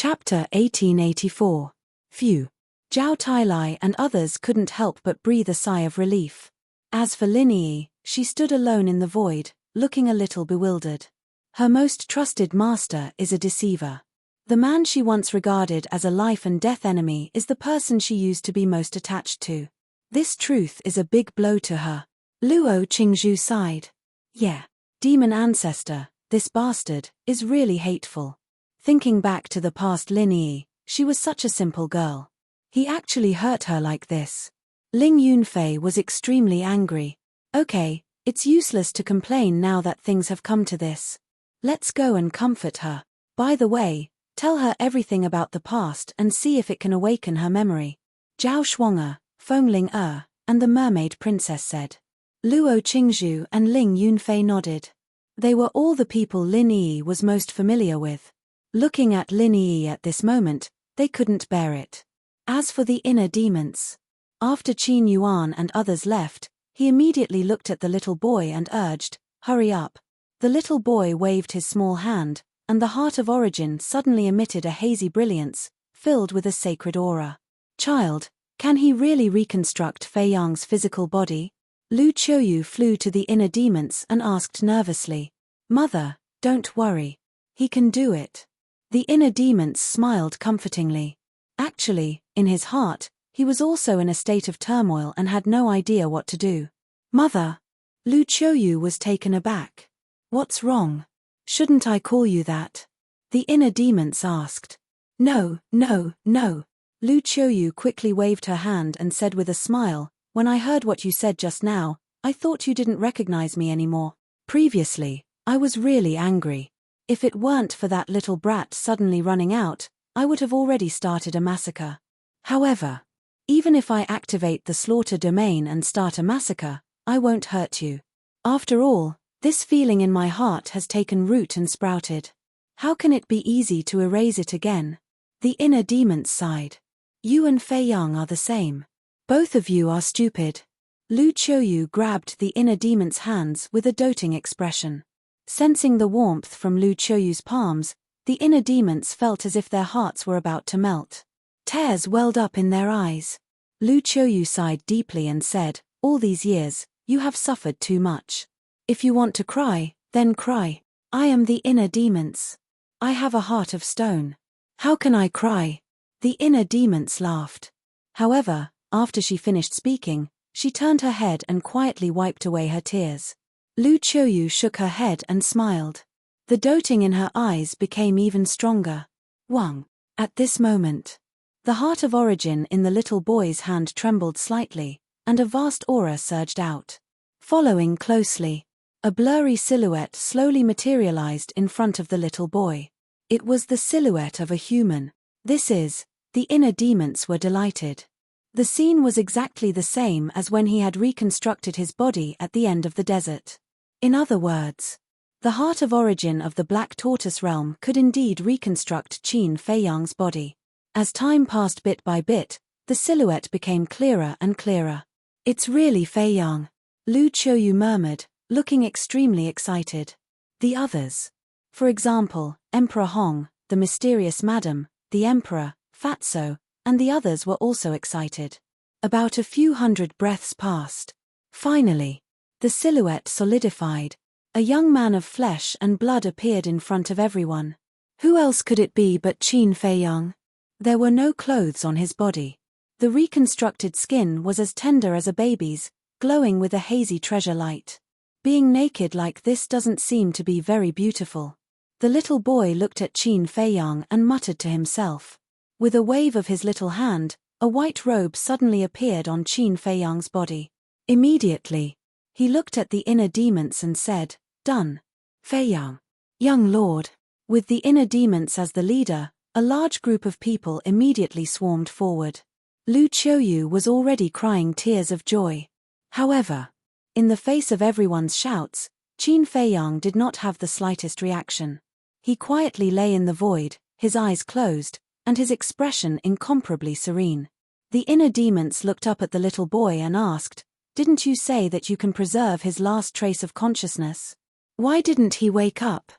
Chapter 1884. Phew. Zhao Tailai and others couldn't help but breathe a sigh of relief. As for Lin Yi, she stood alone in the void, looking a little bewildered. Her most trusted master is a deceiver. The man she once regarded as a life-and-death enemy is the person she used to be most attached to. This truth is a big blow to her. Luo Qingzhu sighed. Yeah. Demon ancestor, this bastard, is really hateful. Thinking back to the past Lin Yi, she was such a simple girl. He actually hurt her like this. Ling Yunfei was extremely angry. Okay, it's useless to complain now that things have come to this. Let's go and comfort her. By the way, tell her everything about the past and see if it can awaken her memory. Zhao Shuang'er, Fengling and the mermaid princess said. Luo Qingzhu and Ling Yunfei nodded. They were all the people Lin Yi was most familiar with. Looking at Lin Yi at this moment, they couldn't bear it. As for the inner demons, after Qin Yuan and others left, he immediately looked at the little boy and urged, "Hurry up." The little boy waved his small hand, and the heart of origin suddenly emitted a hazy brilliance, filled with a sacred aura. Child, can he really reconstruct Fei Yang's physical body? Lu Qiuyu flew to the inner demons and asked nervously. Mother, don't worry. He can do it. The inner demons smiled comfortingly. Actually, in his heart, he was also in a state of turmoil and had no idea what to do. Mother! Lu Qiuyu was taken aback. What's wrong? Shouldn't I call you that? The inner demons asked. No. Lu Qiuyu quickly waved her hand and said with a smile, when I heard what you said just now, I thought you didn't recognize me anymore. Previously, I was really angry. If it weren't for that little brat suddenly running out, I would have already started a massacre. However, even if I activate the slaughter domain and start a massacre, I won't hurt you. After all, this feeling in my heart has taken root and sprouted. How can it be easy to erase it again? The inner demons sighed. You and Fei Yang are the same. Both of you are stupid. Lu Qiuyu grabbed the inner demon's hands with a doting expression. Sensing the warmth from Lu Qiuyu's palms, the inner demons felt as if their hearts were about to melt. Tears welled up in their eyes. Lu Qiuyu sighed deeply and said, all these years, you have suffered too much. If you want to cry, then cry. I am the inner demons. I have a heart of stone. How can I cry? The inner demons laughed. However, after she finished speaking, she turned her head and quietly wiped away her tears. Lu Qiuyu shook her head and smiled. The doting in her eyes became even stronger. Wang. At this moment, the heart of origin in the little boy's hand trembled slightly, and a vast aura surged out. Following closely, a blurry silhouette slowly materialized in front of the little boy. It was the silhouette of a human. The inner demons were delighted. The scene was exactly the same as when he had reconstructed his body at the end of the desert. In other words, the heart of origin of the Black Tortoise realm could indeed reconstruct Qin Fei Yang's body. As time passed bit by bit, the silhouette became clearer and clearer. It's really Fei Yang, Lu Qiuyu murmured, looking extremely excited. The others, for example, Emperor Hong, the mysterious madam, the emperor, Fatso, and the others were also excited. About a few hundred breaths passed. Finally, the silhouette solidified. A young man of flesh and blood appeared in front of everyone. Who else could it be but Qin Fei Yang? There were no clothes on his body. The reconstructed skin was as tender as a baby's, glowing with a hazy treasure light. Being naked like this doesn't seem to be very beautiful. The little boy looked at Qin Fei Yang and muttered to himself. With a wave of his little hand, a white robe suddenly appeared on Qin Fei Yang's body. Immediately, he looked at the inner demons and said, Done. Fei Yang. Young lord. With the inner demons as the leader, a large group of people immediately swarmed forward. Lu Qiuyu was already crying tears of joy. However, in the face of everyone's shouts, Qin Fei Yang did not have the slightest reaction. He quietly lay in the void, his eyes closed, and his expression incomparably serene. The inner demons looked up at the little boy and asked, Didn't you say that you can preserve his last trace of consciousness? Why didn't he wake up?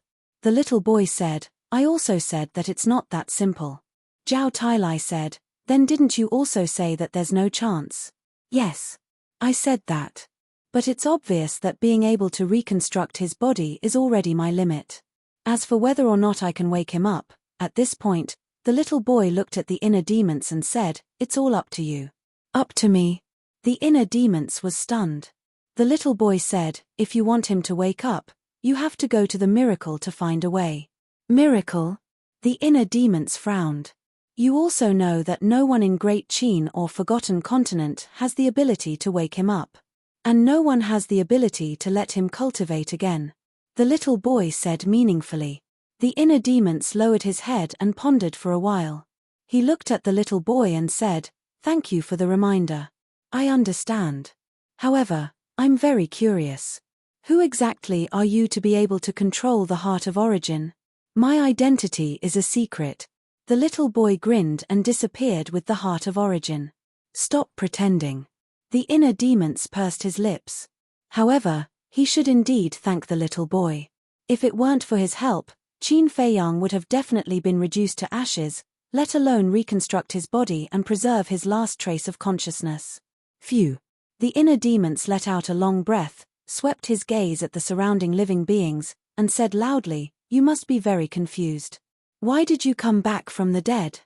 The little boy said, I also said that it's not that simple. Zhao Tailai said, then didn't you also say that there's no chance? Yes. I said that. But it's obvious that being able to reconstruct his body is already my limit. As for whether or not I can wake him up, at this point, the little boy looked at the inner demons and said, it's all up to you. Up to me? The inner demons was stunned. The little boy said, if you want him to wake up, you have to go to the miracle to find a way. Miracle? The inner demons frowned. You also know that no one in Great Qin or Forgotten Continent has the ability to wake him up. And no one has the ability to let him cultivate again. The little boy said meaningfully. The inner demons lowered his head and pondered for a while. He looked at the little boy and said, thank you for the reminder. I understand. However, I'm very curious. Who exactly are you to be able to control the heart of origin? My identity is a secret. The little boy grinned and disappeared with the heart of origin. Stop pretending. The inner demons pursed his lips. However, he should indeed thank the little boy. If it weren't for his help, Qin Feiyang would have definitely been reduced to ashes, let alone reconstruct his body and preserve his last trace of consciousness. Phew. The inner demons let out a long breath, swept his gaze at the surrounding living beings, and said loudly, you must be very confused. Why did you come back from the dead?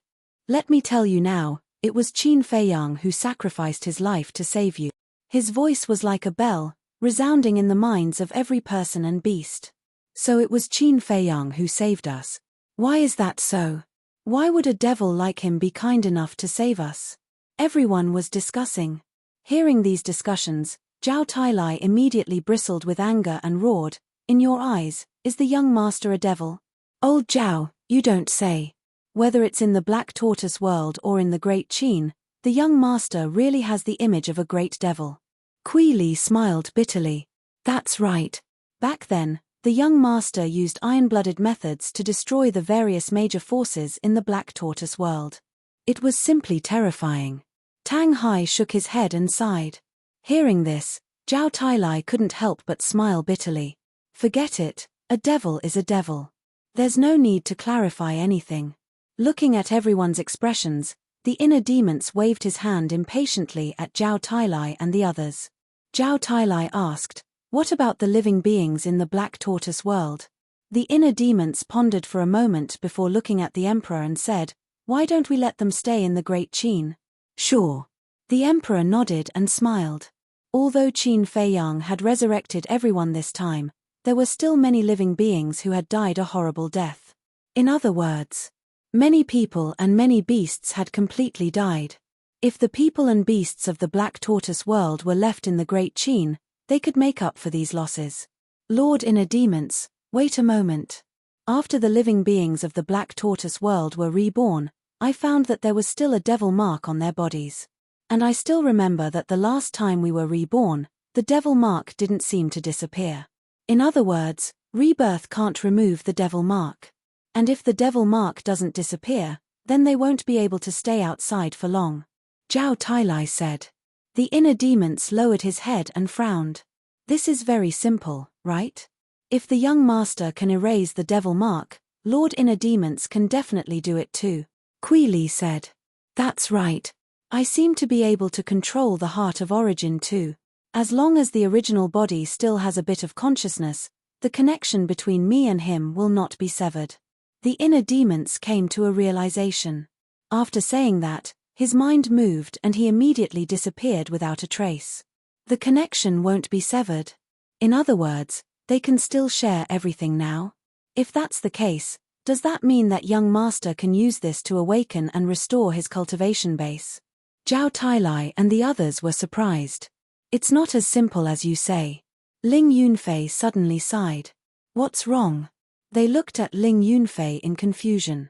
Let me tell you now, it was Qin Feiyang who sacrificed his life to save you. His voice was like a bell, resounding in the minds of every person and beast. So it was Qin Feiyang who saved us. Why is that so? Why would a devil like him be kind enough to save us? Everyone was discussing. Hearing these discussions, Zhao Tailai immediately bristled with anger and roared, in your eyes, is the young master a devil? Old Zhao, you don't say. Whether it's in the Black Tortoise world or in the Great Qin, the young master really has the image of a great devil. Kui Li smiled bitterly. That's right. Back then, the young master used iron-blooded methods to destroy the various major forces in the Black Tortoise world. It was simply terrifying. Tang Hai shook his head and sighed. Hearing this, Zhao Tailai couldn't help but smile bitterly. Forget it, a devil is a devil. There's no need to clarify anything. Looking at everyone's expressions, the inner demons waved his hand impatiently at Zhao Tailai and the others. Zhao Tailai asked, what about the living beings in the Black Tortoise world? The inner demons pondered for a moment before looking at the emperor and said, why don't we let them stay in the Great Qin? Sure. The emperor nodded and smiled. Although Qin Feiyang had resurrected everyone this time, there were still many living beings who had died a horrible death. In other words, many people and many beasts had completely died. If the people and beasts of the Black Tortoise world were left in the Great Qin, they could make up for these losses. Lord Inner Demons, wait a moment. After the living beings of the Black Tortoise world were reborn, I found that there was still a devil mark on their bodies. And I still remember that the last time we were reborn, the devil mark didn't seem to disappear. In other words, rebirth can't remove the devil mark. And if the devil mark doesn't disappear, then they won't be able to stay outside for long. Zhao Tailai said. The inner demons lowered his head and frowned. This is very simple, right? If the young master can erase the devil mark, Lord Inner Demons can definitely do it too. Kui Li said. That's right. I seem to be able to control the heart of origin too. As long as the original body still has a bit of consciousness, the connection between me and him will not be severed. The inner demons came to a realization. After saying that, his mind moved and he immediately disappeared without a trace. The connection won't be severed. In other words, they can still share everything now? If that's the case, does that mean that young master can use this to awaken and restore his cultivation base? Zhao Tailai and the others were surprised. It's not as simple as you say. Ling Yunfei suddenly sighed. What's wrong? They looked at Ling Yunfei in confusion.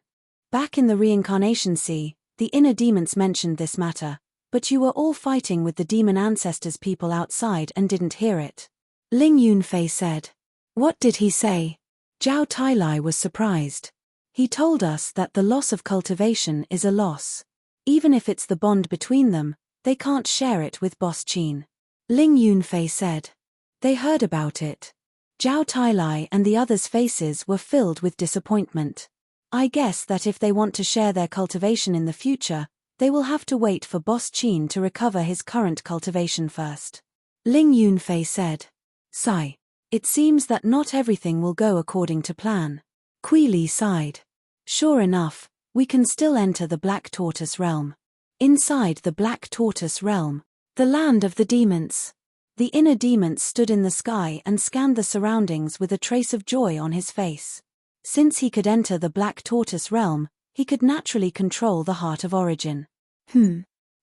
Back in the reincarnation sea, the inner demons mentioned this matter, but you were all fighting with the demon ancestors people outside and didn't hear it. Ling Yunfei said. What did he say? Zhao Tailai was surprised. He told us that the loss of cultivation is a loss. Even if it's the bond between them, they can't share it with Boss Qin. Ling Yunfei said. They heard about it. Zhao Tailai and the others' faces were filled with disappointment. I guess that if they want to share their cultivation in the future, they will have to wait for Boss Qin to recover his current cultivation first. Ling Yunfei said. Sigh. It seems that not everything will go according to plan. Kui Li sighed. Sure enough, we can still enter the Black Tortoise realm. Inside the Black Tortoise realm, the land of the demons. The inner demons stood in the sky and scanned the surroundings with a trace of joy on his face. Since he could enter the Black Tortoise realm, he could naturally control the Heart of Origin.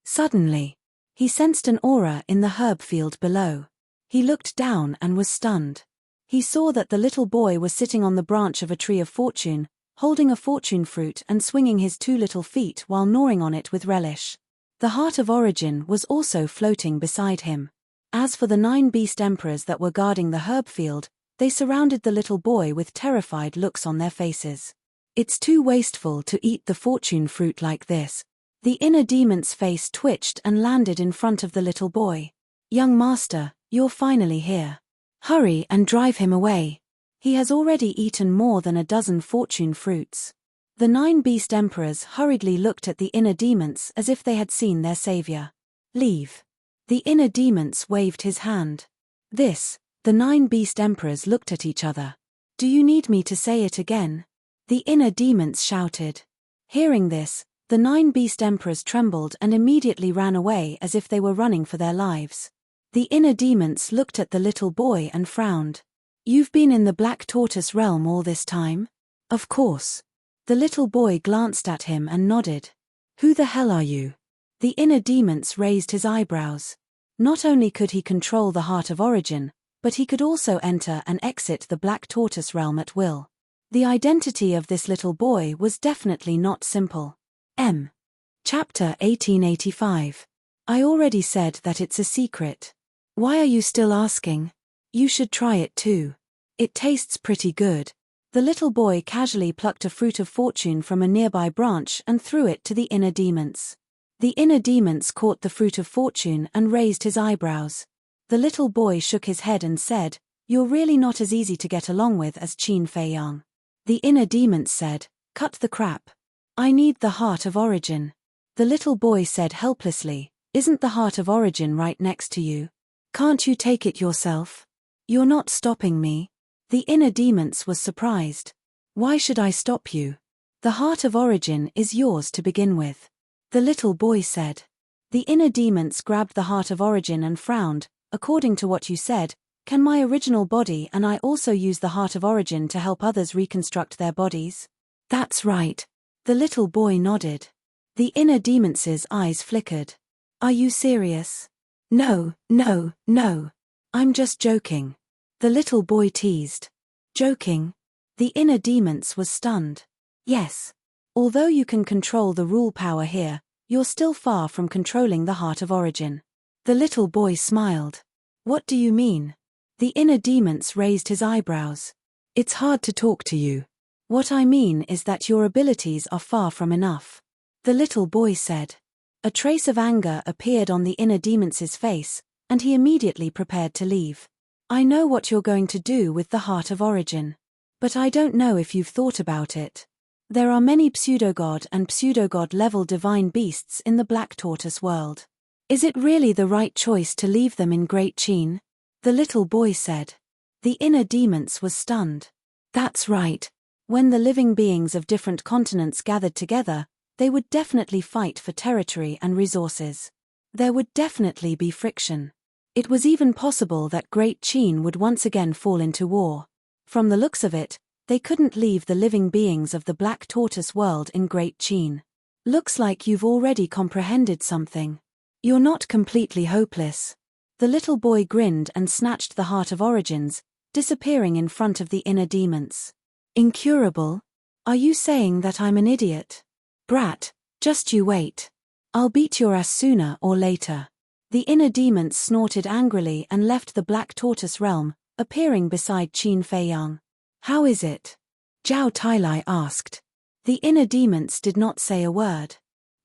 Suddenly, he sensed an aura in the herb field below. He looked down and was stunned. He saw that the little boy was sitting on the branch of a tree of fortune, holding a fortune fruit and swinging his 2 little feet while gnawing on it with relish. The Heart of Origin was also floating beside him. As for the 9 beast emperors that were guarding the herb field, they surrounded the little boy with terrified looks on their faces. It's too wasteful to eat the fortune fruit like this. The inner demon's face twitched and landed in front of the little boy. Young master, you're finally here. Hurry and drive him away. He has already eaten more than a dozen fortune fruits. The 9 beast emperors hurriedly looked at the inner demons as if they had seen their savior. Leave. The inner demons waved his hand. The 9 beast emperors looked at each other. Do you need me to say it again? The inner demons shouted. Hearing this, the 9 beast emperors trembled and immediately ran away as if they were running for their lives. The inner demons looked at the little boy and frowned. You've been in the Black Tortoise realm all this time? Of course. The little boy glanced at him and nodded. Who the hell are you? The inner demons raised his eyebrows. Not only could he control the Heart of Origin, but he could also enter and exit the Black Tortoise realm at will. The identity of this little boy was definitely not simple. Chapter 1885. I already said that it's a secret. Why are you still asking? You should try it too. It tastes pretty good. The little boy casually plucked a fruit of fortune from a nearby branch and threw it to the inner demons. The inner demons caught the fruit of fortune and raised his eyebrows. The little boy shook his head and said, You're really not as easy to get along with as Qin Fei Yang. The inner demons said, Cut the crap. I need the Heart of Origin. The little boy said helplessly, Isn't the Heart of Origin right next to you? Can't you take it yourself? You're not stopping me. The inner demons was surprised. Why should I stop you? The Heart of Origin is yours to begin with. The little boy said. The inner demons grabbed the Heart of Origin and frowned. According to what you said, can my original body and I also use the Heart of Origin to help others reconstruct their bodies? That's right. The little boy nodded. The inner demons' eyes flickered. Are you serious? No. I'm just joking. The little boy teased. Joking? The inner demons was stunned. Yes. Although you can control the rule power here, you're still far from controlling the Heart of Origin. The little boy smiled. What do you mean? The inner demons raised his eyebrows. It's hard to talk to you. What I mean is that your abilities are far from enough. The little boy said. A trace of anger appeared on the inner demon's face, and he immediately prepared to leave. I know what you're going to do with the Heart of Origin. But I don't know if you've thought about it. There are many pseudogod and pseudogod level divine beasts in the Black Tortoise world. Is it really the right choice to leave them in Great Qin? The little boy said. The inner demons was stunned. That's right. When the living beings of different continents gathered together, they would definitely fight for territory and resources. There would definitely be friction. It was even possible that Great Qin would once again fall into war. From the looks of it, they couldn't leave the living beings of the Black Tortoise world in Great Qin. Looks like you've already comprehended something. You're not completely hopeless. The little boy grinned and snatched the Heart of Origins, disappearing in front of the inner demons. Incurable? Are you saying that I'm an idiot? Brat, just you wait. I'll beat your ass sooner or later. The inner demons snorted angrily and left the Black Tortoise realm, appearing beside Qin Fei Yang. How is it? Zhao Tailai asked. The inner demons did not say a word.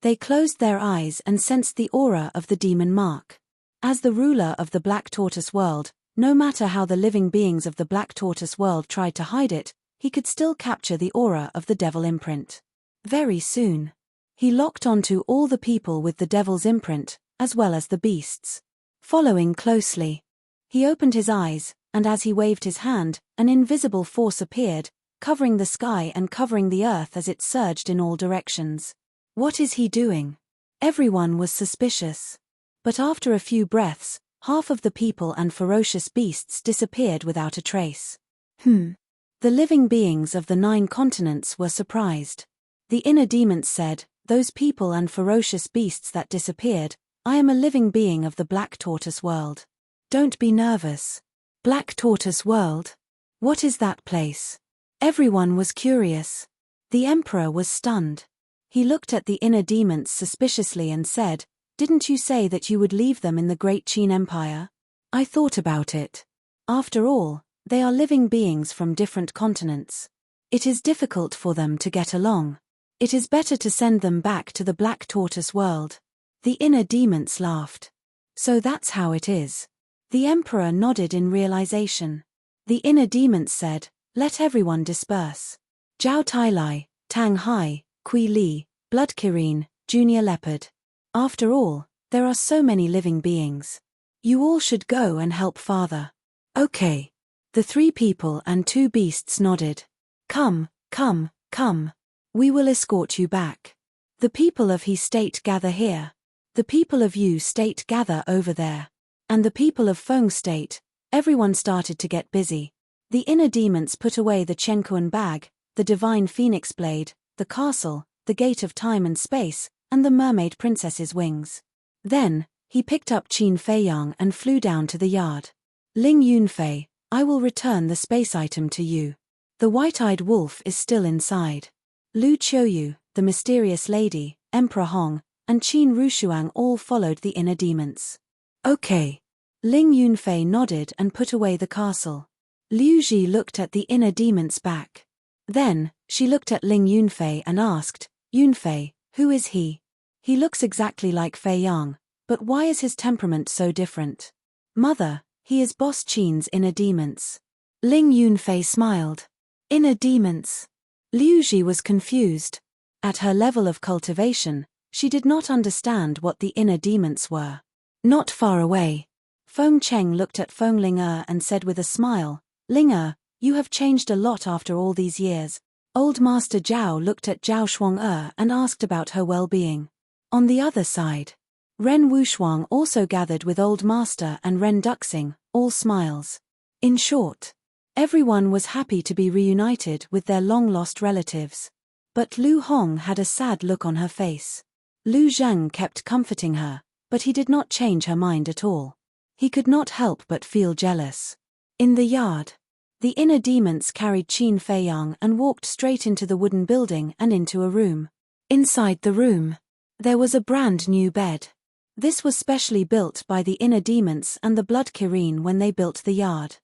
They closed their eyes and sensed the aura of the demon mark. As the ruler of the Black Tortoise world, no matter how the living beings of the Black Tortoise world tried to hide it, he could still capture the aura of the devil imprint. Very soon, he locked onto all the people with the devil's imprint, as well as the beasts. Following closely, he opened his eyes, and as he waved his hand, an invisible force appeared, covering the sky and covering the earth as it surged in all directions. What is he doing? Everyone was suspicious. But after a few breaths, half of the people and ferocious beasts disappeared without a trace. The living beings of the 9 continents were surprised. The inner demons said, "Those people and ferocious beasts that disappeared, I am a living being of the Black Tortoise world. Don't be nervous." Black Tortoise world? What is that place? Everyone was curious. The emperor was stunned. He looked at the inner demons suspiciously and said, "Didn't you say that you would leave them in the Great Qin Empire?" "I thought about it. After all, they are living beings from different continents. It is difficult for them to get along. It is better to send them back to the Black Tortoise world." The inner demons laughed. "So that's how it is." The emperor nodded in realization. The inner demons said, "Let everyone disperse. Zhao Tailai, Tang Hai, Kui Li, Blood Kirin, Junior Leopard. After all, there are so many living beings. You all should go and help father." "Okay." The 3 people and 2 beasts nodded. Come. We will escort you back. The people of He State gather here. The people of Yu State gather over there. And the people of Feng State." Everyone started to get busy. The inner demons put away the Chenkuan bag, the divine phoenix blade, the castle, the gate of time and space, and the mermaid princess's wings. Then, he picked up Qin Feiyang and flew down to the yard. "Ling Yunfei, I will return the space item to you. The white-eyed wolf is still inside." Lu Qiuyu, the mysterious lady, Emperor Hong, and Qin Rushuang all followed the inner demons. "Okay." Ling Yunfei nodded and put away the castle. Liu Ji looked at the inner demon's back. Then, she looked at Ling Yunfei and asked, "Yunfei, who is he? He looks exactly like Fei Yang, but why is his temperament so different?" "Mother, he is Boss Qin's inner demons." Ling Yunfei smiled. "Inner demons?" Liu Ji was confused. At her level of cultivation, she did not understand what the inner demons were. Not far away, Feng Cheng looked at Feng Ling and said with a smile, "Ling, you have changed a lot after all these years." Old Master Zhao looked at Zhao Shuang and asked about her well-being. On the other side, Ren Wushuang also gathered with Old Master and Ren Duxing, all smiles. In short, everyone was happy to be reunited with their long-lost relatives. But Lu Hong had a sad look on her face. Lu Zheng kept comforting her, but he did not change her mind at all. He could not help but feel jealous. In the yard, the inner demons carried Qin Feiyang and walked straight into the wooden building and into a room. Inside the room, there was a brand new bed. This was specially built by the inner demons and the Blood Kirin when they built the yard.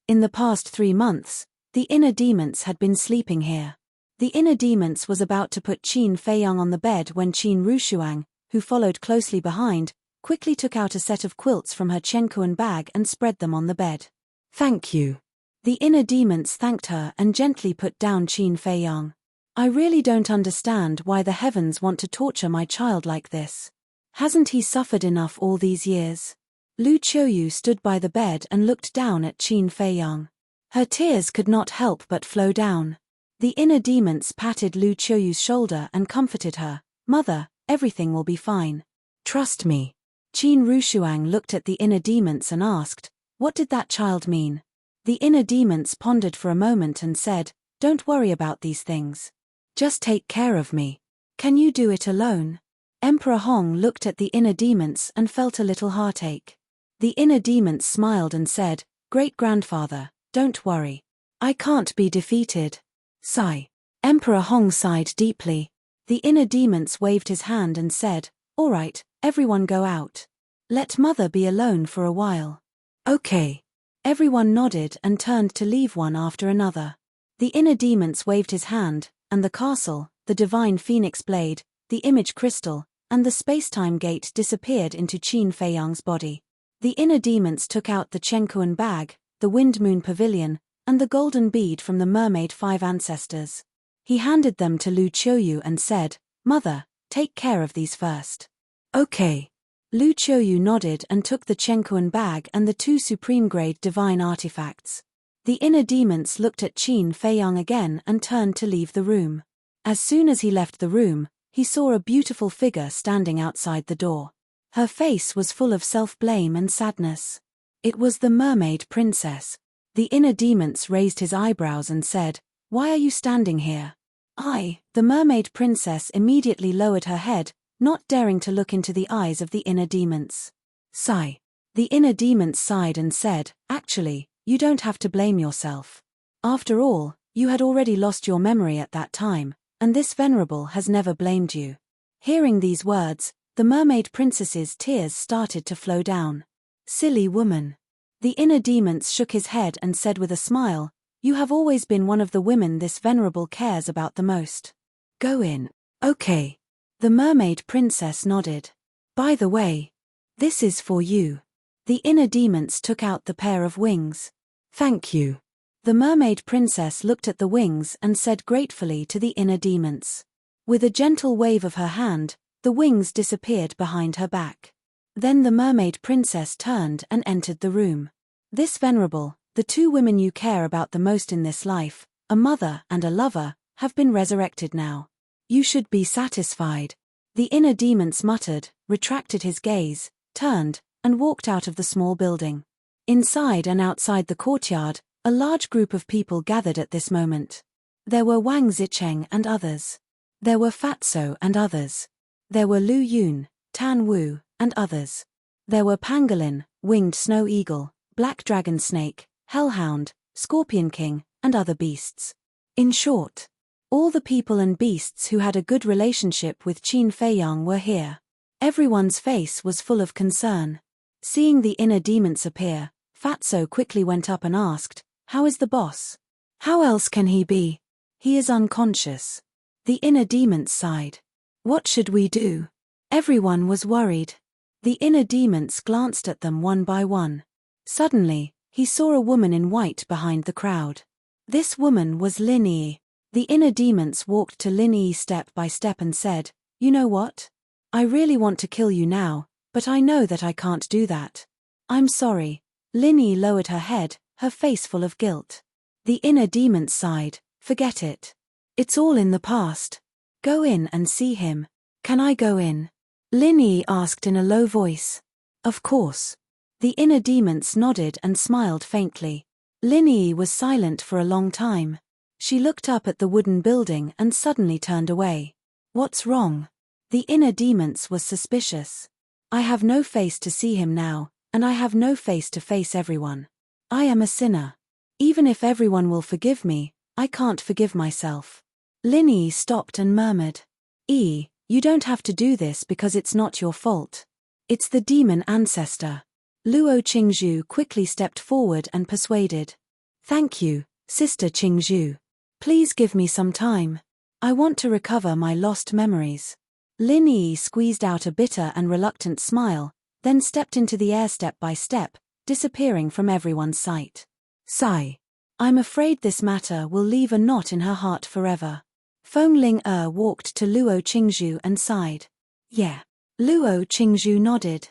In the past 3 months, the inner demons had been sleeping here. The inner demons was about to put Qin Feiyang on the bed when Qin Rushuang, who followed closely behind, quickly took out a set of quilts from her Chenkuan bag and spread them on the bed. "Thank you." The inner demons thanked her and gently put down Qin Feiyang. "I really don't understand why the heavens want to torture my child like this. Hasn't he suffered enough all these years?" Lu Qiuyu stood by the bed and looked down at Qin Feiyang. Her tears could not help but flow down. The inner demons patted Lu Qiuyu's shoulder and comforted her. "Mother, everything will be fine. Trust me." Qin Rushuang looked at the inner demons and asked, "What did that child mean?" The inner demons pondered for a moment and said, "Don't worry about these things. Just take care of me. Can you do it alone?" Emperor Hong looked at the inner demons and felt a little heartache. The inner demons smiled and said, "Great-grandfather, don't worry. I can't be defeated." Sigh. Emperor Hong sighed deeply. The inner demons waved his hand and said, "All right, everyone go out. Let mother be alone for a while." "Okay." Everyone nodded and turned to leave one after another. The inner demons waved his hand, and the castle, the divine phoenix blade, the image crystal, and the space-time gate disappeared into Qin Feiyang's body. The inner demons took out the Chenkuan bag, the wind moon pavilion, and the golden bead from the mermaid 5 ancestors. He handed them to Lu Qiuyu and said, "Mother, take care of these first." "Okay." Lu Qiuyu nodded and took the Chenkuan bag and the 2 supreme-grade divine artifacts. The inner demons looked at Qin Feiyang again and turned to leave the room. As soon as he left the room, he saw a beautiful figure standing outside the door. Her face was full of self-blame and sadness. It was the mermaid princess. The inner demons raised his eyebrows and said, "Why are you standing here?" The mermaid princess immediately lowered her head, not daring to look into the eyes of the inner demons. Sigh. The inner demons sighed and said, "Actually, you don't have to blame yourself. After all, you had already lost your memory at that time, and this venerable has never blamed you." Hearing these words, the mermaid princess's tears started to flow down. "Silly woman." The inner demons shook his head and said with a smile, "You have always been one of the women this venerable cares about the most. Go in." "Okay." The mermaid princess nodded. "By the way, this is for you." The inner demons took out the pair of wings. "Thank you." The mermaid princess looked at the wings and said gratefully to the inner demons. With a gentle wave of her hand, the wings disappeared behind her back. Then the mermaid princess turned and entered the room. "This venerable, the 2 women you care about the most in this life, a mother and a lover, have been resurrected now. You should be satisfied." The inner demons muttered, retracted his gaze, turned, and walked out of the small building. Inside and outside the courtyard, a large group of people gathered at this moment. There were Wang Zicheng and others. There were Fatso and others. There were Lu Yun, Tan Wu, and others. There were Pangolin, Winged Snow Eagle, Black Dragon Snake, Hellhound, Scorpion King, and other beasts. In short, all the people and beasts who had a good relationship with Qin Feiyang were here. Everyone's face was full of concern. Seeing the inner demons appear, Fatso quickly went up and asked, "How is the boss?" "How else can he be? He is unconscious." The inner demons sighed. "What should we do?" Everyone was worried. The inner demons glanced at them one by one. Suddenly, he saw a woman in white behind the crowd. This woman was Lin Yi. The inner demons walked to Lin Yi step by step and said, "You know what? I really want to kill you now, but I know that I can't do that. I'm sorry." Lin Yi lowered her head, her face full of guilt. The inner demons sighed, "Forget it. It's all in the past. Go in and see him." "Can I go in?" Lin Yi asked in a low voice. "Of course." The inner demons nodded and smiled faintly. Lin Yi was silent for a long time. She looked up at the wooden building and suddenly turned away. "What's wrong?" The inner demons was suspicious. "I have no face to see him now, and I have no face to face everyone. I am a sinner. Even if everyone will forgive me, I can't forgive myself." Lin Yi stopped and murmured, "You don't have to do this because it's not your fault. It's the demon ancestor." Luo Qingzhu quickly stepped forward and persuaded. "Thank you, Sister Qingzhu. Please give me some time. I want to recover my lost memories." Lin Yi squeezed out a bitter and reluctant smile, then stepped into the air step by step, disappearing from everyone's sight. Sigh. "I'm afraid this matter will leave a knot in her heart forever." Feng Ling walked to Luo Qingzhu and sighed. "Yeah." Luo Qingzhu nodded.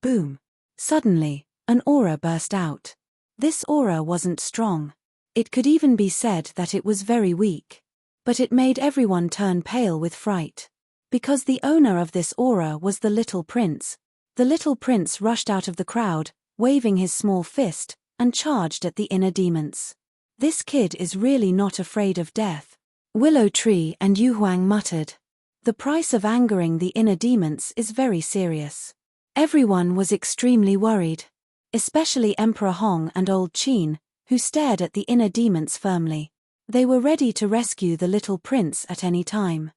Boom. Suddenly, an aura burst out. This aura wasn't strong. It could even be said that it was very weak. But it made everyone turn pale with fright. Because the owner of this aura was the little prince. The little prince rushed out of the crowd, waving his small fist, and charged at the inner demons. "This kid is really not afraid of death." Willow Tree and Yu Huang muttered. "The price of angering the inner demons is very serious." Everyone was extremely worried. Especially Emperor Hong and Old Qin, who stared at the inner demons firmly. They were ready to rescue the little prince at any time.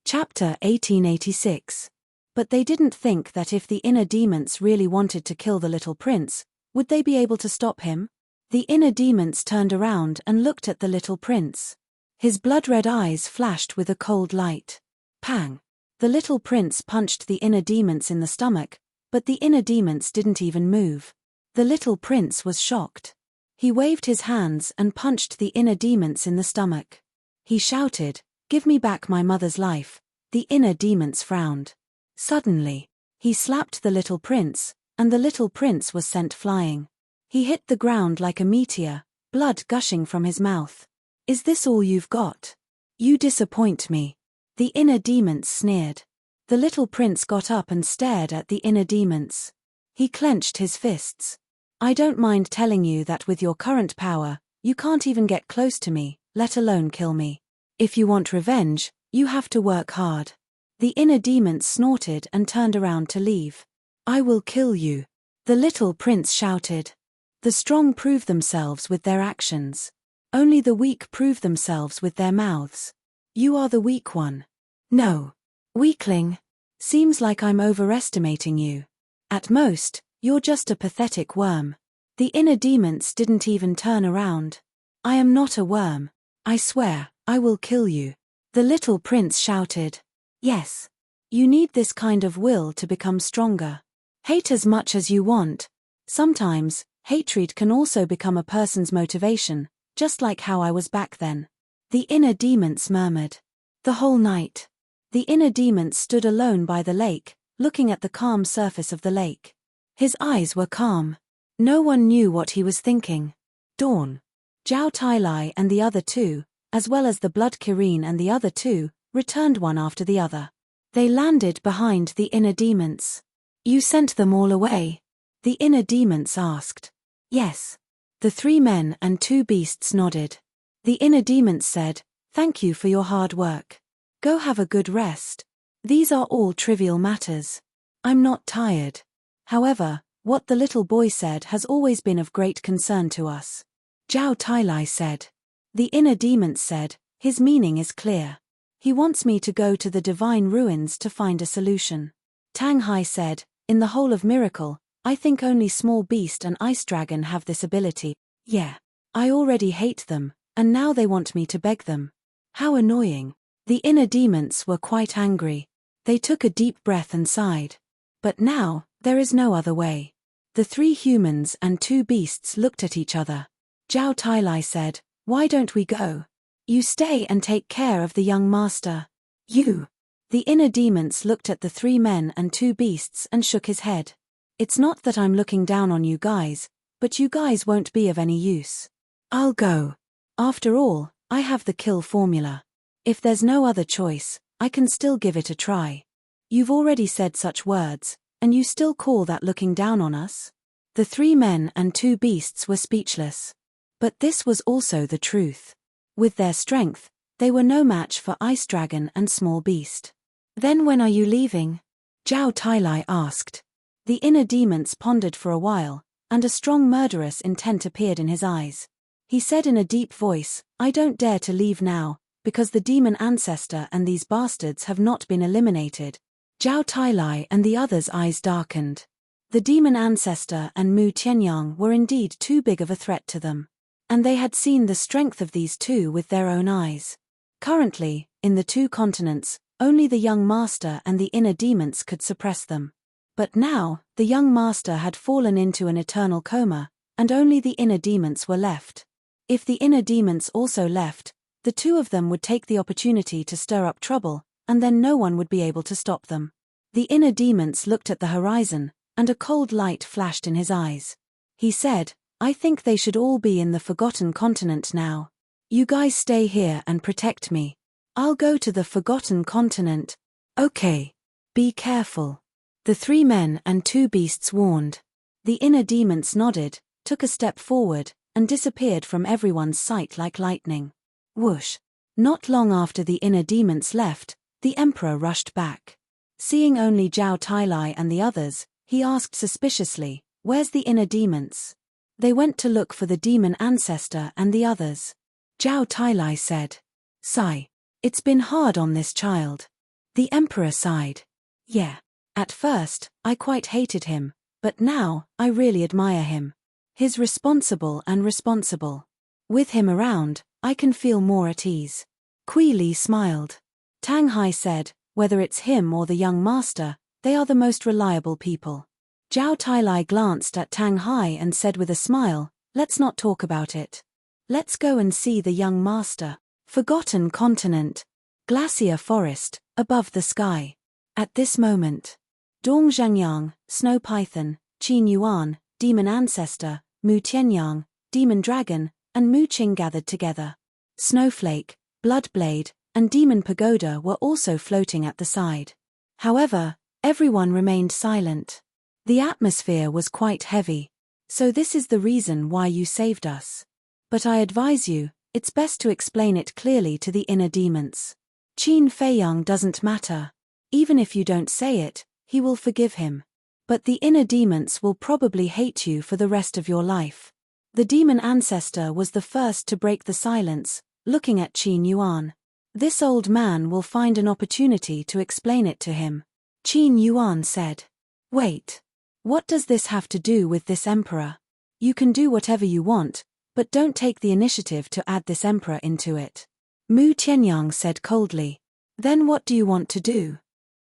Chapter 1886. But they didn't think that if the inner demons really wanted to kill the little prince, would they be able to stop him? The inner demons turned around and looked at the little prince. His blood-red eyes flashed with a cold light. Pang! The little prince punched the inner demons in the stomach, but the inner demons didn't even move. The little prince was shocked. He waved his hands and punched the inner demons in the stomach. He shouted, "Give me back my mother's life." The inner demons frowned. Suddenly, he slapped the little prince, and the little prince was sent flying. He hit the ground like a meteor, blood gushing from his mouth. "Is this all you've got? You disappoint me." The inner demons sneered. The little prince got up and stared at the inner demons. He clenched his fists. "I don't mind telling you that with your current power, you can't even get close to me, let alone kill me. If you want revenge, you have to work hard." The inner demons snorted and turned around to leave. "I will kill you," the little prince shouted. The strong prove themselves with their actions. Only the weak prove themselves with their mouths. You are the weak one. No. Weakling. Seems like I'm overestimating you. At most, you're just a pathetic worm. The inner demons didn't even turn around. "I am not a worm. I swear, I will kill you," the little prince shouted. "Yes. You need this kind of will to become stronger. Hate as much as you want. Sometimes, hatred can also become a person's motivation, just like how I was back then." The inner demons murmured. The whole night, the inner demons stood alone by the lake, looking at the calm surface of the lake. His eyes were calm. No one knew what he was thinking. Dawn. Zhao Tailai and the other two, as well as the Blood Kirin and the other two, returned one after the other. They landed behind the inner demons. "You sent them all away?" the inner demons asked. "Yes." The 3 men and 2 beasts nodded. The inner demons said, "Thank you for your hard work. Go have a good rest. These are all trivial matters. I'm not tired. However, what the little boy said has always been of great concern to us." Zhao Tailai said. The inner demons said, "His meaning is clear. He wants me to go to the divine ruins to find a solution." Tang Hai said, "In the whole of Miracle, I think only Small Beast and Ice Dragon have this ability. Yeah. I already hate them, and now they want me to beg them. How annoying." The inner demons were quite angry. They took a deep breath and sighed. But now, there is no other way. The 3 humans and 2 beasts looked at each other. Zhao Tailai said, "Why don't we go? You stay and take care of the young master." "You." The inner demons looked at the 3 men and 2 beasts and shook his head. "It's not that I'm looking down on you guys, but you guys won't be of any use. I'll go. After all, I have the kill formula. If there's no other choice, I can still give it a try. You've already said such words, and you still call that looking down on us?" The 3 men and 2 beasts were speechless. But this was also the truth. With their strength, they were no match for Ice Dragon and Small Beast. "Then when are you leaving?" Zhao Tailai asked. The inner demons pondered for a while, and a strong murderous intent appeared in his eyes. He said in a deep voice, "I don't dare to leave now, because the demon ancestor and these bastards have not been eliminated." Zhao Tailai and the others' eyes darkened. The demon ancestor and Mu Tianyang were indeed too big of a threat to them. And they had seen the strength of these two with their own eyes. Currently, in the 2 continents, only the young master and the inner demons could suppress them. But now, the young master had fallen into an eternal coma, and only the inner demons were left. If the inner demons also left, the 2 of them would take the opportunity to stir up trouble, and then no one would be able to stop them. The inner demons looked at the horizon, and a cold light flashed in his eyes. He said, "I think they should all be in the Forgotten Continent now. You guys stay here and protect me. I'll go to the Forgotten Continent." "Okay. Be careful," the 3 men and 2 beasts warned. The inner demons nodded, took a step forward, and disappeared from everyone's sight like lightning. Whoosh! Not long after the inner demons left, the emperor rushed back. Seeing only Zhao Tailai and the others, he asked suspiciously, "Where's the inner demons?" "They went to look for the demon ancestor and the others." Zhao Tailai said. "Sigh. It's been hard on this child." The emperor sighed. "Yeah. At first, I quite hated him, but now, I really admire him. He's responsible and responsible. With him around, I can feel more at ease." Kui Li smiled. Tang Hai said, "Whether it's him or the young master, they are the most reliable people." Zhao Tailai glanced at Tang Hai and said with a smile, Let's not talk about it. Let's go and see the young master. Forgotten continent. Glacier forest, above the sky. At this moment, Dong Zhengyang, Snow Python, Qin Yuan, Demon Ancestor, Mu Tianyang, Demon Dragon, and Mu Qing gathered together. Snowflake, Bloodblade, and Demon Pagoda were also floating at the side. However, everyone remained silent. The atmosphere was quite heavy. So this is the reason why you saved us. But I advise you, it's best to explain it clearly to the inner demons. Qin Feiyang doesn't matter. Even if you don't say it, he will forgive him. But the inner demons will probably hate you for the rest of your life. The demon ancestor was the first to break the silence, looking at Qin Yuan. This old man will find an opportunity to explain it to him. Qin Yuan said. Wait. What does this have to do with this emperor? You can do whatever you want, but don't take the initiative to add this emperor into it. Mu Tianyang said coldly. Then what do you want to do?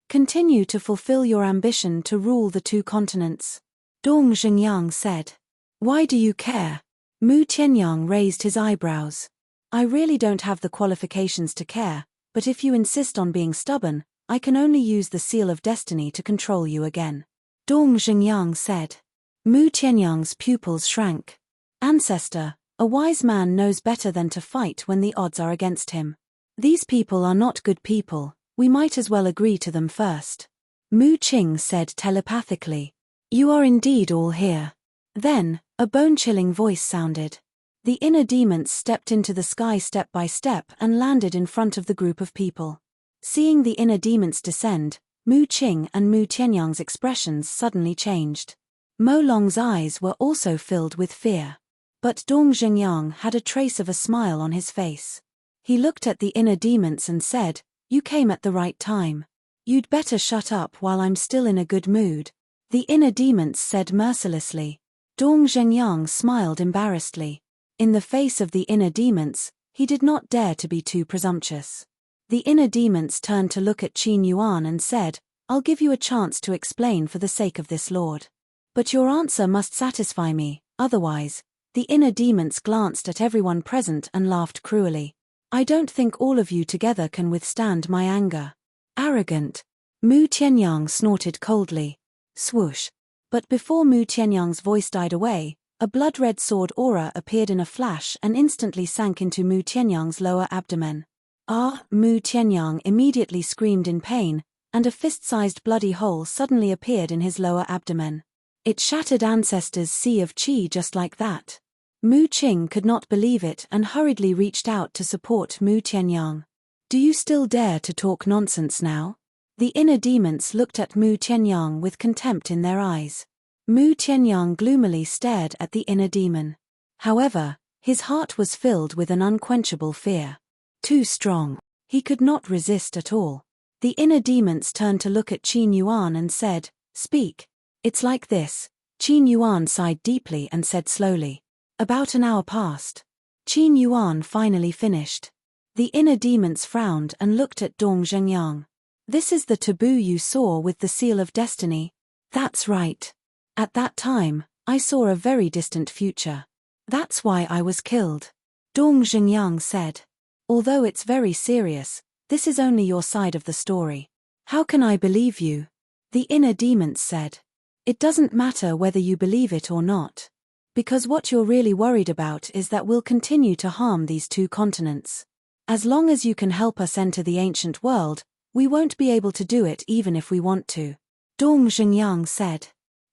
Continue to fulfill your ambition to rule the 2 continents. Dong Zhengyang said. Why do you care? Mu Tianyang raised his eyebrows. I really don't have the qualifications to care, but if you insist on being stubborn, I can only use the seal of destiny to control you again. Dong Zhengyang said. Mu Tianyang's pupils shrank. Ancestor, a wise man knows better than to fight when the odds are against him. These people are not good people, we might as well agree to them first. Mu Qing said telepathically. You are indeed all here. Then, a bone-chilling voice sounded. The inner demons stepped into the sky step by step and landed in front of the group of people. Seeing the inner demons descend, Mu Qing and Mu Tianyang's expressions suddenly changed. Mo Long's eyes were also filled with fear. But Dong Zhengyang had a trace of a smile on his face. He looked at the inner demons and said, You came at the right time. You'd better shut up while I'm still in a good mood. The inner demons said mercilessly. Dong Zhengyang smiled embarrassedly. In the face of the inner demons, he did not dare to be too presumptuous. The inner demons turned to look at Qin Yuan and said, I'll give you a chance to explain for the sake of this lord. But your answer must satisfy me, otherwise. The inner demons glanced at everyone present and laughed cruelly. I don't think all of you together can withstand my anger. Arrogant. Mu Tianyang snorted coldly. Swoosh. But before Mu Tianyang's voice died away, a blood-red sword aura appeared in a flash and instantly sank into Mu Tianyang's lower abdomen. Mu Tianyang immediately screamed in pain, and a fist-sized bloody hole suddenly appeared in his lower abdomen. It shattered Ancestor's sea of qi just like that. Mu Qing could not believe it and hurriedly reached out to support Mu Tianyang. Do you still dare to talk nonsense now? The inner demons looked at Mu Tianyang with contempt in their eyes. Mu Tianyang gloomily stared at the inner demon. However, his heart was filled with an unquenchable fear. Too strong. He could not resist at all. The inner demons turned to look at Qin Yuan and said, Speak. It's like this. Qin Yuan sighed deeply and said slowly. About an hour passed. Qin Yuan finally finished. The inner demons frowned and looked at Dong Zhengyang. This is the taboo you saw with the seal of destiny? That's right. At that time, I saw a very distant future. That's why I was killed. Dong Zhengyang said. Although it's very serious, this is only your side of the story. How can I believe you? The inner demons said. It doesn't matter whether you believe it or not. Because what you're really worried about is that we'll continue to harm these 2 continents. As long as you can help us enter the ancient world, we won't be able to do it even if we want to. Dong Zhengyang said.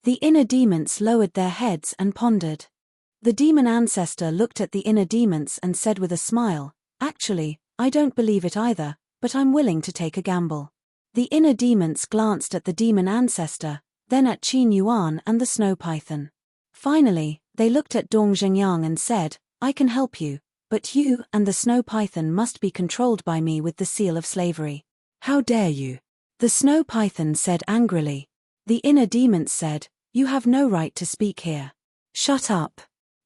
The inner demons lowered their heads and pondered. The demon ancestor looked at the inner demons and said with a smile, Actually, I don't believe it either, but I'm willing to take a gamble. The inner demons glanced at the demon ancestor, then at Qin Yuan and the snow python. Finally, they looked at Dong Zhengyang and said, I can help you, but you and the snow python must be controlled by me with the seal of slavery. How dare you? The snow python said angrily. The inner demons said, You have no right to speak here. Shut up.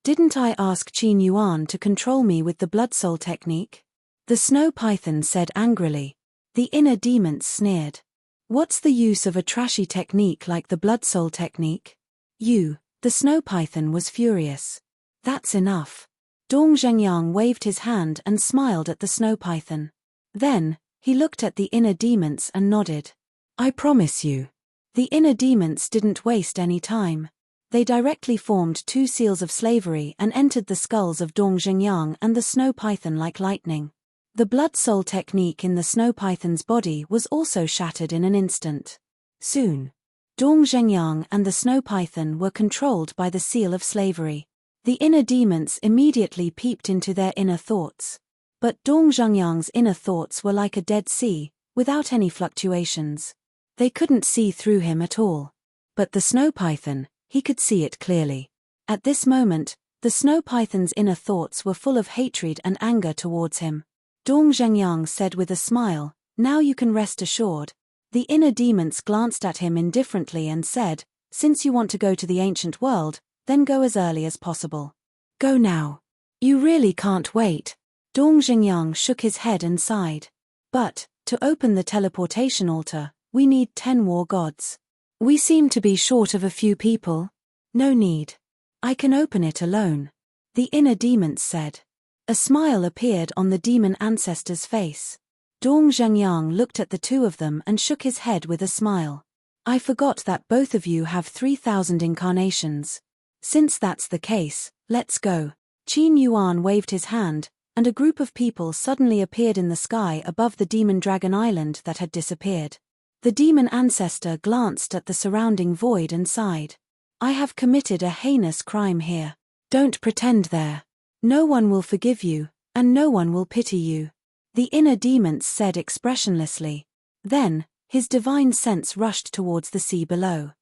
Didn't I ask Qin Yuan to control me with the blood soul technique? The snow python said angrily. The inner demons sneered. What's the use of a trashy technique like the blood soul technique? You, the snow python was furious. That's enough. Dong Zhengyang waved his hand and smiled at the snow python. Then, he looked at the inner demons and nodded. I promise you. The inner demons didn't waste any time. They directly formed 2 seals of slavery and entered the skulls of Dong Zhengyang and the snow python like lightning. The blood soul technique in the snow python's body was also shattered in an instant. Soon, Dong Zhengyang and the snow python were controlled by the seal of slavery. The inner demons immediately peeped into their inner thoughts. But Dong Zhengyang's inner thoughts were like a dead sea, without any fluctuations. They couldn't see through him at all. But the snow python, he could see it clearly. At this moment, the snow python's inner thoughts were full of hatred and anger towards him. Dong Zhengyang said with a smile, now you can rest assured. The inner demons glanced at him indifferently and said, since you want to go to the ancient world, then go as early as possible. Go now. You really can't wait. Dong Zhengyang shook his head and sighed. But, to open the teleportation altar, we need 10 war gods. We seem to be short of a few people. No need. I can open it alone. The inner demons said. A smile appeared on the demon ancestor's face. Dong Zhengyang looked at the 2 of them and shook his head with a smile. I forgot that both of you have 3,000 incarnations. Since that's the case, let's go. Qin Yuan waved his hand, and a group of people suddenly appeared in the sky above the demon dragon island that had disappeared. The demon ancestor glanced at the surrounding void and sighed. I have committed a heinous crime here. Don't pretend there. No one will forgive you, and no one will pity you. The inner demons said expressionlessly. Then, his divine sense rushed towards the sea below.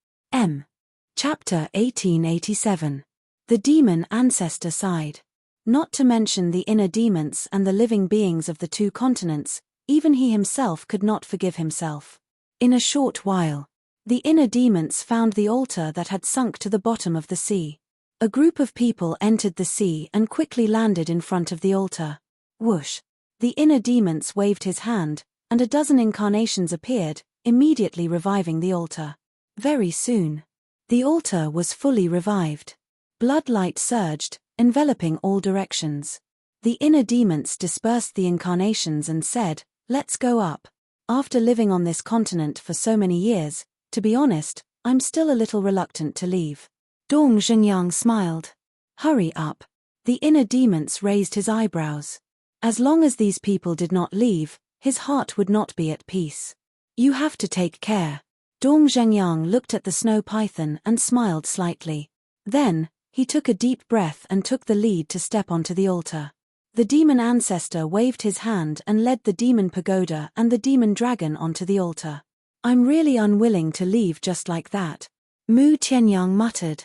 Chapter 1887. The demon ancestor sighed. Not to mention the inner demons and the living beings of the 2 continents, even he himself could not forgive himself. In a short while, the inner demons found the altar that had sunk to the bottom of the sea. A group of people entered the sea and quickly landed in front of the altar. Whoosh! The inner demons waved his hand, and a dozen incarnations appeared, immediately reviving the altar. Very soon, the altar was fully revived. Bloodlight surged, enveloping all directions. The inner demons dispersed the incarnations and said, let's go up. After living on this continent for so many years, to be honest, I'm still a little reluctant to leave. Dong Zhengyang smiled. Hurry up. The inner demons raised his eyebrows. As long as these people did not leave, his heart would not be at peace. You have to take care. Dong Zhengyang looked at the snow python and smiled slightly. Then, he took a deep breath and took the lead to step onto the altar. The demon ancestor waved his hand and led the demon pagoda and the demon dragon onto the altar. I'm really unwilling to leave just like that. Mu Tianyang muttered.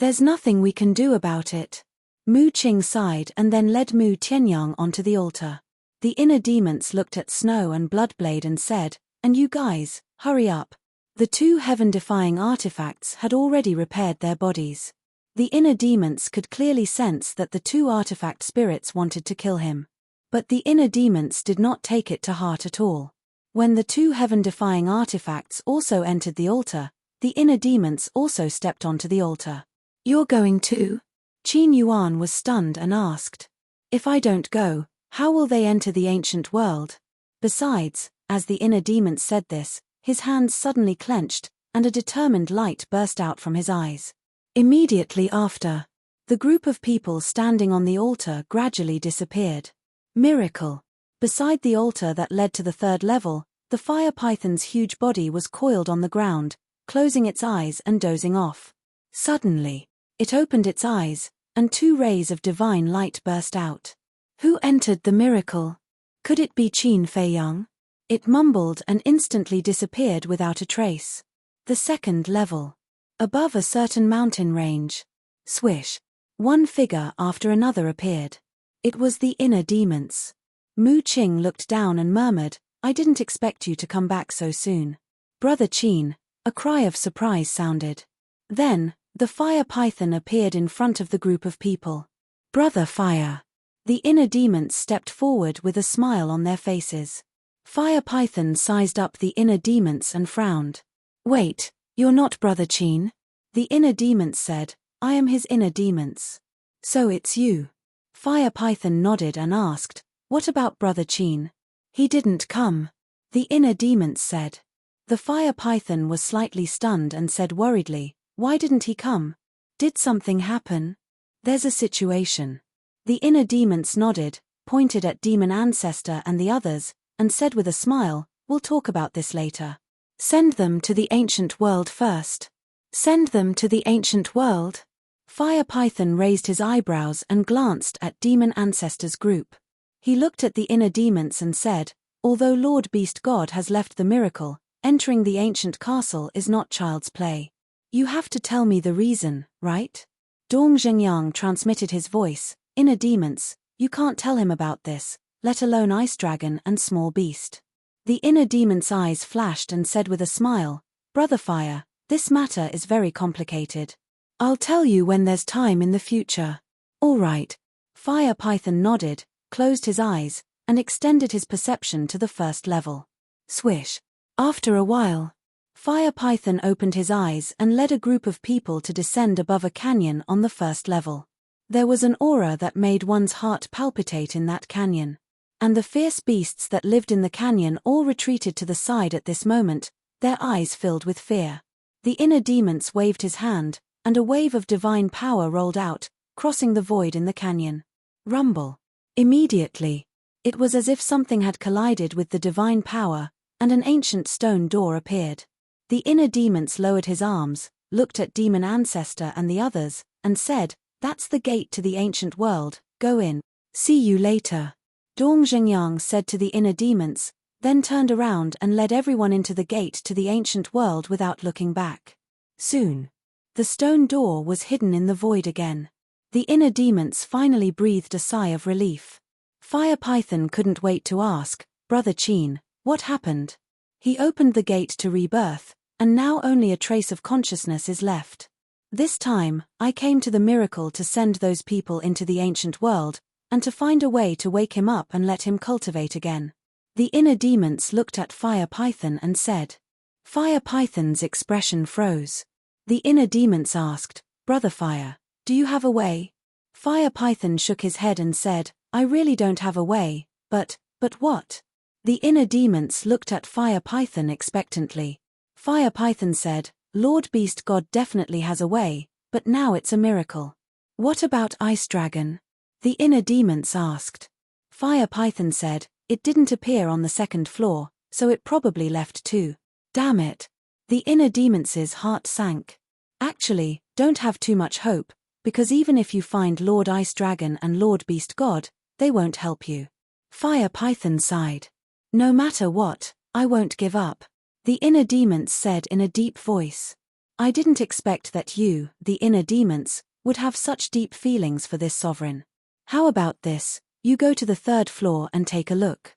There's nothing we can do about it. Mu Qing sighed and then led Mu Tianyang onto the altar. The inner demons looked at Snow and Bloodblade and said, and you guys, hurry up. The 2 heaven-defying artifacts had already repaired their bodies. The inner demons could clearly sense that the 2 artifact spirits wanted to kill him. But the inner demons did not take it to heart at all. When the 2 heaven-defying artifacts also entered the altar, the inner demons also stepped onto the altar. You're going too? Qin Yuan was stunned and asked. If I don't go, how will they enter the ancient world? Besides, as the inner demons said this, his hands suddenly clenched, and a determined light burst out from his eyes. Immediately after, the group of people standing on the altar gradually disappeared. Miracle! Beside the altar that led to the 3rd level, the fire python's huge body was coiled on the ground, closing its eyes and dozing off. Suddenly, it opened its eyes, and 2 rays of divine light burst out. Who entered the miracle? Could it be Qin Feiyang? It mumbled and instantly disappeared without a trace. The 2nd level. Above a certain mountain range. Swish. One figure after another appeared. It was the inner demons. Mu Qing looked down and murmured, I didn't expect you to come back so soon. Brother Qin, a cry of surprise sounded. Then, the fire python appeared in front of the group of people. Brother Fire. The inner demons stepped forward with a smile on their faces. Fire python sized up the inner demons and frowned. Wait, you're not Brother Qin? The inner demons said, I am his inner demons. So it's you. Fire Python nodded and asked, what about Brother Chin? He didn't come. The inner demons said. The Fire Python was slightly stunned and said worriedly, why didn't he come? Did something happen? There's a situation. The inner demons nodded, pointed at Demon Ancestor and the others, and said with a smile, we'll talk about this later. Send them to the ancient world first. Send them to the ancient world? Fire Python raised his eyebrows and glanced at Demon Ancestor's group. He looked at the inner demons and said, although Lord Beast God has left the miracle, entering the ancient castle is not child's play. You have to tell me the reason, right? Dong Zhengyang transmitted his voice, inner demons, you can't tell him about this, let alone Ice Dragon and Small Beast. The inner demon's eyes flashed and said with a smile, Brother Fire, this matter is very complicated. I'll tell you when there's time in the future. All right. Fire Python nodded, closed his eyes, and extended his perception to the first level. Swish. After a while, Fire Python opened his eyes and led a group of people to descend above a canyon on the first level. There was an aura that made one's heart palpitate in that canyon. And the fierce beasts that lived in the canyon all retreated to the side at this moment, their eyes filled with fear. The inner demons waved his hand, and a wave of divine power rolled out, crossing the void in the canyon. Rumble. Immediately, it was as if something had collided with the divine power, and an ancient stone door appeared. The inner demons lowered his arms, looked at Demon Ancestor and the others, and said, that's the gate to the ancient world, go in. See you later. Dong Zhengyang said to the inner demons, then turned around and led everyone into the gate to the ancient world without looking back. Soon, the stone door was hidden in the void again. The inner demons finally breathed a sigh of relief. Fire Python couldn't wait to ask, Brother Chin, what happened? He opened the gate to rebirth, and now only a trace of consciousness is left. This time, I came to the miracle to send those people into the ancient world, and to find a way to wake him up and let him cultivate again. The inner demons looked at Fire Python and said. Fire Python's expression froze. The inner demons asked, Brother Fire, do you have a way? Fire Python shook his head and said, I really don't have a way, but what? The inner demons looked at Fire Python expectantly. Fire Python said, Lord Beast God definitely has a way, but now it's a miracle. What about Ice Dragon? The inner demons asked. Fire Python said, it didn't appear on the second floor, so it probably left too. Damn it. The inner demons' heart sank. Actually, don't have too much hope, because even if you find Lord Ice Dragon and Lord Beast God, they won't help you. Fire Python sighed. No matter what, I won't give up. The inner demons said in a deep voice. I didn't expect that you, the inner demons, would have such deep feelings for this sovereign. How about this, you go to the third floor and take a look.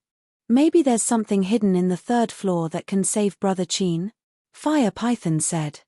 Maybe there's something hidden in the third floor that can save Brother Chin? Fire Python said.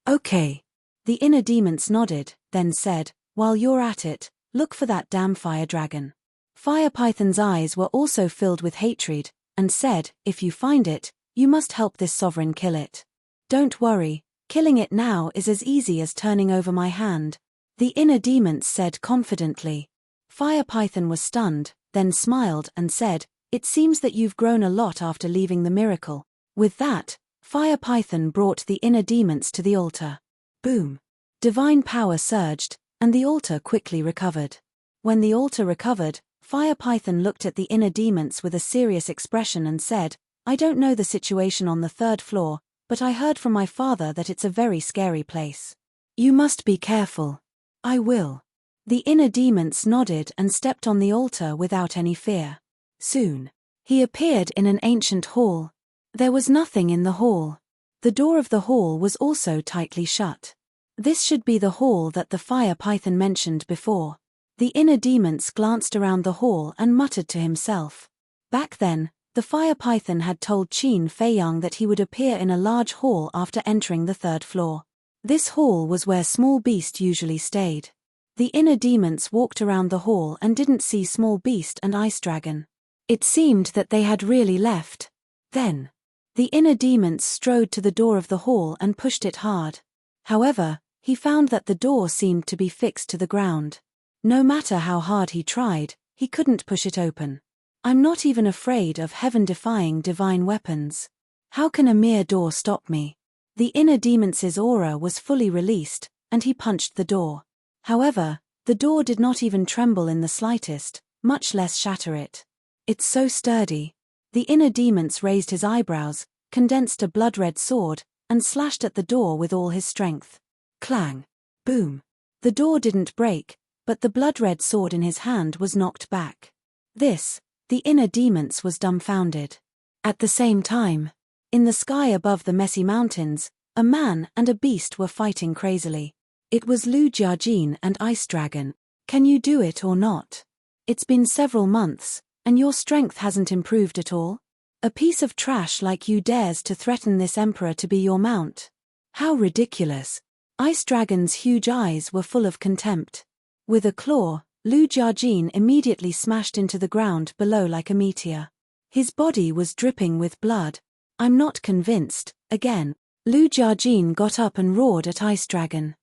Okay. The inner demons nodded, then said, while you're at it, look for that damn fire dragon. Fire Python's eyes were also filled with hatred, and said, if you find it, you must help this sovereign kill it. Don't worry, killing it now is as easy as turning over my hand. The inner demons said confidently. Fire Python was stunned, then smiled and said, it seems that you've grown a lot after leaving the miracle. With that, Fire Python brought the inner demons to the altar. Boom. Divine power surged, and the altar quickly recovered. When the altar recovered, Fire Python looked at the inner demons with a serious expression and said, I don't know the situation on the third floor, but I heard from my father that it's a very scary place. You must be careful. I will. The inner demons nodded and stepped on the altar without any fear. Soon, he appeared in an ancient hall. There was nothing in the hall. The door of the hall was also tightly shut. This should be the hall that the Fire Python mentioned before. The inner demons glanced around the hall and muttered to himself. Back then, the Fire Python had told Qin Feiyang that he would appear in a large hall after entering the third floor. This hall was where Small Beast usually stayed. The inner demons walked around the hall and didn't see Small Beast and Ice Dragon. It seemed that they had really left. Then, the inner demons strode to the door of the hall and pushed it hard. However, he found that the door seemed to be fixed to the ground. No matter how hard he tried, he couldn't push it open. I'm not even afraid of heaven-defying divine weapons. How can a mere door stop me? The inner demon's aura was fully released, and he punched the door. However, the door did not even tremble in the slightest, much less shatter it. It's so sturdy. The inner demon raised his eyebrows, condensed a blood-red sword, and slashed at the door with all his strength. Clang! Boom! The door didn't break, but the blood-red sword in his hand was knocked back. The inner demon was dumbfounded. At the same time, in the sky above the messy mountains, a man and a beast were fighting crazily. It was Lu Jiajin and Ice Dragon. Can you do it or not? It's been several months, and your strength hasn't improved at all? A piece of trash like you dares to threaten this emperor to be your mount? How ridiculous. Ice Dragon's huge eyes were full of contempt. With a claw, Lu Jiajin immediately smashed into the ground below like a meteor. His body was dripping with blood. I'm not convinced. Again, Lu Jiajin got up and roared at Ice Dragon.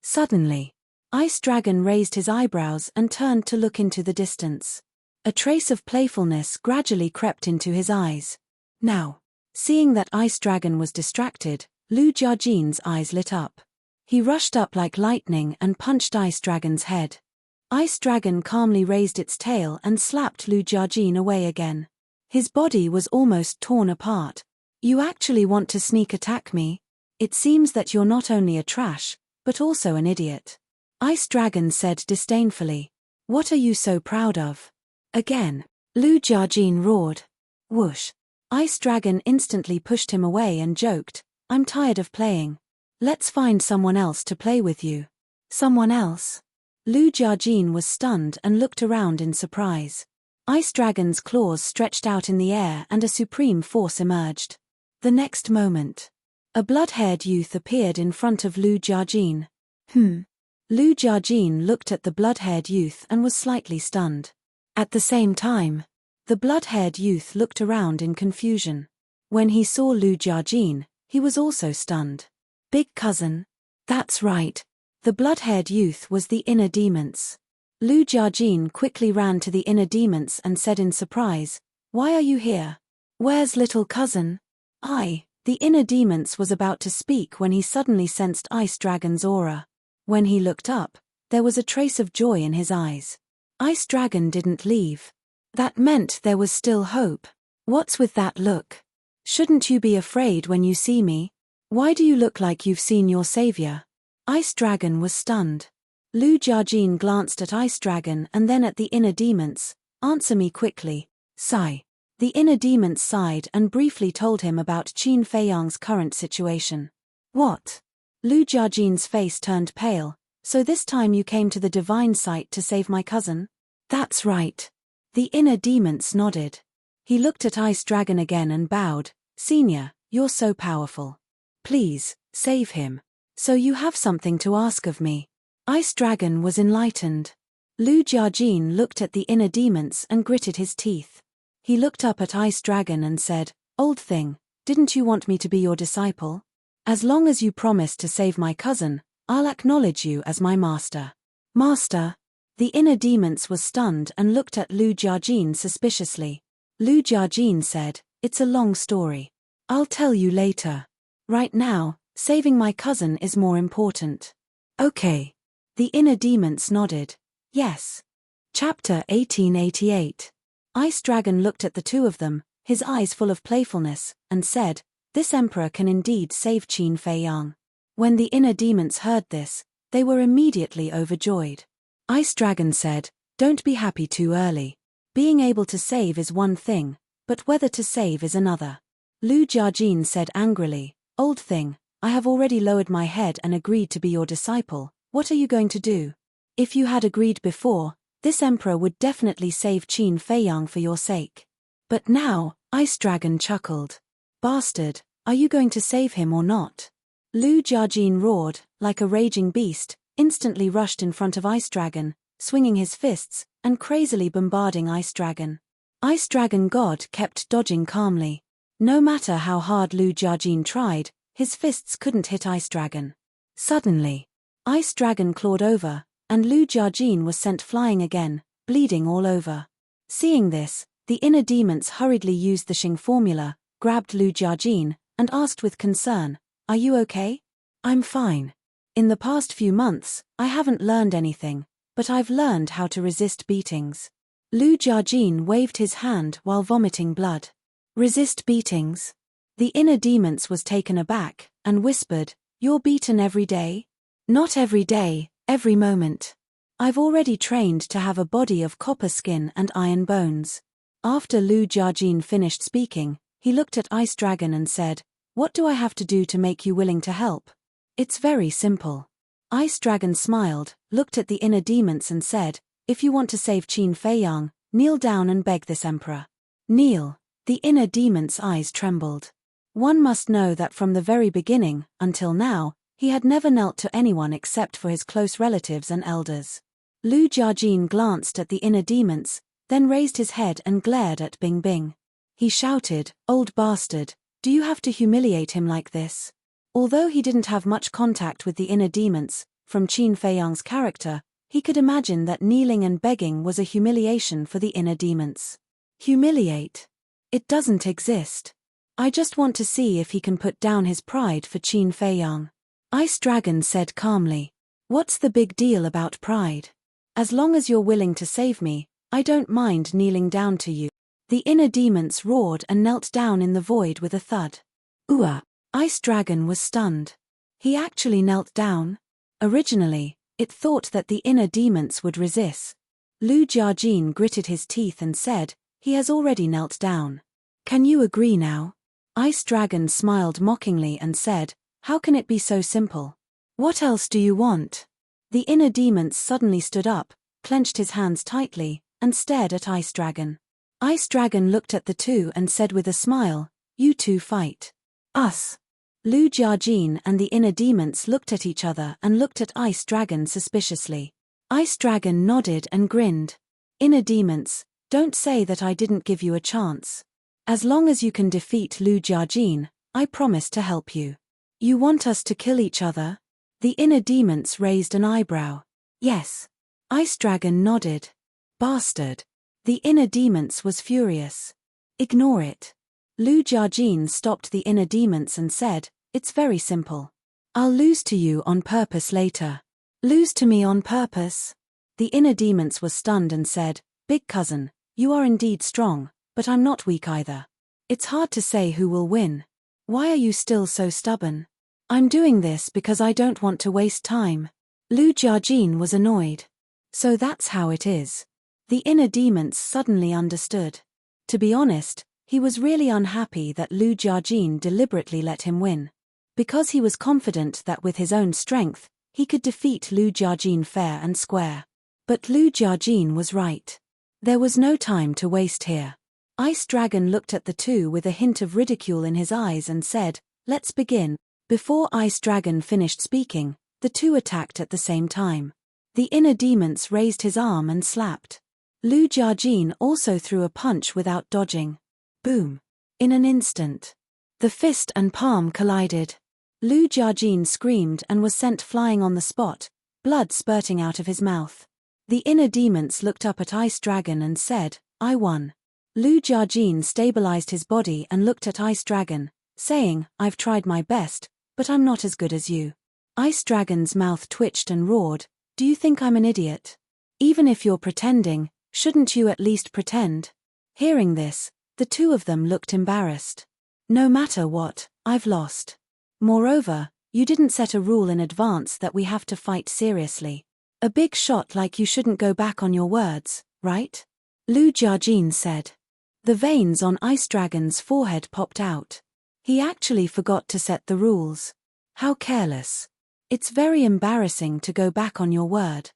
Suddenly, Ice Dragon raised his eyebrows and turned to look into the distance. A trace of playfulness gradually crept into his eyes. Now, seeing that Ice Dragon was distracted, Lu Jiajin's eyes lit up. He rushed up like lightning and punched Ice Dragon's head. Ice Dragon calmly raised its tail and slapped Lu Jiajin away again. His body was almost torn apart. You actually want to sneak attack me? It seems that you're not only a trash, but also an idiot. Ice Dragon said disdainfully. What are you so proud of? Again, Lu Jiajin roared. Whoosh. Ice Dragon instantly pushed him away and joked, I'm tired of playing. Let's find someone else to play with you. Someone else? Lu Jiajin was stunned and looked around in surprise. Ice Dragon's claws stretched out in the air and a supreme force emerged. The next moment, a blood-haired youth appeared in front of Lu Jiajin. Lu Jiajin looked at the blood-haired youth and was slightly stunned. At the same time, the blood-haired youth looked around in confusion. When he saw Lu Jiajin, he was also stunned. Big cousin? That's right. The blood-haired youth was the inner demons. Lu Jiajin quickly ran to the inner demons and said in surprise, Why are you here? Where's little cousin? The inner demons was about to speak when he suddenly sensed Ice Dragon's aura. When he looked up, there was a trace of joy in his eyes. Ice Dragon didn't leave. That meant there was still hope. What's with that look? Shouldn't you be afraid when you see me? Why do you look like you've seen your savior? Ice Dragon was stunned. Lu Jiajin glanced at Ice Dragon and then at the inner demons. Answer me quickly. Sigh. The inner demons sighed and briefly told him about Qin Feiyang's current situation. What? Lu Jiajin's face turned pale. So this time you came to the divine site to save my cousin? That's right. The inner demons nodded. He looked at Ice Dragon again and bowed. Senior, you're so powerful. Please, save him. So you have something to ask of me. Ice Dragon was enlightened. Lu Jiajin looked at the inner demons and gritted his teeth. He looked up at Ice Dragon and said, Old thing, didn't you want me to be your disciple? As long as you promise to save my cousin, I'll acknowledge you as my master. Master? The inner demons was stunned and looked at Lu Jiajin suspiciously. Lu Jiajin said, It's a long story. I'll tell you later. Right now, saving my cousin is more important. Okay. The inner demons nodded. Yes. Chapter 1888. Ice Dragon looked at the two of them, his eyes full of playfulness, and said, This emperor can indeed save Qin Feiyang. When the inner demons heard this, they were immediately overjoyed. Ice Dragon said, Don't be happy too early. Being able to save is one thing, but whether to save is another. Lu Jiajin said angrily, Old thing, I have already lowered my head and agreed to be your disciple. What are you going to do? If you had agreed before, this emperor would definitely save Qin Feiyang for your sake. But now, Ice Dragon chuckled. Bastard, are you going to save him or not? Lu Jiajin roared, like a raging beast, instantly rushed in front of Ice Dragon, swinging his fists, and crazily bombarding Ice Dragon. Ice Dragon God kept dodging calmly. No matter how hard Lu Jiajin tried, his fists couldn't hit Ice Dragon. Suddenly, Ice Dragon clawed over, and Lu Jiajin was sent flying again, bleeding all over. Seeing this, the inner demons hurriedly used the Xing formula, grabbed Lu Jiajin, and asked with concern, "Are you okay?" "I'm fine. In the past few months, I haven't learned anything, but I've learned how to resist beatings." Lu Jiajin waved his hand while vomiting blood. "Resist beatings?" The inner demons was taken aback, and whispered, "You're beaten every day?" "Not every day, every moment. I've already trained to have a body of copper skin and iron bones." After Lu Jiajin finished speaking, he looked at Ice Dragon and said, "What do I have to do to make you willing to help?" "It's very simple." Ice Dragon smiled, looked at the inner demons and said, "If you want to save Qin Feiyang, kneel down and beg this emperor." "Kneel?" The inner demon's eyes trembled. One must know that from the very beginning, until now, he had never knelt to anyone except for his close relatives and elders. Lu Jiajin glanced at the inner demons, then raised his head and glared at Bing Bing. He shouted, "Old bastard, do you have to humiliate him like this?" Although he didn't have much contact with the inner demons, from Qin Feiyang's character, he could imagine that kneeling and begging was a humiliation for the inner demons. Humiliate? It doesn't exist. I just want to see if he can put down his pride for Qin Feiyang. Ice Dragon said calmly, "What's the big deal about pride? As long as you're willing to save me, I don't mind kneeling down to you." The inner demons roared and knelt down in the void with a thud. "Ooh!" Ice Dragon was stunned. He actually knelt down? Originally, it thought that the inner demons would resist. Lu Jiajin gritted his teeth and said, "He has already knelt down. Can you agree now?" Ice Dragon smiled mockingly and said, "How can it be so simple? What else do you want?" The inner demons suddenly stood up, clenched his hands tightly, and stared at Ice Dragon. Ice Dragon looked at the two and said with a smile, "You two fight." "Us." Lu Jiajin and the inner demons looked at each other and looked at Ice Dragon suspiciously. Ice Dragon nodded and grinned. "Inner demons, don't say that I didn't give you a chance. As long as you can defeat Lu Jiajin, I promise to help you." "You want us to kill each other?" The inner demons raised an eyebrow. "Yes." Ice Dragon nodded. "Bastard." The inner demons was furious. "Ignore it." Lu Jiajin stopped the inner demons and said, "It's very simple. I'll lose to you on purpose later." "Lose to me on purpose?" The inner demons was stunned and said, "Big cousin, you are indeed strong, but I'm not weak either. It's hard to say who will win. Why are you still so stubborn?" "I'm doing this because I don't want to waste time." Lu Jiajin was annoyed. "So that's how it is." The inner demons suddenly understood. To be honest, he was really unhappy that Lu Jiajin deliberately let him win. Because he was confident that with his own strength, he could defeat Lu Jiajin fair and square. But Lu Jiajin was right. There was no time to waste here. Ice Dragon looked at the two with a hint of ridicule in his eyes and said, "Let's begin." Before Ice Dragon finished speaking, the two attacked at the same time. The inner demons raised his arm and slapped. Lu Jiajin also threw a punch without dodging. Boom! In an instant, the fist and palm collided. Lu Jiajin screamed and was sent flying on the spot, blood spurting out of his mouth. The inner demons looked up at Ice Dragon and said, "I won." Lu Jiajin stabilized his body and looked at Ice Dragon, saying, "I've tried my best, but I'm not as good as you." Ice Dragon's mouth twitched and roared, "Do you think I'm an idiot? Even if you're pretending, shouldn't you at least pretend?" Hearing this, the two of them looked embarrassed. "No matter what, I've lost. Moreover, you didn't set a rule in advance that we have to fight seriously. A big shot like you shouldn't go back on your words, right?" Lu Jiajin said. The veins on Ice Dragon's forehead popped out. He actually forgot to set the rules. How careless. It's very embarrassing to go back on your word.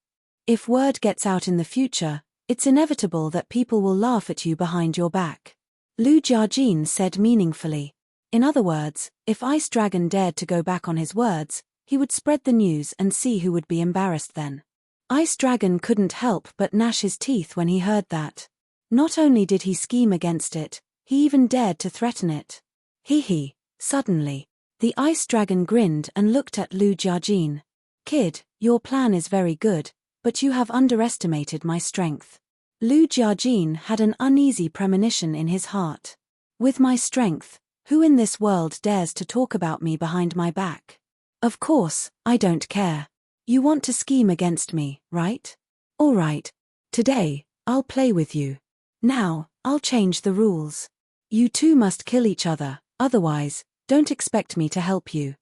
If word gets out in the future, it's inevitable that people will laugh at you behind your back. Lu Jiajin said meaningfully. In other words, if Ice Dragon dared to go back on his words, he would spread the news and see who would be embarrassed then. Ice Dragon couldn't help but gnash his teeth when he heard that. Not only did he scheme against it, he even dared to threaten it. Hee. Suddenly, the Ice Dragon grinned and looked at Lu Jiajin. "Kid, your plan is very good, but you have underestimated my strength. Lu Jiajin had an uneasy premonition in his heart. With my strength, who in this world dares to talk about me behind my back? Of course, I don't care. You want to scheme against me, right? All right. Today, I'll play with you. Now, I'll change the rules. You two must kill each other, otherwise, don't expect me to help you.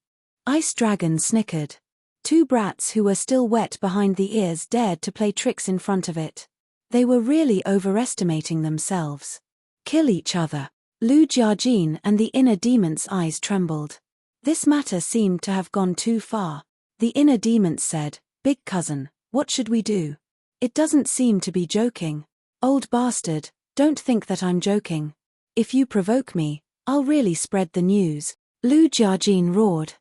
Ice Dragon snickered. Two brats who were still wet behind the ears dared to play tricks in front of it. They were really overestimating themselves. Kill each other. Lu Jiajin and the inner demon's eyes trembled. This matter seemed to have gone too far. The inner demon said, "Big cousin, what should we do? It doesn't seem to be joking. Old bastard, don't think that I'm joking. If you provoke me, I'll really spread the news." Lu Jiajin roared.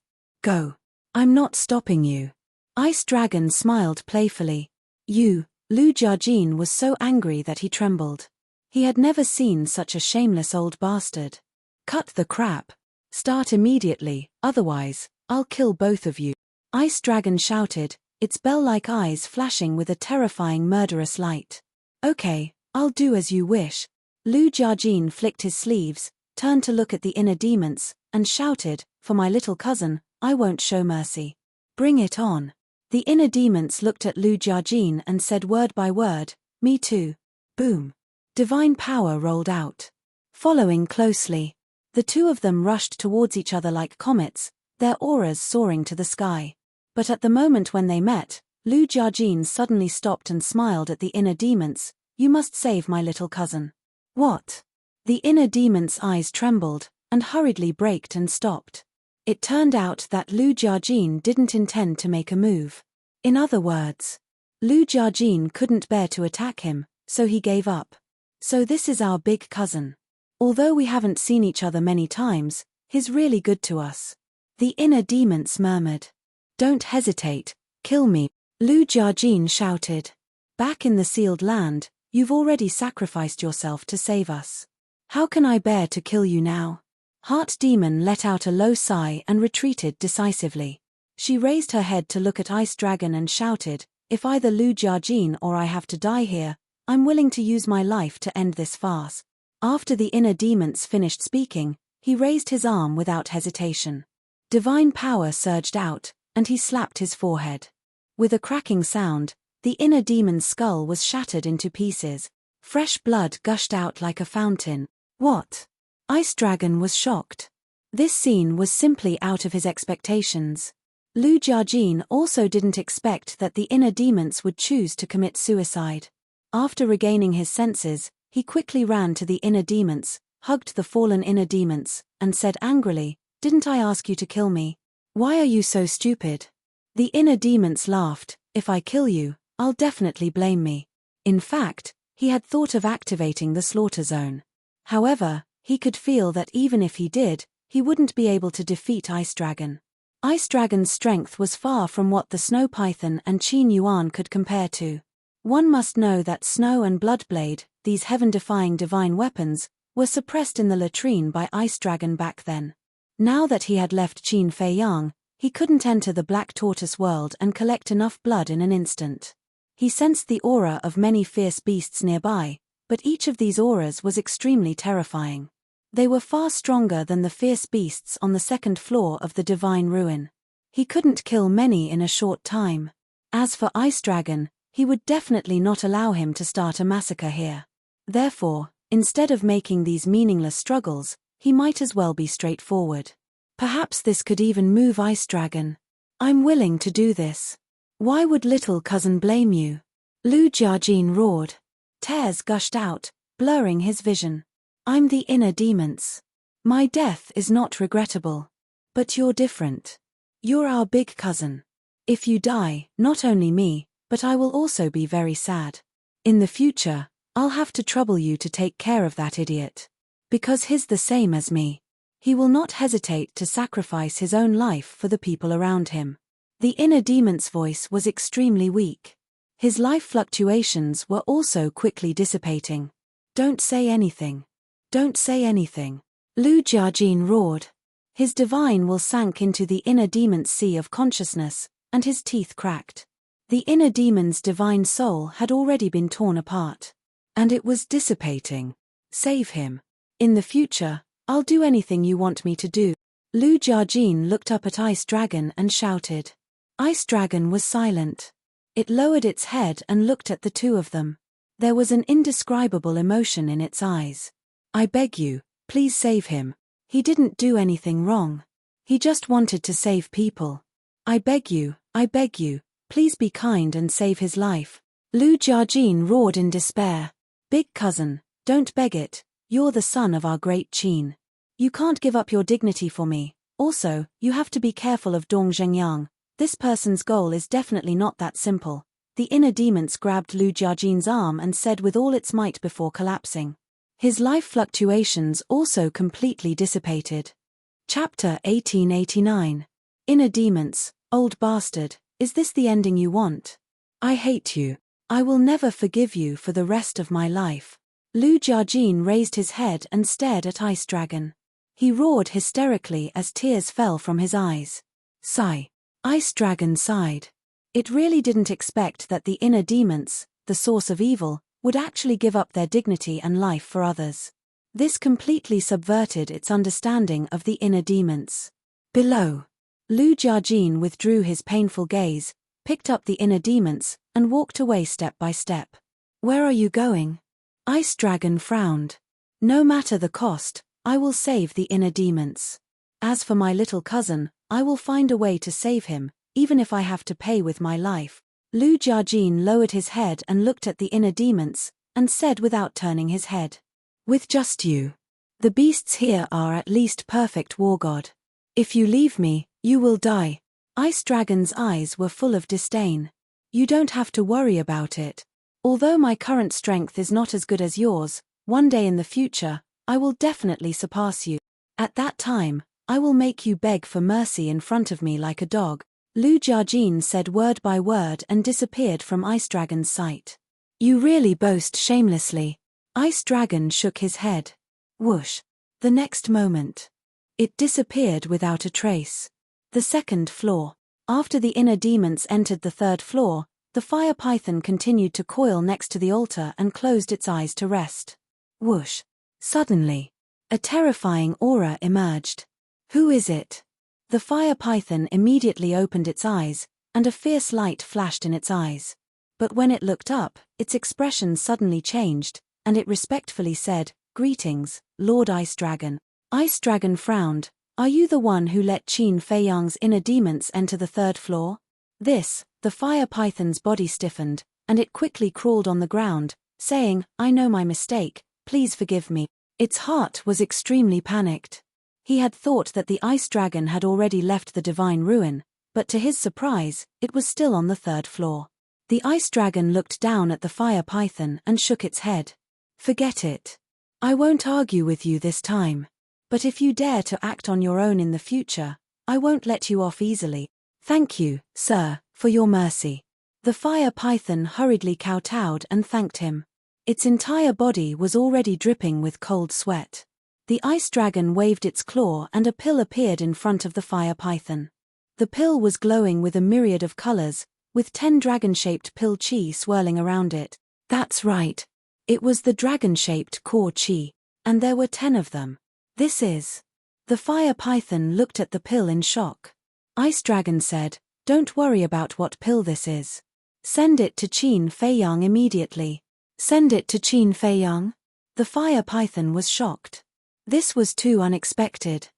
"Go. I'm not stopping you." Ice Dragon smiled playfully. Lu Jiajin was so angry that he trembled. He had never seen such a shameless old bastard. "Cut the crap. Start immediately, otherwise, I'll kill both of you." Ice Dragon shouted, its bell-like eyes flashing with a terrifying murderous light. "Okay, I'll do as you wish." Lu Jiajin flicked his sleeves, turned to look at the inner demons, and shouted, "For my little cousin, I won't show mercy. Bring it on." The inner demons looked at Lu Jiajin and said word by word, "Me too." Boom. Divine power rolled out. Following closely, the two of them rushed towards each other like comets, their auras soaring to the sky. But at the moment when they met, Lu Jiajin suddenly stopped and smiled at the inner demons. "You must save my little cousin." "What?" The inner demon's eyes trembled, and hurriedly braked and stopped. It turned out that Lu Jiajin didn't intend to make a move. In other words, Lu Jiajin couldn't bear to attack him, so he gave up. "So this is our big cousin. Although we haven't seen each other many times, he's really good to us." The inner demons murmured. "Don't hesitate, kill me," Lu Jiajin shouted. "Back in the sealed land, you've already sacrificed yourself to save us. How can I bear to kill you now?" Heart Demon let out a low sigh and retreated decisively. She raised her head to look at Ice Dragon and shouted, "If either Lu Jiajin or I have to die here, I'm willing to use my life to end this farce." After the inner demons finished speaking, he raised his arm without hesitation. Divine power surged out, and he slapped his forehead. With a cracking sound, the inner demon's skull was shattered into pieces. Fresh blood gushed out like a fountain. "What?" Ice Dragon was shocked. This scene was simply out of his expectations. Lu Jiajin also didn't expect that the inner demons would choose to commit suicide. After regaining his senses, he quickly ran to the inner demons, hugged the fallen inner demons, and said angrily, "Didn't I ask you to kill me? Why are you so stupid?" The inner demons laughed, "If I kill you, I'll definitely blame me." In fact, he had thought of activating the slaughter zone. However, he could feel that even if he did, he wouldn't be able to defeat Ice Dragon. Ice Dragon's strength was far from what the Snow Python and Qin Yuan could compare to. One must know that Snow and Bloodblade, these heaven-defying divine weapons, were suppressed in the latrine by Ice Dragon back then. Now that he had left Qin Feiyang, he couldn't enter the Black Tortoise world and collect enough blood in an instant. He sensed the aura of many fierce beasts nearby, but each of these auras was extremely terrifying. They were far stronger than the fierce beasts on the second floor of the divine ruin. He couldn't kill many in a short time. As for Ice Dragon, he would definitely not allow him to start a massacre here. Therefore, instead of making these meaningless struggles, he might as well be straightforward. Perhaps this could even move Ice Dragon. "I'm willing to do this. Why would little cousin blame you?" Lu Jiajin roared. Tears gushed out, blurring his vision. "I'm the inner demons. My death is not regrettable. But you're different. You're our big cousin. If you die, not only me, but I will also be very sad. In the future, I'll have to trouble you to take care of that idiot. Because he's the same as me. He will not hesitate to sacrifice his own life for the people around him." The inner demon's voice was extremely weak. His life fluctuations were also quickly dissipating. "Don't say anything. Don't say anything," Lu Jiajin roared. His divine will sank into the inner demon's sea of consciousness, and his teeth cracked. The inner demon's divine soul had already been torn apart. And it was dissipating. Save him. In the future, I'll do anything you want me to do. Lu Jiajin looked up at Ice Dragon and shouted. Ice Dragon was silent. It lowered its head and looked at the two of them. There was an indescribable emotion in its eyes. I beg you, please save him. He didn't do anything wrong. He just wanted to save people. I beg you, please be kind and save his life. Lu Jiajin roared in despair. Big cousin, don't beg it, you're the son of our great Qin. You can't give up your dignity for me. Also, you have to be careful of Dong Zhengyang. This person's goal is definitely not that simple. The inner demons grabbed Lu Jiajin's arm and said with all its might before collapsing. His life fluctuations also completely dissipated. Chapter 1889. Inner demons, old bastard, is this the ending you want? I hate you. I will never forgive you for the rest of my life. Lu Jiajin raised his head and stared at Ice Dragon. He roared hysterically as tears fell from his eyes. Sigh. Ice Dragon sighed. It really didn't expect that the inner demons, the source of evil, would actually give up their dignity and life for others. This completely subverted its understanding of the inner demons. Below. Lu Jiajin withdrew his painful gaze, picked up the inner demons, and walked away step by step. Where are you going? Ice Dragon frowned. No matter the cost, I will save the inner demons. As for my little cousin, I will find a way to save him, even if I have to pay with my life. Lu Jiajin lowered his head and looked at the inner demons, and said without turning his head. With just you. The beasts here are at least perfect war god. If you leave me, you will die. Ice Dragon's eyes were full of disdain. You don't have to worry about it. Although my current strength is not as good as yours, one day in the future, I will definitely surpass you. At that time, I will make you beg for mercy in front of me like a dog. Lu Jiajin said word by word and disappeared from Ice Dragon's sight. You really boast shamelessly. Ice Dragon shook his head. Whoosh. The next moment. It disappeared without a trace. The second floor. After the inner demons entered the third floor, the fire python continued to coil next to the altar and closed its eyes to rest. Whoosh. Suddenly. A terrifying aura emerged. Who is it? The fire python immediately opened its eyes, and a fierce light flashed in its eyes. But when it looked up, its expression suddenly changed, and it respectfully said, Greetings, Lord Ice Dragon. Ice Dragon frowned. Are you the one who let Qin Feiyang's inner demons enter the third floor? The fire python's body stiffened, and it quickly crawled on the ground, saying, I know my mistake, please forgive me. Its heart was extremely panicked. He had thought that the Ice Dragon had already left the divine ruin, but to his surprise, it was still on the third floor. The Ice Dragon looked down at the fire python and shook its head. Forget it. I won't argue with you this time. But if you dare to act on your own in the future, I won't let you off easily. Thank you, sir, for your mercy. The fire python hurriedly kowtowed and thanked him. Its entire body was already dripping with cold sweat. The Ice Dragon waved its claw and a pill appeared in front of the fire python. The pill was glowing with a myriad of colors, with 10 dragon-shaped pill chi swirling around it. That's right. It was the dragon-shaped core chi. And there were 10 of them. This is. The fire python looked at the pill in shock. Ice Dragon said, Don't worry about what pill this is. Send it to Qin Feiyang immediately. Send it to Qin Feiyang? The fire python was shocked. This was too unexpected.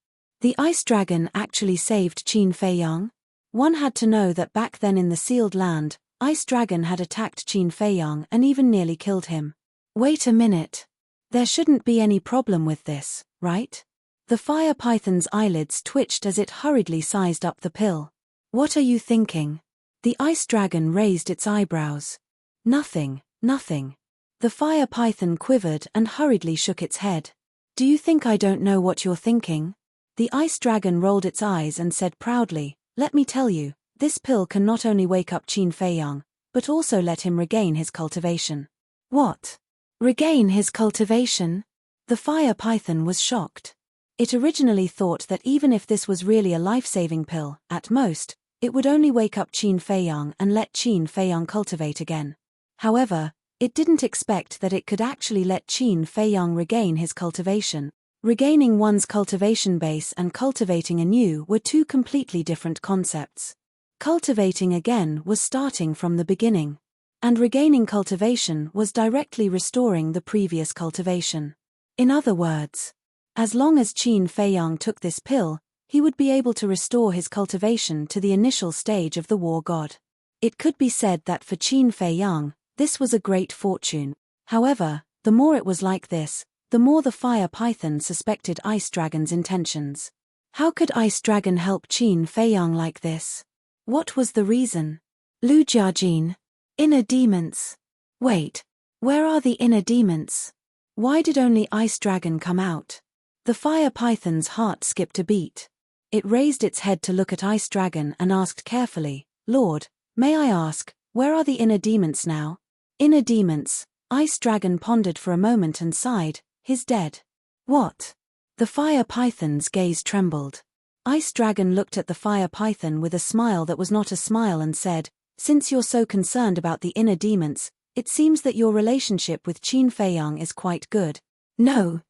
The Ice Dragon actually saved Qin Feiyang? One had to know that back then in the sealed land, Ice Dragon had attacked Qin Feiyang and even nearly killed him. Wait a minute. There shouldn't be any problem with this, right? The fire python's eyelids twitched as it hurriedly sized up the pill. What are you thinking? The Ice Dragon raised its eyebrows. Nothing. The fire python quivered and hurriedly shook its head. Do you think I don't know what you're thinking? The Ice Dragon rolled its eyes and said proudly, Let me tell you, this pill can not only wake up Qin Feiyang, but also let him regain his cultivation. What? Regain his cultivation? The fire python was shocked. It originally thought that even if this was really a life-saving pill, at most, It would only wake up Qin Feiyang and let Qin Feiyang cultivate again. However, it didn't expect that it could actually let Qin Feiyang regain his cultivation. Regaining one's cultivation base and cultivating anew were two completely different concepts. Cultivating again was starting from the beginning. And regaining cultivation was directly restoring the previous cultivation. In other words, as long as Qin Feiyang took this pill, he would be able to restore his cultivation to the initial stage of the war god. It could be said that for Qin Feiyang, this was a great fortune. However, the more it was like this, the more the fire python suspected Ice Dragon's intentions. How could Ice Dragon help Qin Feiyang like this? What was the reason? Lu Jiajin. Inner demons. Wait, where are the inner demons? Why did only Ice Dragon come out? The fire python's heart skipped a beat. It raised its head to look at Ice Dragon and asked carefully, "Lord, may I ask, where are the inner demons now?" Inner demons. Ice Dragon pondered for a moment and sighed, "He's dead." What? The fire python's gaze trembled. Ice Dragon looked at the fire python with a smile that was not a smile and said, "Since you're so concerned about the inner demons, it seems that your relationship with Qin Feiyang is quite good." No.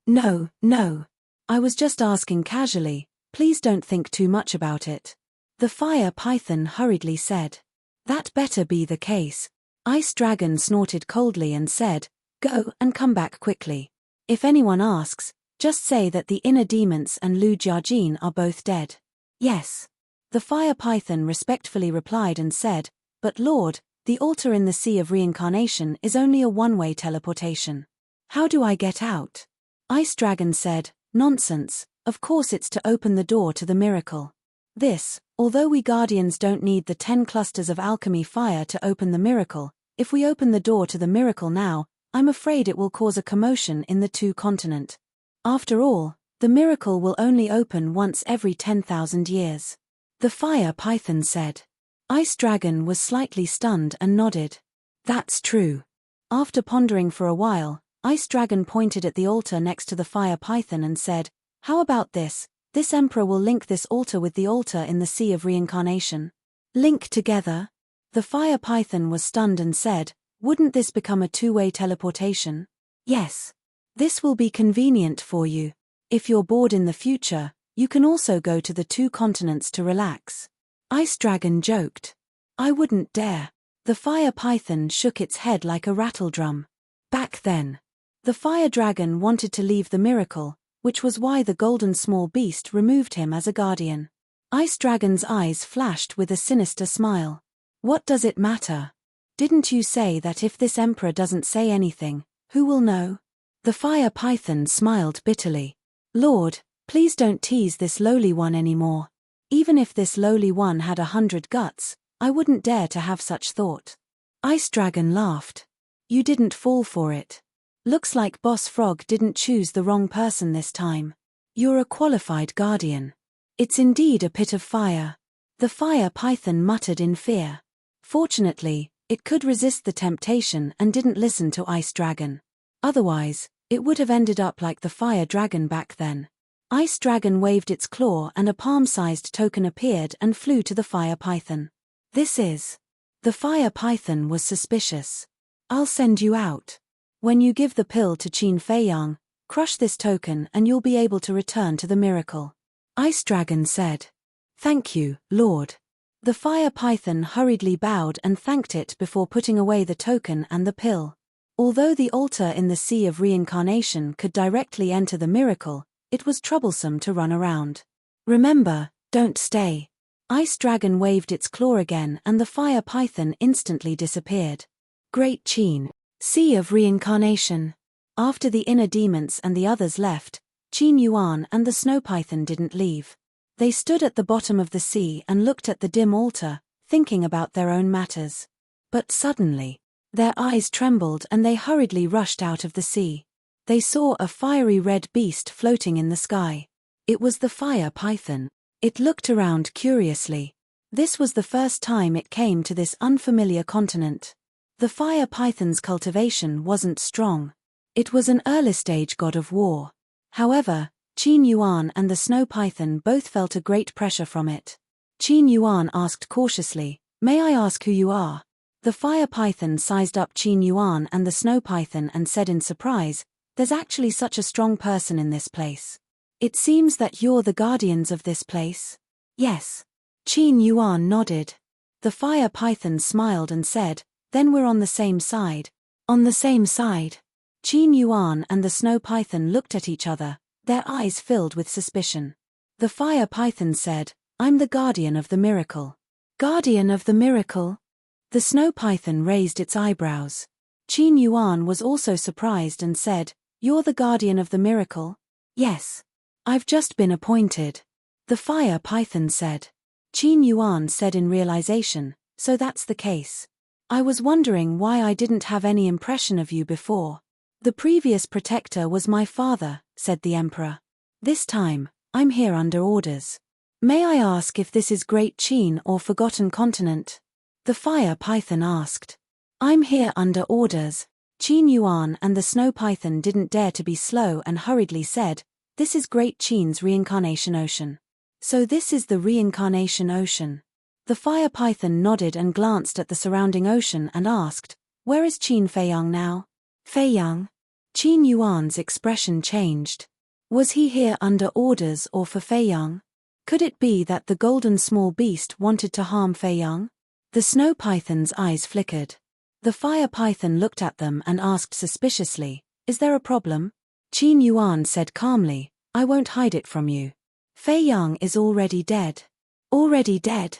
I was just asking casually, please don't think too much about it. The fire python hurriedly said. That better be the case. Ice Dragon snorted coldly and said, "Go and come back quickly. If anyone asks, just say that the inner demons and Lu Jiajin are both dead." Yes. The fire python respectfully replied and said, "But Lord, the altar in the Sea of Reincarnation is only a one-way teleportation. How do I get out?" Ice Dragon said, "Nonsense, of course it's to open the door to the miracle. This, although we Guardians don't need the 10 clusters of alchemy fire to open the miracle, if we open the door to the miracle now, I'm afraid it will cause a commotion in the 2 continent. After all, the miracle will only open once every 10,000 years." The fire python said. Ice Dragon was slightly stunned and nodded. That's true. After pondering for a while, Ice Dragon pointed at the altar next to the fire python and said, "How about this? This emperor will link this altar with the altar in the Sea of Reincarnation." Link together? The fire python was stunned and said, "Wouldn't this become a 2-way teleportation?" Yes. This will be convenient for you. If you're bored in the future, you can also go to the 2 continents to relax. Ice Dragon joked. I wouldn't dare. The fire python shook its head like a rattledrum. Back then, the fire dragon wanted to leave the miracle, which was why the golden small beast removed him as a guardian. Ice Dragon's eyes flashed with a sinister smile. What does it matter? Didn't you say that if this emperor doesn't say anything, who will know? The fire python smiled bitterly. Lord, please don't tease this lowly one anymore. Even if this lowly one had 100 guts, I wouldn't dare to have such thought. Ice Dragon laughed. You didn't fall for it. Looks like Boss Frog didn't choose the wrong person this time. You're a qualified guardian. It's indeed a pit of fire. The fire python muttered in fear. Fortunately, it could resist the temptation and didn't listen to Ice Dragon. Otherwise, it would have ended up like the fire dragon back then. Ice Dragon waved its claw and a palm-sized token appeared and flew to the fire python. This is. The fire python was suspicious. I'll send you out. When you give the pill to Qin Feiyang, crush this token and you'll be able to return to the miracle. Ice Dragon said. Thank you, Lord. The fire python hurriedly bowed and thanked it before putting away the token and the pill. Although the altar in the Sea of Reincarnation could directly enter the miracle, it was troublesome to run around. Remember, don't stay. Ice Dragon waved its claw again and the fire python instantly disappeared. Great Qin. Sea of Reincarnation. After the inner demons and the others left, Qin Yuan and the snow python didn't leave. They stood at the bottom of the sea and looked at the dim altar, thinking about their own matters. But suddenly, their eyes trembled and they hurriedly rushed out of the sea. They saw a fiery red beast floating in the sky. It was the fire python. It looked around curiously. This was the first time it came to this unfamiliar continent. The fire python's cultivation wasn't strong. It was an early-stage god of war. However, Qin Yuan and the snow python both felt a great pressure from it. Qin Yuan asked cautiously, "May I ask who you are?" The fire python sized up Qin Yuan and the snow python and said in surprise, "There's actually such a strong person in this place. It seems that you're the guardians of this place?" "Yes." Qin Yuan nodded. The fire python smiled and said, "Then we're on the same side." "On the same side?" Qin Yuan and the snow python looked at each other, their eyes filled with suspicion. The fire python said, "I'm the guardian of the miracle." "Guardian of the miracle?" The snow python raised its eyebrows. Qin Yuan was also surprised and said, "You're the guardian of the miracle?" "Yes. I've just been appointed." The fire python said. Qin Yuan said in realization, "So that's the case. I was wondering why I didn't have any impression of you before." "The previous protector was my father," said the emperor. "This time, I'm here under orders." "May I ask if this is Great Qin or Forgotten Continent?" The fire python asked. "I'm here under orders." Qin Yuan and the snow python didn't dare to be slow and hurriedly said, "This is Great Qin's reincarnation ocean." "So this is the reincarnation ocean." The fire python nodded and glanced at the surrounding ocean and asked, "Where is Qin Feiyang now?" "Feiyang?" Qin Yuan's expression changed. Was he here under orders or for Feiyang? Could it be that the golden small beast wanted to harm Feiyang? The snow python's eyes flickered. The fire python looked at them and asked suspiciously, "Is there a problem?" Qin Yuan said calmly, "I won't hide it from you. Feiyang is already dead." "Already dead?"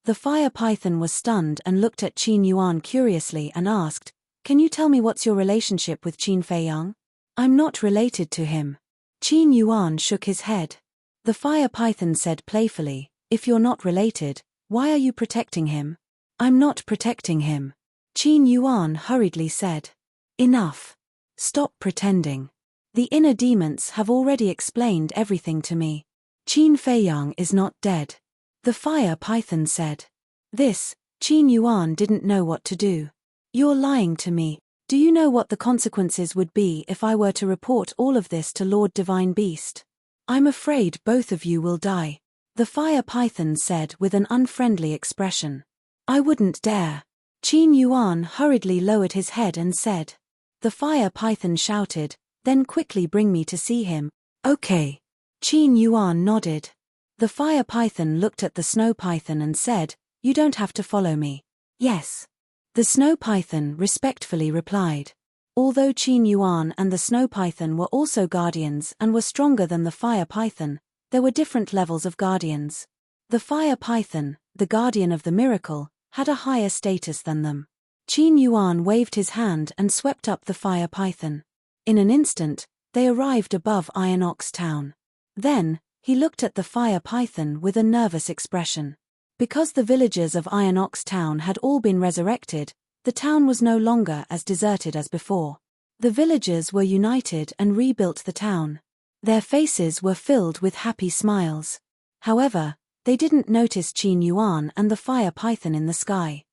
The fire python was stunned and looked at Qin Yuan curiously and asked, "Can you tell me what's your relationship with Qin Feiyang?" "I'm not related to him." Qin Yuan shook his head. The fire python said playfully, "If you're not related, why are you protecting him?" "I'm not protecting him." Qin Yuan hurriedly said. "Enough. Stop pretending. The inner demons have already explained everything to me. Qin Feiyang is not dead." The fire python said. This, Qin Yuan didn't know what to do. "You're lying to me. Do you know what the consequences would be if I were to report all of this to Lord Divine Beast?" "I'm afraid both of you will die," the fire python said with an unfriendly expression. "I wouldn't dare." Qin Yuan hurriedly lowered his head and said. The fire python shouted, "Then quickly bring me to see him." "Okay." Qin Yuan nodded. The fire python looked at the snow python and said, "You don't have to follow me." "Yes." The snow python respectfully replied. Although Qin Yuan and the snow python were also guardians and were stronger than the fire python, there were different levels of guardians. The fire python, the guardian of the miracle, had a higher status than them. Qin Yuan waved his hand and swept up the fire python. In an instant, they arrived above Iron Ox Town. Then, he looked at the fire python with a nervous expression. Because the villagers of Iron Ox Town had all been resurrected, the town was no longer as deserted as before. The villagers were united and rebuilt the town. Their faces were filled with happy smiles. However, they didn't notice Qin Yuan and the fire python in the sky.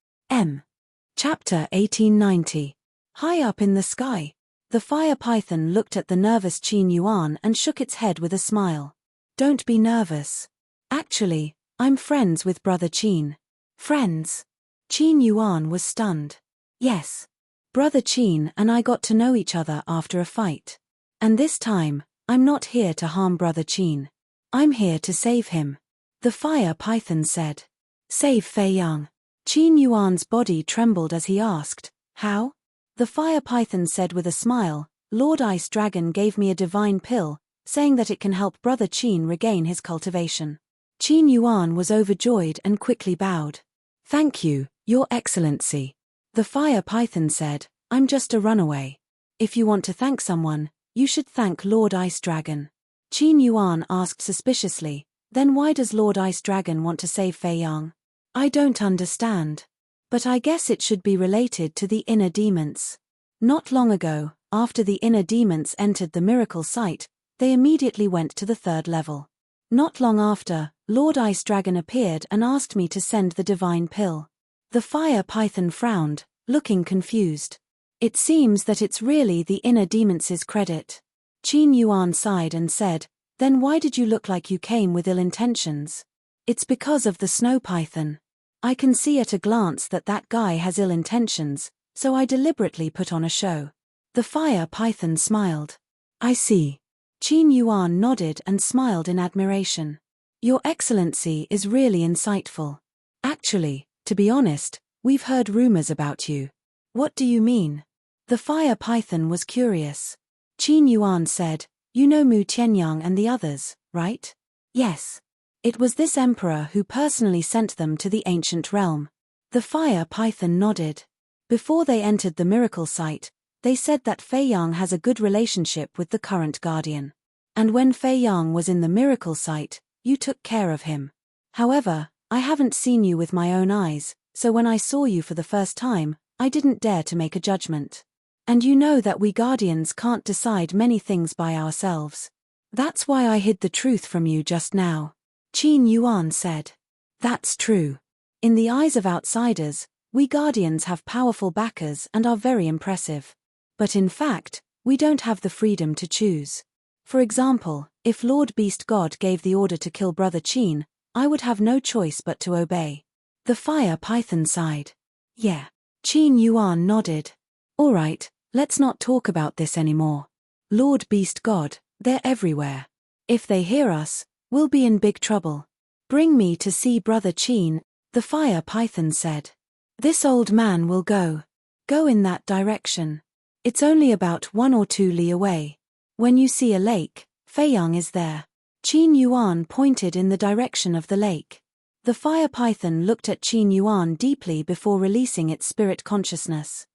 Chapter 1890. High up in the sky. The fire python looked at the nervous Qin Yuan and shook its head with a smile. "Don't be nervous. Actually, I'm friends with Brother Qin." "Friends?" Qin Yuan was stunned. "Yes. Brother Qin and I got to know each other after a fight. And this time, I'm not here to harm Brother Qin. I'm here to save him." The fire python said. "Save Feiyang?" Qin Yuan's body trembled as he asked, "How?" The fire python said with a smile, "Lord Ice Dragon gave me a divine pill, saying that it can help Brother Qin regain his cultivation." Qin Yuan was overjoyed and quickly bowed. "Thank you, Your Excellency." The fire python said, "I'm just a runaway. If you want to thank someone, you should thank Lord Ice Dragon." Qin Yuan asked suspiciously, "Then why does Lord Ice Dragon want to save Feiyang?" "I don't understand. But I guess it should be related to the inner demons. Not long ago, after the inner demons entered the miracle site, they immediately went to the third level. Not long after, Lord Ice Dragon appeared and asked me to send the divine pill." The fire python frowned, looking confused. "It seems that it's really the inner demons' credit." Qin Yuan sighed and said, "Then why did you look like you came with ill intentions?" It's because of the snow python. I can see at a glance that that guy has ill intentions, so I deliberately put on a show. The fire python smiled. I see. Qin Yuan nodded and smiled in admiration. Your Excellency is really insightful. Actually, to be honest, we've heard rumors about you. What do you mean? The fire python was curious. Qin Yuan said, you know Mu Tianyang and the others, right? Yes. It was this emperor who personally sent them to the ancient realm. The fire python nodded. Before they entered the miracle site, they said that Fei Yang has a good relationship with the current guardian. And when Fei Yang was in the miracle site, you took care of him. However, I haven't seen you with my own eyes, so when I saw you for the first time, I didn't dare to make a judgment. And you know that we guardians can't decide many things by ourselves. That's why I hid the truth from you just now. Qin Yuan said. That's true. In the eyes of outsiders, we guardians have powerful backers and are very impressive. But in fact, we don't have the freedom to choose. For example, if Lord Beast God gave the order to kill Brother Qin, I would have no choice but to obey. The fire python sighed. Yeah. Qin Yuan nodded. All right, let's not talk about this anymore. Lord Beast God, they're everywhere. If they hear us, we'll be in big trouble. Bring me to see Brother Qin, the fire python said. This old man will go. Go in that direction. It's only about 1 or 2 li away. When you see a lake, Fei Yang is there. Qin Yuan pointed in the direction of the lake. The fire python looked at Qin Yuan deeply before releasing its spirit consciousness.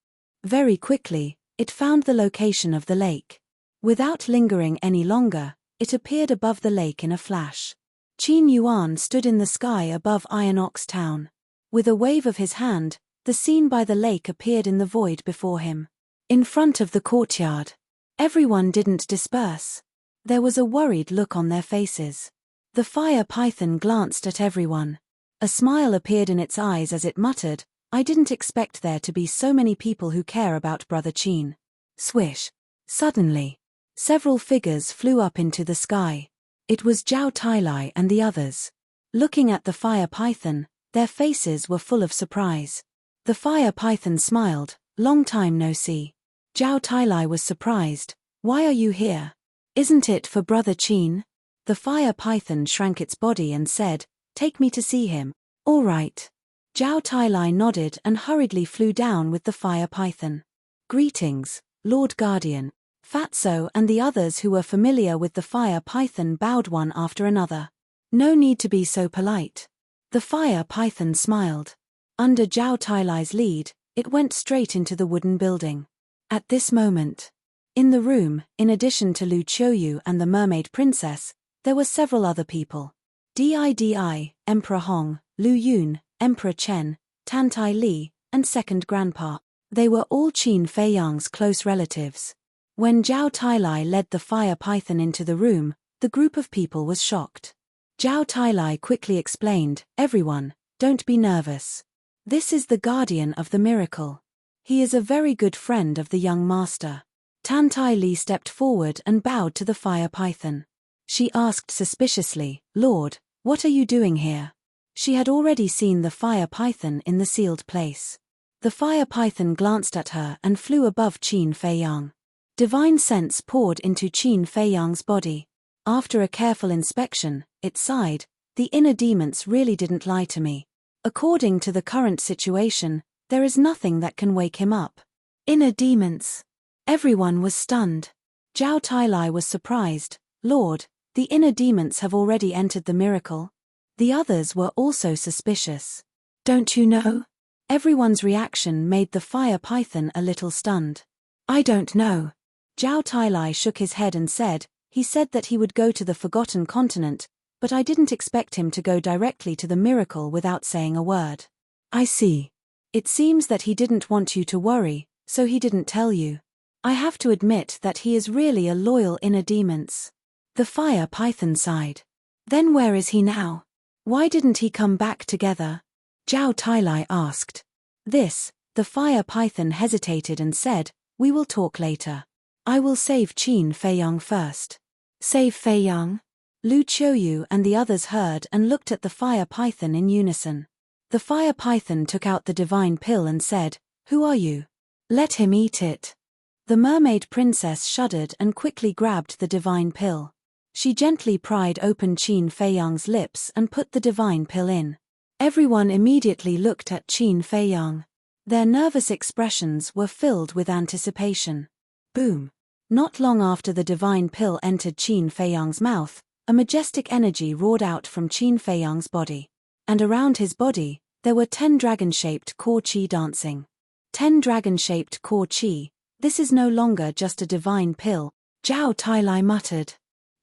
Very quickly, it found the location of the lake. Without lingering any longer, it appeared above the lake in a flash. Qin Yuan stood in the sky above Iron Ox Town. With a wave of his hand, the scene by the lake appeared in the void before him. In front of the courtyard. Everyone didn't disperse. There was a worried look on their faces. The fire python glanced at everyone. A smile appeared in its eyes as it muttered, I didn't expect there to be so many people who care about Brother Qin. Swish. Suddenly, several figures flew up into the sky. It was Zhao Tailai and the others. Looking at the fire python, their faces were full of surprise. The fire python smiled, long time no see. Zhao Tailai was surprised, why are you here? Isn't it for Brother Qin? The fire python shrank its body and said, take me to see him. All right. Zhao Tailai nodded and hurriedly flew down with the fire python. Greetings, Lord Guardian. Fatso and the others who were familiar with the fire python bowed one after another. No need to be so polite. The fire python smiled. Under Zhao Tailai's lead, it went straight into the wooden building. At this moment, in the room, in addition to Lu Qiuyu and the mermaid princess, there were several other people. Didi, Emperor Hong, Lu Yun, Emperor Chen, Tan Tai Li, and Second Grandpa. They were all Qin Fei Yang's close relatives. When Zhao Tailai led the fire python into the room, the group of people was shocked. Zhao Tailai quickly explained, everyone, don't be nervous. This is the guardian of the miracle. He is a very good friend of the young master. Tan Tai Li stepped forward and bowed to the fire python. She asked suspiciously, Lord, what are you doing here? She had already seen the fire python in the sealed place. The fire python glanced at her and flew above Qin Fei Yang. Divine sense poured into Qin Fei Yang's body. After a careful inspection, it sighed, the inner demons really didn't lie to me. According to the current situation, there is nothing that can wake him up. Inner demons. Everyone was stunned. Zhao Tailai was surprised, Lord, the inner demons have already entered the miracle. The others were also suspicious. Don't you know? Everyone's reaction made the fire python a little stunned. I don't know. Zhao Tailai shook his head and said, he said that he would go to the Forgotten Continent, but I didn't expect him to go directly to the miracle without saying a word. I see. It seems that he didn't want you to worry, so he didn't tell you. I have to admit that he is really a loyal inner demons. The fire python sighed. Then where is he now? Why didn't he come back together? Zhao Tailai asked. The fire python hesitated and said, we will talk later. I will save Qin Fei Yang first. Save Fei Yang? Lu Qiuyu and the others heard and looked at the fire python in unison. The fire python took out the divine pill and said, "Who are you? Let him eat it." The mermaid princess shuddered and quickly grabbed the divine pill. She gently pried open Qin Feiyang's lips and put the divine pill in. Everyone immediately looked at Qin Feiyang. Their nervous expressions were filled with anticipation. Boom! Not long after the divine pill entered Qin Feiyang's mouth, a majestic energy roared out from Qin Feiyang's body. And around his body, there were 10 dragon-shaped core qi dancing. 10 dragon-shaped core qi. This is no longer just a divine pill, Zhao Tailai muttered.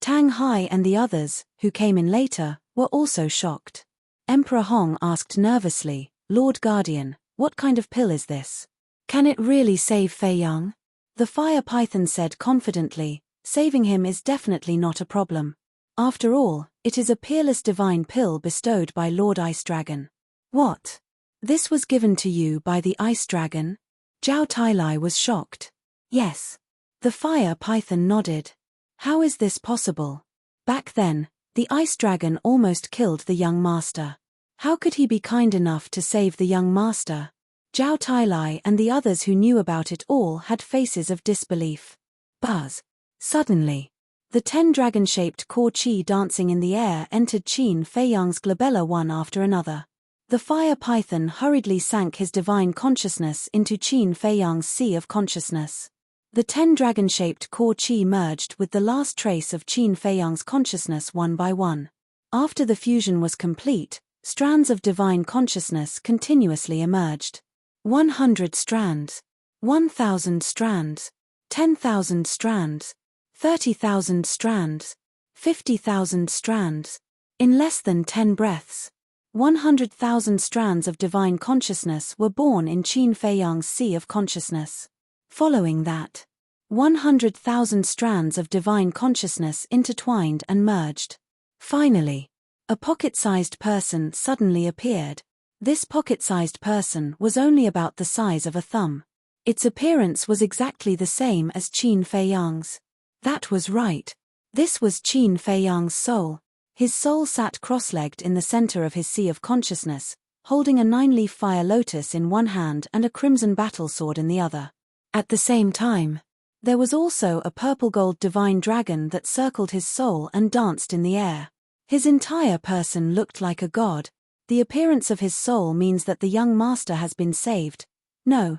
Tang Hai and the others, who came in later, were also shocked. Emperor Hong asked nervously, "Lord Guardian, what kind of pill is this? Can it really save Feiyang?" The fire python said confidently, "Saving him is definitely not a problem. After all, it is a peerless divine pill bestowed by Lord Ice Dragon." "What? This was given to you by the Ice Dragon?" Zhao Tailai was shocked. "Yes." The fire python nodded. "How is this possible? Back then, the Ice Dragon almost killed the young master. How could he be kind enough to save the young master?" Zhao Tailai and the others who knew about it all had faces of disbelief. Buzz! Suddenly, the 10 dragon-shaped core qi dancing in the air entered Qin Feiyang's glabella one after another. The fire python hurriedly sank his divine consciousness into Qin Feiyang's sea of consciousness. The 10 dragon-shaped core qi merged with the last trace of Qin Feiyang's consciousness one by one. After the fusion was complete, strands of divine consciousness continuously emerged. 100 strands. 1,000 strands. 10,000 strands. 30,000 strands. 50,000 strands. In less than 10 breaths, 100,000 strands of divine consciousness were born in Qin Feiyang's sea of consciousness. Following that, 100,000 strands of divine consciousness intertwined and merged. Finally, a pocket-sized person suddenly appeared. This pocket-sized person was only about the size of a thumb. Its appearance was exactly the same as Qin Feiyang's. That was right. This was Qin Feiyang's soul. His soul sat cross-legged in the center of his sea of consciousness, holding a 9-leaf fire lotus in one hand and a crimson battle sword in the other. At the same time, there was also a purple-gold divine dragon that circled his soul and danced in the air. His entire person looked like a god. The appearance of his soul means that the young master has been saved. No,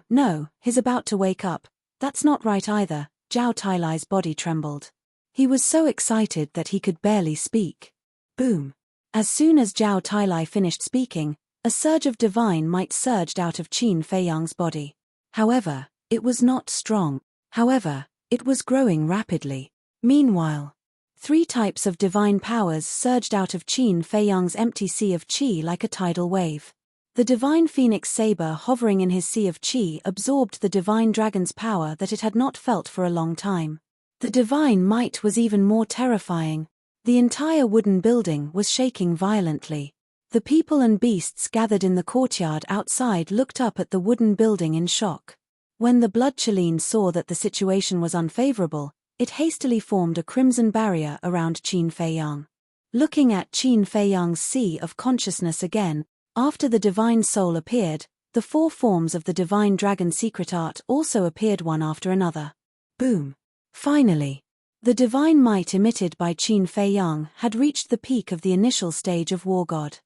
he's about to wake up. That's not right either. Zhao Tailai's body trembled. He was so excited that he could barely speak. Boom. As soon as Zhao Tailai finished speaking, a surge of divine might surged out of Qin Feiyang's body. However, it was not strong. However, it was growing rapidly. Meanwhile, 3 types of divine powers surged out of Qin Feiyang's empty sea of qi like a tidal wave. The divine phoenix saber hovering in his sea of qi absorbed the divine dragon's power that it had not felt for a long time. The divine might was even more terrifying. The entire wooden building was shaking violently. The people and beasts gathered in the courtyard outside looked up at the wooden building in shock. When the blood Chalene saw that the situation was unfavorable, it hastily formed a crimson barrier around Qin Feiyang. Looking at Qin Feiyang's sea of consciousness again, after the divine soul appeared, the 4 forms of the divine dragon secret art also appeared one after another. Boom! Finally, the divine might emitted by Qin Feiyang had reached the peak of the initial stage of War God.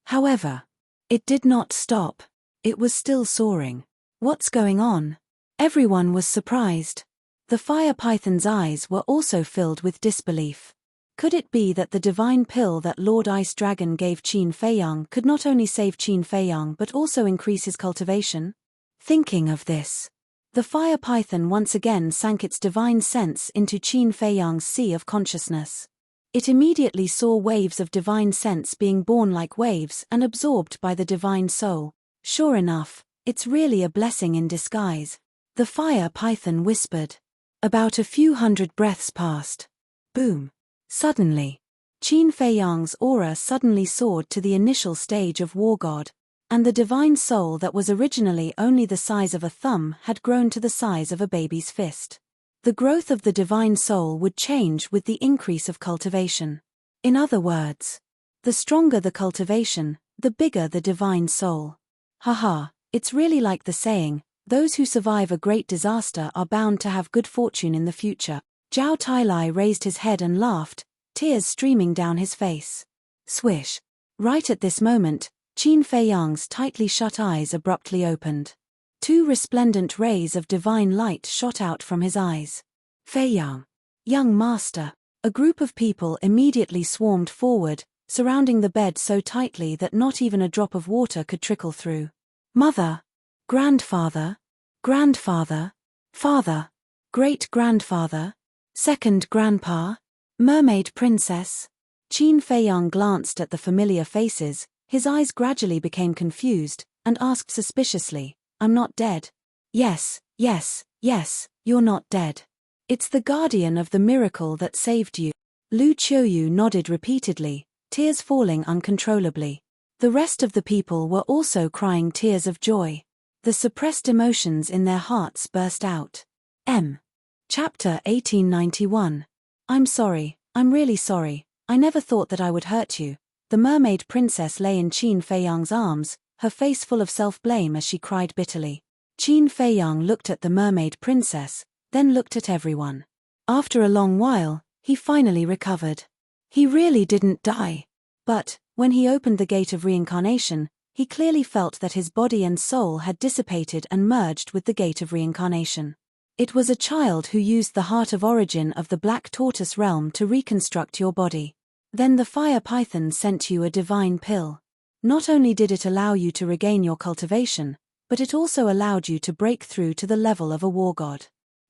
However, it did not stop. It was still soaring. What's going on? Everyone was surprised. The fire python's eyes were also filled with disbelief. Could it be that the divine pill that Lord Ice Dragon gave Qin Feiyang could not only save Qin Feiyang but also increase his cultivation? Thinking of this, the fire python once again sank its divine sense into Qin Feiyang's sea of consciousness. It immediately saw waves of divine sense being born like waves and absorbed by the divine soul. Sure enough, it's really a blessing in disguise. The fire python whispered. About a few hundred breaths passed. Boom. Suddenly, Qin Feiyang's aura suddenly soared to the initial stage of War God, and the divine soul that was originally only the size of a thumb had grown to the size of a baby's fist. The growth of the divine soul would change with the increase of cultivation. In other words, the stronger the cultivation, the bigger the divine soul. Haha, it's really like the saying, those who survive a great disaster are bound to have good fortune in the future. Zhao Tailai raised his head and laughed, tears streaming down his face. Swish. Right at this moment, Qin Feiyang's tightly shut eyes abruptly opened. Two resplendent rays of divine light shot out from his eyes. Feiyang. Young master. A group of people immediately swarmed forward, surrounding the bed so tightly that not even a drop of water could trickle through. Mother. Grandfather. Grandfather. Father. Great-grandfather. Second grandpa. Mermaid princess. Qin Feiyang glanced at the familiar faces, his eyes gradually became confused, and asked suspiciously, I'm not dead. Yes, you're not dead. It's the guardian of the miracle that saved you. Lu Qiuyu nodded repeatedly, tears falling uncontrollably. The rest of the people were also crying tears of joy. The suppressed emotions in their hearts burst out. Chapter 1891. I'm sorry, I'm really sorry, I never thought that I would hurt you. The mermaid princess lay in Qin Feiyang's arms, her face full of self-blame as she cried bitterly. Qin Feiyang looked at the mermaid princess, then looked at everyone. After a long while, he finally recovered. He really didn't die. But, when he opened the gate of reincarnation, he clearly felt that his body and soul had dissipated and merged with the gate of reincarnation. It was a child who used the heart of origin of the Black Tortoise realm to reconstruct your body. Then the fire python sent you a divine pill. Not only did it allow you to regain your cultivation, but it also allowed you to break through to the level of a war god.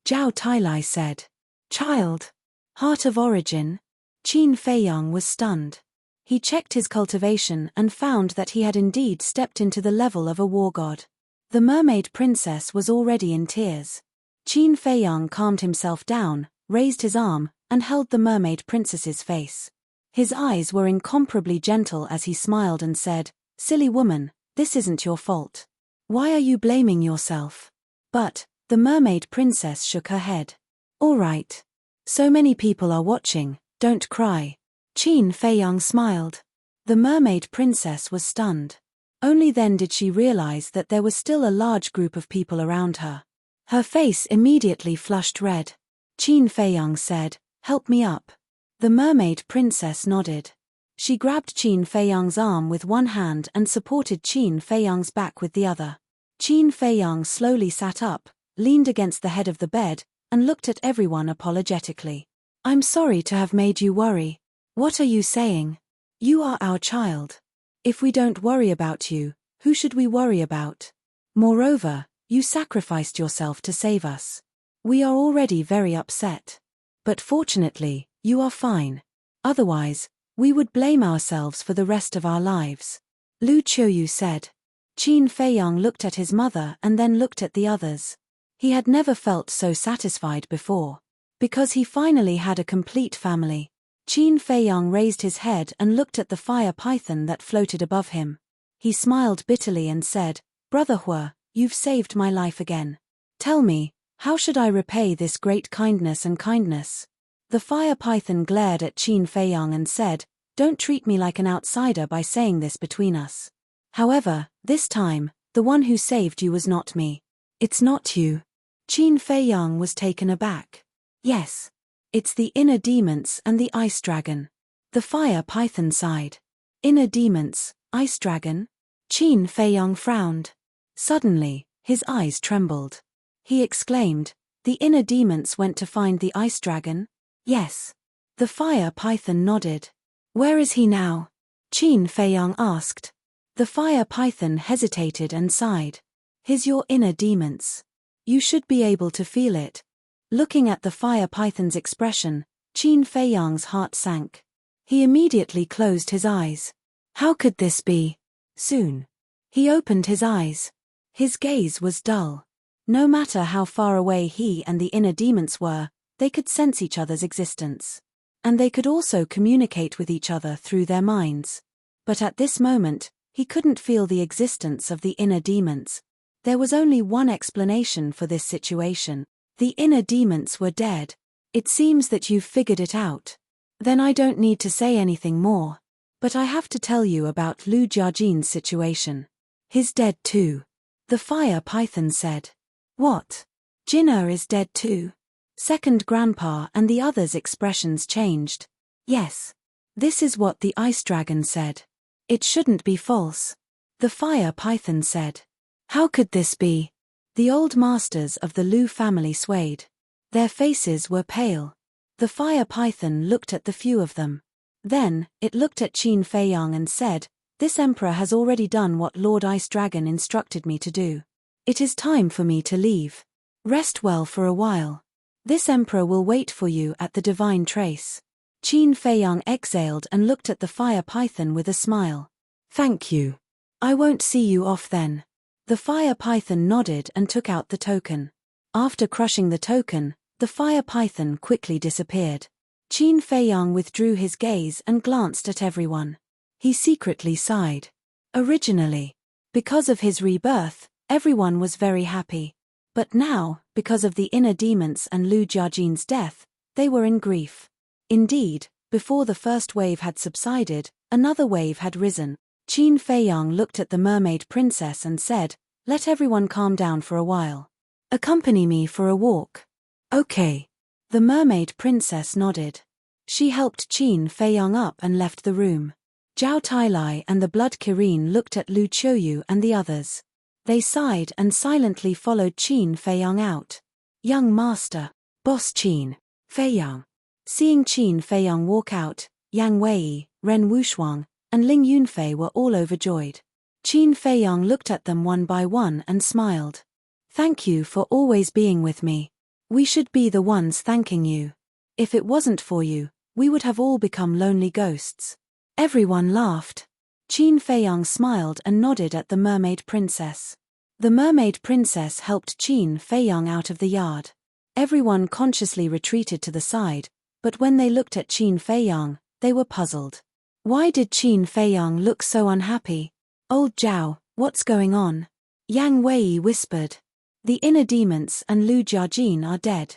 Zhao Tailai said. Child. Heart of origin? Qin Feiyang was stunned. He checked his cultivation and found that he had indeed stepped into the level of a war god. The mermaid princess was already in tears. Qin Feiyang calmed himself down, raised his arm, and held the mermaid princess's face. His eyes were incomparably gentle as he smiled and said, Silly woman, this isn't your fault. Why are you blaming yourself? But, the mermaid princess shook her head. All right. So many people are watching, don't cry. Qin Feiyang smiled. The mermaid princess was stunned. Only then did she realize that there was still a large group of people around her. Her face immediately flushed red. Qin Feiyang said, Help me up. The mermaid princess nodded. She grabbed Qin Feiyang's arm with one hand and supported Qin Feiyang's back with the other. Qin Feiyang slowly sat up, leaned against the head of the bed, and looked at everyone apologetically. I'm sorry to have made you worry. What are you saying? You are our child. If we don't worry about you, who should we worry about? Moreover, you sacrificed yourself to save us. We are already very upset. But fortunately, you are fine. Otherwise, we would blame ourselves for the rest of our lives. Lu Qiuyu said. Qin Feiyang looked at his mother and then looked at the others. He had never felt so satisfied before. Because he finally had a complete family. Qin Feiyang raised his head and looked at the fire python that floated above him. He smiled bitterly and said, Brother Hua, you've saved my life again. Tell me, how should I repay this great kindness and kindness? The fire python glared at Qin Feiyang and said, Don't treat me like an outsider by saying this between us. However, this time, the one who saved you was not me. It's not you. Qin Feiyang was taken aback. Yes. It's the inner demons and the ice dragon. The fire python sighed. Inner demons, ice dragon? Qin Feiyang frowned. Suddenly, his eyes trembled. He exclaimed, The inner demons went to find the ice dragon? Yes. The fire python nodded. Where is he now? Qin Feiyang asked. The fire python hesitated and sighed. He's your inner demons. You should be able to feel it. Looking at the fire python's expression, Qin Feiyang's heart sank. He immediately closed his eyes. How could this be? Soon. He opened his eyes. His gaze was dull. No matter how far away he and the inner demons were, they could sense each other's existence. And they could also communicate with each other through their minds. But at this moment, he couldn't feel the existence of the inner demons. There was only one explanation for this situation. The inner demons were dead. It seems that you've figured it out. Then I don't need to say anything more. But I have to tell you about Lu Jiajin's situation. He's dead too. The fire python said. What? Jinna is dead too? Second grandpa and the others' expressions changed. Yes. This is what the ice dragon said. It shouldn't be false. The fire python said. How could this be? The old masters of the Lu family swayed. Their faces were pale. The fire python looked at the few of them. Then, it looked at Qin Feiyang and said, This emperor has already done what Lord Ice Dragon instructed me to do. It is time for me to leave. Rest well for a while. This emperor will wait for you at the divine trace. Qin Feiyang exhaled and looked at the fire python with a smile. Thank you. I won't see you off then. The fire python nodded and took out the token. After crushing the token, the fire python quickly disappeared. Qin Feiyang withdrew his gaze and glanced at everyone. He secretly sighed. Originally, because of his rebirth, everyone was very happy. But now, because of the inner demons and Lu Jiajin's death, they were in grief. Indeed, before the first wave had subsided, another wave had risen. Qin Feiyang looked at the mermaid princess and said, Let everyone calm down for a while. Accompany me for a walk. Okay. The mermaid princess nodded. She helped Qin Feiyang up and left the room. Zhao Tailai and the blood Kirin looked at Lu Qiuyu and the others. They sighed and silently followed Qin Feiyang out. Young master, boss Qin Feiyang. Seeing Qin Feiyang walk out, Yang Wei, Ren Wushuang, and Ling Yunfei were all overjoyed. Qin Feiyang looked at them one by one and smiled. Thank you for always being with me. We should be the ones thanking you. If it wasn't for you, we would have all become lonely ghosts. Everyone laughed. Qin Feiyang smiled and nodded at the mermaid princess. The mermaid princess helped Qin Feiyang out of the yard. Everyone consciously retreated to the side, but when they looked at Qin Feiyang, they were puzzled. Why did Qin Feiyang look so unhappy? Old Zhao, what's going on? Yang Wei whispered. The inner demons and Lu Jiajin are dead.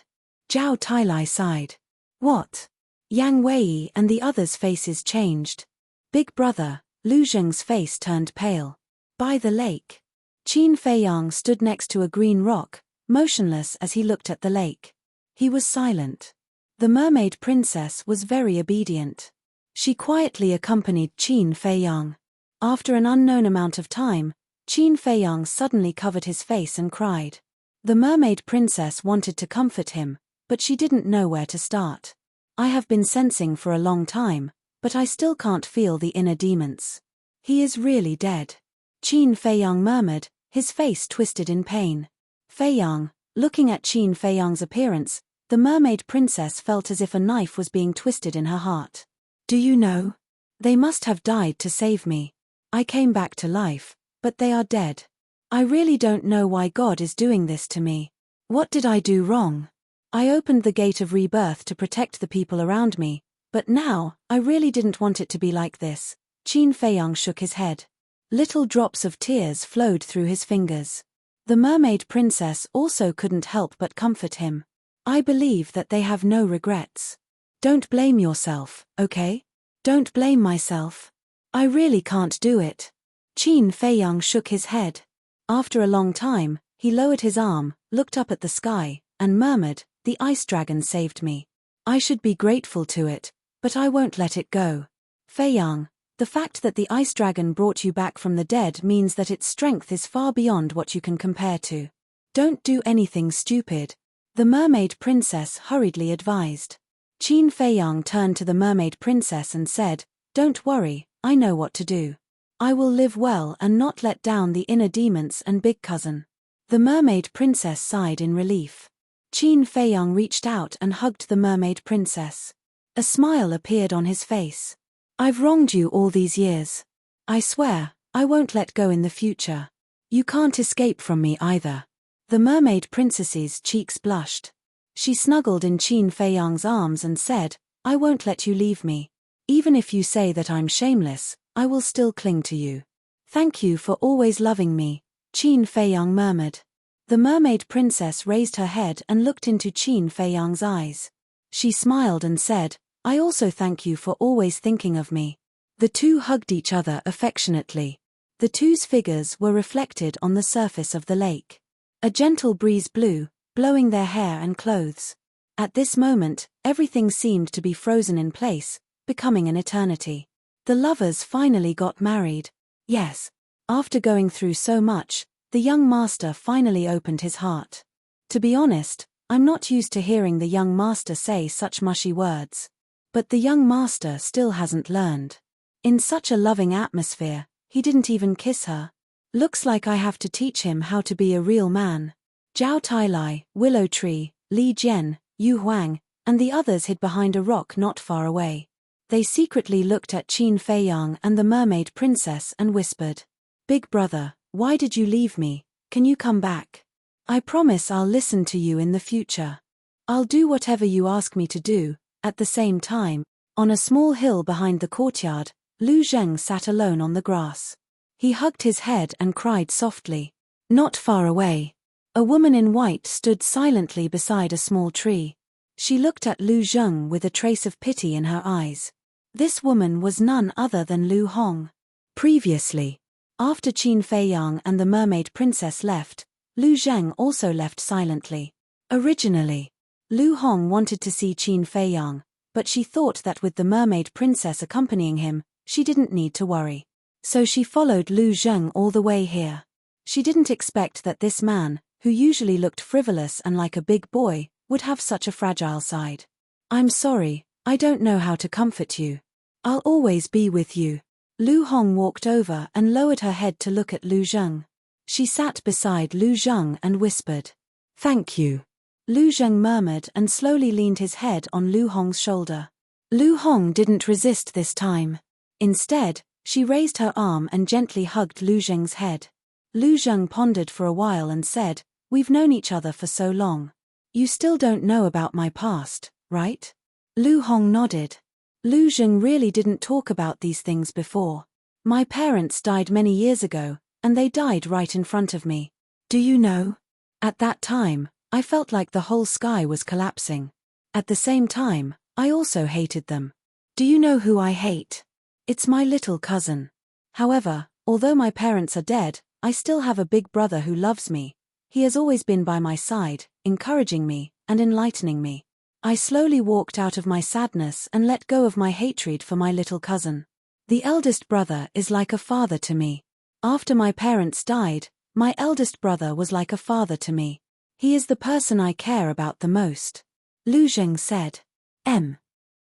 Zhao Tailai sighed. What? Yang Wei and the others' faces changed. Big brother, Lu Zheng's face turned pale. By the lake. Qin Feiyang stood next to a green rock, motionless as he looked at the lake. He was silent. The mermaid princess was very obedient. She quietly accompanied Qin Feiyang. After an unknown amount of time, Qin Feiyang suddenly covered his face and cried. The mermaid princess wanted to comfort him, but she didn't know where to start. I have been sensing for a long time, but I still can't feel the inner demons. He is really dead. Qin Feiyang murmured, his face twisted in pain. Feiyang, looking at Qin Feiyang's appearance, the mermaid princess felt as if a knife was being twisted in her heart. Do you know? They must have died to save me. I came back to life, but they are dead. I really don't know why God is doing this to me. What did I do wrong? I opened the gate of rebirth to protect the people around me, but now, I really didn't want it to be like this. Qin Feiyang shook his head. Little drops of tears flowed through his fingers. The mermaid princess also couldn't help but comfort him. I believe that they have no regrets. Don't blame yourself, okay? Don't blame myself. I really can't do it. Qin Feiyang shook his head. After a long time, he lowered his arm, looked up at the sky, and murmured, The ice dragon saved me. I should be grateful to it, but I won't let it go. Feiyang, the fact that the ice dragon brought you back from the dead means that its strength is far beyond what you can compare to. Don't do anything stupid. The mermaid princess hurriedly advised. Qin Feiyang turned to the mermaid princess and said, Don't worry, I know what to do. I will live well and not let down the inner demons and big cousin. The mermaid princess sighed in relief. Qin Feiyang reached out and hugged the mermaid princess. A smile appeared on his face. I've wronged you all these years. I swear, I won't let go in the future. You can't escape from me either. The mermaid princess's cheeks blushed. She snuggled in Qin Feiyang's arms and said, I won't let you leave me. Even if you say that I'm shameless, I will still cling to you. Thank you for always loving me, Qin Feiyang murmured. The mermaid princess raised her head and looked into Qin Feiyang's eyes. She smiled and said, I also thank you for always thinking of me. The two hugged each other affectionately. The two's figures were reflected on the surface of the lake. A gentle breeze blew, blowing their hair and clothes. At this moment, everything seemed to be frozen in place, becoming an eternity. The lovers finally got married. Yes. After going through so much, the young master finally opened his heart. To be honest, I'm not used to hearing the young master say such mushy words. But the young master still hasn't learned. In such a loving atmosphere, he didn't even kiss her. Looks like I have to teach him how to be a real man. Zhao Tailai, Willow Tree, Li Jian, Yu Huang, and the others hid behind a rock not far away. They secretly looked at Qin Feiyang and the mermaid princess and whispered, "Big brother, why did you leave me? Can you come back? I promise I'll listen to you in the future. I'll do whatever you ask me to do." At the same time, on a small hill behind the courtyard, Lu Zheng sat alone on the grass. He hugged his head and cried softly. Not far away, a woman in white stood silently beside a small tree. She looked at Lu Zheng with a trace of pity in her eyes. This woman was none other than Lu Hong. Previously, after Qin Feiyang and the mermaid princess left, Lu Zheng also left silently. Originally, Lu Hong wanted to see Qin Feiyang, but she thought that with the mermaid princess accompanying him, she didn't need to worry. So she followed Lu Zheng all the way here. She didn't expect that this man, who usually looked frivolous and like a big boy, would have such a fragile side. "I'm sorry, I don't know how to comfort you. I'll always be with you." Lu Hong walked over and lowered her head to look at Lu Zheng. She sat beside Lu Zheng and whispered, "Thank you." Lu Zheng murmured and slowly leaned his head on Lu Hong's shoulder. Lu Hong didn't resist this time. Instead, she raised her arm and gently hugged Lu Zheng's head. Lu Zheng pondered for a while and said, "We've known each other for so long. You still don't know about my past, right?" Lu Hong nodded. Lu Zheng really didn't talk about these things before. "My parents died many years ago, and they died right in front of me. Do you know? At that time, I felt like the whole sky was collapsing. At the same time, I also hated them. Do you know who I hate? It's my little cousin. However, although my parents are dead, I still have a big brother who loves me. He has always been by my side, encouraging me and enlightening me." I slowly walked out of my sadness and let go of my hatred for my little cousin. The eldest brother is like a father to me. After my parents died, my eldest brother was like a father to me. He is the person I care about the most. Lu Zheng said.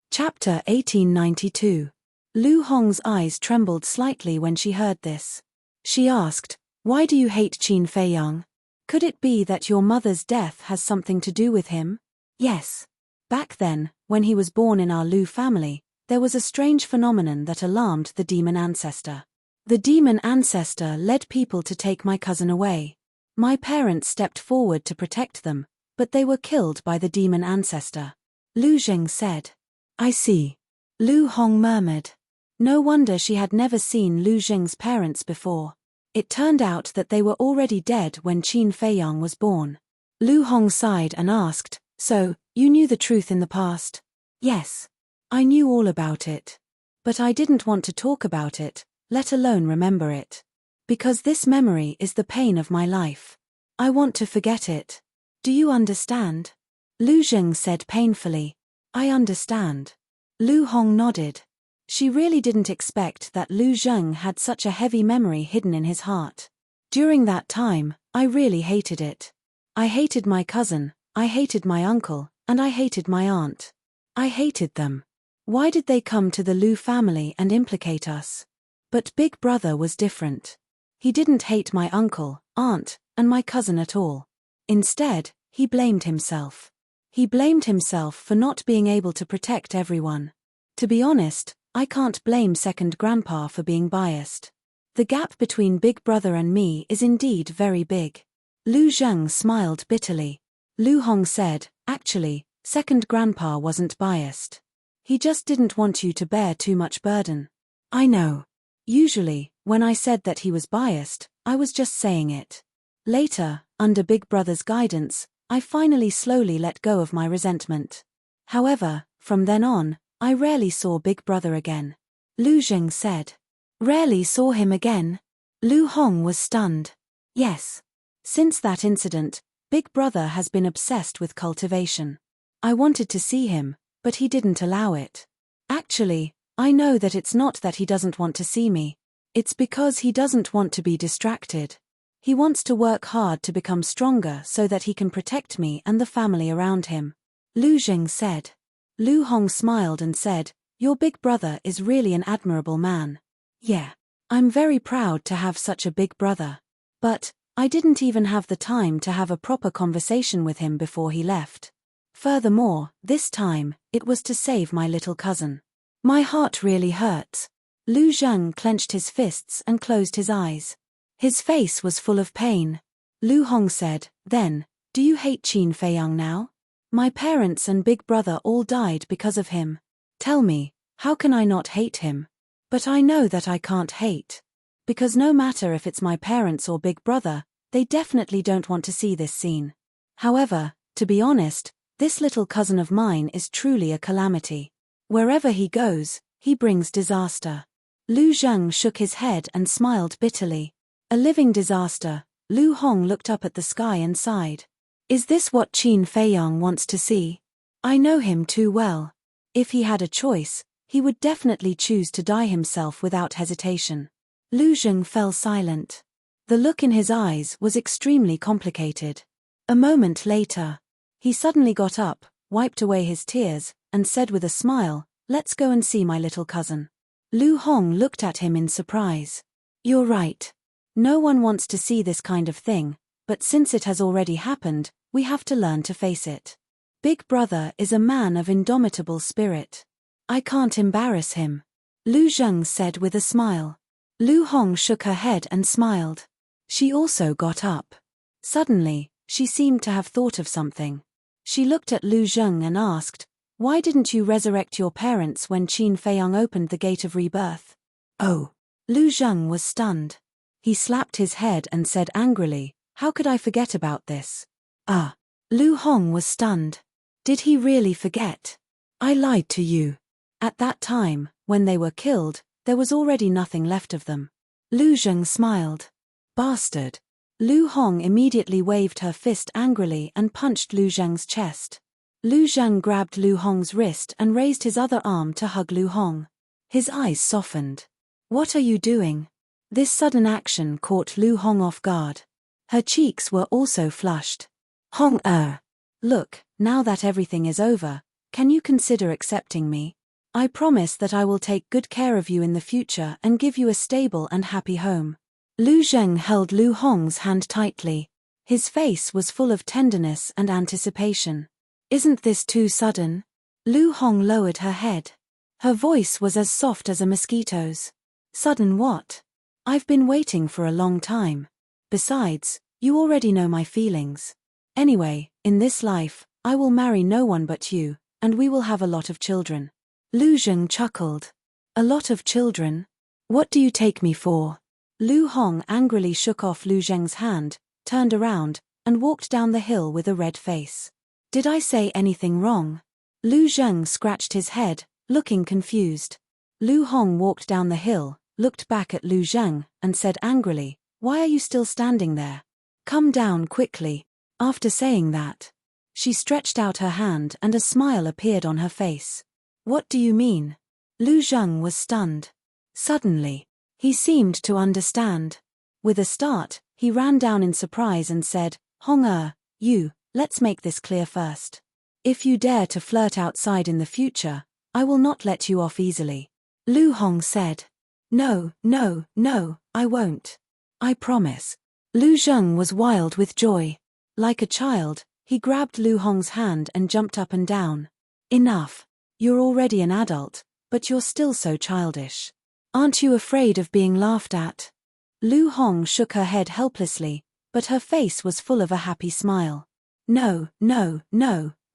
Chapter 1892. Lu Hong's eyes trembled slightly when she heard this. She asked, "Why do you hate Qin Feiyang? Could it be that your mother's death has something to do with him?" "Yes. Back then, when he was born in our Lu family, there was a strange phenomenon that alarmed the demon ancestor. The demon ancestor led people to take my cousin away. My parents stepped forward to protect them, but they were killed by the demon ancestor." Lu Zheng said. "I see." Lu Hong murmured. No wonder she had never seen Lu Zheng's parents before. It turned out that they were already dead when Qin Feiyang was born. Lu Hong sighed and asked, "So, you knew the truth in the past?" "Yes. I knew all about it. But I didn't want to talk about it, let alone remember it. Because this memory is the pain of my life. I want to forget it. Do you understand?" Lu Zheng said painfully. "I understand." Lu Hong nodded. She really didn't expect that Lu Zheng had such a heavy memory hidden in his heart. "During that time, I really hated it. I hated my cousin, I hated my uncle, and I hated my aunt. I hated them. Why did they come to the Lu family and implicate us? But Big Brother was different. He didn't hate my uncle, aunt, and my cousin at all. Instead, he blamed himself. He blamed himself for not being able to protect everyone. To be honest, I can't blame second grandpa for being biased. The gap between Big Brother and me is indeed very big." Lu Zheng smiled bitterly. Lu Hong said, "Actually, second grandpa wasn't biased. He just didn't want you to bear too much burden." "I know. Usually, when I said that he was biased, I was just saying it. Later, under Big Brother's guidance, I finally slowly let go of my resentment. However, from then on, I rarely saw Big Brother again. Lu Zheng said. Rarely saw him again? Lu Hong was stunned. Yes. Since that incident, Big Brother has been obsessed with cultivation. I wanted to see him, but he didn't allow it. Actually, I know that it's not that he doesn't want to see me. It's because he doesn't want to be distracted. He wants to work hard to become stronger so that he can protect me and the family around him. Lu Zheng said. Lu Hong smiled and said, Your big brother is really an admirable man. Yeah. I'm very proud to have such a big brother. But, I didn't even have the time to have a proper conversation with him before he left. Furthermore, this time, it was to save my little cousin. My heart really hurts. Lu Zheng clenched his fists and closed his eyes. His face was full of pain. Lu Hong said, Then, do you hate Qin Feiyang now? My parents and big brother all died because of him. Tell me, how can I not hate him? But I know that I can't hate. Because no matter if it's my parents or big brother, they definitely don't want to see this scene. However, to be honest, this little cousin of mine is truly a calamity. Wherever he goes, he brings disaster. Lu Zheng shook his head and smiled bitterly. A living disaster. Lu Hong looked up at the sky and sighed. Is this what Qin Feiyang wants to see? I know him too well. If he had a choice, he would definitely choose to die himself without hesitation. Lu Zheng fell silent. The look in his eyes was extremely complicated. A moment later, he suddenly got up, wiped away his tears, and said with a smile, Let's go and see my little cousin. Lu Hong looked at him in surprise. You're right. No one wants to see this kind of thing, but since it has already happened, we have to learn to face it. Big Brother is a man of indomitable spirit. I can't embarrass him. Lu Zheng said with a smile. Lu Hong shook her head and smiled. She also got up. Suddenly, she seemed to have thought of something. She looked at Lu Zheng and asked, Why didn't you resurrect your parents when Qin Feiyang opened the gate of rebirth? Oh. Lu Zheng was stunned. He slapped his head and said angrily, How could I forget about this? Ah. Lu Hong was stunned. Did he really forget? I lied to you. At that time, when they were killed, there was already nothing left of them. Lu Zheng smiled. Bastard. Lu Hong immediately waved her fist angrily and punched Lu Zheng's chest. Lu Zheng grabbed Lu Hong's wrist and raised his other arm to hug Lu Hong. His eyes softened. What are you doing? This sudden action caught Lu Hong off guard. Her cheeks were also flushed. Hong Look, now that everything is over, can you consider accepting me? I promise that I will take good care of you in the future and give you a stable and happy home. Lu Zheng held Lu Hong's hand tightly. His face was full of tenderness and anticipation. Isn't this too sudden? Lu Hong lowered her head. Her voice was as soft as a mosquito's. Sudden what? I've been waiting for a long time. Besides, you already know my feelings. Anyway, in this life, I will marry no one but you, and we will have a lot of children. Lu Zheng chuckled. A lot of children? What do you take me for? Lu Hong angrily shook off Lu Zheng's hand, turned around, and walked down the hill with a red face. Did I say anything wrong? Lu Zheng scratched his head, looking confused. Lu Hong walked down the hill, looked back at Lu Zheng, and said angrily, Why are you still standing there? Come down quickly. After saying that, she stretched out her hand and a smile appeared on her face. What do you mean? Lu Zheng was stunned. Suddenly, he seemed to understand. With a start, he ran down in surprise and said, Hong let's make this clear first. If you dare to flirt outside in the future, I will not let you off easily. Lu Hong said. No, I won't. I promise. Lu Zheng was wild with joy. Like a child, he grabbed Lu Hong's hand and jumped up and down. Enough. You're already an adult, but you're still so childish. Aren't you afraid of being laughed at? Lu Hong shook her head helplessly, but her face was full of a happy smile. No,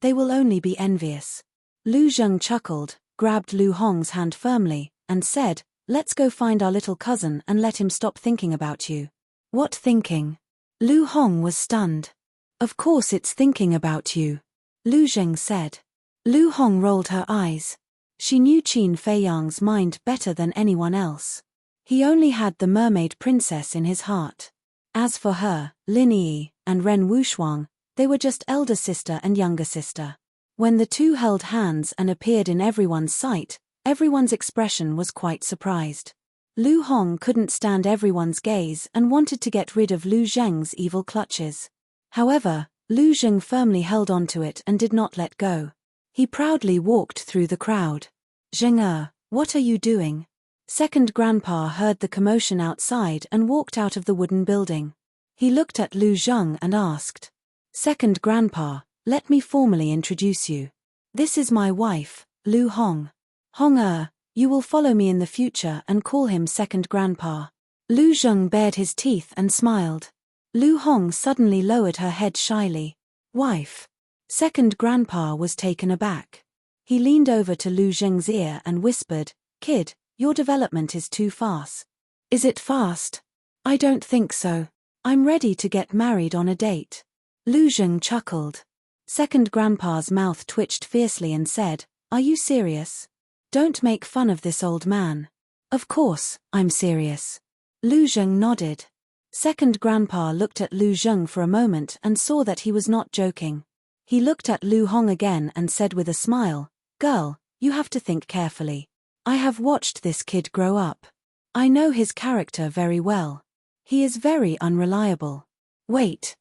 they will only be envious. Lu Zheng chuckled, grabbed Lu Hong's hand firmly, and said, Let's go find our little cousin and let him stop thinking about you. What thinking? Lu Hong was stunned. Of course it's thinking about you. Lu Zheng said. Lu Hong rolled her eyes. She knew Qin Feiyang's mind better than anyone else. He only had the mermaid princess in his heart. As for her, Lin Yi, and Ren Wuxuang, they were just elder sister and younger sister. When the two held hands and appeared in everyone's sight, everyone's expression was quite surprised. Lu Hong couldn't stand everyone's gaze and wanted to get rid of Lu Zheng's evil clutches. However, Lu Zheng firmly held onto it and did not let go. He proudly walked through the crowd. "Zheng, what are you doing?" Second grandpa heard the commotion outside and walked out of the wooden building. He looked at Lu Zheng and asked, "Second grandpa, let me formally introduce you. This is my wife, Lu Hong. Hong, you will follow me in the future and call him second grandpa." Lu Zheng bared his teeth and smiled. Lu Hong suddenly lowered her head shyly. "Wife." Second grandpa was taken aback. He leaned over to Lu Zheng's ear and whispered, "Kid, your development is too fast." "Is it fast?" "I don't think so. I'm ready to get married on a date." Lu Zheng chuckled. Second grandpa's mouth twitched fiercely and said, "Are you serious? Don't make fun of this old man." "Of course, I'm serious." Lu Zheng nodded. Second grandpa looked at Lu Zheng for a moment and saw that he was not joking. He looked at Lu Hong again and said with a smile, "Girl, you have to think carefully. I have watched this kid grow up. I know his character very well. He is very unreliable." Wait.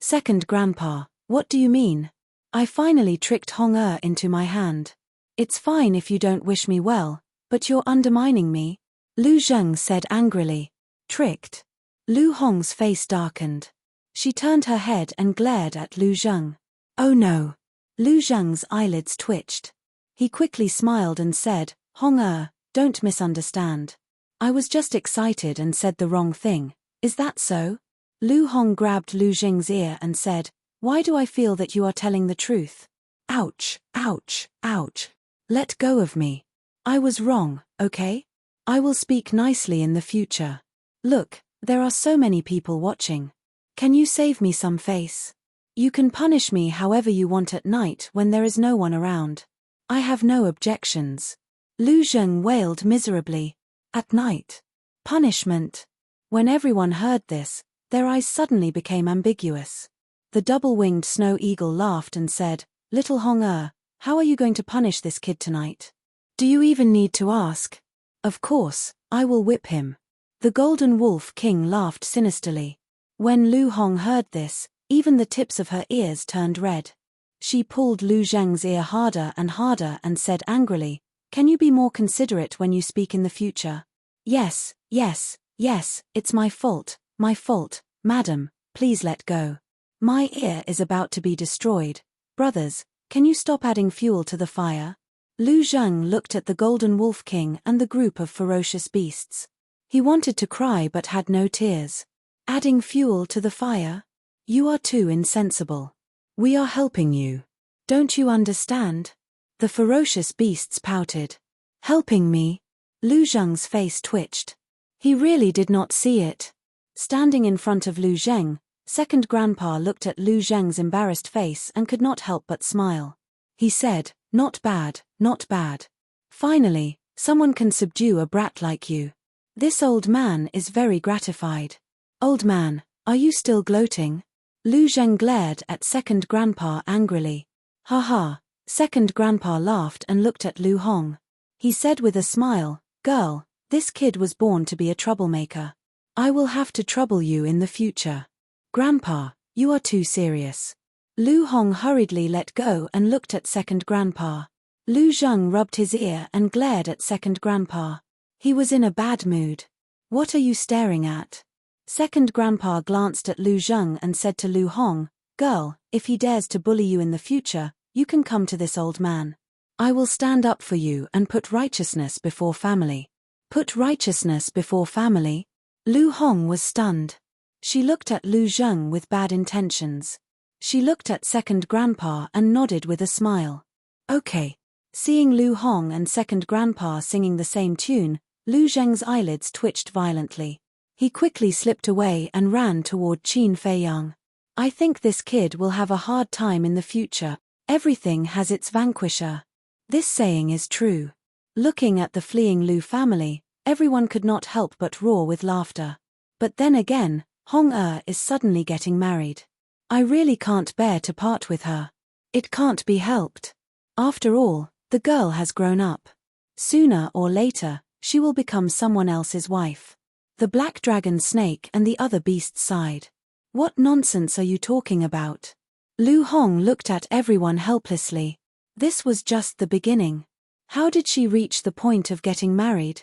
Second grandpa, what do you mean?" "I finally tricked Hong into my hand. It's fine if you don't wish me well, but you're undermining me," Lu Zheng said angrily. "Tricked?" Lu Hong's face darkened. She turned her head and glared at Lu Zheng. "Oh no." Lu Zheng's eyelids twitched. He quickly smiled and said, "Hong, don't misunderstand. I was just excited and said the wrong thing. Is that so?" Lu Hong grabbed Lu Zheng's ear and said, "Why do I feel that you are telling the truth?" Ouch. "Let go of me. I was wrong, okay? I will speak nicely in the future. Look, there are so many people watching. Can you save me some face? You can punish me however you want at night when there is no one around. I have no objections." Lu Zheng wailed miserably. At night? Punishment? When everyone heard this, their eyes suddenly became ambiguous. The double-winged snow eagle laughed and said, "Little Hong, how are you going to punish this kid tonight? Do you even need to ask?" "Of course, I will whip him." The Golden Wolf King laughed sinisterly. When Lu Hong heard this, even the tips of her ears turned red. She pulled Lu Zheng's ear harder and said angrily, "Can you be more considerate when you speak in the future?" Yes, it's my fault, madam, please let go. My ear is about to be destroyed. Brothers, can you stop adding fuel to the fire?" Lu Zheng looked at the Golden Wolf King and the group of ferocious beasts. He wanted to cry but had no tears. "Adding fuel to the fire? You are too insensible. We are helping you. Don't you understand?" The ferocious beasts pouted. "Helping me?" Lu Zheng's face twitched. He really did not see it. Standing in front of Lu Zheng, second grandpa looked at Lu Zheng's embarrassed face and could not help but smile. He said, Not bad. Finally, someone can subdue a brat like you. This old man is very gratified." "Old man, are you still gloating?" Lu Zheng glared at second grandpa angrily. "Ha." Second grandpa laughed and looked at Lu Hong. He said with a smile, "Girl, this kid was born to be a troublemaker. I will have to trouble you in the future." "Grandpa, you are too serious." Lu Hong hurriedly let go and looked at second grandpa. Lu Zheng rubbed his ear and glared at second grandpa. He was in a bad mood. "What are you staring at?" Second grandpa glanced at Lu Zheng and said to Lu Hong, "Girl, if he dares to bully you in the future, you can come to this old man. I will stand up for you and put righteousness before family." Put righteousness before family? Lu Hong was stunned. She looked at Lu Zheng with bad intentions. She looked at second grandpa and nodded with a smile. Okay. Seeing Lu Hong and second grandpa singing the same tune, Lu Zheng's eyelids twitched violently. He quickly slipped away and ran toward Qin Feiyang. "I think this kid will have a hard time in the future. Everything has its vanquisher." This saying is true. Looking at the fleeing Lu family, everyone could not help but roar with laughter. But then again, Hong is suddenly getting married. I really can't bear to part with her. It can't be helped. After all, the girl has grown up. Sooner or later, she will become someone else's wife. The black dragon snake and the other beasts sighed. What nonsense are you talking about? Lu Hong looked at everyone helplessly. This was just the beginning. How did she reach the point of getting married?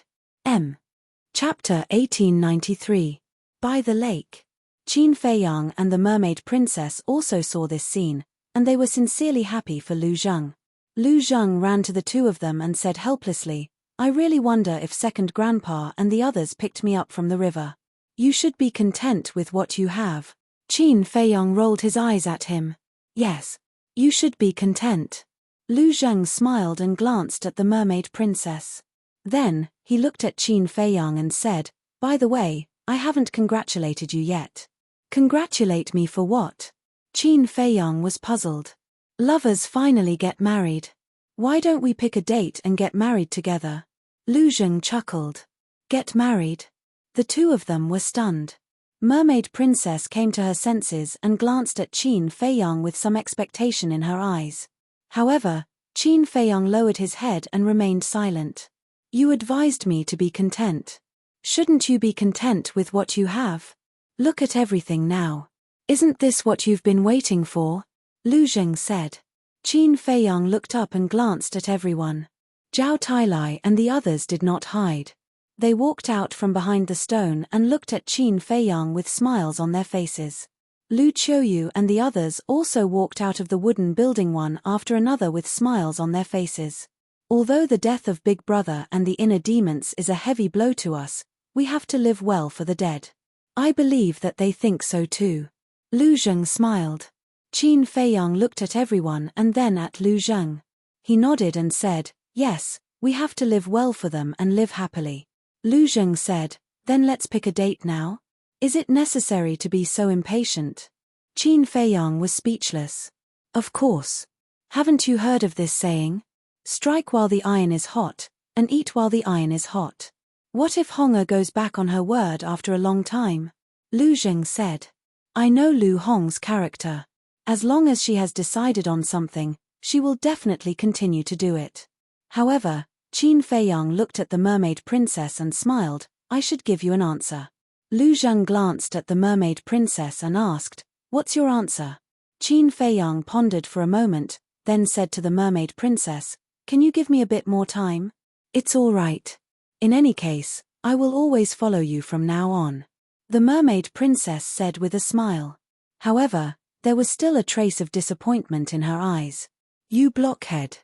Chapter 1893. By the lake. Qin Feiyang and the mermaid princess also saw this scene, and they were sincerely happy for Lu Zheng. Lu Zheng ran to the two of them and said helplessly, I really wonder if second grandpa and the others picked me up from the river. You should be content with what you have. Qin Feiyang rolled his eyes at him. Yes. You should be content. Lu Zheng smiled and glanced at the mermaid princess. Then, he looked at Qin Feiyang and said, By the way, I haven't congratulated you yet. Congratulate me for what? Qin Feiyang was puzzled. Lovers finally get married. Why don't we pick a date and get married together? Lu Zheng chuckled. Get married? The two of them were stunned. Mermaid princess came to her senses and glanced at Qin Feiyang with some expectation in her eyes. However, Qin Feiyang lowered his head and remained silent. You advised me to be content. Shouldn't you be content with what you have? Look at everything now. Isn't this what you've been waiting for? Lu Zheng said. Qin Feiyang looked up and glanced at everyone. Zhao Tailai and the others did not hide. They walked out from behind the stone and looked at Qin Feiyang with smiles on their faces. Lu Qiuyu and the others also walked out of the wooden building one after another with smiles on their faces. Although the death of Big Brother and the inner demons is a heavy blow to us, we have to live well for the dead. I believe that they think so too. Lu Zheng smiled. Qin Feiyang looked at everyone and then at Lu Zheng. He nodded and said, Yes, we have to live well for them and live happily. Lu Zheng said, Then let's pick a date now? Is it necessary to be so impatient? Qin Feiyang was speechless. Of course. Haven't you heard of this saying? Strike while the iron is hot, and eat while the iron is hot. What if Hong goes back on her word after a long time? Lu Zheng said. I know Lu Hong's character. As long as she has decided on something, she will definitely continue to do it. However, Qin Feiyang looked at the mermaid princess and smiled, I should give you an answer. Lu Zheng glanced at the mermaid princess and asked, What's your answer? Qin Feiyang pondered for a moment, then said to the mermaid princess, Can you give me a bit more time? It's all right. In any case, I will always follow you from now on. The mermaid princess said with a smile. However, there was still a trace of disappointment in her eyes. You blockhead.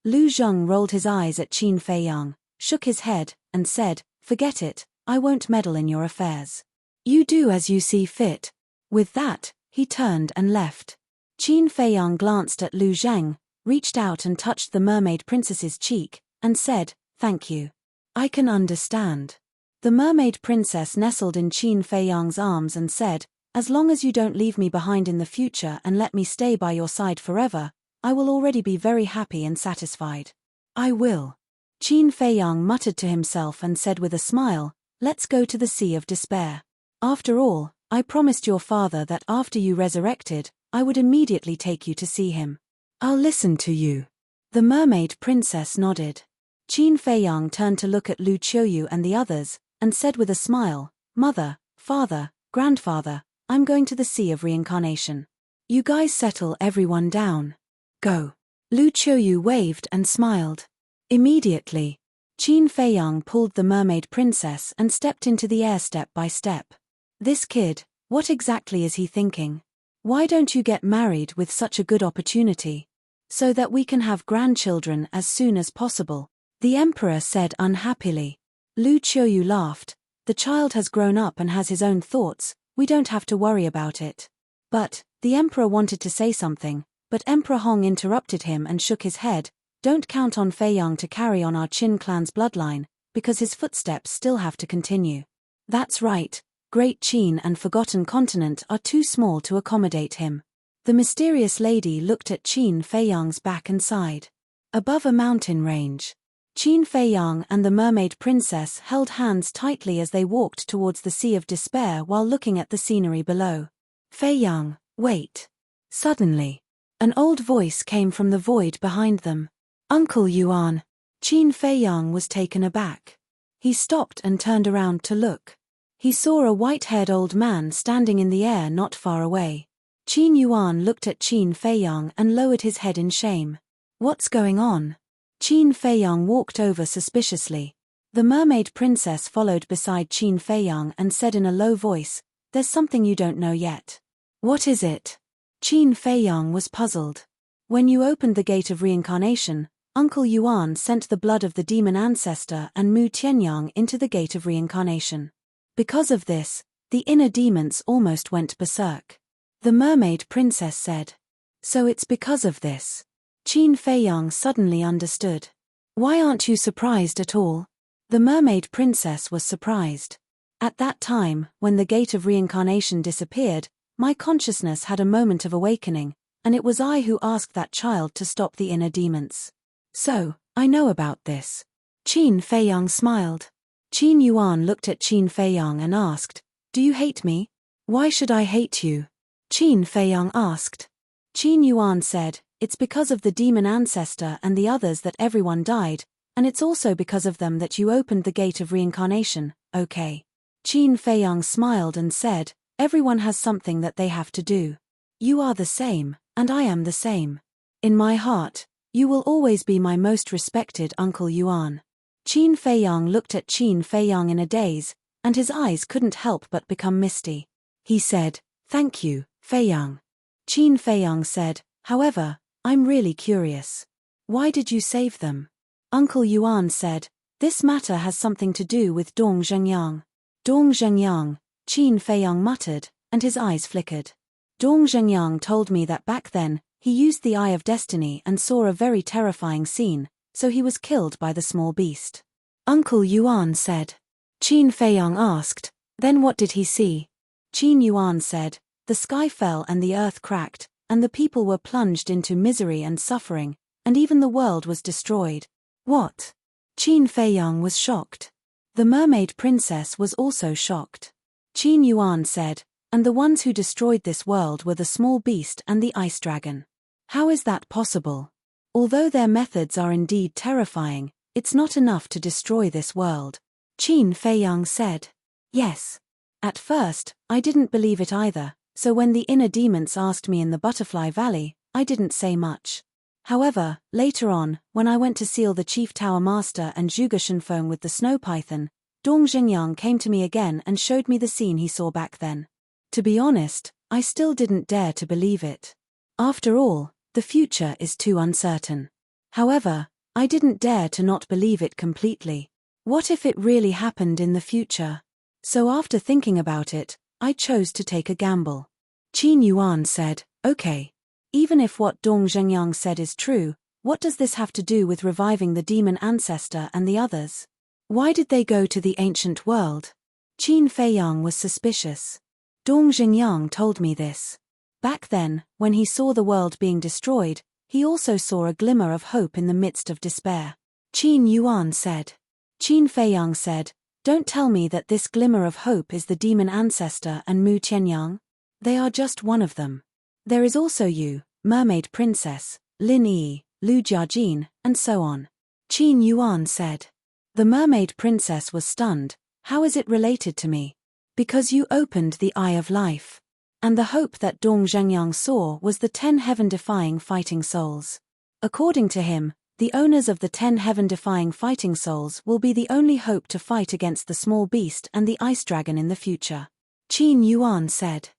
Lu Zheng rolled his eyes at Qin Feiyang, shook his head, and said, Forget it, I won't meddle in your affairs. You do as you see fit. With that, he turned and left. Qin Feiyang glanced at Lu Zheng, reached out and touched the mermaid princess's cheek, and said, Thank you. I can understand. The mermaid princess nestled in Qin Feiyang's arms and said, As long as you don't leave me behind in the future and let me stay by your side forever, I will already be very happy and satisfied. I will. Qin Feiyang muttered to himself and said with a smile, Let's go to the Sea of Despair. After all, I promised your father that after you resurrected, I would immediately take you to see him. I'll listen to you. The mermaid princess nodded. Qin Feiyang turned to look at Lu Qiuyu and the others, and said with a smile, Mother, Father, Grandfather, I'm going to the Sea of Reincarnation. You guys settle everyone down. Go. Lu Qiuyu waved and smiled. Immediately, Qin Feiyang pulled the mermaid princess and stepped into the air step by step. This kid, what exactly is he thinking? Why don't you get married with such a good opportunity? So that we can have grandchildren as soon as possible, the emperor said unhappily. Lu Qiuyu laughed. The child has grown up and has his own thoughts, we don't have to worry about it. But, the emperor wanted to say something, but Emperor Hong interrupted him and shook his head. Don't count on Feiyang to carry on our Qin clan's bloodline, because his footsteps still have to continue. That's right, Great Qin and Forgotten Continent are too small to accommodate him. The mysterious lady looked at Qin Feiyang's back and sighed. Above a mountain range. Qin Feiyang and the mermaid princess held hands tightly as they walked towards the Sea of Despair while looking at the scenery below. Feiyang, wait. Suddenly, an old voice came from the void behind them. Uncle Yuan. Qin Feiyang was taken aback. He stopped and turned around to look. He saw a white-haired old man standing in the air not far away. Qin Yuan looked at Qin Feiyang and lowered his head in shame. What's going on? Qin Feiyang walked over suspiciously. The mermaid princess followed beside Qin Feiyang and said in a low voice, "There's something you don't know yet." "What is it?" Qin Feiyang was puzzled. "When you opened the gate of reincarnation, Uncle Yuan sent the blood of the demon ancestor and Mu Tianyang into the gate of reincarnation. Because of this, the inner demons almost went berserk." The mermaid princess said. "So it's because of this." Qin Feiyang suddenly understood. "Why aren't you surprised at all?" The mermaid princess was surprised. "At that time, when the gate of reincarnation disappeared, my consciousness had a moment of awakening, and it was I who asked that child to stop the inner demons. So, I know about this." Qin Feiyang smiled. Qin Yuan looked at Qin Feiyang and asked, "Do you hate me?" "Why should I hate you?" Qin Feiyang asked. Qin Yuan said, "It's because of the demon ancestor and the others that everyone died, and it's also because of them that you opened the gate of reincarnation, okay?" Qin Feiyang smiled and said, "Everyone has something that they have to do. You are the same, and I am the same. In my heart, you will always be my most respected Uncle Yuan." Qin Feiyang looked at Qin Feiyang in a daze, and his eyes couldn't help but become misty. He said, "Thank you, Feiyang." Qin Feiyang said, "However, I'm really curious. Why did you save them?" Uncle Yuan said, "This matter has something to do with Dong Zhengyang." "Dong Zhengyang," Qin Feiyang muttered, and his eyes flickered. "Dong Zhengyang told me that back then, he used the Eye of Destiny and saw a very terrifying scene, so he was killed by the small beast." Uncle Yuan said. Qin Feiyang asked, "Then what did he see?" Qin Yuan said, "The sky fell and the earth cracked, and the people were plunged into misery and suffering, and even the world was destroyed." "What?" Qin Feiyang was shocked. The mermaid princess was also shocked. Qin Yuan said, "And the ones who destroyed this world were the small beast and the ice dragon. How is that possible? Although their methods are indeed terrifying, it's not enough to destroy this world." Qin Feiyang said. "Yes. At first, I didn't believe it either, so when the inner demons asked me in the Butterfly Valley, I didn't say much. However, later on, when I went to seal the Chief Tower Master and Zhuge Shenfeng with the Snow Python, Dong Zhengyang came to me again and showed me the scene he saw back then. To be honest, I still didn't dare to believe it. After all, the future is too uncertain. However, I didn't dare to not believe it completely. What if it really happened in the future? So after thinking about it, I chose to take a gamble." Qin Yuan said, "Okay. Even if what Dong Zhengyang said is true, what does this have to do with reviving the demon ancestor and the others? Why did they go to the ancient world?" Qin Feiyang was suspicious. "Dong Zhengyang told me this. Back then, when he saw the world being destroyed, he also saw a glimmer of hope in the midst of despair." Qin Yuan said. Qin Feiyang said, "Don't tell me that this glimmer of hope is the demon ancestor and Mu Tianyang. They are just one of them. There is also you, mermaid princess, Lin Yi, Lu Jiajin, and so on." Qin Yuan said. The mermaid princess was stunned. "How is it related to me?" "Because you opened the Eye of Life. And the hope that Dong Zhengyang saw was the 10 heaven-defying fighting souls. According to him, the owners of the 10 heaven-defying fighting souls will be the only hope to fight against the small beast and the ice dragon in the future." Qin Yuan said.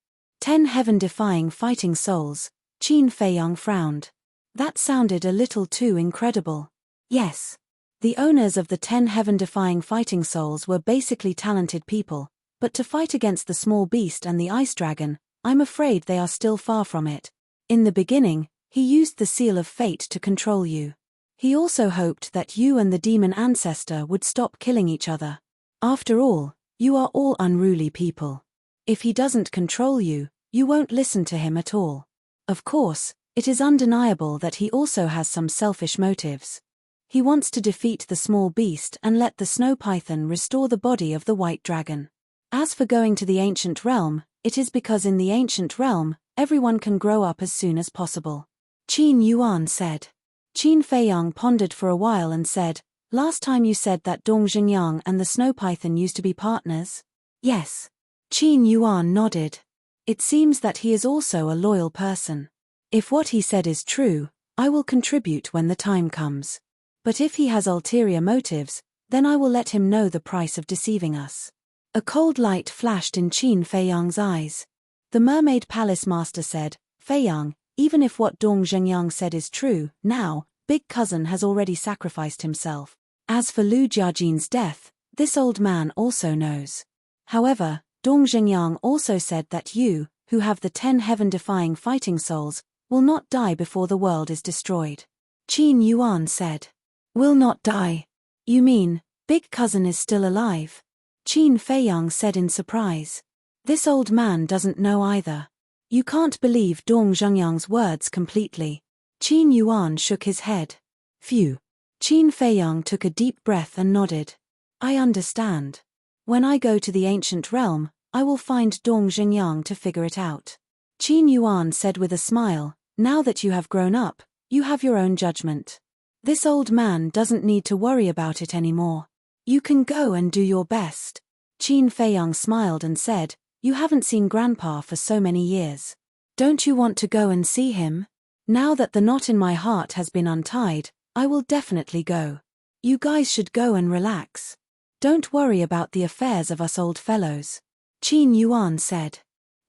10 heaven-defying fighting souls. Qin Feiyang frowned. That sounded a little too incredible. Yes. The owners of the 10 heaven-defying fighting souls were basically talented people, but to fight against the small beast and the ice dragon, I'm afraid they are still far from it. In the beginning, he used the seal of fate to control you. He also hoped that you and the demon ancestor would stop killing each other. After all, you are all unruly people. If he doesn't control you, you won't listen to him at all. Of course, It is undeniable that he also has some selfish motives. He wants to defeat the small beast and let the snow python restore the body of the white dragon. As for going to the ancient realm, it is because in the ancient realm, everyone can grow up as soon as possible. Qin Yuan said. Qin Feiyang pondered for a while and said, "Last time you said that Dong Xingyang and the snow python used to be partners?" "Yes." Qin Yuan nodded. "It seems that he is also a loyal person. If what he said is true, I will contribute when the time comes. But if he has ulterior motives, then I will let him know the price of deceiving us." A cold light flashed in Qin Feiyang's eyes. The Mermaid Palace Master said, "Feiyang, even if what Dong Zhengyang said is true, now, Big Cousin has already sacrificed himself. As for Lu Jiajin's death, this old man also knows. However, Dong Zhengyang also said that you, who have the 10 heaven-defying fighting souls, will not die before the world is destroyed." Qin Yuan said. "Will not die? You mean, Big Cousin is still alive?" Qin Feiyang said in surprise. This old man doesn't know either. You can't believe Dong Zhengyang's words completely. Qin Yuan shook his head. Phew. Qin Feiyang took a deep breath and nodded. "I understand. When I go to the ancient realm, I will find Dong Zhengyang to figure it out." Qin Yuan said with a smile, "Now that you have grown up, you have your own judgment. This old man doesn't need to worry about it anymore. You can go and do your best." Qin Feiyang smiled and said, "You haven't seen Grandpa for so many years. Don't you want to go and see him? Now that the knot in my heart has been untied, I will definitely go. You guys should go and relax. Don't worry about the affairs of us old fellows." Qin Yuan said.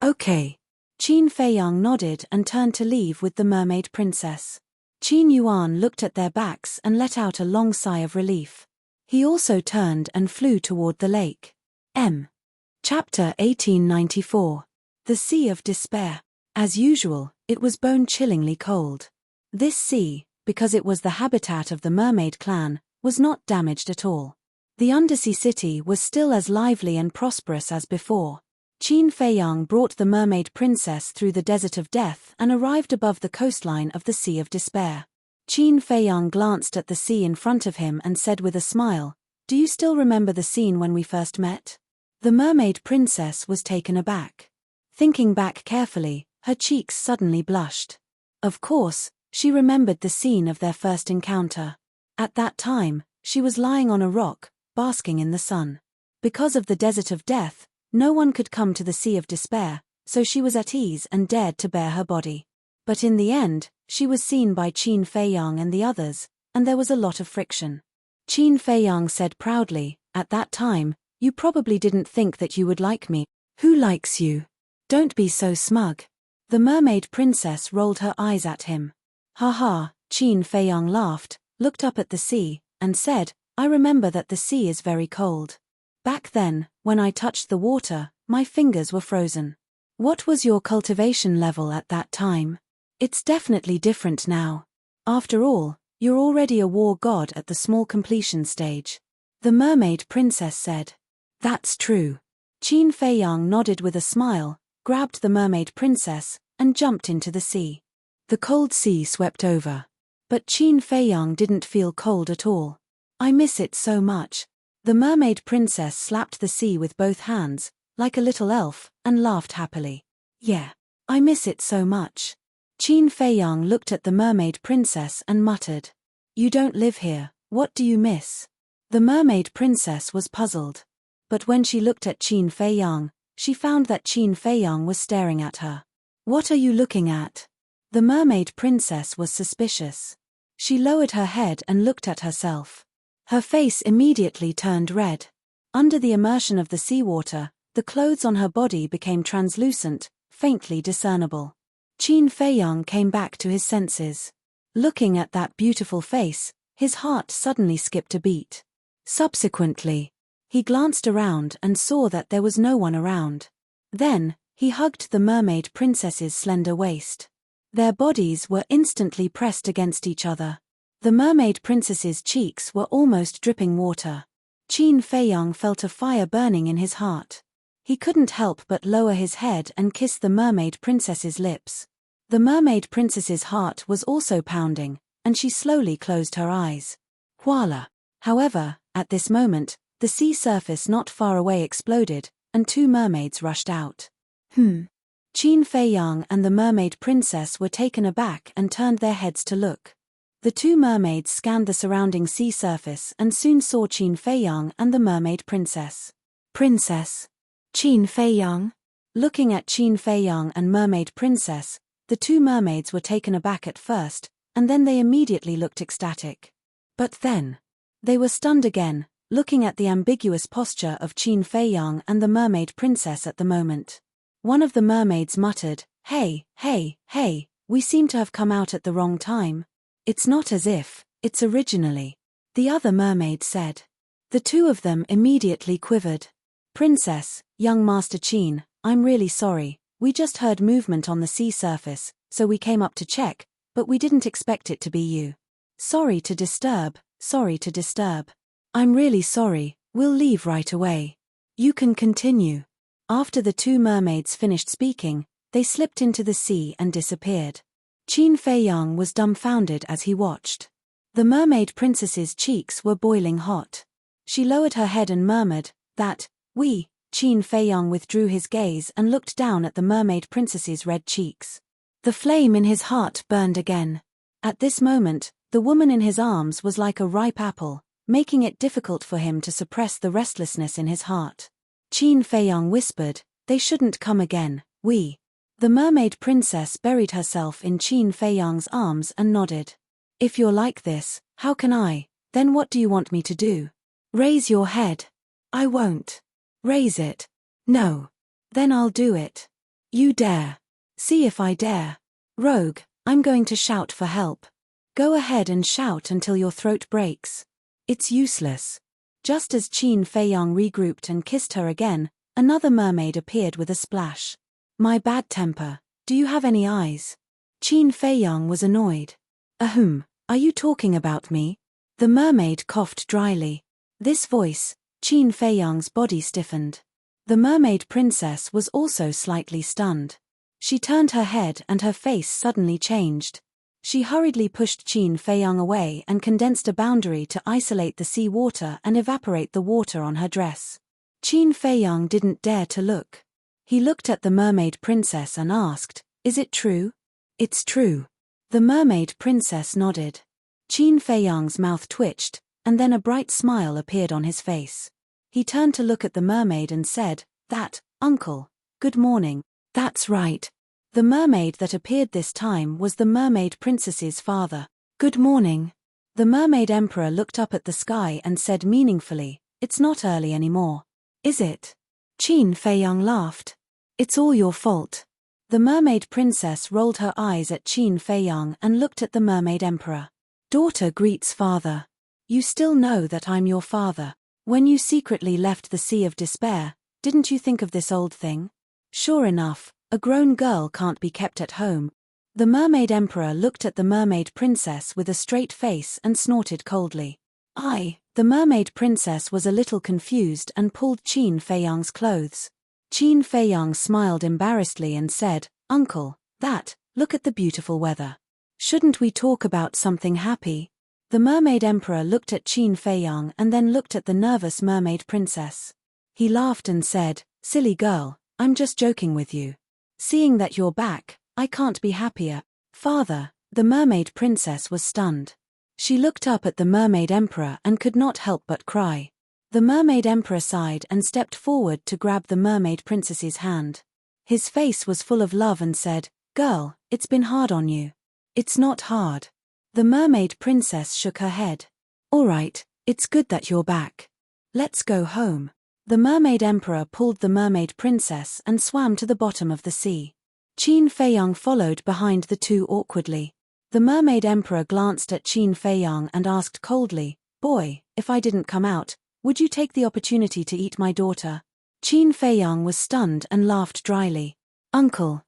"Okay." Qin Feiyang nodded and turned to leave with the mermaid princess. Qin Yuan looked at their backs and let out a long sigh of relief. He also turned and flew toward the lake. Chapter 1894. The Sea of Despair. As usual, it was bone-chillingly cold. This sea, because it was the habitat of the mermaid clan, was not damaged at all. The undersea city was still as lively and prosperous as before. Qin Feiyang brought the mermaid princess through the desert of death and arrived above the coastline of the Sea of Despair. Qin Feiyang glanced at the sea in front of him and said with a smile, "Do you still remember the scene when we first met?" The mermaid princess was taken aback. Thinking back carefully, her cheeks suddenly blushed. Of course, she remembered the scene of their first encounter. At that time, she was lying on a rock, basking in the sun. Because of the desert of death, no one could come to the Sea of Despair, so she was at ease and dared to bare her body. But in the end, she was seen by Qin Feiyang and the others, and there was a lot of friction. Qin Feiyang said proudly, "At that time, you probably didn't think that you would like me." "Who likes you? Don't be so smug." The mermaid princess rolled her eyes at him. "Ha ha," Qin Feiyang laughed, looked up at the sea, and said, "I remember that the sea is very cold. Back then, when I touched the water, my fingers were frozen. What was your cultivation level at that time? It's definitely different now. After all, you're already a war god at the small completion stage." The mermaid princess said. "That's true." Qin Feiyang nodded with a smile, grabbed the mermaid princess, and jumped into the sea. The cold sea swept over. But Qin Feiyang didn't feel cold at all. "I miss it so much." The mermaid princess slapped the sea with both hands, like a little elf, and laughed happily. "Yeah, I miss it so much." Qin Feiyang looked at the mermaid princess and muttered, "You don't live here, what do you miss?" The mermaid princess was puzzled. But when she looked at Qin Feiyang, she found that Qin Feiyang was staring at her. "What are you looking at?" The mermaid princess was suspicious. She lowered her head and looked at herself. Her face immediately turned red. Under the immersion of the seawater, the clothes on her body became translucent, faintly discernible. Qin Feiyang came back to his senses. Looking at that beautiful face, his heart suddenly skipped a beat. Subsequently, he glanced around and saw that there was no one around. Then, he hugged the mermaid princess's slender waist. Their bodies were instantly pressed against each other. The mermaid princess's cheeks were almost dripping water. Qin Feiyang felt a fire burning in his heart. He couldn't help but lower his head and kiss the mermaid princess's lips. The mermaid princess's heart was also pounding, and she slowly closed her eyes. Voila! However, at this moment, the sea surface not far away exploded, and two mermaids rushed out. Qin Fei Yang and the mermaid princess were taken aback and turned their heads to look. The two mermaids scanned the surrounding sea surface and soon saw Qin Fei Yang and the mermaid princess. Princess? Qin Fei Yang? Looking at Qin Fei Yang and mermaid princess, the two mermaids were taken aback at first, and then they immediately looked ecstatic. But then, they were stunned again, looking at the ambiguous posture of Qin Fei Yang and the mermaid princess at the moment. One of the mermaids muttered, "Hey, hey, hey, we seem to have come out at the wrong time. It's not as if, it's originally." The other mermaid said. The two of them immediately quivered. "Princess, young Master Qin, I'm really sorry, we just heard movement on the sea surface, so we came up to check, but we didn't expect it to be you. Sorry to disturb, sorry to disturb. I'm really sorry, we'll leave right away. You can continue." After the two mermaids finished speaking, they slipped into the sea and disappeared. Qin Fei Yang was dumbfounded as he watched. The mermaid princess's cheeks were boiling hot. She lowered her head and murmured, "That, we." Qin Fei Yang withdrew his gaze and looked down at the mermaid princess's red cheeks. The flame in his heart burned again. At this moment, the woman in his arms was like a ripe apple, making it difficult for him to suppress the restlessness in his heart. Qin Fei Yang whispered, "They shouldn't come again, we." The mermaid princess buried herself in Qin Fei Yang's arms and nodded. "If you're like this, how can I? Then what do you want me to do? Raise your head." "I won't." "Raise it." "No." "Then I'll do it." "You dare." "See if I dare." "Rogue, I'm going to shout for help." "Go ahead and shout until your throat breaks." "It's useless." Just as Qin Fei Yang regrouped and kissed her again, another mermaid appeared with a splash. "My bad temper, do you have any eyes?" Qin Fei Yang was annoyed. "Ahem, are you talking about me?" The mermaid coughed dryly. This voice, Qin Fei Yang's body stiffened. The mermaid princess was also slightly stunned. She turned her head and her face suddenly changed. She hurriedly pushed Qin Fei Yang away and condensed a boundary to isolate the sea water and evaporate the water on her dress. Qin Fei Yang didn't dare to look. He looked at the mermaid princess and asked, "Is it true?" "It's true." The mermaid princess nodded. Qin Fei Yang's mouth twitched, and then a bright smile appeared on his face. He turned to look at the mermaid and said, "That, uncle. Good morning." "That's right." The mermaid that appeared this time was the mermaid princess's father. "Good morning." The mermaid emperor looked up at the sky and said meaningfully, "It's not early anymore. Is it?" Qin Fei Yang laughed. "It's all your fault." The mermaid princess rolled her eyes at Qin Fei Yang and looked at the mermaid emperor. "Daughter greets father. You still know that I'm your father. When you secretly left the Sea of Despair, didn't you think of this old thing? Sure enough, a grown girl can't be kept at home." The mermaid emperor looked at the mermaid princess with a straight face and snorted coldly. The mermaid princess was a little confused and pulled Qin Fei Yang's clothes. Qin Fei Yang smiled embarrassedly and said, "Uncle, look at the beautiful weather. Shouldn't we talk about something happy?" The mermaid emperor looked at Qin Fei Yang and then looked at the nervous mermaid princess. He laughed and said, "Silly girl, I'm just joking with you. Seeing that you're back, I can't be happier." "Father," the mermaid princess was stunned. She looked up at the mermaid emperor and could not help but cry. The mermaid emperor sighed and stepped forward to grab the mermaid princess's hand. His face was full of love and said, "Girl, it's been hard on you." "It's not hard." The mermaid princess shook her head. "All right, it's good that you're back. Let's go home." The mermaid emperor pulled the mermaid princess and swam to the bottom of the sea. Qin Fei Yang followed behind the two awkwardly. The mermaid emperor glanced at Qin Fei Yang and asked coldly, "Boy, if I didn't come out, would you take the opportunity to eat my daughter?" Qin Fei Yang was stunned and laughed dryly. "Uncle,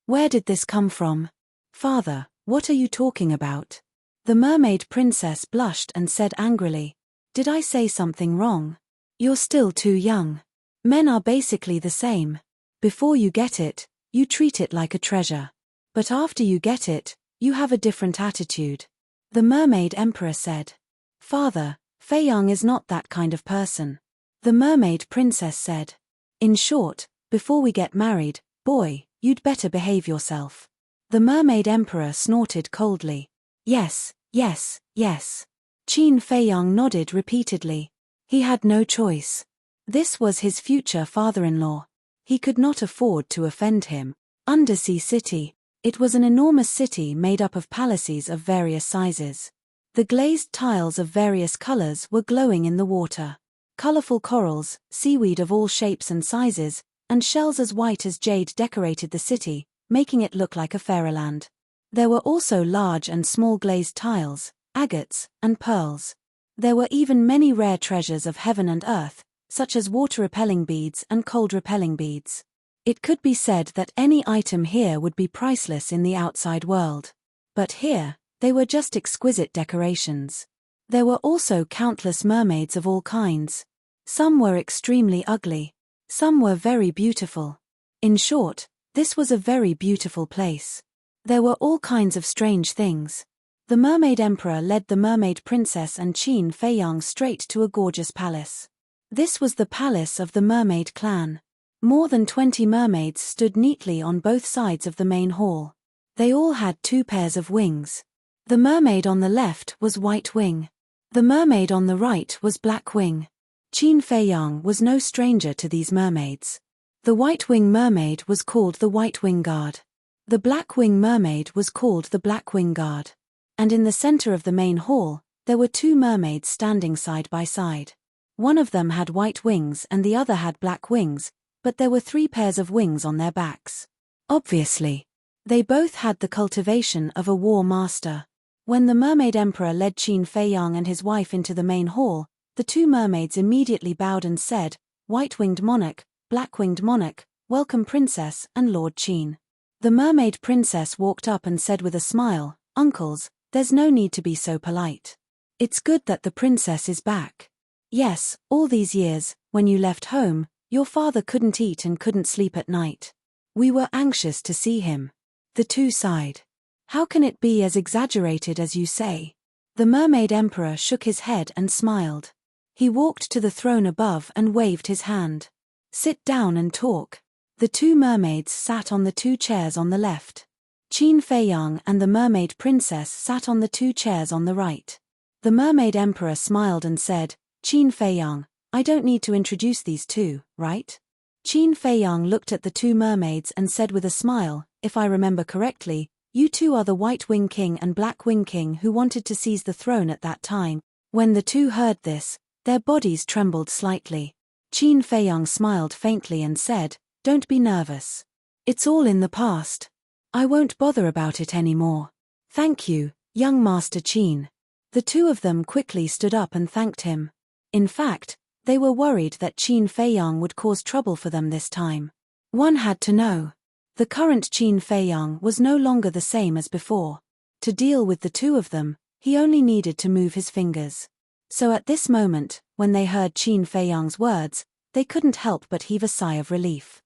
where did this come from?" "Father, what are you talking about?" The mermaid princess blushed and said angrily, "Did I say something wrong? You're still too young. Men are basically the same. Before you get it, you treat it like a treasure. But after you get it, you have a different attitude. The Mermaid Emperor said. Father, Feiyang is not that kind of person. The Mermaid Princess said. In short, before we get married, boy, you'd better behave yourself. The Mermaid Emperor snorted coldly. Yes, yes, yes. Qin Feiyang nodded repeatedly. He had no choice. This was his future father-in-law. He could not afford to offend him. Undersea City. It was an enormous city made up of palaces of various sizes. The glazed tiles of various colors were glowing in the water. Colorful corals, seaweed of all shapes and sizes, and shells as white as jade decorated the city, making it look like a fairyland. There were also large and small glazed tiles, agates, and pearls. There were even many rare treasures of heaven and earth, such as water-repelling beads and cold-repelling beads. It could be said that any item here would be priceless in the outside world. But here, they were just exquisite decorations. There were also countless mermaids of all kinds. Some were extremely ugly. Some were very beautiful. In short, this was a very beautiful place. There were all kinds of strange things. The Mermaid Emperor led the Mermaid Princess and Qin Feiyang straight to a gorgeous palace. This was the palace of the Mermaid clan. More than 20 mermaids stood neatly on both sides of the main hall. They all had 2 pairs of wings. The mermaid on the left was White Wing. The mermaid on the right was Black Wing. Qin Feiyang was no stranger to these mermaids. The White Wing mermaid was called the White Wing Guard. The Black Wing mermaid was called the Black Wing Guard. And in the center of the main hall, there were 2 mermaids standing side by side. One of them had white wings and the other had black wings, but there were 3 pairs of wings on their backs. Obviously, they both had the cultivation of a war master. When the Mermaid Emperor led Qin Feiyang and his wife into the main hall, the 2 mermaids immediately bowed and said, White-winged monarch, black-winged monarch, welcome Princess and Lord Qin. The Mermaid Princess walked up and said with a smile, Uncles, there's no need to be so polite. It's good that the princess is back. Yes, all these years, when you left home, your father couldn't eat and couldn't sleep at night. We were anxious to see him. The 2 sighed. How can it be as exaggerated as you say? The Mermaid Emperor shook his head and smiled. He walked to the throne above and waved his hand. Sit down and talk. The 2 mermaids sat on the 2 chairs on the left. Qin Feiyang and the Mermaid Princess sat on the 2 chairs on the right. The Mermaid Emperor smiled and said, Qin Feiyang, I don't need to introduce these 2, right? Qin Feiyang looked at the 2 mermaids and said with a smile, if I remember correctly, you 2 are the White Wing King and Black Wing King who wanted to seize the throne at that time. When the 2 heard this, their bodies trembled slightly. Qin Feiyang smiled faintly and said, Don't be nervous. It's all in the past. I won't bother about it anymore. Thank you, young Master Qin. The 2 of them quickly stood up and thanked him. In fact, they were worried that Qin Feiyang would cause trouble for them this time. One had to know. The current Qin Feiyang was no longer the same as before. To deal with the 2 of them, he only needed to move his fingers. So at this moment, when they heard Qin Feiyang's words, they couldn't help but heave a sigh of relief.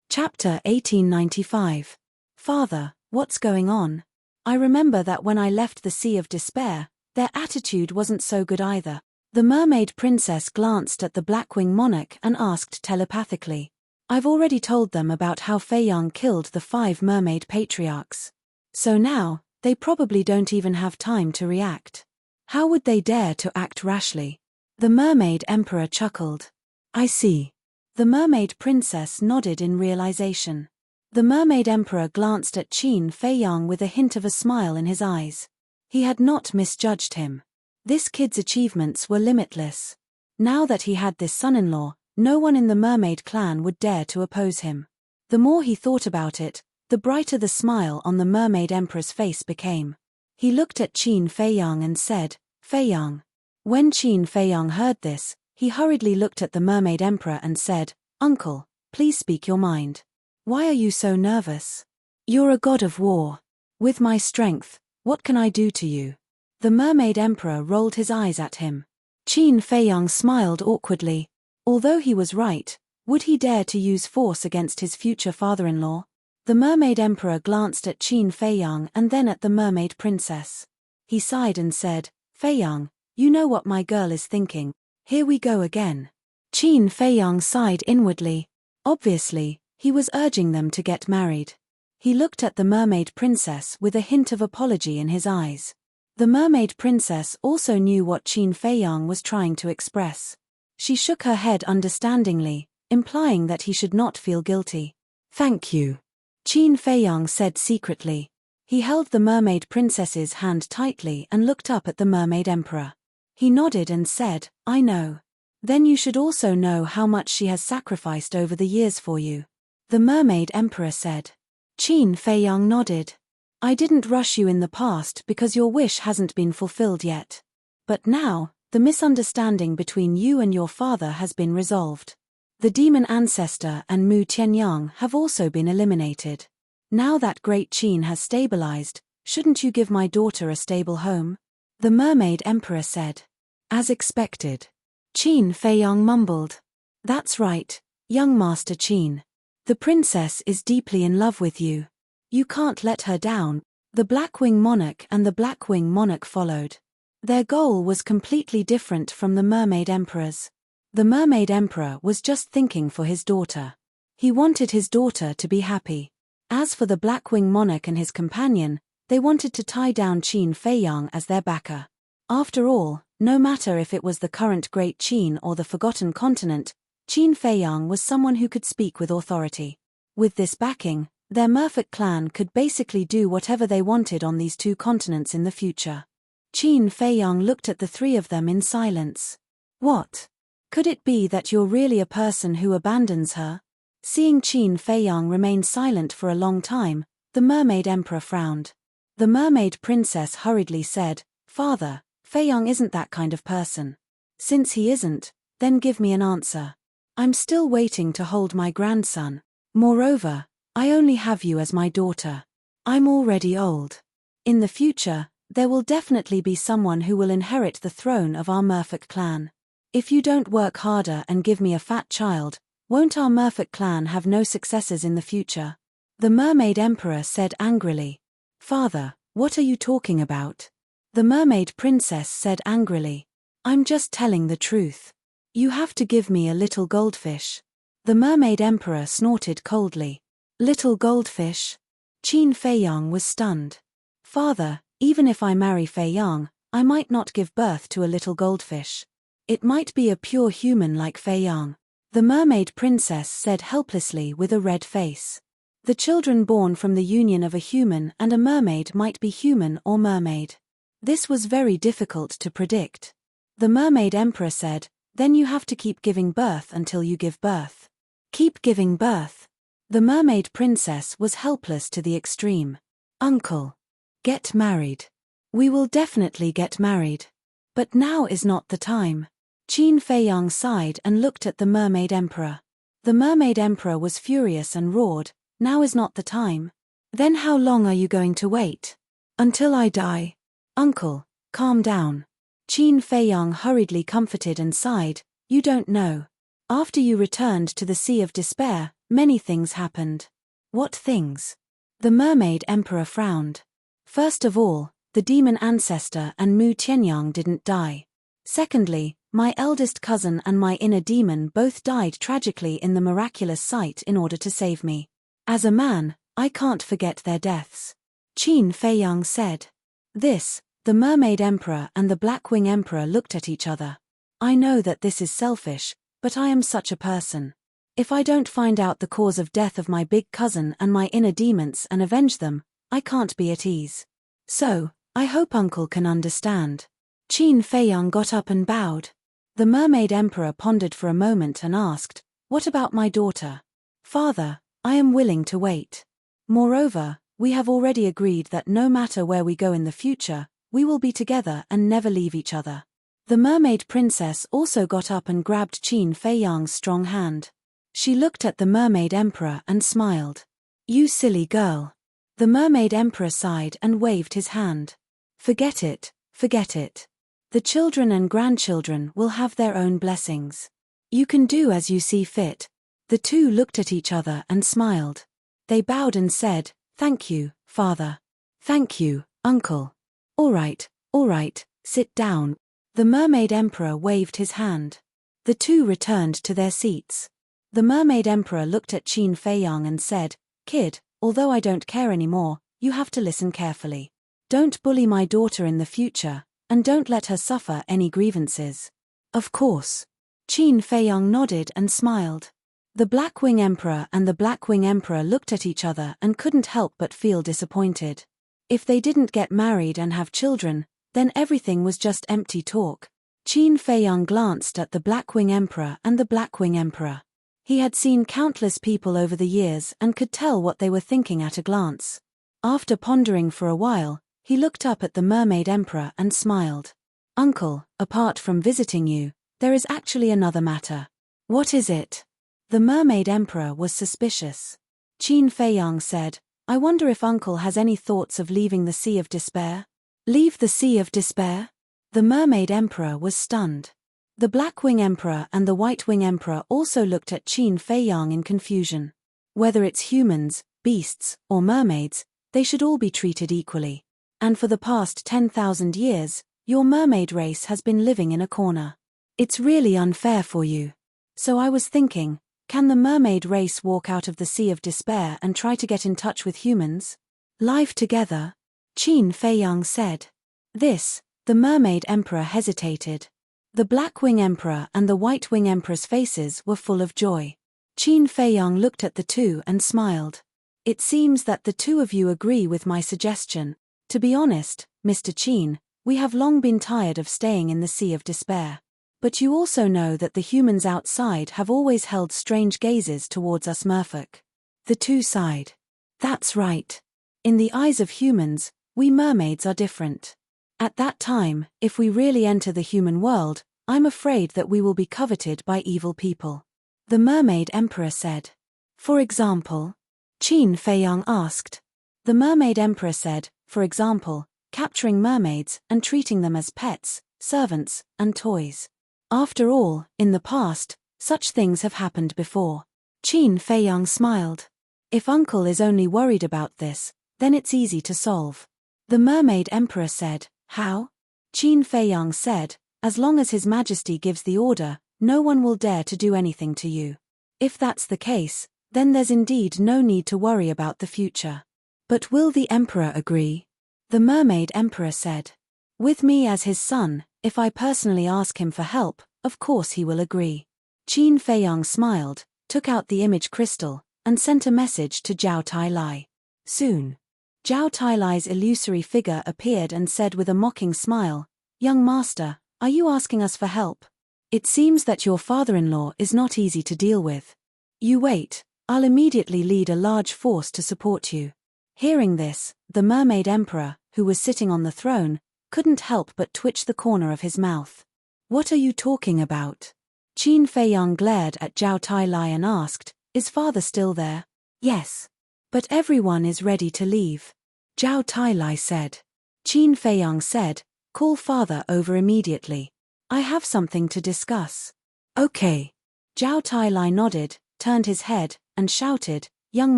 Chapter 1895. Father, what's going on? I remember that when I left the Sea of Despair, their attitude wasn't so good either. The Mermaid Princess glanced at the Blackwing Monarch and asked telepathically. I've already told them about how Feiyang killed the 5 mermaid patriarchs. So now, they probably don't even have time to react. How would they dare to act rashly? The Mermaid Emperor chuckled. I see. The Mermaid Princess nodded in realization. The Mermaid Emperor glanced at Qin Feiyang with a hint of a smile in his eyes. He had not misjudged him. This kid's achievements were limitless. Now that he had this son-in-law, no one in the mermaid clan would dare to oppose him. The more he thought about it, the brighter the smile on the Mermaid Emperor's face became. He looked at Qin Feiyang and said, Feiyang. When Qin Feiyang heard this, he hurriedly looked at the Mermaid Emperor and said, Uncle, please speak your mind. Why are you so nervous? You're a god of war. With my strength, what can I do to you? The Mermaid Emperor rolled his eyes at him. Qin Feiyang smiled awkwardly. Although he was right, would he dare to use force against his future father-in-law? The Mermaid Emperor glanced at Qin Feiyang and then at the Mermaid Princess. He sighed and said, "Feiyang, you know what my girl is thinking. Here we go again." Qin Feiyang sighed inwardly. Obviously, he was urging them to get married. He looked at the Mermaid Princess with a hint of apology in his eyes. The Mermaid Princess also knew what Qin Feiyang was trying to express. She shook her head understandingly, implying that he should not feel guilty. "Thank you," Qin Feiyang said secretly. He held the Mermaid Princess's hand tightly and looked up at the Mermaid Emperor. He nodded and said, "I know. Then you should also know how much she has sacrificed over the years for you," the Mermaid Emperor said. Qin Feiyang nodded. "I didn't rush you in the past because your wish hasn't been fulfilled yet. But now, the misunderstanding between you and your father has been resolved. The demon ancestor and Mu Tianyang have also been eliminated. Now that Great Qin has stabilized, shouldn't you give my daughter a stable home?" the Mermaid Emperor said. "As expected," Qin Feiyang mumbled. "That's right, young Master Qin. The princess is deeply in love with you. You can't let her down." The Blackwing Monarch and the Blackwing Monarch followed. Their goal was completely different from the Mermaid Emperor's. The Mermaid Emperor was just thinking for his daughter. He wanted his daughter to be happy. As for the Blackwing Monarch and his companion, they wanted to tie down Qin Feiyang as their backer. After all, no matter if it was the current Great Qin or the Forgotten Continent, Qin Feiyang was someone who could speak with authority. With this backing, their Merfolk clan could basically do whatever they wanted on these two continents in the future. Qin Feiyang looked at the three of them in silence. "What? Could it be that you're really a person who abandons her?" Seeing Qin Feiyang remain silent for a long time, the Mermaid Emperor frowned. The Mermaid Princess hurriedly said, "Father, Feiyang isn't that kind of person. Since he isn't, then give me an answer. I'm still waiting to hold my grandson. Moreover, I only have you as my daughter. I'm already old. In the future, there will definitely be someone who will inherit the throne of our Merfolk clan. If you don't work harder and give me a fat child, won't our Merfolk clan have no successors in the future?" the Mermaid Emperor said angrily. "Father, what are you talking about?" the Mermaid Princess said angrily. "I'm just telling the truth. You have to give me a little goldfish." The Mermaid Emperor snorted coldly. "Little goldfish?" Qin Feiyang was stunned. "Father, even if I marry Feiyang, I might not give birth to a little goldfish. It might be a pure human like Feiyang," the Mermaid Princess said helplessly with a red face. The children born from the union of a human and a mermaid might be human or mermaid. This was very difficult to predict. The Mermaid Emperor said, "Then you have to keep giving birth until you give birth." "Keep giving birth?" The Mermaid Princess was helpless to the extreme. "Uncle, get married. We will definitely get married. But now is not the time." Qin Feiyang sighed and looked at the Mermaid Emperor. The Mermaid Emperor was furious and roared, "Now is not the time? Then how long are you going to wait? Until I die?" "Uncle, calm down." Qin Feiyang hurriedly comforted and sighed, "You don't know. After you returned to the Sea of Despair, many things happened." "What things?" The Mermaid Emperor frowned. "First of all, the demon ancestor and Mu Tianyang didn't die. Secondly, my eldest cousin and my inner demon both died tragically in the miraculous sight in order to save me. As a man, I can't forget their deaths." Qin Feiyang said. This, the Mermaid Emperor and the Blackwing Emperor looked at each other. "I know that this is selfish, but I am such a person. If I don't find out the cause of death of my big cousin and my inner demons and avenge them, I can't be at ease. So, I hope Uncle can understand." Qin Feiyang got up and bowed. The Mermaid Emperor pondered for a moment and asked, "What about my daughter?" "Father, I am willing to wait. Moreover, we have already agreed that no matter where we go in the future, we will be together and never leave each other." The Mermaid Princess also got up and grabbed Qin Feiyang's strong hand. She looked at the Mermaid Emperor and smiled. "You silly girl." The Mermaid Emperor sighed and waved his hand. "Forget it, forget it. The children and grandchildren will have their own blessings. You can do as you see fit." The two looked at each other and smiled. They bowed and said, "Thank you, father." "Thank you, uncle." All right, sit down." The Mermaid Emperor waved his hand. The two returned to their seats. The Mermaid Emperor looked at Qin Feiyang and said, "Kid, although I don't care anymore, you have to listen carefully. Don't bully my daughter in the future, and don't let her suffer any grievances." "Of course." Qin Feiyang nodded and smiled. The Blackwing Emperor and the Blackwing Emperor looked at each other and couldn't help but feel disappointed. If they didn't get married and have children, then everything was just empty talk. Qin Feiyang glanced at the Blackwing Emperor and the Blackwing Emperor. He had seen countless people over the years and could tell what they were thinking at a glance. After pondering for a while, he looked up at the Mermaid Emperor and smiled. "Uncle, apart from visiting you, there is actually another matter." "What is it?" The Mermaid Emperor was suspicious. Qin Feiyang said, "I wonder if Uncle has any thoughts of leaving the Sea of Despair?" "Leave the Sea of Despair?" The Mermaid Emperor was stunned. The Blackwing Emperor and the Whitewing Emperor also looked at Qin Feiyang in confusion. Whether it's humans, beasts, or mermaids, they should all be treated equally. And for the past 10,000 years, your mermaid race has been living in a corner. It's really unfair for you. So I was thinking, can the mermaid race walk out of the Sea of Despair and try to get in touch with humans? Live together? Qin Feiyang said. The Mermaid Emperor hesitated. The Blackwing Emperor and the Whitewing Emperor's faces were full of joy. Qin Feiyang looked at the two and smiled. "It seems that the two of you agree with my suggestion. To be honest, Mr. Qin, we have long been tired of staying in the Sea of Despair. But you also know that the humans outside have always held strange gazes towards us merfolk." The two sighed. "That's right. In the eyes of humans, we mermaids are different. At that time, if we really enter the human world, I'm afraid that we will be coveted by evil people." The Mermaid Emperor said. "For example?" Qin Feiyang asked. The Mermaid Emperor said, "For example, capturing mermaids and treating them as pets, servants, and toys. After all, in the past, such things have happened before." Qin Feiyang smiled. "If Uncle is only worried about this, then it's easy to solve." The Mermaid Emperor said, "How?" Qin Feiyang said, "As long as His Majesty gives the order, no one will dare to do anything to you. If that's the case, then there's indeed no need to worry about the future." "But will the Emperor agree?" The Mermaid Emperor said. "With me as his son, if I personally ask him for help, of course he will agree." Qin Feiyang smiled, took out the image crystal, and sent a message to Zhao Tailai. Soon, Zhao Tailai's illusory figure appeared and said with a mocking smile, "Young master, are you asking us for help? It seems that your father-in-law is not easy to deal with. You wait, I'll immediately lead a large force to support you." Hearing this, the Mermaid Emperor, who was sitting on the throne, couldn't help but twitch the corner of his mouth. "What are you talking about?" Qin Feiyang glared at Zhao Tailai and asked, "Is father still there?" "Yes. But everyone is ready to leave," Zhao Tailai said. Qin Feiyang said, "Call father over immediately. I have something to discuss." "Okay." Zhao Tailai nodded, turned his head, and shouted, "Young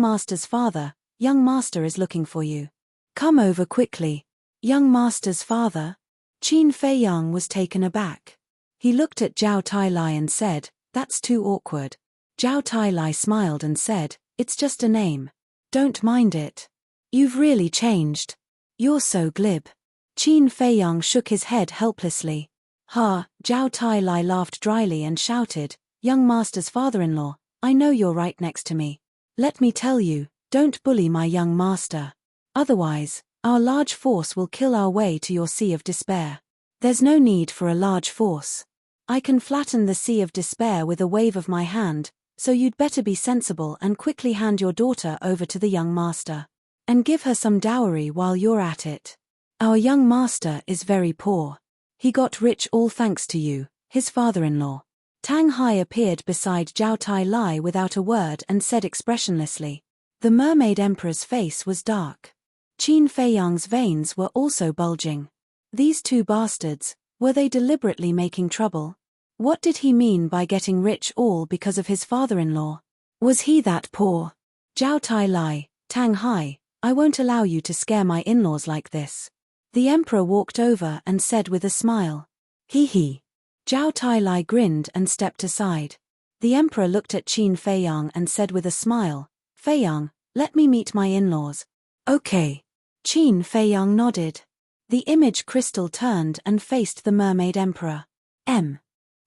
master's father, young master is looking for you. Come over quickly." "Young master's father?" Qin Feiyang was taken aback. He looked at Zhao Tailai and said, "That's too awkward." Zhao Tailai smiled and said, "It's just a name. Don't mind it. You've really changed. You're so glib." Qin Feiyang shook his head helplessly. "Ha!" Zhao Tailai laughed dryly and shouted, "Young master's father-in-law, I know you're right next to me. Let me tell you, don't bully my young master. Otherwise, our large force will kill our way to your Sea of Despair. There's no need for a large force. I can flatten the Sea of Despair with a wave of my hand, so you'd better be sensible and quickly hand your daughter over to the young master. And give her some dowry while you're at it. Our young master is very poor. He got rich all thanks to you, his father-in-law." Tang Hai appeared beside Zhao Tailai without a word and said expressionlessly. The Mermaid Emperor's face was dark. Qin Feiyang's veins were also bulging. These two bastards, were they deliberately making trouble? What did he mean by getting rich all because of his father-in-law? Was he that poor? Zhao Tai Lai, Tang Hai, I won't allow you to scare my in-laws like this. The emperor walked over and said with a smile. Hee hee. Zhao Tai Lai grinned and stepped aside. The emperor looked at Qin Feiyang and said with a smile, Feiyang, let me meet my in-laws. Okay. Qin Feiyang nodded. The image crystal turned and faced the mermaid emperor.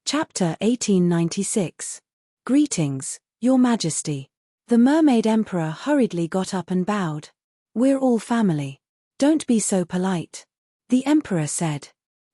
Chapter 1896. Greetings, Your Majesty. The mermaid emperor hurriedly got up and bowed. We're all family. Don't be so polite. The emperor said.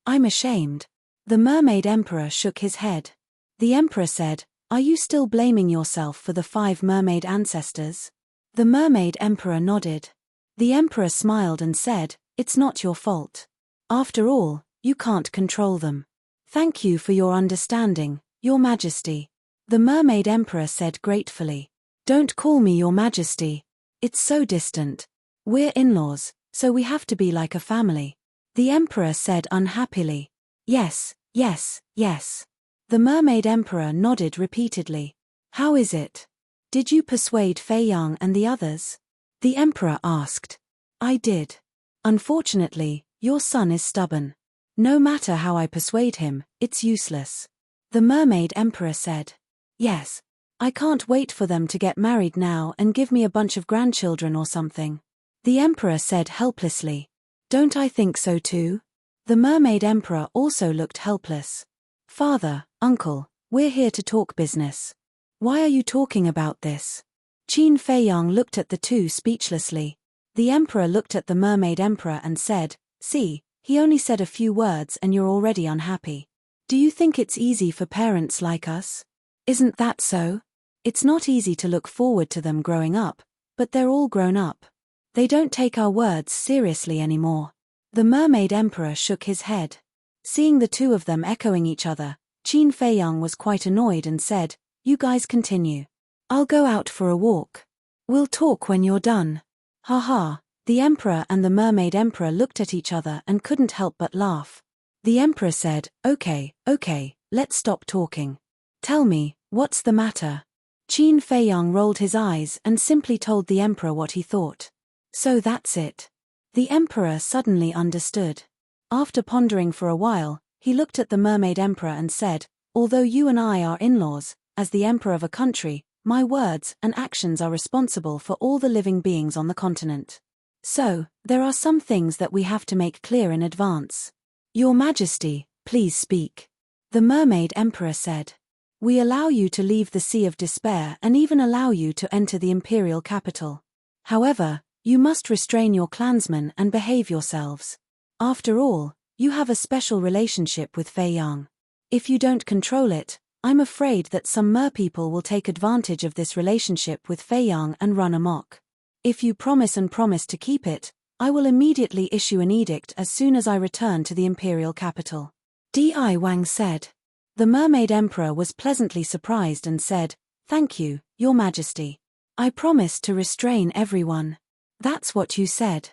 I'm ashamed. The mermaid emperor shook his head. The emperor said, Are you still blaming yourself for the 5 mermaid ancestors? The mermaid emperor nodded. The emperor smiled and said, It's not your fault. After all, you can't control them. Thank you for your understanding, Your Majesty. The mermaid emperor said gratefully. Don't call me Your Majesty. It's so distant. We're in-laws, so we have to be like a family. The emperor said unhappily. Yes, yes, yes. The mermaid emperor nodded repeatedly. How is it? Did you persuade Feiyang and the others? The emperor asked. I did. Unfortunately, your son is stubborn. No matter how I persuade him, it's useless. The mermaid emperor said. Yes. I can't wait for them to get married now and give me a bunch of grandchildren or something. The emperor said helplessly. Don't I think so too? The mermaid emperor also looked helpless. Father, uncle, we're here to talk business. Why are you talking about this? Qin Feiyang looked at the two speechlessly. The emperor looked at the mermaid emperor and said, See, he only said a few words and you're already unhappy. Do you think it's easy for parents like us? Isn't that so? It's not easy to look forward to them growing up, but they're all grown up. They don't take our words seriously anymore. The mermaid emperor shook his head. Seeing the two of them echoing each other, Qin Feiyang was quite annoyed and said, You guys continue. I'll go out for a walk. We'll talk when you're done. Ha ha. The emperor and the mermaid emperor looked at each other and couldn't help but laugh. The emperor said, Okay, let's stop talking. Tell me, what's the matter? Qin Feiyang rolled his eyes and simply told the emperor what he thought. So that's it. The emperor suddenly understood. After pondering for a while, he looked at the mermaid emperor and said, Although you and I are in-laws, as the emperor of a country, my words and actions are responsible for all the living beings on the continent. So, there are some things that we have to make clear in advance. Your Majesty, please speak. The mermaid emperor said. We allow you to leave the Sea of Despair and even allow you to enter the imperial capital. However, you must restrain your clansmen and behave yourselves. After all, you have a special relationship with Feiyang. If you don't control it, I'm afraid that some merpeople will take advantage of this relationship with Feiyang and run amok. If you promise to keep it, I will immediately issue an edict as soon as I return to the imperial capital. Di Wang said. The mermaid emperor was pleasantly surprised and said, Thank you, Your Majesty. I promise to restrain everyone. That's what you said.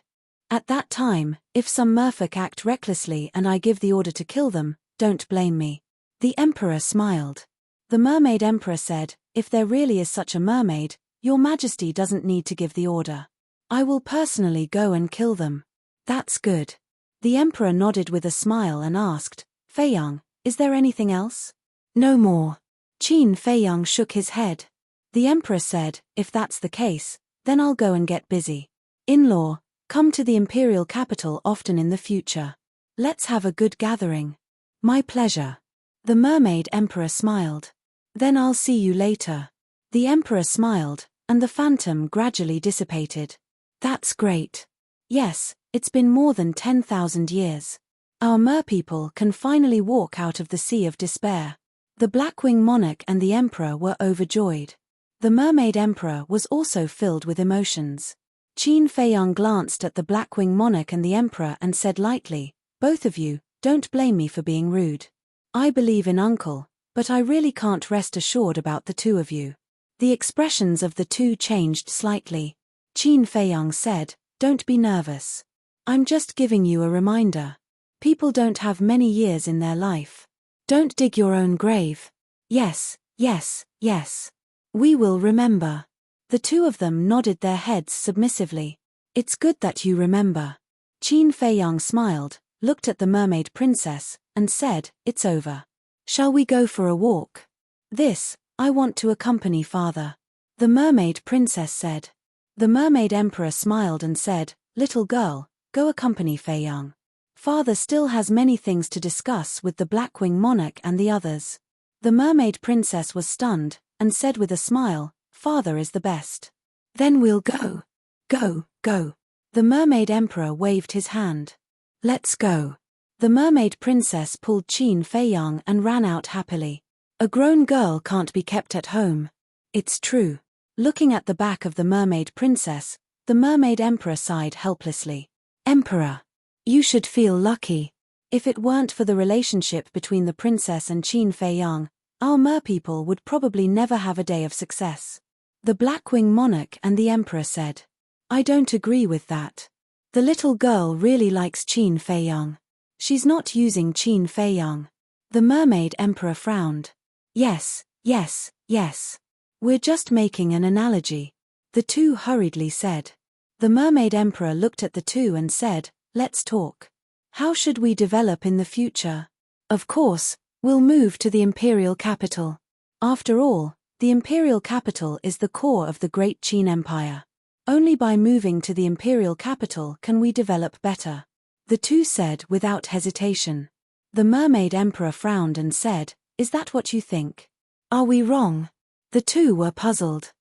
At that time, if some merfolk act recklessly and I give the order to kill them, don't blame me. The emperor smiled. The mermaid emperor said, If there really is such a mermaid, Your Majesty doesn't need to give the order. I will personally go and kill them. That's good. The emperor nodded with a smile and asked, Feiyang, is there anything else? No more. Qin Feiyang shook his head. The emperor said, If that's the case, then I'll go and get busy. In-law, come to the imperial capital often in the future. Let's have a good gathering. My pleasure. The mermaid emperor smiled. Then I'll see you later. The emperor smiled, and the phantom gradually dissipated. That's great. Yes, it's been more than 10,000 years. Our merpeople can finally walk out of the Sea of Despair. The Blackwing monarch and the emperor were overjoyed. The mermaid emperor was also filled with emotions. Qin Feiyang glanced at the Blackwing monarch and the emperor and said lightly, Both of you, don't blame me for being rude. I believe in uncle, but I really can't rest assured about the two of you. The expressions of the two changed slightly. Qin Feiyang said, Don't be nervous. I'm just giving you a reminder. People don't have many years in their life. Don't dig your own grave. Yes. We will remember. The two of them nodded their heads submissively. It's good that you remember. Qin Feiyang smiled, looked at the mermaid princess, and said, it's over. Shall we go for a walk? I want to accompany father. The mermaid princess said. The mermaid emperor smiled and said, little girl, go accompany Feiyang. Father still has many things to discuss with the Blackwing monarch and the others. The mermaid princess was stunned, and said with a smile, father is the best. Then we'll go. Go. The mermaid emperor waved his hand. Let's go. The mermaid princess pulled Qin Feiyang and ran out happily. A grown girl can't be kept at home. It's true. Looking at the back of the mermaid princess, the mermaid emperor sighed helplessly. Emperor, you should feel lucky. If it weren't for the relationship between the princess and Qin Feiyang, our merpeople would probably never have a day of success. The Blackwing monarch and the emperor said. I don't agree with that. The little girl really likes Qin Feiyang. She's not using Qin Feiyang. The mermaid emperor frowned. Yes. We're just making an analogy. The two hurriedly said. The mermaid emperor looked at the two and said, let's talk. How should we develop in the future? Of course, we'll move to the imperial capital. After all, the imperial capital is the core of the great Qin Empire. Only by moving to the imperial capital can we develop better. The two said without hesitation. The mermaid emperor frowned and said, is that what you think? Are we wrong? The two were puzzled.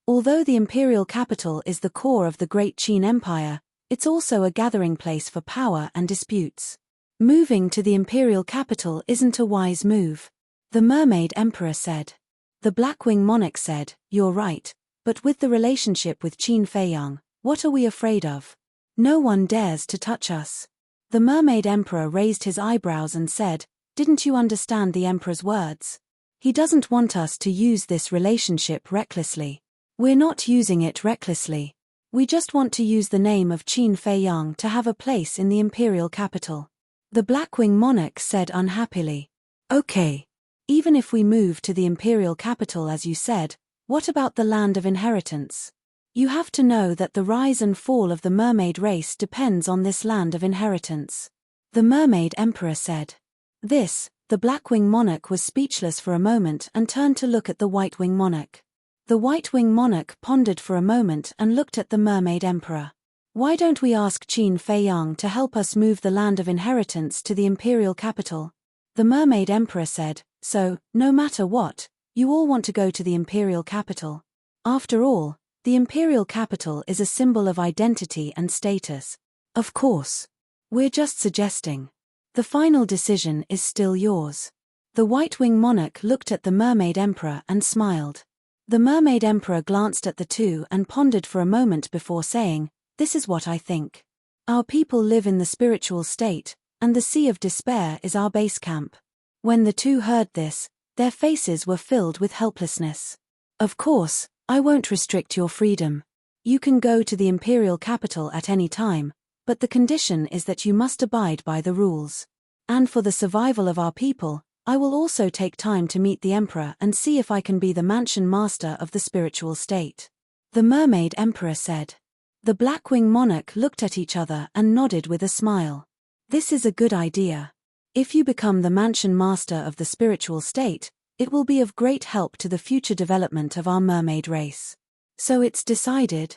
Although the imperial capital is the core of the great Qin Empire, it's also a gathering place for power and disputes. Moving to the imperial capital isn't a wise move. The mermaid emperor said. The Blackwing monarch said, you're right, but with the relationship with Qin Feiyang, what are we afraid of? No one dares to touch us. The mermaid emperor raised his eyebrows and said, didn't you understand the emperor's words? He doesn't want us to use this relationship recklessly. We're not using it recklessly. We just want to use the name of Qin Feiyang to have a place in the imperial capital. The Blackwing monarch said unhappily. Okay. Even if we move to the imperial capital as you said, what about the land of inheritance? You have to know that the rise and fall of the mermaid race depends on this land of inheritance. The mermaid emperor said. The Blackwing monarch was speechless for a moment and turned to look at the Whitewing monarch. The Whitewing monarch pondered for a moment and looked at the mermaid emperor. Why don't we ask Qin Feiyang to help us move the land of inheritance to the imperial capital? The mermaid emperor said, so, no matter what, you all want to go to the imperial capital. After all, the imperial capital is a symbol of identity and status. Of course. We're just suggesting. The final decision is still yours. The Whitewing monarch looked at the mermaid emperor and smiled. The mermaid emperor glanced at the two and pondered for a moment before saying, this is what I think. Our people live in the spiritual state, and the Sea of Despair is our base camp. When the two heard this, their faces were filled with helplessness. Of course, I won't restrict your freedom. You can go to the imperial capital at any time, but the condition is that you must abide by the rules. And for the survival of our people, I will also take time to meet the emperor and see if I can be the mansion master of the spiritual state. The mermaid emperor said. The Blackwing monarch looked at each other and nodded with a smile. This is a good idea. If you become the mansion master of the spiritual state, it will be of great help to the future development of our mermaid race. So it's decided?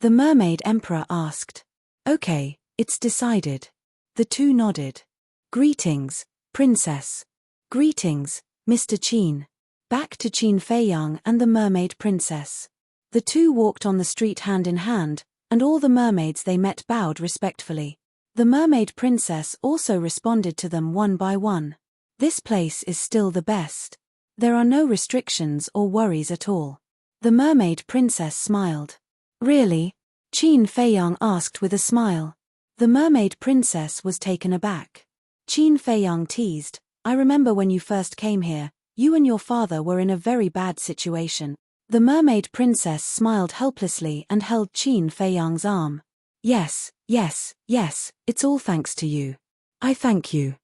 The mermaid emperor asked. Okay, it's decided. The two nodded. Greetings, princess. Greetings, Mr. Qin. Back to Qin Feiyang and the mermaid princess. The two walked on the street hand in hand, and all the mermaids they met bowed respectfully. The mermaid princess also responded to them one by one. This place is still the best. There are no restrictions or worries at all. The mermaid princess smiled. Really? Qin Feiyang asked with a smile. The mermaid princess was taken aback. Qin Feiyang teased, I remember when you first came here, you and your father were in a very bad situation. The mermaid princess smiled helplessly and held Qin Feiyang's arm. Yes, it's all thanks to you. I thank you.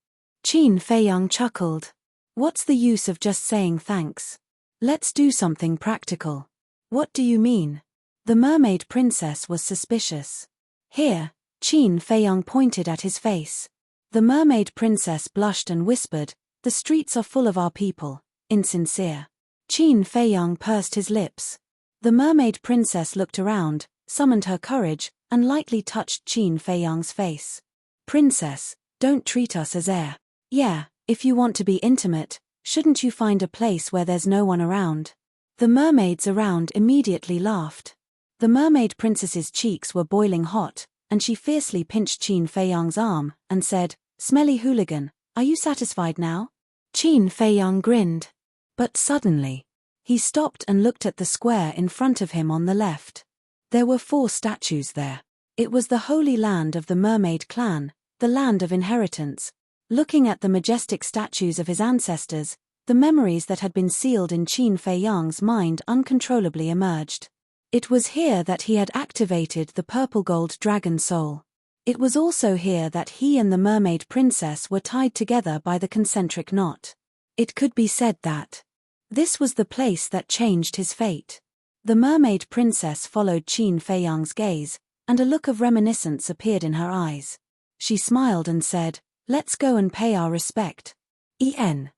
Qin Feiyang chuckled. What's the use of just saying thanks? Let's do something practical. What do you mean? The mermaid princess was suspicious. Here, Qin Feiyang pointed at his face. The mermaid princess blushed and whispered, "The streets are full of our people, insincere." Qin Feiyang pursed his lips. The mermaid princess looked around, summoned her courage, and lightly touched Qin Feiyang's face. "Princess, don't treat us as air. Yeah, if you want to be intimate, shouldn't you find a place where there's no one around?" The mermaids around immediately laughed. The mermaid princess's cheeks were boiling hot, and she fiercely pinched Qin Feiyang's arm, and said, "Smelly hooligan, are you satisfied now?" Qin Feiyang grinned. But suddenly, he stopped and looked at the square in front of him on the left. There were 4 statues there. It was the holy land of the mermaid clan, the land of inheritance. Looking at the majestic statues of his ancestors, the memories that had been sealed in Qin Feiyang's mind uncontrollably emerged. It was here that he had activated the purple gold dragon soul. It was also here that he and the mermaid princess were tied together by the concentric knot. It could be said that this was the place that changed his fate. The mermaid princess followed Qin Feiyang's gaze, and a look of reminiscence appeared in her eyes. She smiled and said, "Let's go and pay our respect." Qin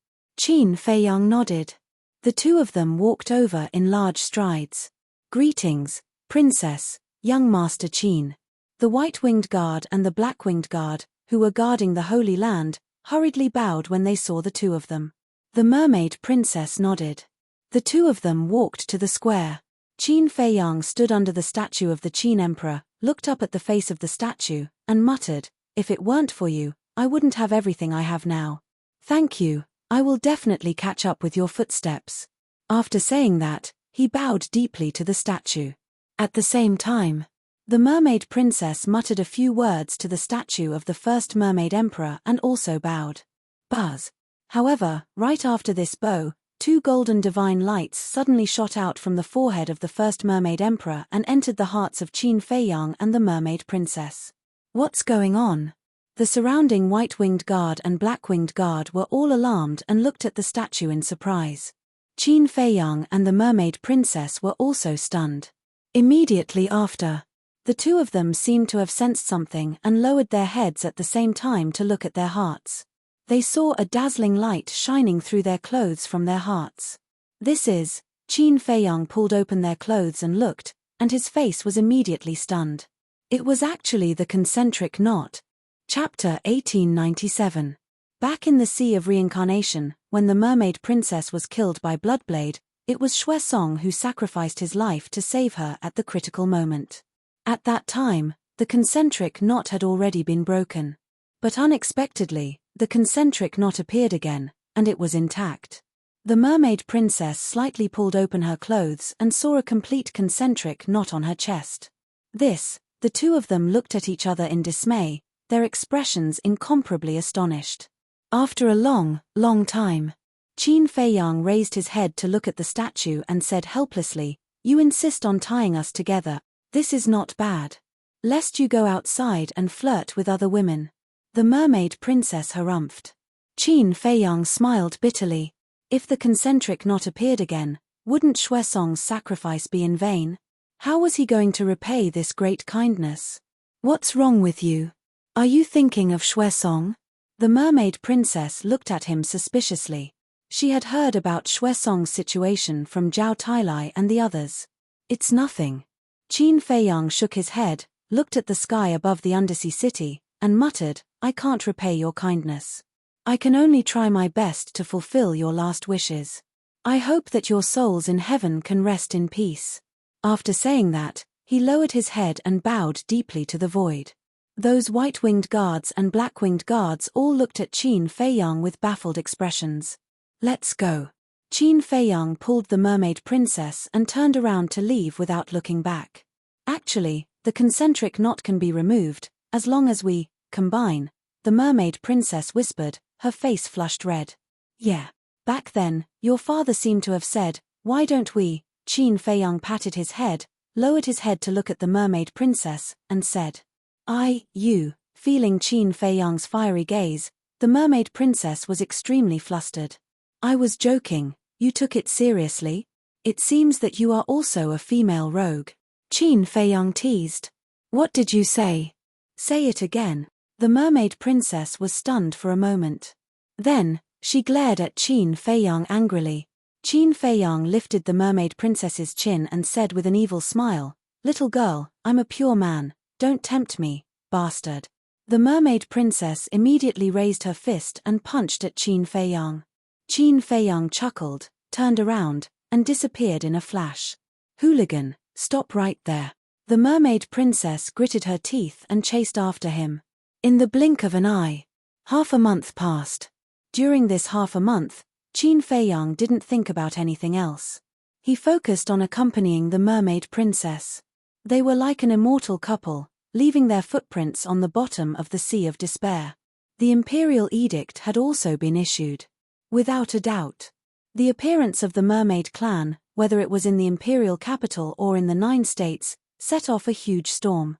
Feiyang nodded. The 2 of them walked over in large strides. "Greetings, Princess, young Master Qin." The white-winged guard and the black-winged guard, who were guarding the Holy Land, hurriedly bowed when they saw the 2 of them. The mermaid princess nodded. The 2 of them walked to the square. Qin Feiyang stood under the statue of the Qin Emperor, looked up at the face of the statue, and muttered, "If it weren't for you, I wouldn't have everything I have now. Thank you, I will definitely catch up with your footsteps." After saying that, he bowed deeply to the statue. At the same time, the mermaid princess muttered a few words to the statue of the first mermaid emperor and also bowed. Buzz. However, right after this bow, 2 golden divine lights suddenly shot out from the forehead of the first mermaid emperor and entered the hearts of Qin Feiyang and the mermaid princess. What's going on? The surrounding white-winged guard and black-winged guard were all alarmed and looked at the statue in surprise. Qin Feiyang and the mermaid princess were also stunned. Immediately after, the 2 of them seemed to have sensed something and lowered their heads at the same time to look at their hearts. They saw a dazzling light shining through their clothes from their hearts. "This is..." Qin Feiyang pulled open their clothes and looked, and his face was immediately stunned. It was actually the concentric knot. Chapter 1897. Back in the Sea of Reincarnation, when the mermaid princess was killed by Bloodblade, it was Xue Song who sacrificed his life to save her at the critical moment. At that time, the concentric knot had already been broken. But unexpectedly, the concentric knot appeared again, and it was intact. The mermaid princess slightly pulled open her clothes and saw a complete concentric knot on her chest. The 2 of them looked at each other in dismay, their expressions incomparably astonished. After a long, long time, Qin Feiyang raised his head to look at the statue and said helplessly, "You insist on tying us together. This is not bad. Lest you go outside and flirt with other women." The mermaid princess harumphed. Qin Feiyang smiled bitterly. If the concentric knot appeared again, wouldn't Xue Song's sacrifice be in vain? How was he going to repay this great kindness? "What's wrong with you? Are you thinking of Xue Song?" The mermaid princess looked at him suspiciously. She had heard about Xue Song's situation from Zhao Tailai and the others. "It's nothing." Qin Feiyang shook his head, looked at the sky above the undersea city, and muttered, "I can't repay your kindness. I can only try my best to fulfill your last wishes. I hope that your souls in heaven can rest in peace." After saying that, he lowered his head and bowed deeply to the void. Those white-winged guards and black-winged guards all looked at Qin Feiyang with baffled expressions. "Let's go." Qin Feiyang pulled the mermaid princess and turned around to leave without looking back. "Actually, the concentric knot can be removed, as long as we combine," the mermaid princess whispered, her face flushed red. "Yeah. Back then, your father seemed to have said, 'Why don't we?'" Qin Feiyang patted his head, lowered his head to look at the mermaid princess, and said, "You." Feeling Qin Feiyang's fiery gaze, the mermaid princess was extremely flustered. "I was joking, you took it seriously? It seems that you are also a female rogue." Qin Feiyang teased. What did you say? Say it again. The mermaid princess was stunned for a moment. Then, she glared at Qin Feiyang angrily. Qin Feiyang lifted the mermaid princess's chin and said with an evil smile, "Little girl, I'm a pure man, don't tempt me, bastard." The mermaid princess immediately raised her fist and punched at Qin Feiyang. Qin Feiyang chuckled, turned around, and disappeared in a flash. "Hooligan, stop right there." The mermaid princess gritted her teeth and chased after him. In the blink of an eye, half a month passed. During this half a month, Qin Feiyang didn't think about anything else. He focused on accompanying the mermaid princess. They were like an immortal couple, leaving their footprints on the bottom of the Sea of Despair. The imperial edict had also been issued. Without a doubt, the appearance of the mermaid clan, whether it was in the imperial capital or in the 9 states, set off a huge storm.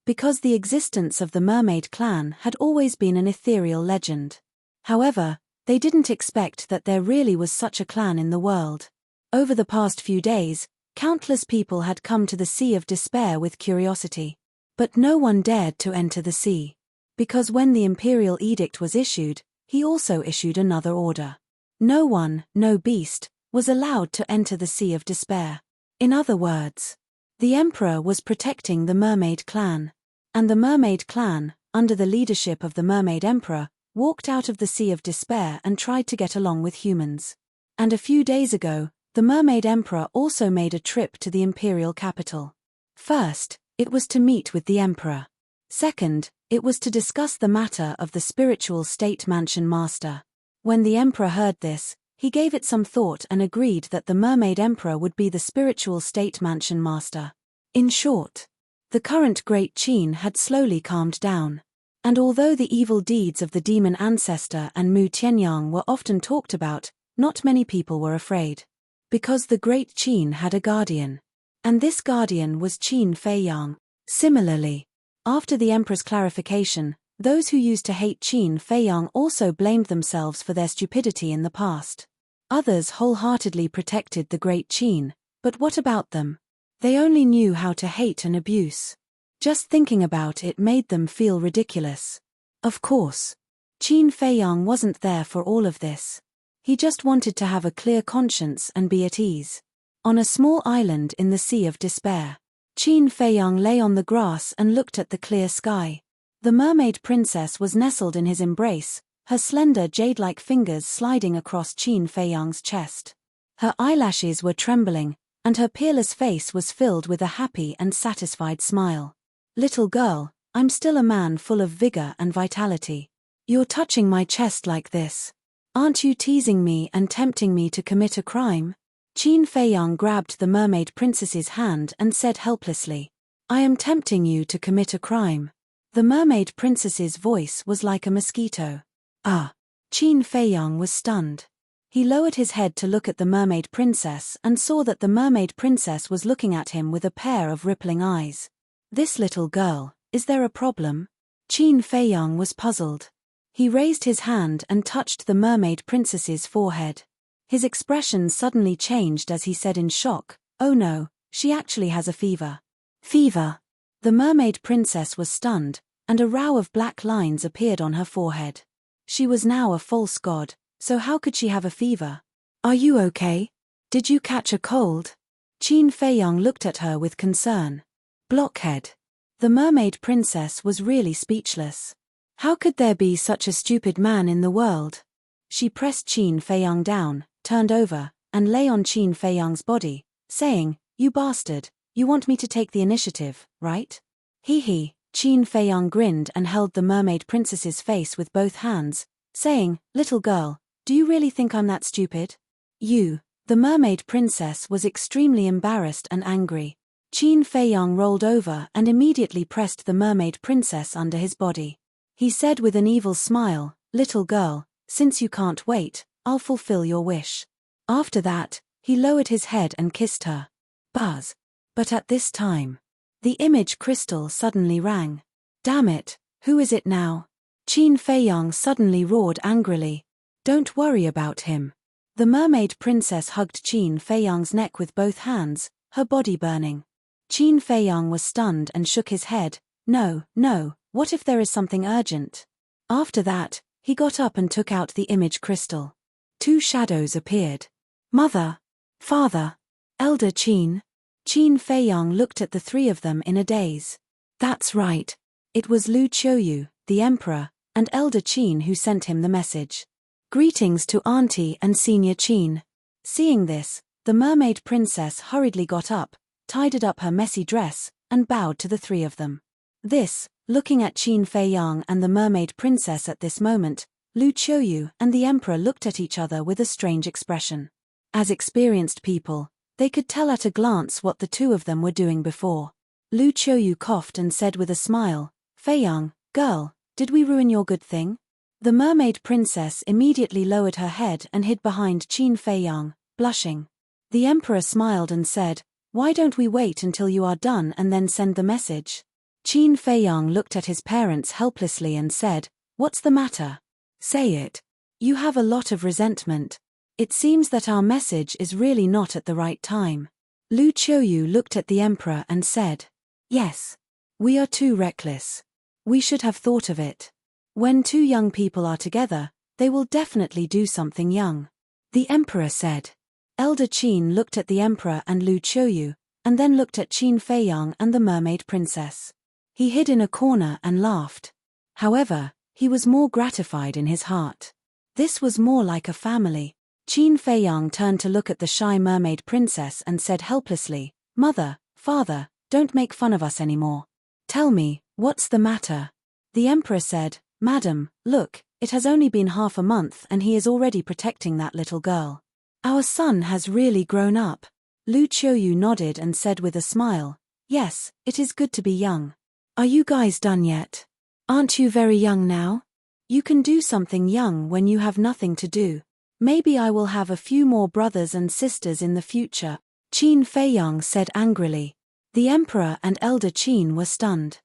Because the existence of the mermaid clan had always been an ethereal legend. However, they didn't expect that there really was such a clan in the world. Over the past few days, countless people had come to the Sea of Despair with curiosity. But no one dared to enter the sea. Because when the imperial edict was issued, he also issued another order. No one, no beast, was allowed to enter the Sea of Despair. In other words, the emperor was protecting the mermaid clan. And the mermaid clan, under the leadership of the mermaid emperor, walked out of the Sea of Despair and tried to get along with humans. And a few days ago, the mermaid emperor also made a trip to the imperial capital. First, it was to meet with the emperor. Second, it was to discuss the matter of the spiritual state mansion master. When the emperor heard this, he gave it some thought and agreed that the mermaid emperor would be the spiritual state mansion master. In short, the current Great Qin had slowly calmed down. And although the evil deeds of the demon ancestor and Mu Tianyang were often talked about, not many people were afraid. Because the Great Qin had a guardian. And this guardian was Qin Feiyang. Similarly, after the emperor's clarification, those who used to hate Qin Feiyang also blamed themselves for their stupidity in the past. Others wholeheartedly protected the Great Qin, but what about them? They only knew how to hate and abuse. Just thinking about it made them feel ridiculous. Of course, Qin Feiyang wasn't there for all of this. He just wanted to have a clear conscience and be at ease. On a small island in the Sea of Despair, Qin Feiyang lay on the grass and looked at the clear sky. The mermaid princess was nestled in his embrace, her slender jade-like fingers sliding across Qin Feiyang's chest. Her eyelashes were trembling, and her peerless face was filled with a happy and satisfied smile. "Little girl, I'm still a man full of vigor and vitality. You're touching my chest like this. Aren't you teasing me and tempting me to commit a crime?" Qin Feiyang grabbed the mermaid princess's hand and said helplessly, "I am tempting you to commit a crime." The mermaid princess's voice was like a mosquito. Ah! Qin Feiyang was stunned. He lowered his head to look at the mermaid princess and saw that the mermaid princess was looking at him with a pair of rippling eyes. "This little girl, is there a problem?" Qin Feiyang was puzzled. He raised his hand and touched the mermaid princess's forehead. His expression suddenly changed as he said in shock, "Oh no, she actually has a fever." Fever. The mermaid princess was stunned, and a row of black lines appeared on her forehead. She was now a false god, so how could she have a fever? "Are you okay? Did you catch a cold?" Qin Feiyang looked at her with concern. Blockhead. The mermaid princess was really speechless. How could there be such a stupid man in the world? She pressed Qin Feiyang down, turned over, and lay on Qin Feiyang's body, saying, "You bastard, you want me to take the initiative, right?" Hee. Qin Feiyang grinned and held the mermaid princess's face with both hands, saying, "Little girl, do you really think I'm that stupid?" "You." The mermaid princess was extremely embarrassed and angry. Qin Feiyang rolled over and immediately pressed the mermaid princess under his body. He said with an evil smile, "Little girl, since you can't wait, I'll fulfill your wish." After that, he lowered his head and kissed her. Buzz. But at this time, the image crystal suddenly rang. "Damn it, who is it now?" Qin Feiyang suddenly roared angrily. "Don't worry about him." The mermaid princess hugged Qin Feiyang's neck with both hands, her body burning. Qin Feiyang was stunned and shook his head. No, no, what if there is something urgent? After that, he got up and took out the image crystal. Two shadows appeared. Mother, father, elder Qin. Qin Feiyang looked at the three of them in a daze. That's right. It was Lu Qiuyu, the emperor, and elder Qin who sent him the message. Greetings to Auntie and Senior Qin. Seeing this, the mermaid princess hurriedly got up, tidied up her messy dress, and bowed to the three of them. This, looking at Qin Feiyang and the mermaid princess at this moment, Lu Qiuyu and the emperor looked at each other with a strange expression. As experienced people, they could tell at a glance what the two of them were doing before. Lu Qiuyu coughed and said with a smile, Feiyang, girl, did we ruin your good thing? The mermaid princess immediately lowered her head and hid behind Qin Feiyang, blushing. The emperor smiled and said, why don't we wait until you are done and then send the message? Qin Feiyang looked at his parents helplessly and said, what's the matter? Say it. You have a lot of resentment. It seems that our message is really not at the right time. Lu Qiuyu looked at the emperor and said, yes. We are too reckless. We should have thought of it. When two young people are together, they will definitely do something young. The emperor said. Elder Qin looked at the emperor and Lu Qiuyu, and then looked at Qin Feiyang and the mermaid princess. He hid in a corner and laughed. However, he was more gratified in his heart. This was more like a family. Qin Feiyang turned to look at the shy mermaid princess and said helplessly, Mother, father, don't make fun of us anymore. Tell me, what's the matter? The emperor said, Madam, look, it has only been half a month and he is already protecting that little girl. Our son has really grown up. Lu Qiuyu nodded and said with a smile, yes, it is good to be young. Are you guys done yet? Aren't you very young now? You can do something young when you have nothing to do. Maybe I will have a few more brothers and sisters in the future, Qin Feiyang said angrily. The emperor and elder Qin were stunned.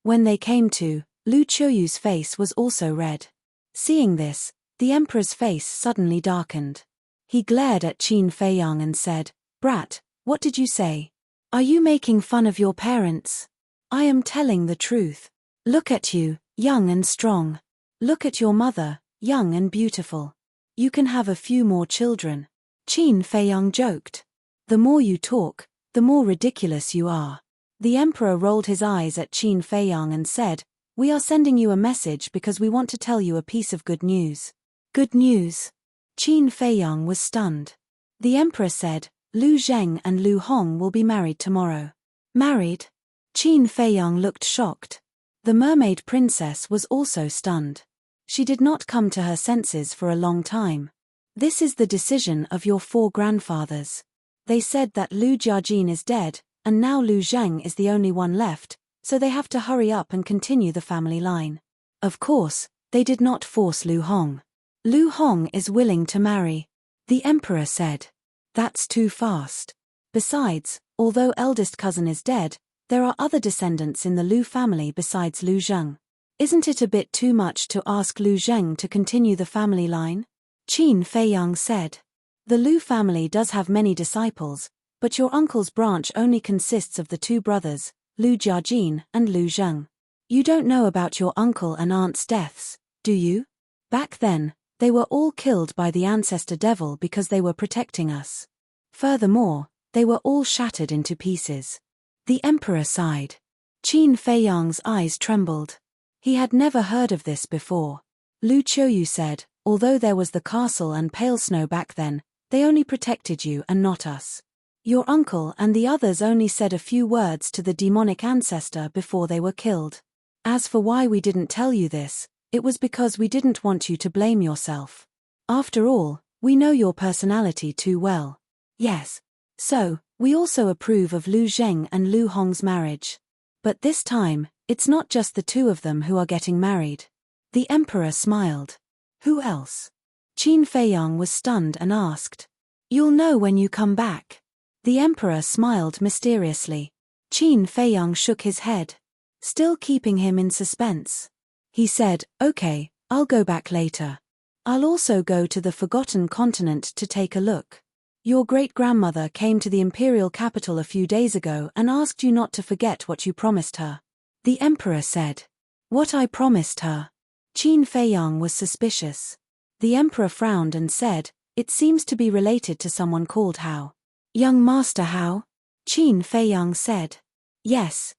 When they came to, Lu Qiuyu's face was also red. Seeing this, the emperor's face suddenly darkened. He glared at Qin Feiyang and said, Brat, what did you say? Are you making fun of your parents? I am telling the truth. Look at you, young and strong. Look at your mother, young and beautiful. You can have a few more children. Qin Feiyang joked. The more you talk, the more ridiculous you are. The emperor rolled his eyes at Qin Feiyang and said, we are sending you a message because we want to tell you a piece of good news. Good news? Qin Feiyang was stunned. The emperor said, Lu Zheng and Lu Hong will be married tomorrow. Married? Qin Feiyang looked shocked. The mermaid princess was also stunned. She did not come to her senses for a long time. This is the decision of your four grandfathers. They said that Lu Jiajin is dead, and now Lu Zheng is the only one left, so they have to hurry up and continue the family line. Of course, they did not force Lu Hong. Lu Hong is willing to marry. The emperor said. That's too fast. Besides, although eldest cousin is dead, there are other descendants in the Lu family besides Lu Zheng. Isn't it a bit too much to ask Lu Zheng to continue the family line? Qin Feiyang said. The Lu family does have many disciples, but your uncle's branch only consists of the two brothers, Lu Jiajin and Lu Zheng. You don't know about your uncle and aunt's deaths, do you? Back then, they were all killed by the ancestor devil because they were protecting us. Furthermore, they were all shattered into pieces. The emperor sighed. Qin Feiyang's eyes trembled. He had never heard of this before. Lu Qiuyu said, although there was the castle and pale snow back then, they only protected you and not us. Your uncle and the others only said a few words to the demonic ancestor before they were killed. As for why we didn't tell you this, it was because we didn't want you to blame yourself. After all, we know your personality too well. Yes. So, we also approve of Lu Zheng and Lu Hong's marriage. But this time, it's not just the two of them who are getting married. The emperor smiled. Who else? Qin Feiyang was stunned and asked. You'll know when you come back. The emperor smiled mysteriously. Qin Feiyang shook his head, still keeping him in suspense. He said, okay, I'll go back later. I'll also go to the Forgotten Continent to take a look. Your great-grandmother came to the imperial capital a few days ago and asked you not to forget what you promised her. The emperor said. What I promised her? Qin Feiyang was suspicious. The emperor frowned and said, it seems to be related to someone called Hao. Young Master Hao? Qin Feiyang said. Yes,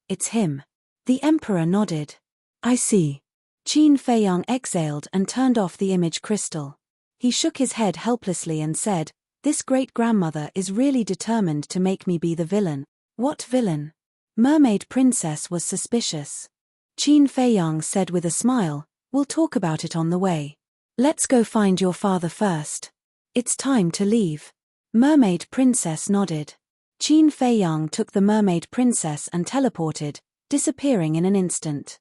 it's him. The emperor nodded. I see. Qin Feiyang exhaled and turned off the image crystal. He shook his head helplessly and said, this great-grandmother is really determined to make me be the villain. What villain? Mermaid Princess was suspicious. Qin Feiyang said with a smile, we'll talk about it on the way. Let's go find your father first. It's time to leave. Mermaid Princess nodded. Qin Feiyang took the Mermaid Princess and teleported, disappearing in an instant.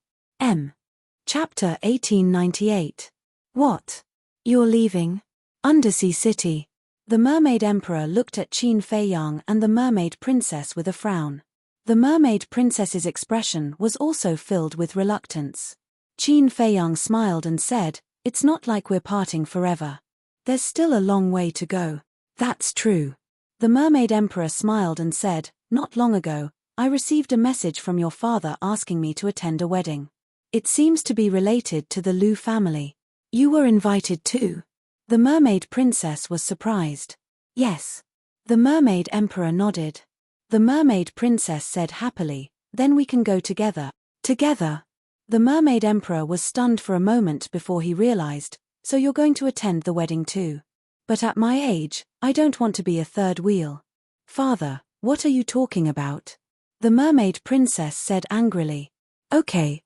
Chapter 1898. What? You're leaving? Undersea City. The Mermaid Emperor looked at Qin Feiyang and the Mermaid Princess with a frown. The Mermaid Princess's expression was also filled with reluctance. Qin Feiyang smiled and said, it's not like we're parting forever. There's still a long way to go. That's true. The Mermaid Emperor smiled and said, not long ago, I received a message from your father asking me to attend a wedding. It seems to be related to the Lu family. You were invited too? The Mermaid Princess was surprised. Yes. The Mermaid Emperor nodded. The Mermaid Princess said happily, then we can go together. Together? The Mermaid Emperor was stunned for a moment before he realized, so you're going to attend the wedding too. But at my age, I don't want to be a third wheel. Father, what are you talking about? The Mermaid Princess said angrily. Okay.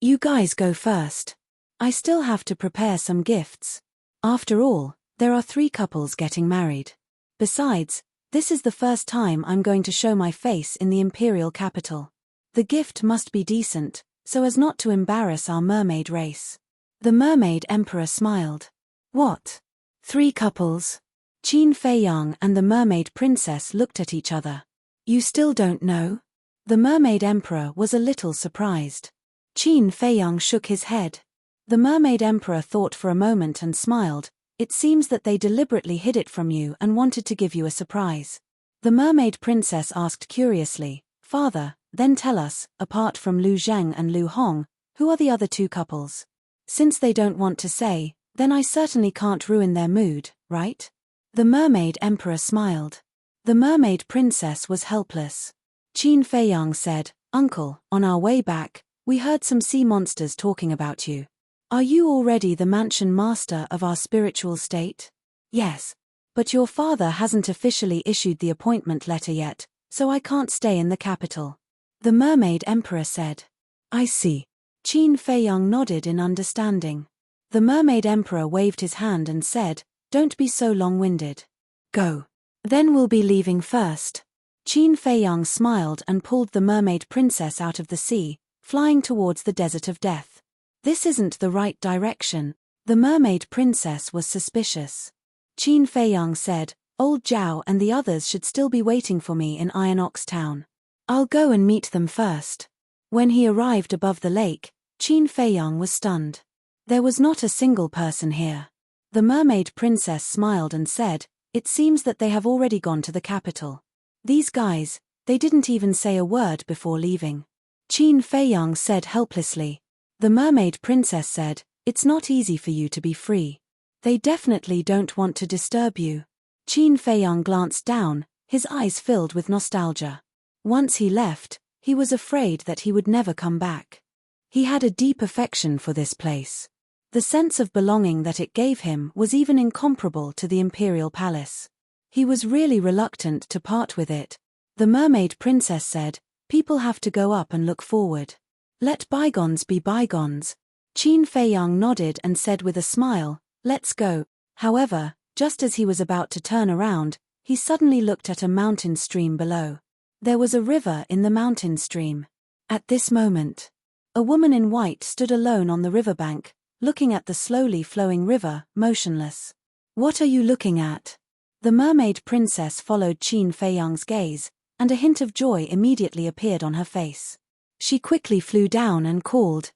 You guys go first. I still have to prepare some gifts. After all, there are 3 couples getting married. Besides, this is the first time I'm going to show my face in the imperial capital. The gift must be decent, so as not to embarrass our mermaid race. The Mermaid Emperor smiled. What? 3 couples? Qin Feiyang and the Mermaid Princess looked at each other. You still don't know? The Mermaid Emperor was a little surprised. Qin Feiyang shook his head. The Mermaid Emperor thought for a moment and smiled. It seems that they deliberately hid it from you and wanted to give you a surprise. The Mermaid Princess asked curiously, Father, then tell us, apart from Lu Zheng and Lu Hong, who are the other 2 couples? Since they don't want to say, then I certainly can't ruin their mood, right? The Mermaid Emperor smiled. The Mermaid Princess was helpless. Qin Feiyang said, Uncle, on our way back, we heard some sea monsters talking about you. Are you already the mansion master of our spiritual state? Yes. But your father hasn't officially issued the appointment letter yet, so I can't stay in the capital. The Mermaid Emperor said. I see. Qin Feiyang nodded in understanding. The Mermaid Emperor waved his hand and said, Don't be so long-winded. Go. Then we'll be leaving first. Qin Feiyang smiled and pulled the Mermaid Princess out of the sea, flying towards the Desert of Death. This isn't the right direction. The Mermaid Princess was suspicious. Qin Feiyang said, Old Zhao and the others should still be waiting for me in Iron Ox Town. I'll go and meet them first. When he arrived above the lake, Qin Feiyang was stunned. There was not a single person here. The Mermaid Princess smiled and said, It seems that they have already gone to the capital. These guys, they didn't even say a word before leaving. Qin Feiyang said helplessly. The Mermaid Princess said, It's not easy for you to be free. They definitely don't want to disturb you. Qin Feiyang glanced down, his eyes filled with nostalgia. Once he left, he was afraid that he would never come back. He had a deep affection for this place. The sense of belonging that it gave him was even incomparable to the imperial palace. He was really reluctant to part with it. The Mermaid Princess said, People have to go up and look forward. Let bygones be bygones. Qin Feiyang nodded and said with a smile, Let's go. However, just as he was about to turn around, he suddenly looked at a mountain stream below. There was a river in the mountain stream. At this moment, a woman in white stood alone on the riverbank, looking at the slowly flowing river, motionless. What are you looking at? The Mermaid Princess followed Qin Feiyang's gaze, and a hint of joy immediately appeared on her face. She quickly flew down and called,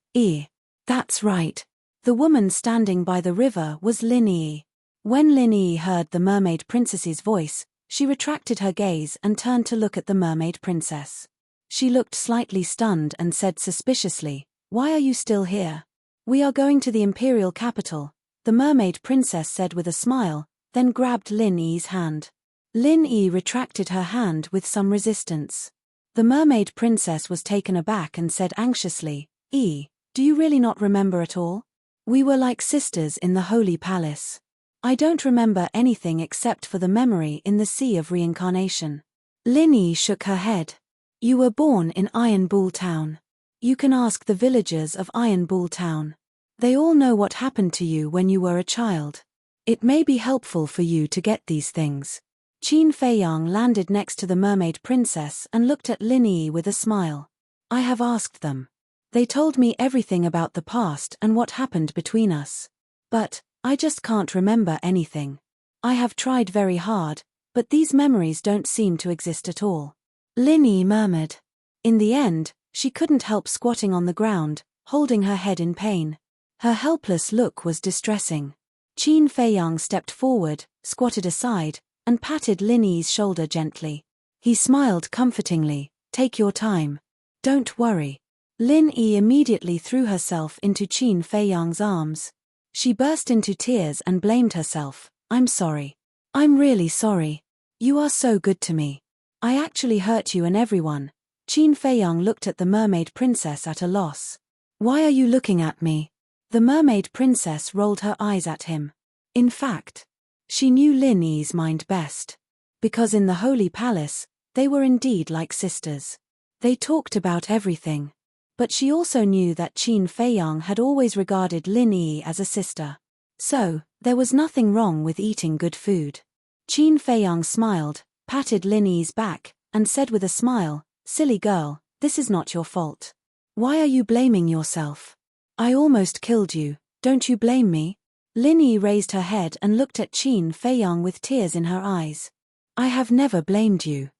That's right. The woman standing by the river was Lin Yi. When Lin Yi heard the mermaid princess's voice, she retracted her gaze and turned to look at the mermaid princess. She looked slightly stunned and said suspiciously, "Why are you still here?" "We are going to the imperial capital," the mermaid princess said with a smile, then grabbed Lin Yi's hand. Lin Yi retracted her hand with some resistance. The mermaid princess was taken aback and said anxiously, "Yi, do you really not remember at all? We were like sisters in the Holy Palace." "I don't remember anything except for the memory in the Sea of Reincarnation." Lin Yi shook her head. "You were born in Iron Bull Town. You can ask the villagers of Iron Bull Town. They all know what happened to you when you were a child. It may be helpful for you to get these things." Qin Feiyang landed next to the mermaid princess and looked at Lin Yi with a smile. "I have asked them. They told me everything about the past and what happened between us. But I just can't remember anything. I have tried very hard, but these memories don't seem to exist at all." Lin Yi murmured. In the end, she couldn't help squatting on the ground, holding her head in pain. Her helpless look was distressing. Qin Feiyang stepped forward, squatted aside, and patted Lin Yi's shoulder gently. He smiled comfortingly. "Take your time. Don't worry." Lin Yi immediately threw herself into Qin Feiyang's arms. She burst into tears and blamed herself. "I'm sorry. I'm really sorry. You are so good to me. I actually hurt you and everyone." Qin Feiyang looked at the mermaid princess at a loss. "Why are you looking at me?" The mermaid princess rolled her eyes at him. In fact, she knew Lin Yi's mind best. Because in the Holy Palace, they were indeed like sisters. They talked about everything. But she also knew that Qin Feiyang had always regarded Lin Yi as a sister. So, there was nothing wrong with eating good food. Qin Feiyang smiled, patted Lin Yi's back, and said with a smile, "Silly girl, this is not your fault. Why are you blaming yourself? I almost killed you, don't you blame me?" Lin Yi raised her head and looked at Qin Feiyang with tears in her eyes. "I have never blamed you.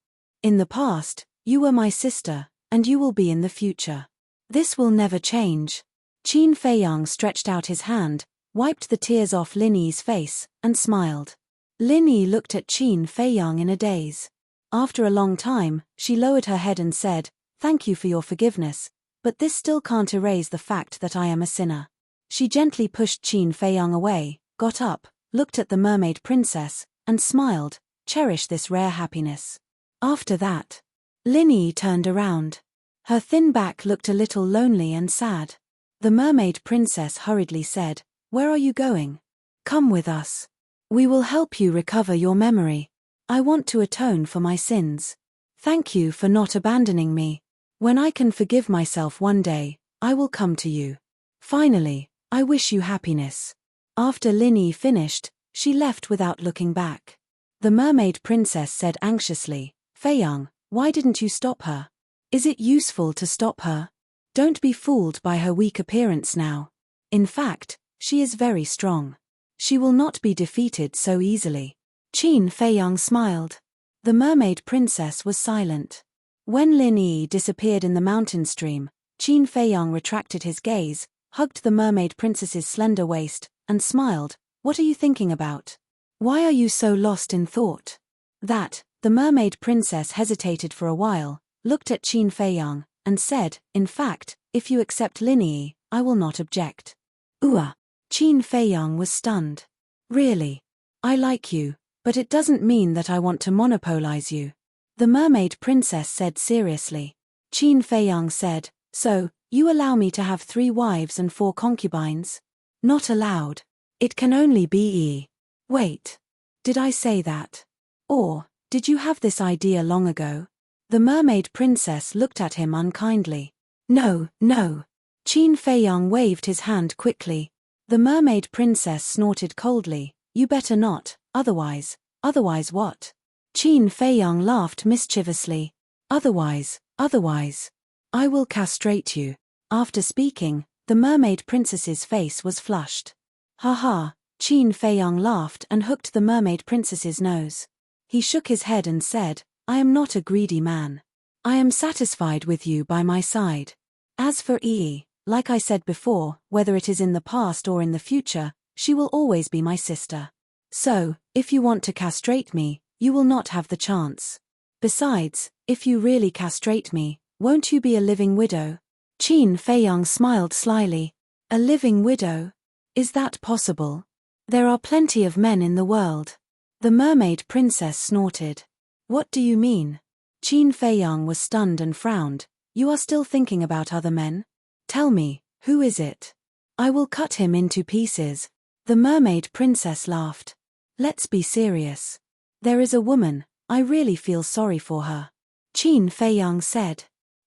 In the past, you were my sister, and you will be in the future. This will never change." Qin Feiyang stretched out his hand, wiped the tears off Lin Yi's face, and smiled. Lin Yi looked at Qin Feiyang in a daze. After a long time, she lowered her head and said, "Thank you for your forgiveness, but this still can't erase the fact that I am a sinner." She gently pushed Qin Feiyang away, got up, looked at the mermaid princess, and smiled. "Cherish this rare happiness." After that, Lin Yi turned around. Her thin back looked a little lonely and sad. The mermaid princess hurriedly said, "Where are you going? Come with us. We will help you recover your memory. I want to atone for my sins. Thank you for not abandoning me. When I can forgive myself one day, I will come to you. Finally, I wish you happiness." After Lin Yi finished, she left without looking back. The mermaid princess said anxiously, "Feiyang, why didn't you stop her? Is it useful to stop her? Don't be fooled by her weak appearance now. In fact, she is very strong. She will not be defeated so easily." Qin Feiyang smiled. The mermaid princess was silent. When Lin Yi disappeared in the mountain stream, Qin Feiyang retracted his gaze, hugged the mermaid princess's slender waist, and smiled. "What are you thinking about? Why are you so lost in thought?" The mermaid princess hesitated for a while, looked at Qin Feiyang, and said, "In fact, if you accept Lin Yi, I will not object." Qin Feiyang was stunned. "Really? I like you, but it doesn't mean that I want to monopolize you," the mermaid princess said seriously. Qin Feiyang said, "So, you allow me to have 3 wives and 4 concubines?" "Not allowed. It can only be E." "Wait. Did I say that? Or, did you have this idea long ago?" The mermaid princess looked at him unkindly. No. Qin Feiyang waved his hand quickly. The mermaid princess snorted coldly. "You better not, otherwise what?" Qin Feiyang laughed mischievously. Otherwise, I will castrate you." After speaking, the mermaid princess's face was flushed. "Ha ha," Qin Feiyang laughed and hooked the mermaid princess's nose. He shook his head and said, "I am not a greedy man. I am satisfied with you by my side. As for Yi, like I said before, whether it is in the past or in the future, she will always be my sister. So, if you want to castrate me, you will not have the chance. Besides, if you really castrate me, won't you be a living widow? Qin Feiyang smiled slyly. A living widow? Is that possible? There are plenty of men in the world. The mermaid princess snorted. What do you mean? Qin Feiyang was stunned and frowned. You are still thinking about other men? Tell me, who is it? I will cut him into pieces. The mermaid princess laughed. Let's be serious. There is a woman, I really feel sorry for her. Qin Feiyang said.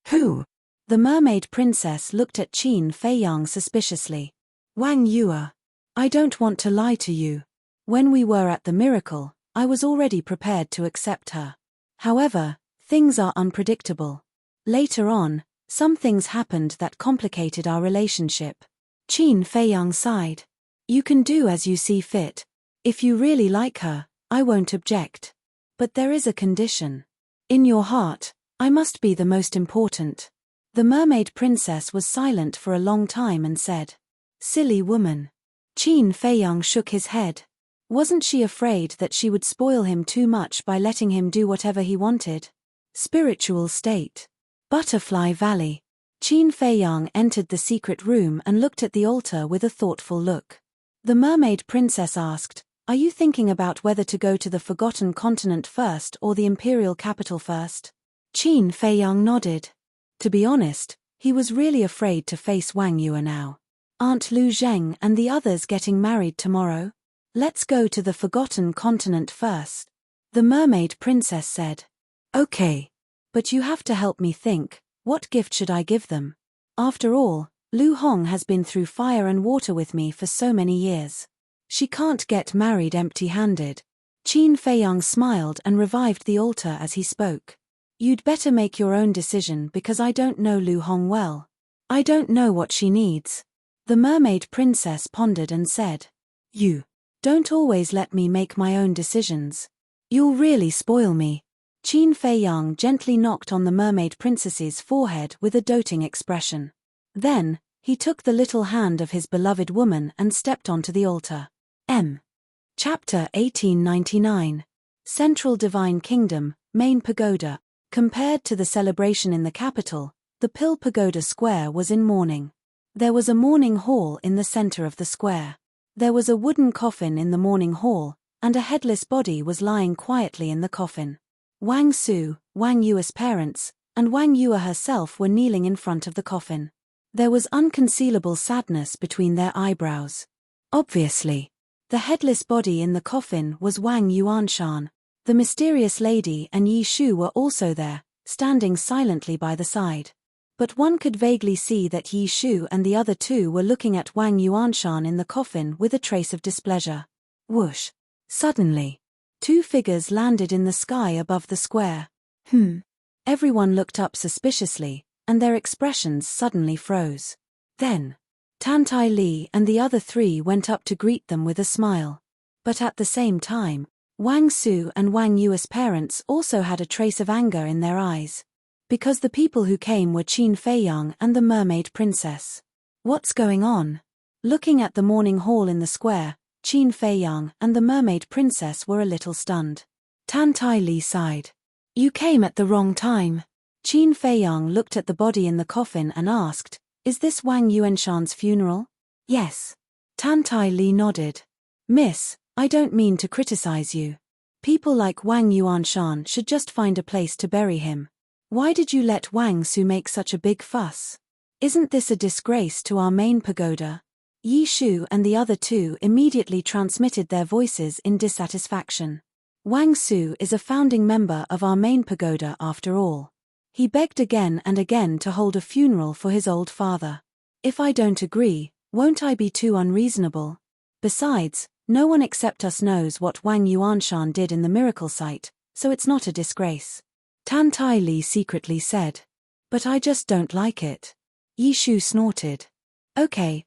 Who? The mermaid princess looked at Qin Feiyang suspiciously. Wang Yue. I don't want to lie to you. When we were at the miracle, I was already prepared to accept her. However, things are unpredictable. Later on, some things happened that complicated our relationship. Qin Feiyang sighed. You can do as you see fit. If you really like her, I won't object. But there is a condition. In your heart, I must be the most important. The mermaid princess was silent for a long time and said, Silly woman. Qin Feiyang shook his head. Wasn't she afraid that she would spoil him too much by letting him do whatever he wanted? Spiritual state. Butterfly Valley. Qin Feiyang entered the secret room and looked at the altar with a thoughtful look. The mermaid princess asked, Are you thinking about whether to go to the Forgotten Continent first or the imperial capital first? Qin Feiyang nodded. To be honest, he was really afraid to face Wang Yue now. Aren't Lu Zheng and the others getting married tomorrow? Let's go to the Forgotten Continent first. The mermaid princess said. Okay. But you have to help me think, what gift should I give them? After all, Lu Hong has been through fire and water with me for so many years. She can't get married empty-handed. Qin Feiyang smiled and revived the altar as he spoke. You'd better make your own decision because I don't know Lu Hong well. I don't know what she needs. The mermaid princess pondered and said. You don't always let me make my own decisions. You'll really spoil me. Qin Feiyang gently knocked on the mermaid princess's forehead with a doting expression. Then, he took the little hand of his beloved woman and stepped onto the altar. Chapter 1899. Central Divine Kingdom, Main Pagoda. Compared to the celebration in the capital, the Pill Pagoda Square was in mourning. There was a mourning hall in the center of the square. There was a wooden coffin in the mourning hall, and a headless body was lying quietly in the coffin. Wang Su, Wang Yue's parents, and Wang Yue herself were kneeling in front of the coffin. There was unconcealable sadness between their eyebrows. Obviously, the headless body in the coffin was Wang Yuanshan. The mysterious lady and Yi Shu were also there, standing silently by the side. But one could vaguely see that Yi Shu and the other two were looking at Wang Yuanshan in the coffin with a trace of displeasure. Whoosh! Suddenly, two figures landed in the sky above the square. Everyone looked up suspiciously, and their expressions suddenly froze. Then, Tantai Li and the other three went up to greet them with a smile. But at the same time, Wang Su and Wang Yue's parents also had a trace of anger in their eyes. Because the people who came were Qin Feiyang and the mermaid princess. What's going on? Looking at the mourning hall in the square, Qin Feiyang and the mermaid princess were a little stunned. Tantai Li sighed. You came at the wrong time. Qin Feiyang looked at the body in the coffin and asked, Is this Wang Yuanshan's funeral? Yes. Tantai Li nodded. Miss, I don't mean to criticize you. People like Wang Yuanshan should just find a place to bury him. Why did you let Wang Su make such a big fuss? Isn't this a disgrace to our main pagoda? Yi Shu and the other two immediately transmitted their voices in dissatisfaction. Wang Su is a founding member of our main pagoda after all. He begged again and again to hold a funeral for his old father. If I don't agree, won't I be too unreasonable? Besides, no one except us knows what Wang Yuanshan did in the miracle site, so it's not a disgrace. Tantai Li secretly said. But I just don't like it. Yi Shu snorted. Okay,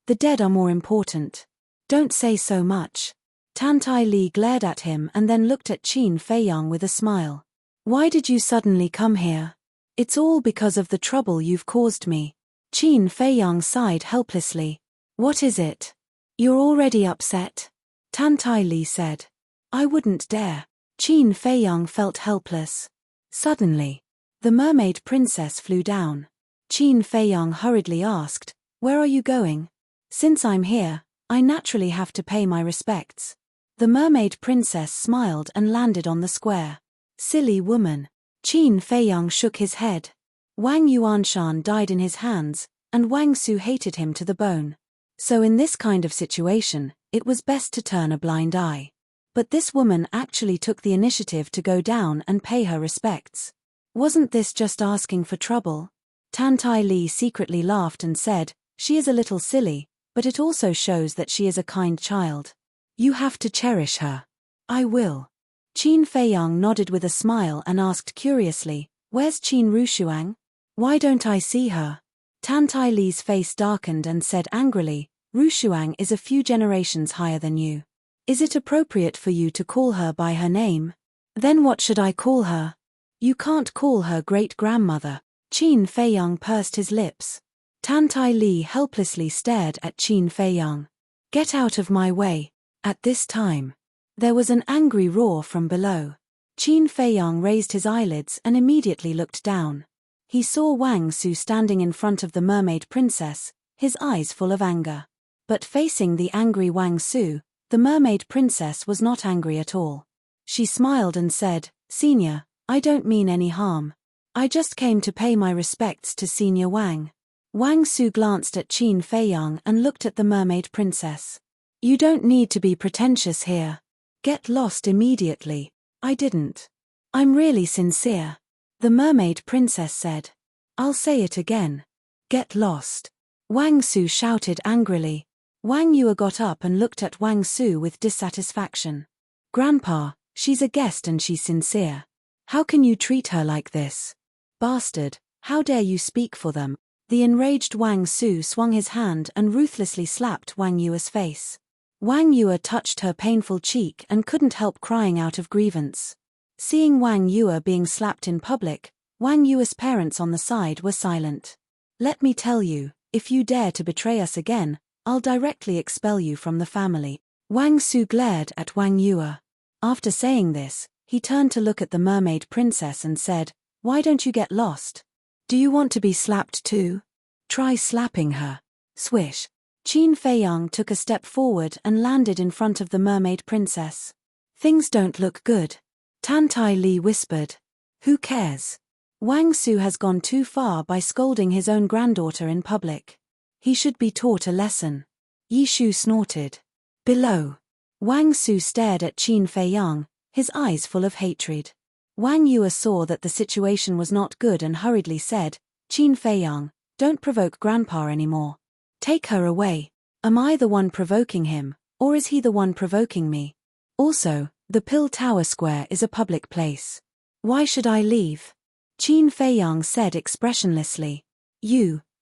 the dead are more important. Don't say so much. Tantai Li glared at him and then looked at Qin Feiyang with a smile. Why did you suddenly come here? It's all because of the trouble you've caused me. Qin Feiyang sighed helplessly. What is it? You're already upset? Tan Tai Li said. I wouldn't dare. Qin Feiyang felt helpless. Suddenly, the mermaid princess flew down. Qin Feiyang hurriedly asked, "Where are you going?" "Since I'm here, I naturally have to pay my respects." The mermaid princess smiled and landed on the square. Silly woman. Qin Feiyang shook his head. Wang Yuanshan died in his hands, and Wang Su hated him to the bone. So in this kind of situation, it was best to turn a blind eye. But this woman actually took the initiative to go down and pay her respects. Wasn't this just asking for trouble? Tan Tai Li secretly laughed and said, "She is a little silly, but it also shows that she is a kind child. You have to cherish her." "I will." Qin Feiyang nodded with a smile and asked curiously, "Where's Qin Rushuang? Why don't I see her?" Tan Tai Li's face darkened and said angrily, "Rushuang is a few generations higher than you. Is it appropriate for you to call her by her name? Then what should I call her?" "You can't call her great-grandmother." Qin Feiyang pursed his lips. Tan Tai Li helplessly stared at Qin Feiyang. "Get out of my way." At this time, there was an angry roar from below. Qin Feiyang raised his eyelids and immediately looked down. He saw Wang Su standing in front of the mermaid princess, his eyes full of anger. But facing the angry Wang Su, the mermaid princess was not angry at all. She smiled and said, "Senior, I don't mean any harm. I just came to pay my respects to Senior Wang." Wang Su glanced at Qin Feiyang and looked at the mermaid princess. "You don't need to be pretentious here. Get lost immediately." "I didn't. I'm really sincere," the mermaid princess said. "I'll say it again. Get lost." Wang Su shouted angrily. Wang Yue got up and looked at Wang Su with dissatisfaction. "Grandpa, she's a guest and she's sincere. How can you treat her like this? Bastard, how dare you speak for them?" The enraged Wang Su swung his hand and ruthlessly slapped Wang Yue's face. Wang Yue touched her painful cheek and couldn't help crying out of grievance. Seeing Wang Yue being slapped in public, Wang Yue's parents on the side were silent. "Let me tell you, if you dare to betray us again, I'll directly expel you from the family." Wang Su glared at Wang Yue. After saying this, he turned to look at the mermaid princess and said, "Why don't you get lost? Do you want to be slapped too? Try slapping her." Swish. Qin Feiyang took a step forward and landed in front of the mermaid princess. "Things don't look good," Tan Tai Li whispered. "Who cares? Wang Su has gone too far by scolding his own granddaughter in public. He should be taught a lesson." Yi Shu snorted. Below, Wang Su stared at Qin Feiyang, his eyes full of hatred. Wang Yue saw that the situation was not good and hurriedly said, "Qin Feiyang, don't provoke Grandpa anymore. Take her away." "Am I the one provoking him, or is he the one provoking me? Also, the Pill Tower Square is a public place. Why should I leave?" Qin Feiyang said expressionlessly.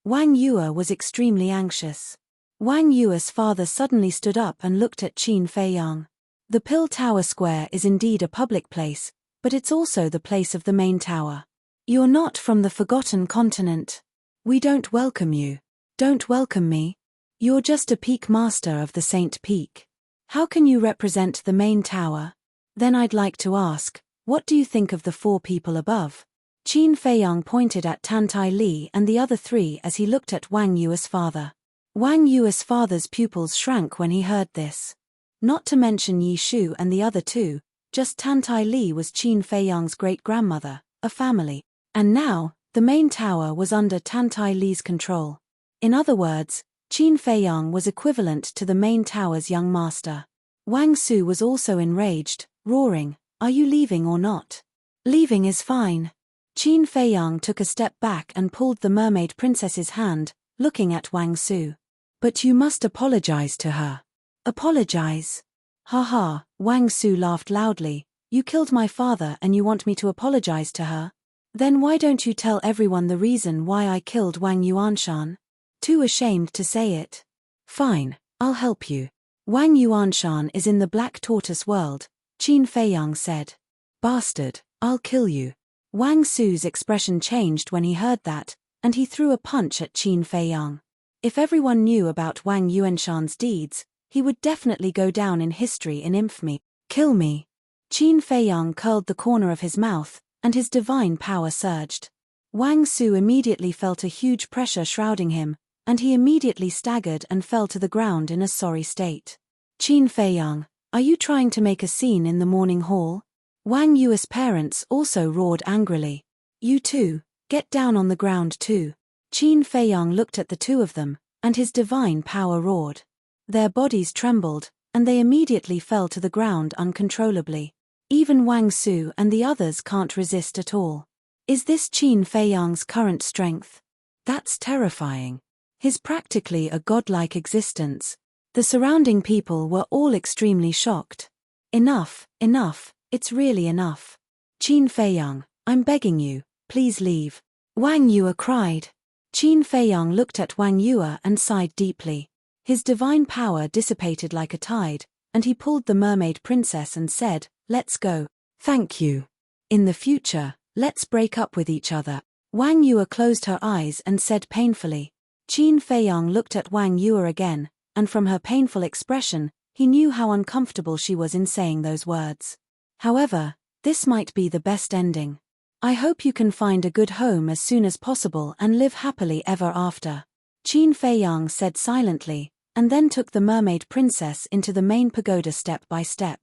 Wang Yue was extremely anxious. Wang Yue's father suddenly stood up and looked at Qin Feiyang. "The Pill Tower Square is indeed a public place, but it's also the place of the main tower. You're not from the Forgotten Continent. We don't welcome you." "Don't welcome me? You're just a peak master of the Saint Peak. How can you represent the main tower? Then I'd like to ask, what do you think of the 4 people above?" Qin Feiyang pointed at Tan Tai Li and the other 3 as he looked at Wang Yue's father. Wang Yue's father's pupils shrank when he heard this. Not to mention Yi Shu and the other 2, just Tan Tai Li was Qin Feiyang's great-grandmother, a family. And now, the main tower was under Tan Tai Li's control. In other words, Qin Feiyang was equivalent to the main tower's young master. Wang Su was also enraged, roaring, "Are you leaving or not?" "Leaving is fine." Qin Feiyang took a step back and pulled the mermaid princess's hand, looking at Wang Su. "But you must apologize to her." "Apologize? Ha ha," Wang Su laughed loudly. "You killed my father and you want me to apologize to her? Then why don't you tell everyone the reason why I killed Wang Yuanshan? Too ashamed to say it? Fine, I'll help you. Wang Yuanshan is in the Black Tortoise world," Qin Feiyang said. "Bastard, I'll kill you." Wang Su's expression changed when he heard that, and he threw a punch at Qin Feiyang. If everyone knew about Wang Yuanshan's deeds, He would definitely go down in history in infamy. Kill me. Qin Feiyang curled the corner of his mouth, and his divine power surged. Wang Su immediately felt a huge pressure shrouding him, and he immediately staggered and fell to the ground in a sorry state. Qin Feiyang, are you trying to make a scene in the morning hall? Wang Yue's parents also roared angrily. You too, get down on the ground too. Qin Feiyang looked at the two of them, and his divine power roared. Their bodies trembled, and they immediately fell to the ground uncontrollably. Even Wang Su and the others can't resist at all. Is this Qin Feiyang's current strength? That's terrifying. His practically a godlike existence. The surrounding people were all extremely shocked. Enough, enough, it's really enough. Qin Feiyang, I'm begging you, please leave. Wang Yue cried. Qin Feiyang looked at Wang Yue and sighed deeply. His divine power dissipated like a tide, and he pulled the mermaid princess and said, let's go. Thank you. In the future, let's break up with each other. Wang Yue closed her eyes and said painfully. Qin Feiyang looked at Wang Yue again, and from her painful expression, he knew how uncomfortable she was in saying those words. However, this might be the best ending. I hope you can find a good home as soon as possible and live happily ever after. Qin Feiyang said silently, and then took the mermaid princess into the main pagoda step by step.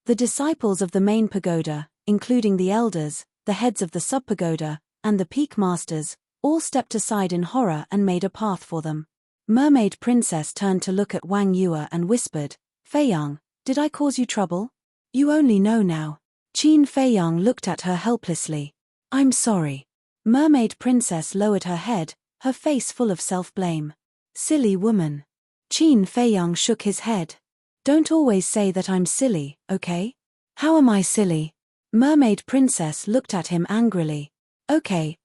The disciples of the main pagoda, including the elders, the heads of the sub-pagoda, and the peak masters, all stepped aside in horror and made a path for them. Mermaid princess turned to look at Wang Yue and whispered, Feiyang, did I cause you trouble? You only know now. Qin Feiyang looked at her helplessly. I'm sorry. Mermaid princess lowered her head, her face full of self-blame. Silly woman. Qin Feiyang shook his head. Don't always say that I'm silly, okay? How am I silly? Mermaid princess looked at him angrily. Okay,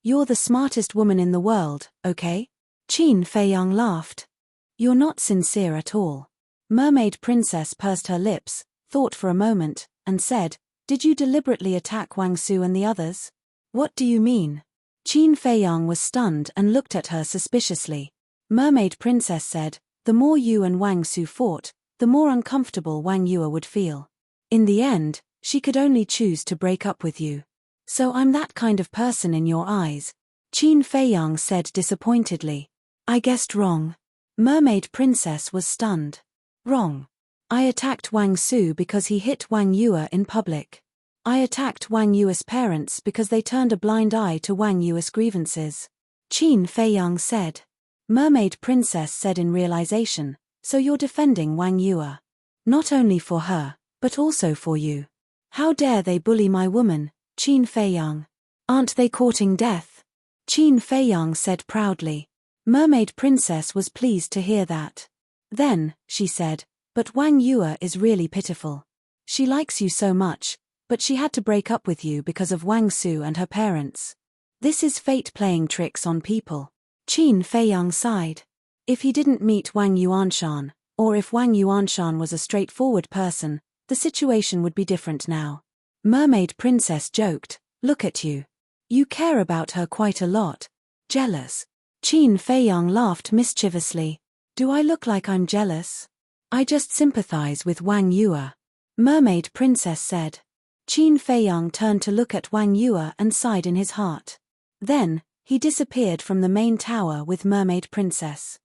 you're the smartest woman in the world, okay? Qin Feiyang laughed. You're not sincere at all. Mermaid princess pursed her lips, thought for a moment, and said, did you deliberately attack Wang Su and the others? What do you mean? Qin Feiyang was stunned and looked at her suspiciously. Mermaid princess said, the more you and Wang Su fought, the more uncomfortable Wang Yue would feel. In the end, she could only choose to break up with you. So I'm that kind of person in your eyes. Qin Feiyang said disappointedly. I guessed wrong. Mermaid princess was stunned. Wrong. I attacked Wang Su because he hit Wang Yue in public. I attacked Wang Yue's parents because they turned a blind eye to Wang Yue's grievances. Qin Feiyang said. Mermaid princess said in realization, so you're defending Wang Yue. Not only for her, but also for you. How dare they bully my woman, Qin Feiyang? Aren't they courting death? Qin Feiyang said proudly. Mermaid princess was pleased to hear that. Then, she said, but Wang Yue is really pitiful. She likes you so much, but she had to break up with you because of Wang Su and her parents. This is fate playing tricks on people. Qin Feiyang sighed. If he didn't meet Wang Yuanshan, or if Wang Yuanshan was a straightforward person, the situation would be different now. Mermaid princess joked, look at you. You care about her quite a lot. Jealous. Qin Feiyang laughed mischievously. Do I look like I'm jealous? I just sympathize with Wang Yue. Mermaid princess said. Qin Feiyang turned to look at Wang Yue and sighed in his heart. Then, he disappeared from the main tower with Mermaid princess.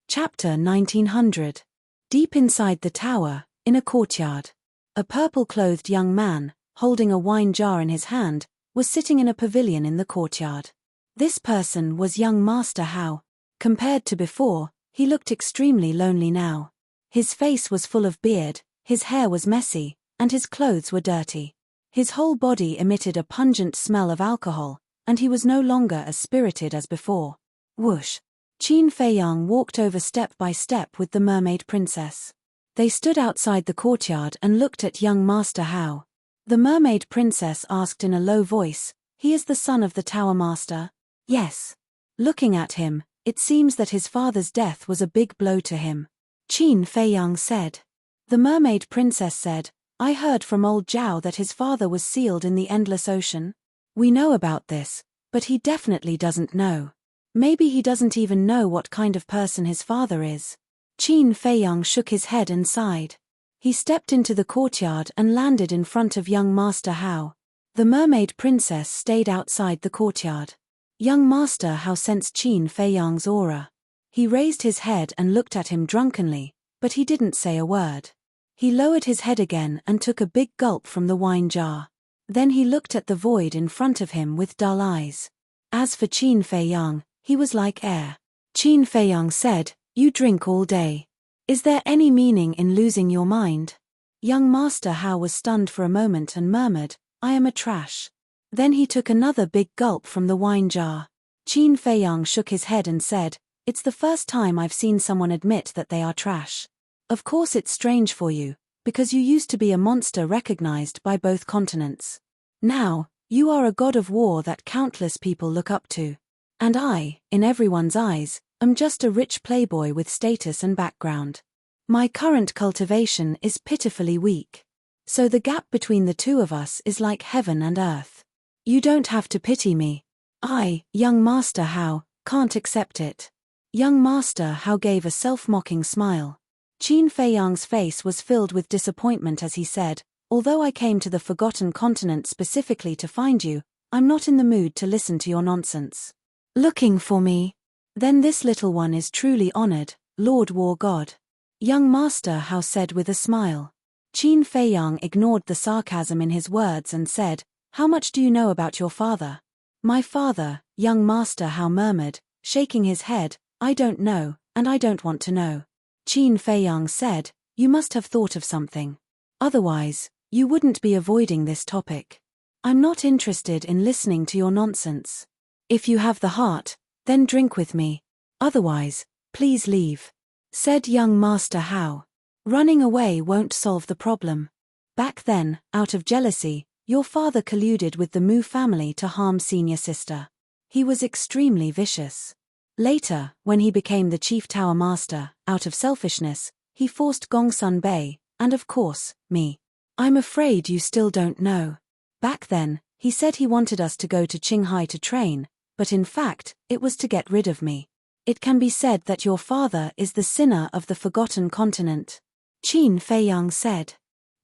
Chapter 1900. Deep inside the tower, in a courtyard, a purple-clothed young man, holding a wine jar in his hand, was sitting in a pavilion in the courtyard. This person was young Master Hao. Compared to before, he looked extremely lonely now. His face was full of beard, his hair was messy, and his clothes were dirty. His whole body emitted a pungent smell of alcohol, and he was no longer as spirited as before. Whoosh! Qin Feiyang walked over step by step with the mermaid princess. They stood outside the courtyard and looked at young Master Hao. The mermaid princess asked in a low voice, he is the son of the tower master? Yes. Looking at him, it seems that his father's death was a big blow to him. Qin Feiyang said. The mermaid princess said, I heard from old Zhao that his father was sealed in the endless ocean. We know about this, but he definitely doesn't know. Maybe he doesn't even know what kind of person his father is. Qin Feiyang shook his head and sighed. He stepped into the courtyard and landed in front of young Master Hao. The mermaid princess stayed outside the courtyard. Young Master Hao sensed Qin Feiyang's aura. He raised his head and looked at him drunkenly, but he didn't say a word. He lowered his head again and took a big gulp from the wine jar. Then he looked at the void in front of him with dull eyes. As for Qin Feiyang, he was like air. Qin Feiyang said, "You drink all day. Is there any meaning in losing your mind?" Young Master Hao was stunned for a moment and murmured, "I am a trash." Then he took another big gulp from the wine jar. Qin Feiyang shook his head and said, "It's the first time I've seen someone admit that they are trash. Of course it's strange for you, because you used to be a monster recognized by both continents. Now, you are a god of war that countless people look up to. And I, in everyone's eyes, am just a rich playboy with status and background. My current cultivation is pitifully weak. So the gap between the two of us is like heaven and earth. You don't have to pity me. I, young Master Hao, can't accept it." Young Master Hao gave a self-mocking smile. Qin Feiyang's face was filled with disappointment as he said, "Although I came to the Forgotten Continent specifically to find you, I'm not in the mood to listen to your nonsense." "Looking for me? Then this little one is truly honored, Lord War God," young Master Hao said with a smile. Qin Feiyang ignored the sarcasm in his words and said, "How much do you know about your father?" "My father," young Master Hao murmured, shaking his head, "I don't know, and I don't want to know." Qin Feiyang said, "You must have thought of something. Otherwise, you wouldn't be avoiding this topic. I'm not interested in listening to your nonsense. If you have the heart, then drink with me. Otherwise, please leave," said young Master Hao. "Running away won't solve the problem. Back then, out of jealousy, your father colluded with the Mu family to harm senior sister. He was extremely vicious. Later, when he became the Chief Tower Master, out of selfishness, he forced Gongsun Bei, and of course, me. I'm afraid you still don't know. Back then, he said he wanted us to go to Qinghai to train, but in fact, it was to get rid of me. It can be said that your father is the sinner of the Forgotten Continent." Qin Feiyang said.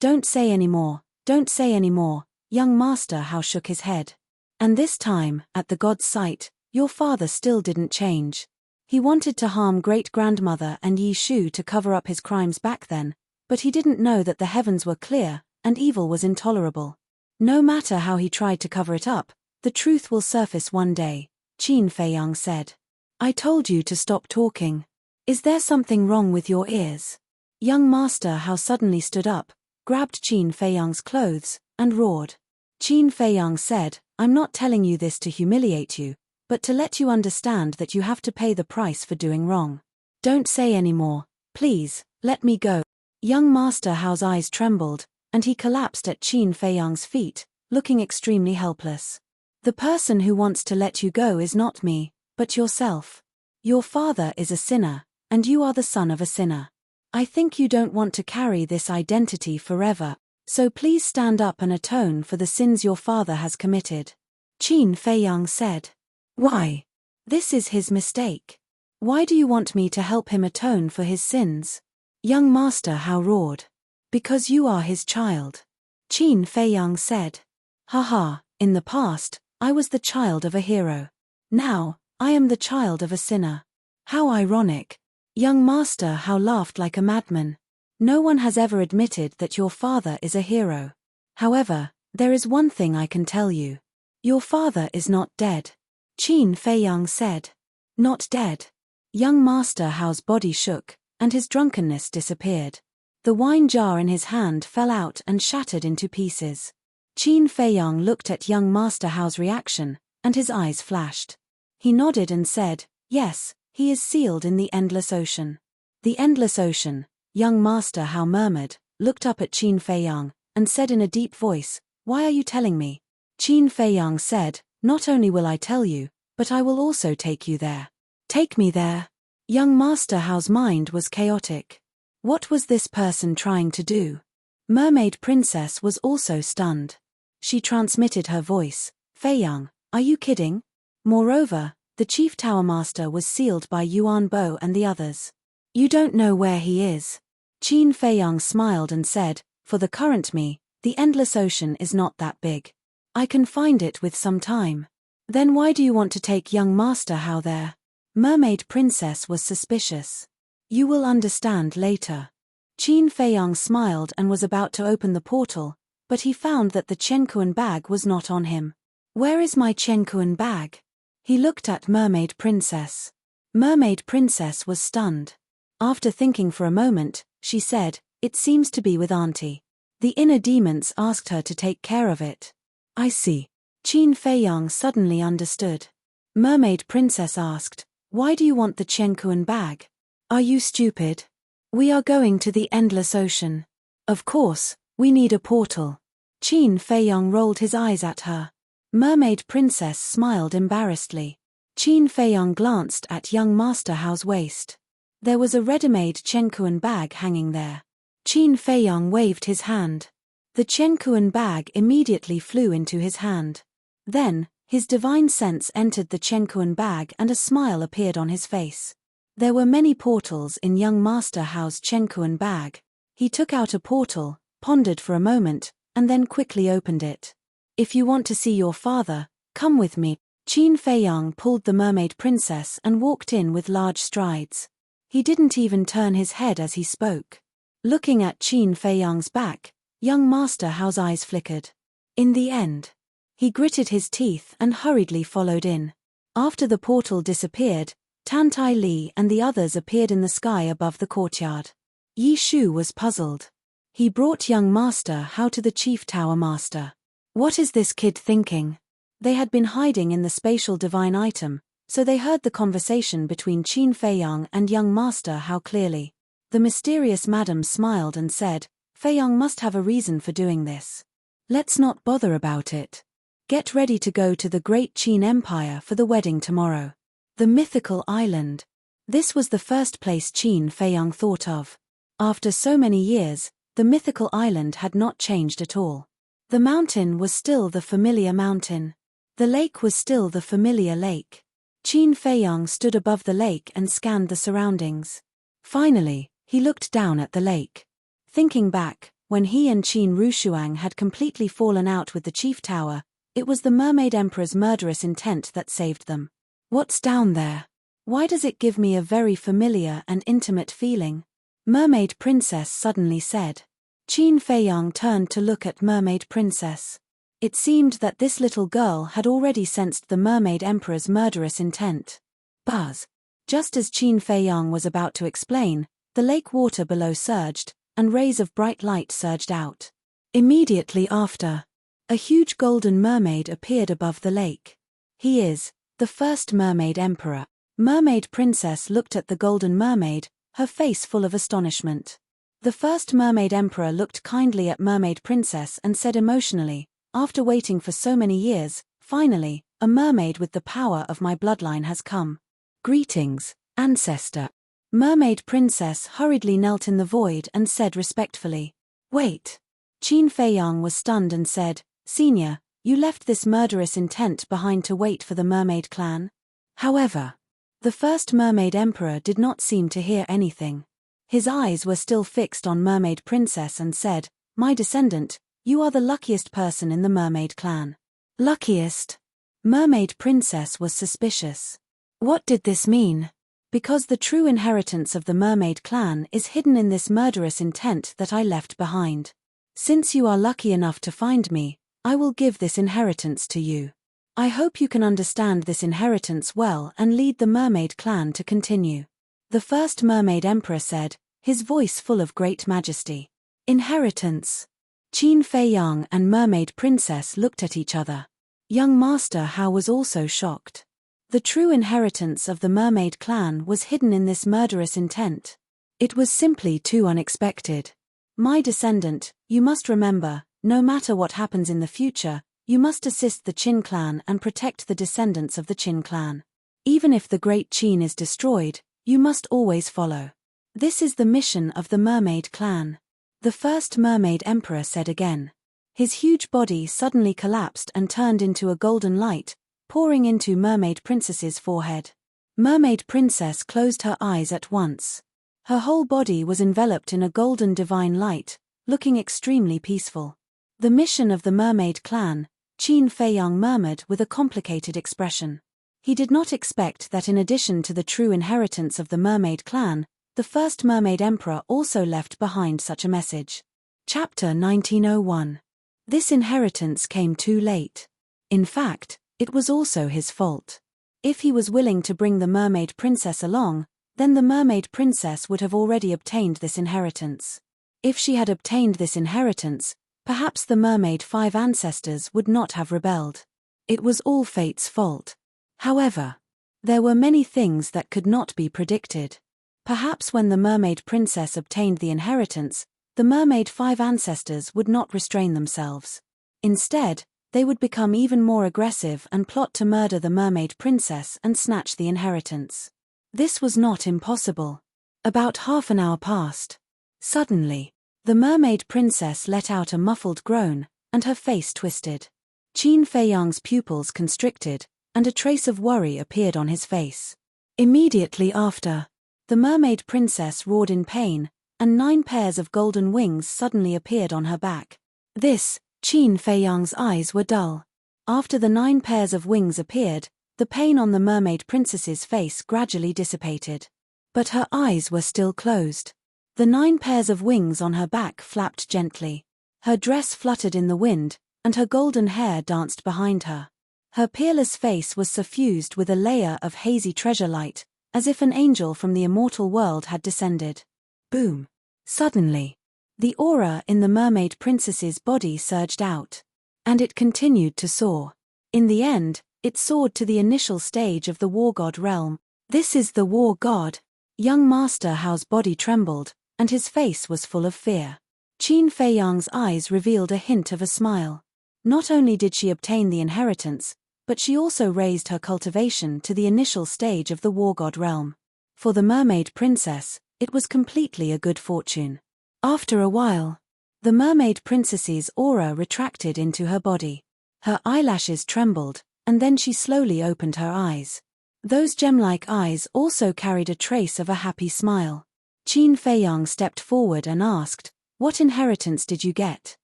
"Don't say any more, don't say any more," young Master Hao shook his head. "And this time, at the god's sight, your father still didn't change. He wanted to harm great-grandmother and Yi Shu to cover up his crimes back then, but he didn't know that the heavens were clear, and evil was intolerable. No matter how he tried to cover it up, the truth will surface one day," Qin Feiyang said. "I told you to stop talking. Is there something wrong with your ears?" Young Master Hao suddenly stood up, grabbed Qin Feiyang's clothes, and roared. Qin Feiyang said, "I'm not telling you this to humiliate you, but to let you understand that you have to pay the price for doing wrong. Don't say any more, please, let me go." Young Master Hao's eyes trembled, and he collapsed at Qin Feiyang's feet, looking extremely helpless. "The person who wants to let you go is not me, but yourself. Your father is a sinner, and you are the son of a sinner. I think you don't want to carry this identity forever, so please stand up and atone for the sins your father has committed." Qin Feiyang said. "Why? This is his mistake. Why do you want me to help him atone for his sins?" Young Master Hao roared. "Because you are his child," Qin Feiyang said. "Haha, in the past, I was the child of a hero. Now, I am the child of a sinner. How ironic." Young Master Hao laughed like a madman. "No one has ever admitted that your father is a hero. However, there is one thing I can tell you. Your father is not dead," Qin Feiyang said. "Not dead?" Young Master Hao's body shook, and his drunkenness disappeared. The wine jar in his hand fell out and shattered into pieces. Qin Feiyang looked at young Master Hao's reaction, and his eyes flashed. He nodded and said, "Yes, he is sealed in the Endless Ocean." "The Endless Ocean," young Master Hao murmured, looked up at Qin Feiyang, and said in a deep voice, "Why are you telling me?" Qin Feiyang said, "Not only will I tell you, but I will also take you there." "Take me there?" Young Master Hao's mind was chaotic. What was this person trying to do? Mermaid Princess was also stunned. She transmitted her voice, "Feiyang, are you kidding?" Moreover, the Chief Tower Master was sealed by Yuan Bo and the others. You don't know where he is. Qin Feiyang smiled and said, for the current me, the endless ocean is not that big. I can find it with some time. Then why do you want to take young Master Hao there? Mermaid Princess was suspicious. You will understand later. Qin Feiyang smiled and was about to open the portal, but he found that the Chenkuan bag was not on him. Where is my Chenkuan bag? He looked at Mermaid Princess. Mermaid Princess was stunned. After thinking for a moment, she said, it seems to be with Auntie. The inner demons asked her to take care of it. I see. Qin Feiyang suddenly understood. Mermaid Princess asked, why do you want the Chenkuan bag? Are you stupid? We are going to the endless ocean. Of course, we need a portal. Qin Feiyang rolled his eyes at her. Mermaid Princess smiled embarrassedly. Qin Feiyang glanced at young Master Hao's waist. There was a ready-made Chenkuan bag hanging there. Qin Feiyang waved his hand. The Chenkuan bag immediately flew into his hand. Then, his divine sense entered the Chenkuan bag and a smile appeared on his face. There were many portals in young Master Hao's Chenkuan bag. He took out a portal, pondered for a moment, and then quickly opened it. If you want to see your father, come with me. Qin Feiyang pulled the Mermaid Princess and walked in with large strides. He didn't even turn his head as he spoke. Looking at Qin Feiyang's back, young Master Hao's eyes flickered. In the end, he gritted his teeth and hurriedly followed in. After the portal disappeared, Tan Tai Li and the others appeared in the sky above the courtyard. Yi Shu was puzzled. He brought young Master Hao to the Chief Tower Master. What is this kid thinking? They had been hiding in the spatial divine item, so they heard the conversation between Qin Feiyang and young Master Hao clearly. The mysterious madam smiled and said, Feiyang must have a reason for doing this. Let's not bother about it. Get ready to go to the great Qin Empire for the wedding tomorrow. The mythical island. This was the first place Qin Feiyang thought of. After so many years, the mythical island had not changed at all. The mountain was still the familiar mountain. The lake was still the familiar lake. Qin Feiyang stood above the lake and scanned the surroundings. Finally, he looked down at the lake. Thinking back, when he and Qin Rushuang had completely fallen out with the Chief Tower, it was the Mermaid Emperor's murderous intent that saved them. What's down there? Why does it give me a very familiar and intimate feeling? Mermaid Princess suddenly said. Qin Feiyang turned to look at Mermaid Princess. It seemed that this little girl had already sensed the Mermaid Emperor's murderous intent. Buzz! Just as Qin Feiyang was about to explain, the lake water below surged, and rays of bright light surged out. Immediately after, a huge golden mermaid appeared above the lake. He is the first Mermaid Emperor. Mermaid Princess looked at the golden mermaid, her face full of astonishment. The first Mermaid Emperor looked kindly at Mermaid Princess and said emotionally, after waiting for so many years, finally, a mermaid with the power of my bloodline has come. Greetings, ancestor. Mermaid Princess hurriedly knelt in the void and said respectfully, wait. Qin Feiyang was stunned and said, Senior, you left this murderous intent behind to wait for the mermaid clan? However, the first Mermaid Emperor did not seem to hear anything. His eyes were still fixed on Mermaid Princess and said, My descendant, you are the luckiest person in the mermaid clan. Luckiest? Mermaid Princess was suspicious. What did this mean? Because the true inheritance of the mermaid clan is hidden in this murderous intent that I left behind. Since you are lucky enough to find me, I will give this inheritance to you. I hope you can understand this inheritance well and lead the mermaid clan to continue. The first Mermaid Emperor said, his voice full of great majesty. Inheritance. Qin Feiyang and Mermaid Princess looked at each other. Young Master Hao was also shocked. The true inheritance of the mermaid clan was hidden in this murderous intent. It was simply too unexpected. My descendant, you must remember, no matter what happens in the future, you must assist the Qin clan and protect the descendants of the Qin clan. Even if the great Qin is destroyed, you must always follow. This is the mission of the mermaid clan. The first Mermaid Emperor said again. His huge body suddenly collapsed and turned into a golden light, pouring into Mermaid Princess's forehead. Mermaid Princess closed her eyes at once. Her whole body was enveloped in a golden divine light, looking extremely peaceful. The mission of the mermaid clan, Qin Feiyang murmured with a complicated expression. He did not expect that in addition to the true inheritance of the mermaid clan, the first mermaid emperor also left behind such a message. Chapter 1901. This inheritance came too late. In fact, it was also his fault. If he was willing to bring the mermaid princess along, then the mermaid princess would have already obtained this inheritance. If she had obtained this inheritance, perhaps the mermaid 5 ancestors would not have rebelled. It was all fate's fault. However, there were many things that could not be predicted. Perhaps when the mermaid princess obtained the inheritance, the mermaid 5 ancestors would not restrain themselves. Instead, they would become even more aggressive and plot to murder the mermaid princess and snatch the inheritance. This was not impossible. About half an hour passed. Suddenly, the mermaid princess let out a muffled groan, and her face twisted. Qin Feiyang's pupils constricted, and a trace of worry appeared on his face. Immediately after, the mermaid princess roared in pain, and 9 pairs of golden wings suddenly appeared on her back. Qin Feiyang's eyes were dull. After the 9 pairs of wings appeared, the pain on the mermaid princess's face gradually dissipated. But her eyes were still closed. The 9 pairs of wings on her back flapped gently. Her dress fluttered in the wind, and her golden hair danced behind her. Her peerless face was suffused with a layer of hazy treasure light, as if an angel from the immortal world had descended. Boom! Suddenly, the aura in the mermaid princess's body surged out. And it continued to soar. In the end, it soared to the initial stage of the war god realm. This is the war god. Young Master Hao's body trembled, and his face was full of fear. Qin Feiyang's eyes revealed a hint of a smile. Not only did she obtain the inheritance, but she also raised her cultivation to the initial stage of the war god realm. For the mermaid princess, it was completely a good fortune. After a while, the mermaid princess's aura retracted into her body. Her eyelashes trembled, and then she slowly opened her eyes. Those gem-like eyes also carried a trace of a happy smile. Qin Feiyang stepped forward and asked, "What inheritance did you get?"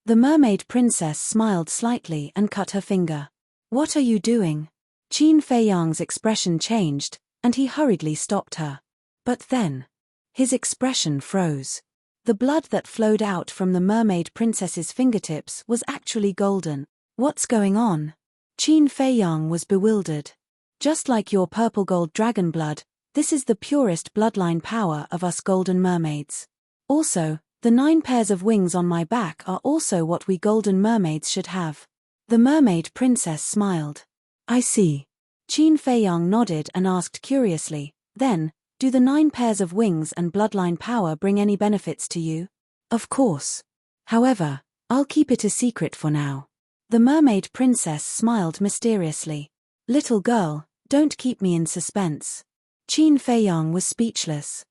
The mermaid princess smiled slightly and cut her finger. "What are you doing?" Qin Feiyang's expression changed, and he hurriedly stopped her. But then, his expression froze. The blood that flowed out from the mermaid princess's fingertips was actually golden. "What's going on?" Qin Feiyang was bewildered. "Just like your purple gold dragon blood, this is the purest bloodline power of us golden mermaids. Also, the 9 pairs of wings on my back are also what we golden mermaids should have." The mermaid princess smiled. "I see." Qin Feiyang nodded and asked curiously, "Then, do the 9 pairs of wings and bloodline power bring any benefits to you?" "Of course. However, I'll keep it a secret for now." The mermaid princess smiled mysteriously. "Little girl, don't keep me in suspense." Qin Feiyang was speechless.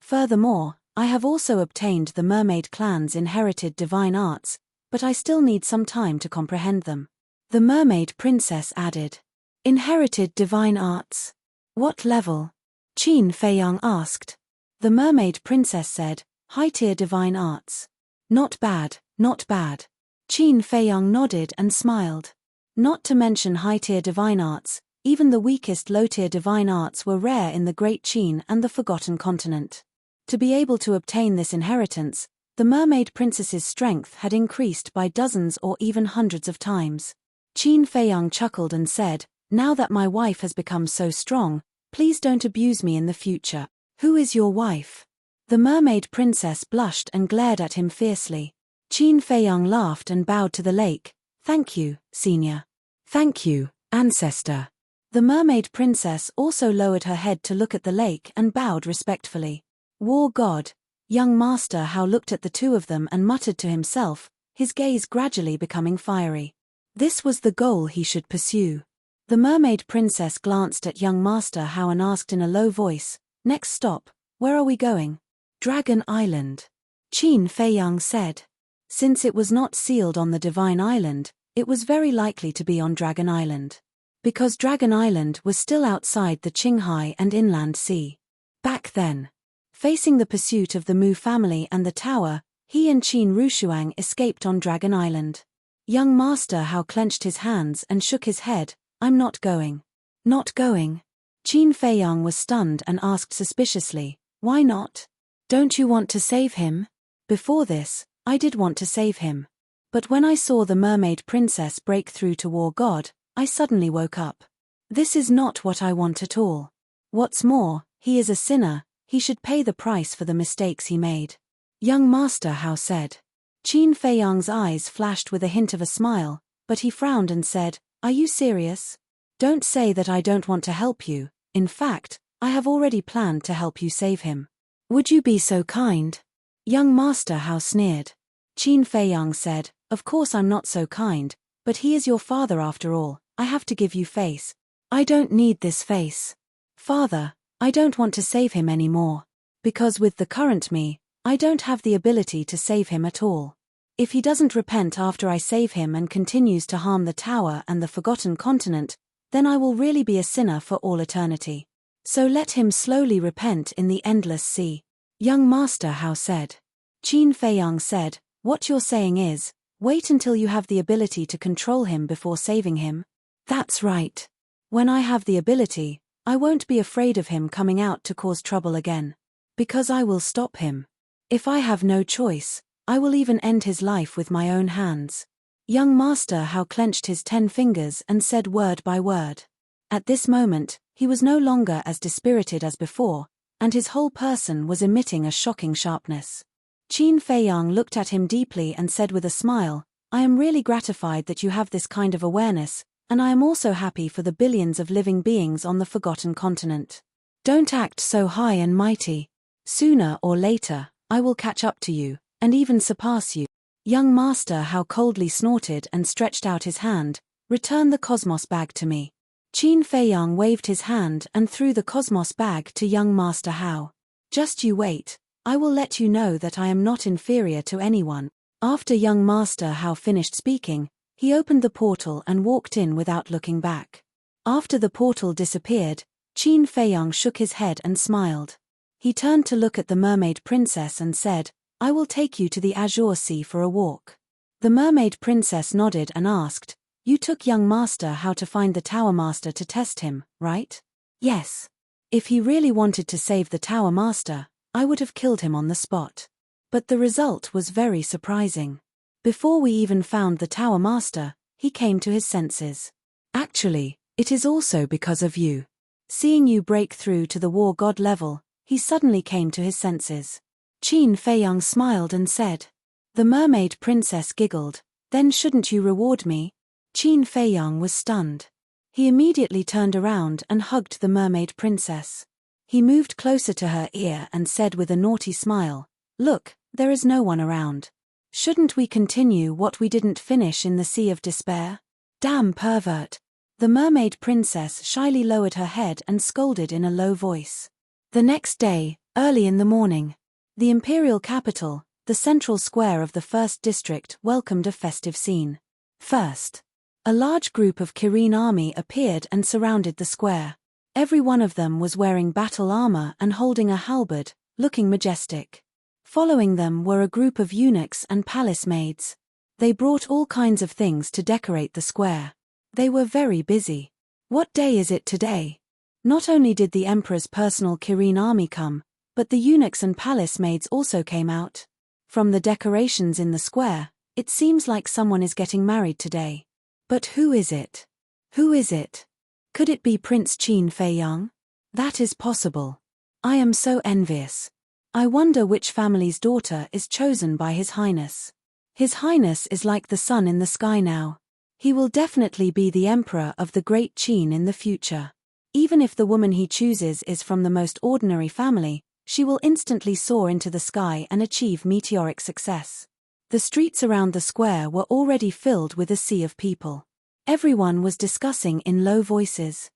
"Furthermore, I have also obtained the mermaid clan's inherited divine arts, but I still need some time to comprehend them." The mermaid princess added, "Inherited divine arts? What level?" Qin Feiyang asked. The mermaid princess said, "High-tier divine arts." "Not bad, not bad." Qin Feiyang nodded and smiled. Not to mention high-tier divine arts, even the weakest low-tier divine arts were rare in the Great Qin and the Forgotten Continent. To be able to obtain this inheritance, the mermaid princess's strength had increased by dozens or even hundreds of times. Qin Feiyang chuckled and said, "Now that my wife has become so strong, please don't abuse me in the future." "Who is your wife?" The mermaid princess blushed and glared at him fiercely. Qin Feiyang laughed and bowed to the lake. "Thank you, senior." "Thank you, ancestor." The mermaid princess also lowered her head to look at the lake and bowed respectfully. War god, young Master Hao looked at the two of them and muttered to himself, his gaze gradually becoming fiery. This was the goal he should pursue. The mermaid princess glanced at young Master Hao and asked in a low voice, "Next stop, where are we going?" "Dragon Island." Qin Feiyang said. Since it was not sealed on the Divine Island, it was very likely to be on Dragon Island. Because Dragon Island was still outside the Qinghai and Inland Sea. Back then, Facing the pursuit of the Mu family and the tower, he and Qin Rushuang escaped on Dragon Island. Young Master Hao clenched his hands and shook his head. I'm not going. Not going? Qin Feiyang was stunned and asked suspiciously, why not? Don't you want to save him? Before this, I did want to save him. But when I saw the mermaid princess break through to War God, I suddenly woke up. This is not what I want at all. What's more, he is a sinner, he should pay the price for the mistakes he made. Young Master Hao said. Qin Feiyang's eyes flashed with a hint of a smile, but he frowned and said, are you serious? Don't say that I don't want to help you. In fact, I have already planned to help you save him. Would you be so kind? Young Master Hao sneered. Qin Feiyang said, of course I'm not so kind, but he is your father after all. I have to give you face. I don't need this face. Father, I don't want to save him anymore. Because with the current me, I don't have the ability to save him at all. If he doesn't repent after I save him and continues to harm the tower and the Forgotten Continent, then I will really be a sinner for all eternity. So let him slowly repent in the endless sea. Young Master Hao said. Qin Feiyang said, what you're saying is, wait until you have the ability to control him before saving him? That's right. When I have the ability, I won't be afraid of him coming out to cause trouble again. Because I will stop him. If I have no choice, I will even end his life with my own hands. Young Master Hao clenched his 10 fingers and said word by word. At this moment, he was no longer as dispirited as before, and his whole person was emitting a shocking sharpness. Qin Feiyang looked at him deeply and said with a smile, I am really gratified that you have this kind of awareness, and I am also happy for the billions of living beings on the Forgotten Continent. Don't act so high and mighty. Sooner or later, I will catch up to you, and even surpass you. Young Master Hao coldly snorted and stretched out his hand, return the Cosmos bag to me. Qin Feiyang waved his hand and threw the Cosmos bag to young Master Hao. Just you wait, I will let you know that I am not inferior to anyone. After young Master Hao finished speaking, he opened the portal and walked in without looking back. After the portal disappeared, Qin Feiyang shook his head and smiled. He turned to look at the mermaid princess and said, I will take you to the Azure Sea for a walk. The mermaid princess nodded and asked, you took young Master Hao to find the Tower Master to test him, right? Yes. If he really wanted to save the Tower Master, I would have killed him on the spot. But the result was very surprising. Before we even found the Tower Master, he came to his senses. Actually, it is also because of you. Seeing you break through to the War God level, he suddenly came to his senses. Qin Feiyang smiled and said. The mermaid princess giggled, then shouldn't you reward me? Qin Feiyang was stunned. He immediately turned around and hugged the mermaid princess. He moved closer to her ear and said with a naughty smile, look, there is no one around. Shouldn't we continue what we didn't finish in the Sea of Despair? Damn pervert. The mermaid princess shyly lowered her head and scolded in a low voice. The next day, early in the morning, the imperial capital, the central square of the first district, welcomed a festive scene. First, a large group of Kirin army appeared and surrounded the square. Every one of them was wearing battle armor and holding a halberd, looking majestic. Following them were a group of eunuchs and palace maids. They brought all kinds of things to decorate the square. They were very busy. What day is it today? Not only did the emperor's personal Kirin army come, but the eunuchs and palace maids also came out. From the decorations in the square, it seems like someone is getting married today. But who is it? Who is it? Could it be Prince Qin Feiyang? That is possible. I am so envious. I wonder which family's daughter is chosen by His Highness. His Highness is like the sun in the sky now. He will definitely be the emperor of the great Qin in the future. Even if the woman he chooses is from the most ordinary family, she will instantly soar into the sky and achieve meteoric success. The streets around the square were already filled with a sea of people. Everyone was discussing in low voices.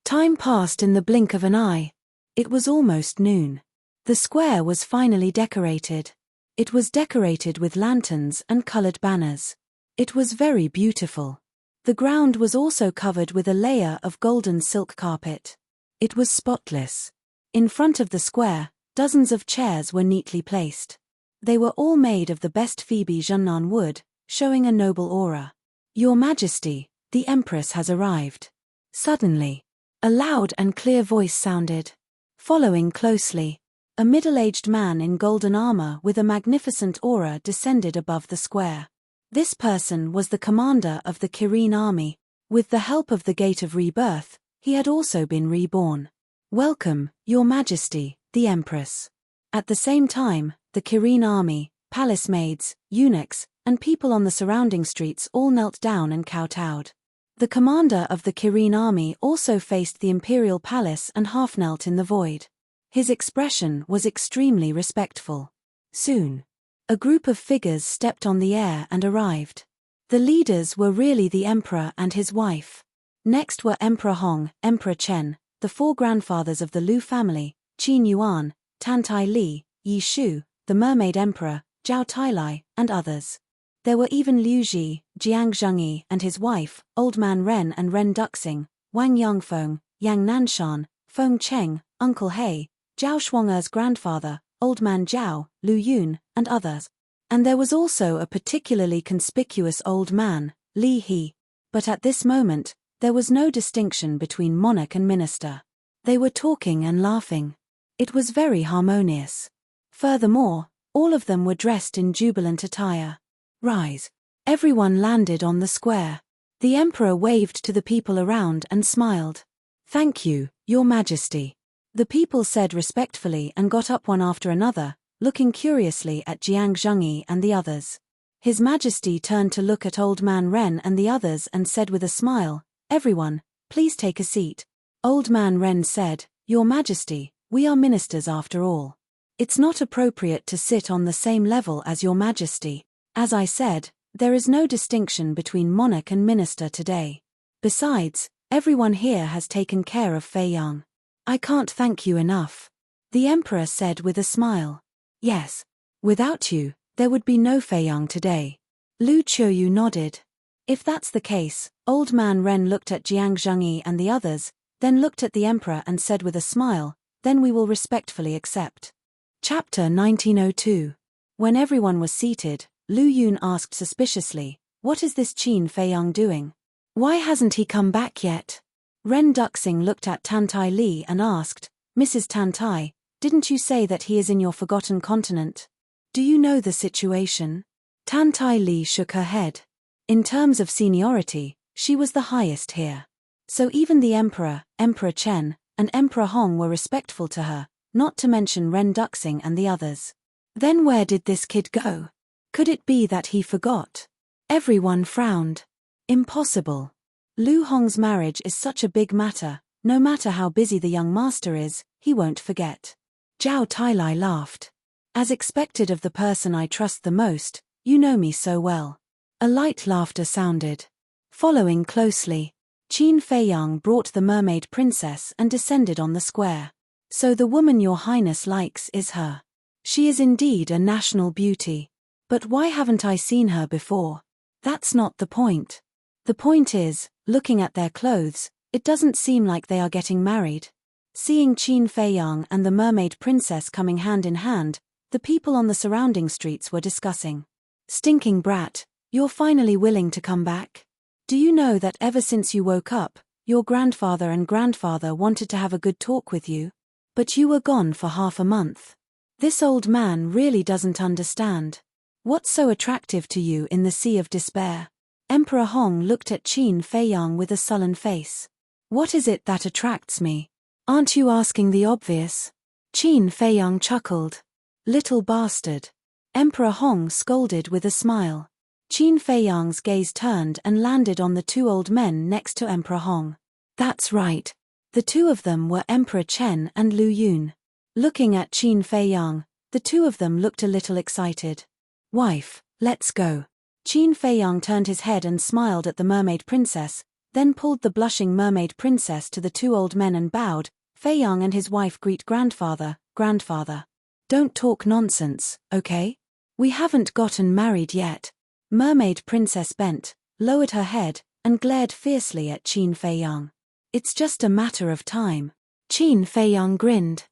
Time passed in the blink of an eye. It was almost noon. The square was finally decorated. It was decorated with lanterns and colored banners. It was very beautiful. The ground was also covered with a layer of golden silk carpet. It was spotless. In front of the square, Dozens of chairs were neatly placed. They were all made of the best Phoebe Junnan wood, showing a noble aura. Your Majesty, the Empress has arrived. Suddenly, a loud and clear voice sounded. Following closely, a middle-aged man in golden armor with a magnificent aura descended above the square. This person was the commander of the Kirene army. With the help of the Gate of Rebirth, he had also been reborn. Welcome, Your Majesty, the Empress. At the same time, the Kirene army, palace maids, eunuchs, and people on the surrounding streets all knelt down and kowtowed. The commander of the Kirene army also faced the imperial palace and half-knelt in the void. His expression was extremely respectful. Soon, a group of figures stepped on the air and arrived. The leaders were really the emperor and his wife. Next were Emperor Hong, Emperor Chen, the four grandfathers of the Lu family, Qin Yuan, Tan Tai Li, Yi Shu, the Mermaid Emperor, Zhao Tailai, and others. There were even Liu Ji, Jiang Zhengyi and his wife, Old Man Ren and Ren Duxing, Wang Yangfeng, Yang Nanshan, Feng Cheng, Uncle He, Zhao Shuang'er's grandfather, Old Man Zhao, Lu Yun, and others. And there was also a particularly conspicuous old man, Li He. But at this moment, there was no distinction between monarch and minister. They were talking and laughing. It was very harmonious. Furthermore, all of them were dressed in jubilant attire. Rise. Everyone landed on the square. The emperor waved to the people around and smiled. Thank you, Your Majesty. The people said respectfully and got up one after another, looking curiously at Jiang Zhengyi and the others. His Majesty turned to look at Old Man Ren and the others and said with a smile, Everyone, please take a seat. Old Man Ren said, Your Majesty, we are ministers after all. It's not appropriate to sit on the same level as Your Majesty. As I said, there is no distinction between monarch and minister today. Besides, everyone here has taken care of Fei Yang. I can't thank you enough. The emperor said with a smile. Yes. Without you, there would be no Fei Yang today. Lu Qiuyu nodded. If that's the case, Old Man Ren looked at Jiang Zhengyi and the others, then looked at the emperor and said with a smile, then we will respectfully accept. Chapter 1902. When everyone was seated, Lu Yun asked suspiciously, What is this Qin Fei Yang doing? Why hasn't he come back yet? Ren Duxing looked at Tan Tai Li and asked, Mrs. Tan Tai, didn't you say that he is in your forgotten continent? Do you know the situation? Tan Tai Li shook her head. In terms of seniority, she was the highest here. So even the emperor, Emperor Chen, and Emperor Hong were respectful to her, not to mention Ren Duxing and the others. Then where did this kid go? Could it be that he forgot? Everyone frowned. Impossible. Lu Hong's marriage is such a big matter, no matter how busy the young master is, he won't forget. Zhao Tailai laughed. As expected of the person I trust the most, you know me so well. A light laughter sounded. Following closely, Qin Fei Yang brought the mermaid princess and descended on the square. So the woman your highness likes is her. She is indeed a national beauty. But why haven't I seen her before? That's not the point. The point is, looking at their clothes, it doesn't seem like they are getting married. Seeing Qin Fei Yang and the mermaid princess coming hand in hand, the people on the surrounding streets were discussing. Stinking brat, you're finally willing to come back? Do you know that ever since you woke up, your grandfather and grandfather wanted to have a good talk with you? But you were gone for half a month. This old man really doesn't understand. What's so attractive to you in the sea of despair? Emperor Hong looked at Qin Fei Yang with a sullen face. What is it that attracts me? Aren't you asking the obvious? Qin Fei Yang chuckled. Little bastard. Emperor Hong scolded with a smile. Qin Fei Yang's gaze turned and landed on the two old men next to Emperor Hong. That's right. The two of them were Emperor Chen and Lu Yun. Looking at Qin Fei Yang, the two of them looked a little excited. Wife, let's go. Qin Fei Yang turned his head and smiled at the mermaid princess, then pulled the blushing mermaid princess to the two old men and bowed. Fei Yang and his wife greet grandfather, grandfather. Don't talk nonsense, okay? We haven't gotten married yet. Mermaid princess bent, lowered her head, and glared fiercely at Qin Fei Yang. It's just a matter of time. Qin Fei Yang grinned.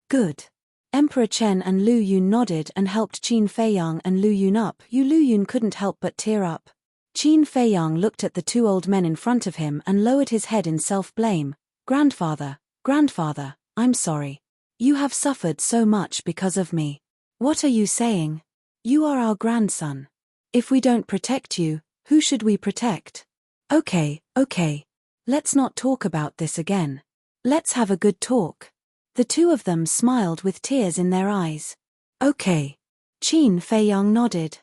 Good. Emperor Chen and Lu Yun nodded and helped Qin Feiyang and Lu Yun up. Lu Yun couldn't help but tear up. Qin Feiyang looked at the two old men in front of him and lowered his head in self-blame. Grandfather, I'm sorry. You have suffered so much because of me. What are you saying? You are our grandson. If we don't protect you, who should we protect? Okay. Let's not talk about this again. Let's have a good talk. The two of them smiled with tears in their eyes. Okay. Qin Feiyang nodded.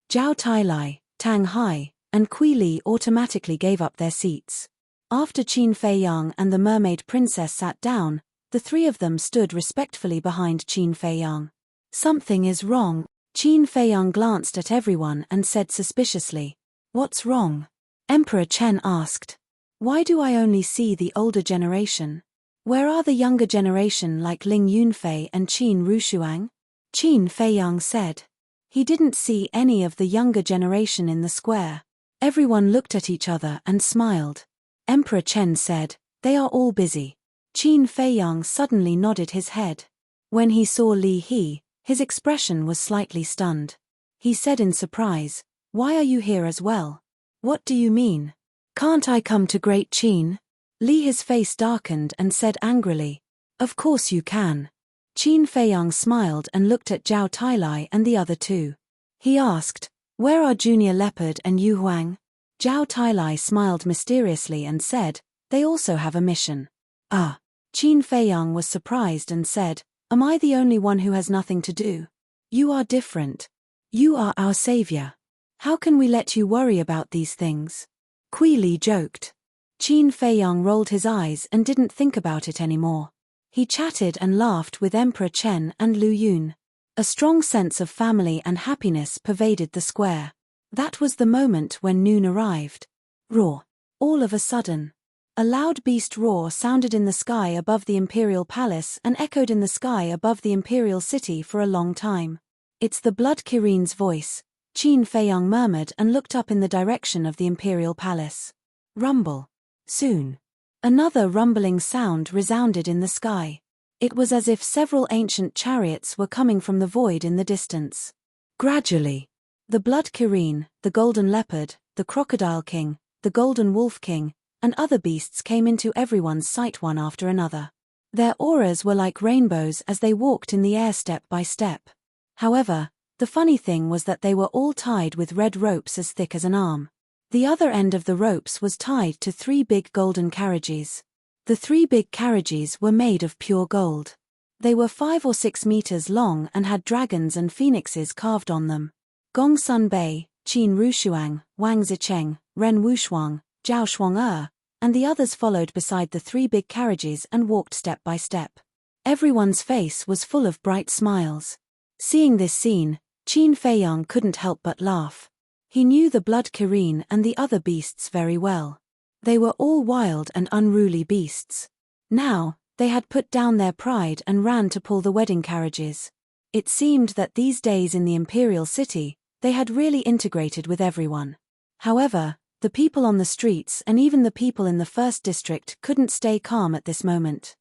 Zhao Tailai, Tang Hai, and Kui Li automatically gave up their seats. After Qin Feiyang and the mermaid princess sat down, the three of them stood respectfully behind Qin Feiyang. Something is wrong. Qin Feiyang glanced at everyone and said suspiciously, "What's wrong?" Emperor Chen asked. "Why do I only see the older generation? Where are the younger generation like Ling Yunfei and Qin Rushuang?" Qin Feiyang said. He didn't see any of the younger generation in the square. Everyone looked at each other and smiled. Emperor Chen said, "They are all busy." Qin Feiyang suddenly nodded his head. When he saw Li He, his expression was slightly stunned. He said in surprise, "Why are you here as well? What do you mean? Can't I come to Great Qin?" Li He's face darkened and said angrily, "Of course you can." Qin Feiyang smiled and looked at Zhao Tailai and the other two. He asked, "Where are Junior Leopard and Yu Huang?" Zhao Tailai smiled mysteriously and said, "They also have a mission." Ah. Qin Feiyang was surprised and said, "Am I the only one who has nothing to do? You are different. You are our savior. How can we let you worry about these things?" Kui Li joked. Qin Feiyang rolled his eyes and didn't think about it anymore. He chatted and laughed with Emperor Chen and Lu Yun. A strong sense of family and happiness pervaded the square. That was the moment when noon arrived. Roar. All of a sudden, a loud beast roar sounded in the sky above the imperial palace and echoed in the sky above the imperial city for a long time. "It's the Blood Kirin's voice," Qin Feiyang murmured and looked up in the direction of the imperial palace. Rumble. Soon, another rumbling sound resounded in the sky. It was as if several ancient chariots were coming from the void in the distance. Gradually, the Blood Kirin, the Golden Leopard, the Crocodile King, the Golden Wolf King, and other beasts came into everyone's sight one after another. Their auras were like rainbows as they walked in the air step by step. However, the funny thing was that they were all tied with red ropes as thick as an arm. The other end of the ropes was tied to 3 big golden carriages. The 3 big carriages were made of pure gold. They were 5 or 6 meters long and had dragons and phoenixes carved on them. Gong Sun Bei, Qin Rushuang, Wang Zicheng, Ren Wushuang, Zhao Shuang and the others followed beside the 3 big carriages and walked step by step. Everyone's face was full of bright smiles. Seeing this scene, Qin Feiyang couldn't help but laugh. He knew the Blood Kirin and the other beasts very well. They were all wild and unruly beasts. Now, they had put down their pride and ran to pull the wedding carriages. It seemed that these days in the imperial city, they had really integrated with everyone. However, the people on the streets and even the people in the first district couldn't stay calm at this moment.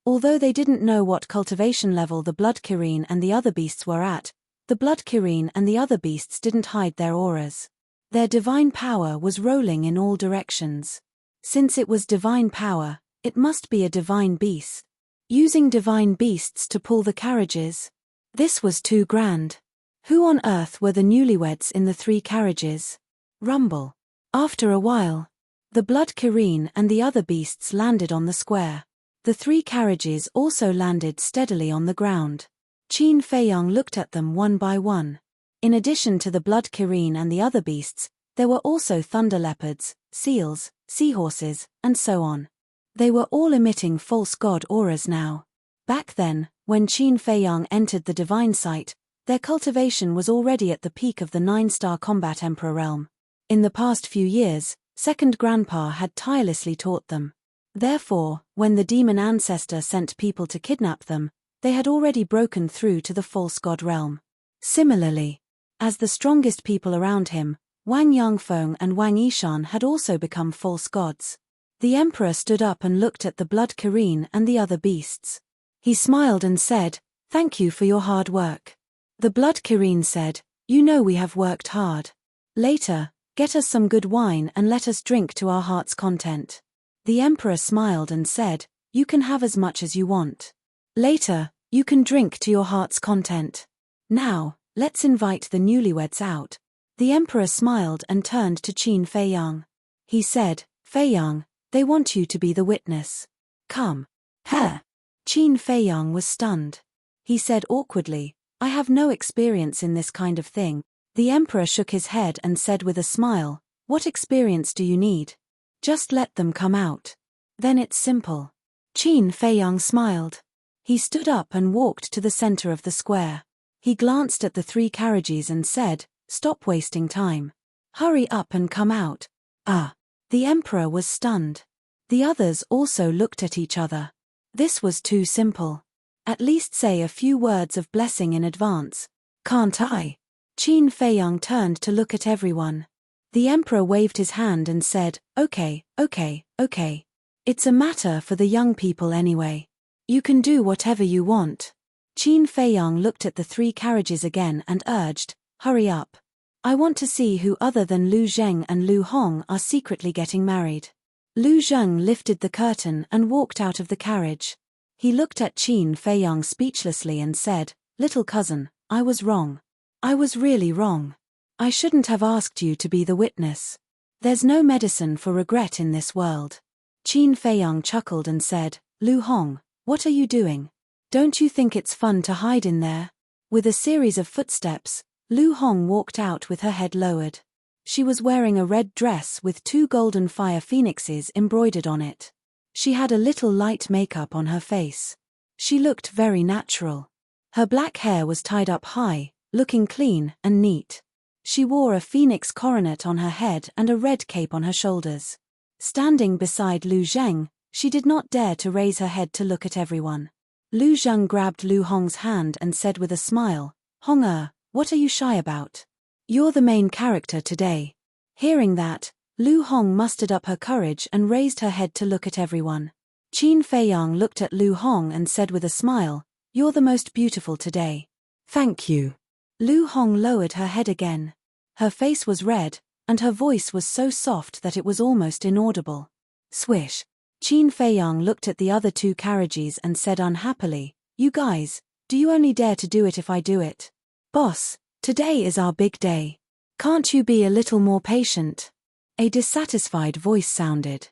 Although they didn't know what cultivation level the Blood Kirin and the other beasts were at, the Blood Kirin and the other beasts didn't hide their auras. Their divine power was rolling in all directions. Since it was divine power, it must be a divine beast. Using divine beasts to pull the carriages. This was too grand. Who on earth were the newlyweds in the 3 carriages? Rumble. After a while, the Blood Kirin and the other beasts landed on the square. The 3 carriages also landed steadily on the ground. Qin Feiyang looked at them one by one. In addition to the Blood Kirin and the other beasts, there were also thunder leopards, seals, seahorses, and so on. They were all emitting false god auras now. Back then, when Qin Feiyang entered the divine site, their cultivation was already at the peak of the 9-star combat emperor realm. In the past few years, Second Grandpa had tirelessly taught them. Therefore, when the demon ancestor sent people to kidnap them, they had already broken through to the false god realm. Similarly, as the strongest people around him, Wang Yangfeng and Wang Yishan had also become false gods. The emperor stood up and looked at the Blood Kirin and the other beasts. He smiled and said, Thank you for your hard work. The Blood Kirene said, you know we have worked hard. Later, get us some good wine and let us drink to our heart's content. The Emperor smiled and said, you can have as much as you want. Later, you can drink to your heart's content. Now, let's invite the newlyweds out. The Emperor smiled and turned to Qin Feiyang. He said, Feiyang, they want you to be the witness. Come. Huh. Qin Feiyang was stunned. He said awkwardly, I have no experience in this kind of thing. The Emperor shook his head and said with a smile, what experience do you need? Just let them come out. Then it's simple. Qin Feiyang smiled. He stood up and walked to the center of the square. He glanced at the 3 carriages and said, stop wasting time. Hurry up and come out. The Emperor was stunned. The others also looked at each other. This was too simple. At least say a few words of blessing in advance. Can't I? Qin Feiyang turned to look at everyone. The Emperor waved his hand and said, okay. It's a matter for the young people anyway. You can do whatever you want. Qin Feiyang looked at the 3 carriages again and urged, hurry up. I want to see who other than Lu Zheng and Lu Hong are secretly getting married. Lu Zheng lifted the curtain and walked out of the carriage. He looked at Qin Feiyang speechlessly and said, little cousin, I was wrong. I was really wrong. I shouldn't have asked you to be the witness. There's no medicine for regret in this world. Qin Feiyang chuckled and said, Lu Hong, what are you doing? Don't you think it's fun to hide in there? With a series of footsteps, Lu Hong walked out with her head lowered. She was wearing a red dress with 2 golden fire phoenixes embroidered on it. She had a little light makeup on her face. She looked very natural. Her black hair was tied up high, looking clean and neat. She wore a phoenix coronet on her head and a red cape on her shoulders. Standing beside Lu Zheng, she did not dare to raise her head to look at everyone. Lu Zheng grabbed Lu Hong's hand and said with a smile, Hong-er, what are you shy about? You're the main character today. Hearing that, Lu Hong mustered up her courage and raised her head to look at everyone. Qin Feiyang looked at Lu Hong and said with a smile, you're the most beautiful today. Thank you. Lu Hong lowered her head again. Her face was red, and her voice was so soft that it was almost inaudible. Swish. Qin Feiyang looked at the other 2 carriages and said unhappily, you guys, do you only dare to do it if I do it? Boss, today is our big day. Can't you be a little more patient? A dissatisfied voice sounded.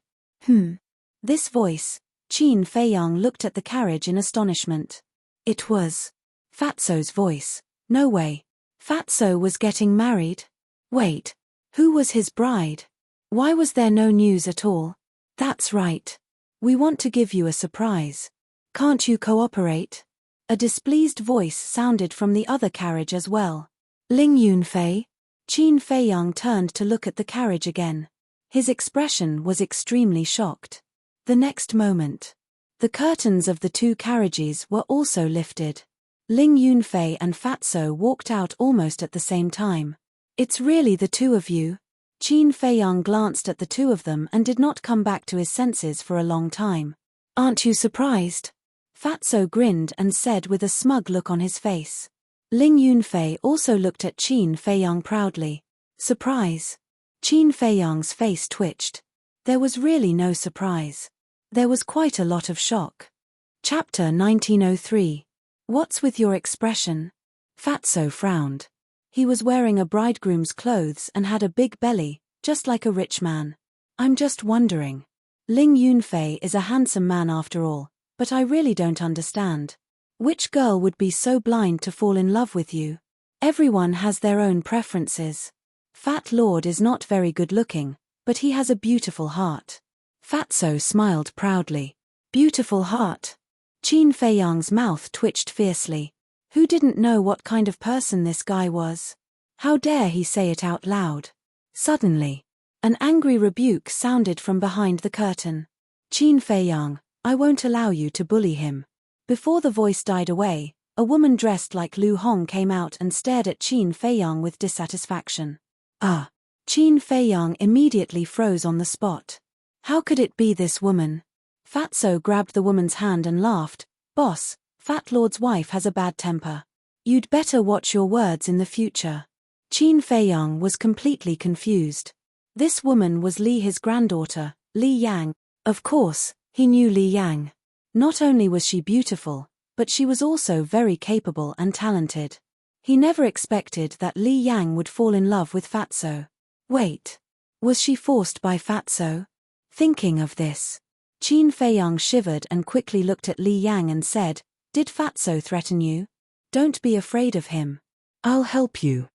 This voice. Qin Feiyang looked at the carriage in astonishment. It was Fatso's voice. No way. Fatso was getting married? Wait. Who was his bride? Why was there no news at all? That's right. We want to give you a surprise. Can't you cooperate? A displeased voice sounded from the other carriage as well. Ling Yunfei? Qin Feiyang turned to look at the carriage again. His expression was extremely shocked. The next moment, the curtains of the 2 carriages were also lifted. Ling Yunfei and Fatso walked out almost at the same time. It's really the 2 of you? Qin Feiyang glanced at the 2 of them and did not come back to his senses for a long time. Aren't you surprised? Fatso grinned and said with a smug look on his face. Ling Yunfei also looked at Qin Feiyang proudly. Surprise? Qin Feiyang's face twitched. There was really no surprise. There was quite a lot of shock. Chapter 1903. What's with your expression? Fatso frowned. He was wearing a bridegroom's clothes and had a big belly, just like a rich man. I'm just wondering. Ling Yunfei is a handsome man after all, but I really don't understand. Which girl would be so blind to fall in love with you? Everyone has their own preferences. Fat Lord is not very good looking, but he has a beautiful heart. Fatso smiled proudly. Beautiful heart. Qin Feiyang's mouth twitched fiercely. Who didn't know what kind of person this guy was? How dare he say it out loud? Suddenly, an angry rebuke sounded from behind the curtain. Qin Feiyang, I won't allow you to bully him. Before the voice died away, a woman dressed like Lu Hong came out and stared at Qin Feiyang with dissatisfaction. Qin Feiyang immediately froze on the spot. How could it be this woman? Fatso grabbed the woman's hand and laughed. Boss, Fat Lord's wife has a bad temper. You'd better watch your words in the future. Qin Feiyang was completely confused. This woman was Li, his granddaughter, Li Yang. Of course, he knew Li Yang. Not only was she beautiful, but she was also very capable and talented. He never expected that Li Yang would fall in love with Fatso. Wait. Was she forced by Fatso? Thinking of this, Qin Feiyang shivered and quickly looked at Li Yang and said, "Did Fatso threaten you? Don't be afraid of him. I'll help you."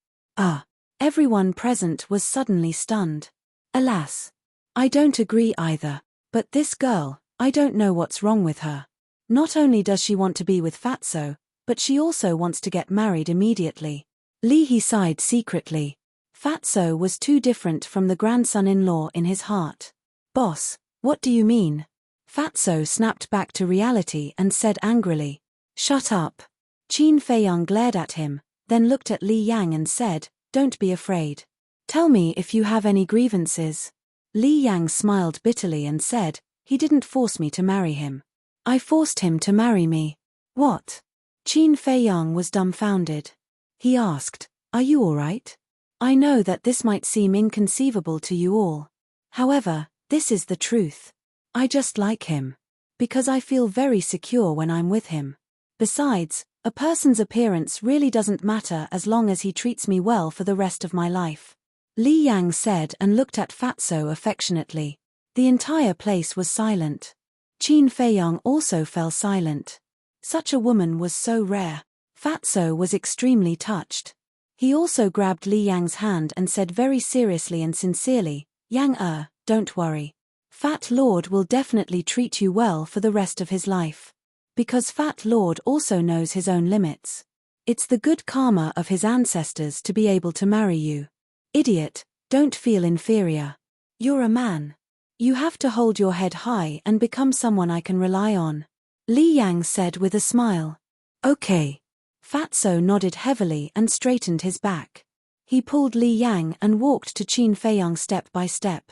Everyone present was suddenly stunned. Alas. I don't agree either. But this girl, I don't know what's wrong with her. Not only does she want to be with Fatso, but she also wants to get married immediately. Li He sighed secretly. Fatso was too different from the grandson-in-law in his heart. "Boss, what do you mean?" Fatso snapped back to reality and said angrily. "Shut up." Qin Feiyang glared at him, then looked at Li Yang and said, "Don't be afraid. Tell me if you have any grievances." Li Yang smiled bitterly and said, "He didn't force me to marry him. I forced him to marry me." "What?" Qin Feiyang was dumbfounded. He asked, "Are you all right? I know that this might seem inconceivable to you all. However, this is the truth. I just like him. Because I feel very secure when I'm with him. Besides, a person's appearance really doesn't matter as long as he treats me well for the rest of my life." Li Yang said and looked at Fatso affectionately. The entire place was silent. Qin Feiyang also fell silent. Such a woman was so rare. Fatso was extremely touched. He also grabbed Li Yang's hand and said very seriously and sincerely, "Yang, don't worry. Fat Lord will definitely treat you well for the rest of his life. Because Fat Lord also knows his own limits. It's the good karma of his ancestors to be able to marry you. Idiot, don't feel inferior. You're a man. You have to hold your head high and become someone I can rely on." Li Yang said with a smile. "Okay." Fatso nodded heavily and straightened his back. He pulled Li Yang and walked to Qin Feiyang step by step.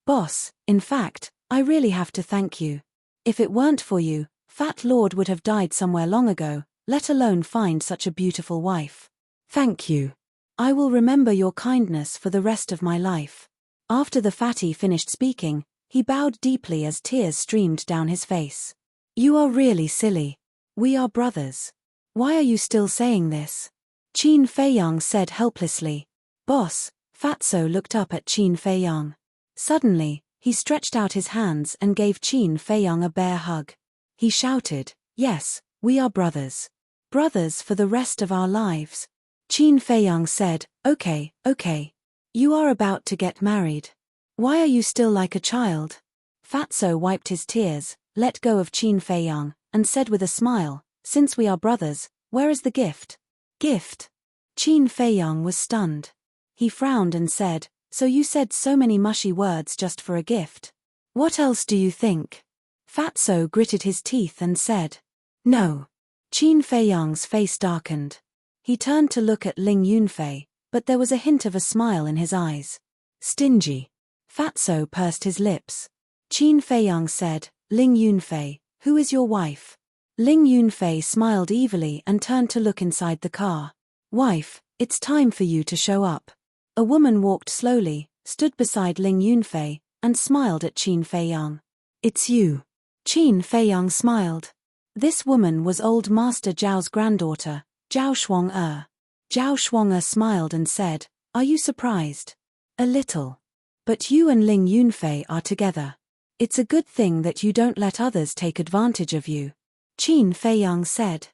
"Boss, in fact, I really have to thank you. If it weren't for you, Fat Lord would have died somewhere long ago, let alone find such a beautiful wife. Thank you. I will remember your kindness for the rest of my life." After the fatty finished speaking, he bowed deeply as tears streamed down his face. "You are really silly. We are brothers. Why are you still saying this?" Qin Feiyang said helplessly. "Boss." Fatso looked up at Qin Feiyang. Suddenly, he stretched out his hands and gave Qin Feiyang a bear hug. He shouted, "Yes, we are brothers. Brothers for the rest of our lives." Qin Feiyang said, Okay. You are about to get married. Why are you still like a child?" Fatso wiped his tears, let go of Qin Feiyang, and said with a smile, "Since we are brothers, where is the gift?" "Gift?" Qin Feiyang was stunned. He frowned and said, "So you said so many mushy words just for a gift? What else do you think?" Fatso gritted his teeth and said, "No." Qin Feiyang's face darkened. He turned to look at Ling Yunfei, but there was a hint of a smile in his eyes. "Stingy." Fatso pursed his lips. Qin Feiyang said, "Ling Yunfei, who is your wife?" Ling Yunfei smiled evilly and turned to look inside the car. "Wife, it's time for you to show up." A woman walked slowly, stood beside Ling Yunfei, and smiled at Qin Feiyang. "It's you." Qin Feiyang smiled. This woman was Old Master Zhao's granddaughter, Zhao Shuang-er. Zhao Shuang-er smiled and said, "Are you surprised?" "A little. But you and Ling Yunfei are together. It's a good thing that you don't let others take advantage of you." Qin Feiyang said.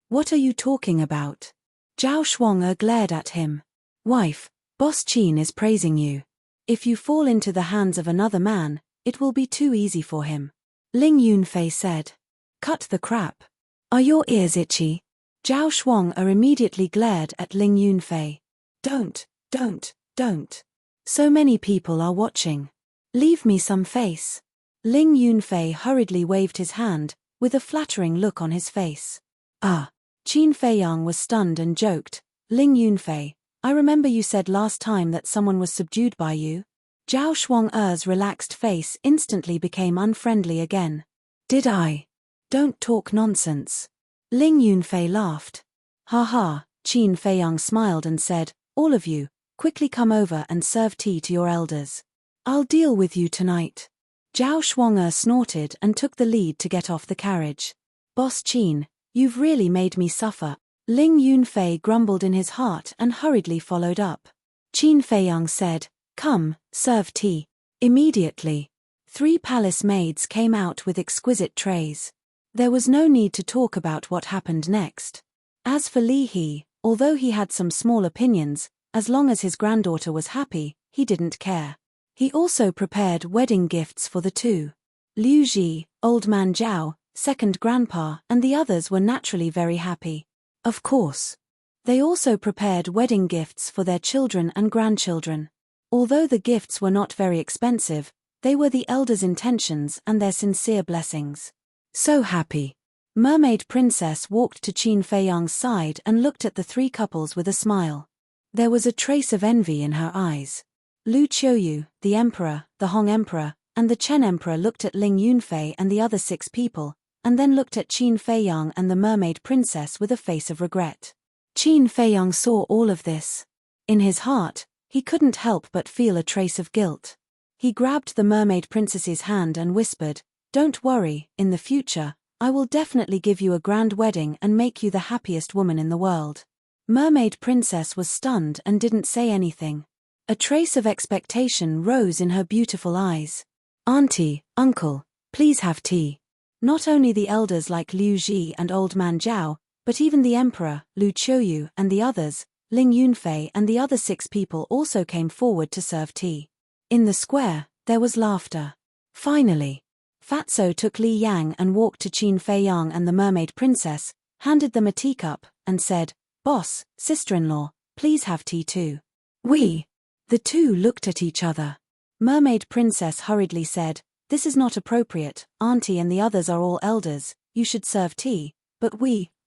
"What are you talking about?" Zhao Shuang-er glared at him. "Wife, Boss Qin is praising you. If you fall into the hands of another man, it will be too easy for him." Ling Yunfei said. "Cut the crap. Are your ears itchy?" Zhao Shuang-er immediately glared at Ling Yunfei. Don't. So many people are watching. Leave me some face." Ling Yunfei hurriedly waved his hand, with a flattering look on his face. Qin Feiyang was stunned and joked, "Ling Yunfei, I remember you said last time that someone was subdued by you." Zhao Shuang-er's relaxed face instantly became unfriendly again. "Did I?" "Don't talk nonsense. Ling Yunfei laughed. Ha ha, Qin Feiyang smiled and said, all of you, quickly come over and serve tea to your elders. I'll deal with you tonight. Zhao Shuang'er snorted and took the lead to get off the carriage. Boss Qin, you've really made me suffer. Ling Yunfei grumbled in his heart and hurriedly followed up. Qin Feiyang said, come, serve tea. Immediately, 3 palace maids came out with exquisite trays. There was no need to talk about what happened next. As for Li He, although he had some small opinions, as long as his granddaughter was happy, he didn't care. He also prepared wedding gifts for the two. Liu Ji, old man Zhao, second grandpa, and the others were naturally very happy. Of course. They also prepared wedding gifts for their children and grandchildren. Although the gifts were not very expensive, they were the elders' intentions and their sincere blessings. So happy. Mermaid Princess walked to Qin Feiyang's side and looked at the 3 couples with a smile. There was a trace of envy in her eyes. Lu Qiuyu, the Emperor, the Hong Emperor, and the Chen Emperor looked at Ling Yunfei and the other 6 people, and then looked at Qin Feiyang and the Mermaid Princess with a face of regret. Qin Feiyang saw all of this. In his heart, he couldn't help but feel a trace of guilt. He grabbed the Mermaid Princess's hand and whispered, don't worry, in the future, I will definitely give you a grand wedding and make you the happiest woman in the world. Mermaid Princess was stunned and didn't say anything. A trace of expectation rose in her beautiful eyes. Auntie, uncle, please have tea. Not only the elders like Liu Ji and old man Zhao, but even the emperor, Lu Qiuyu, and the others, Ling Yunfei and the other 6 people also came forward to serve tea. In the square, there was laughter. Finally, Fatso took Li Yang and walked to Qin Feiyang and the Mermaid Princess, handed them a teacup, and said, boss, sister-in-law, please have tea too. The 2 looked at each other. Mermaid Princess hurriedly said, this is not appropriate, auntie and the others are all elders, you should serve tea, but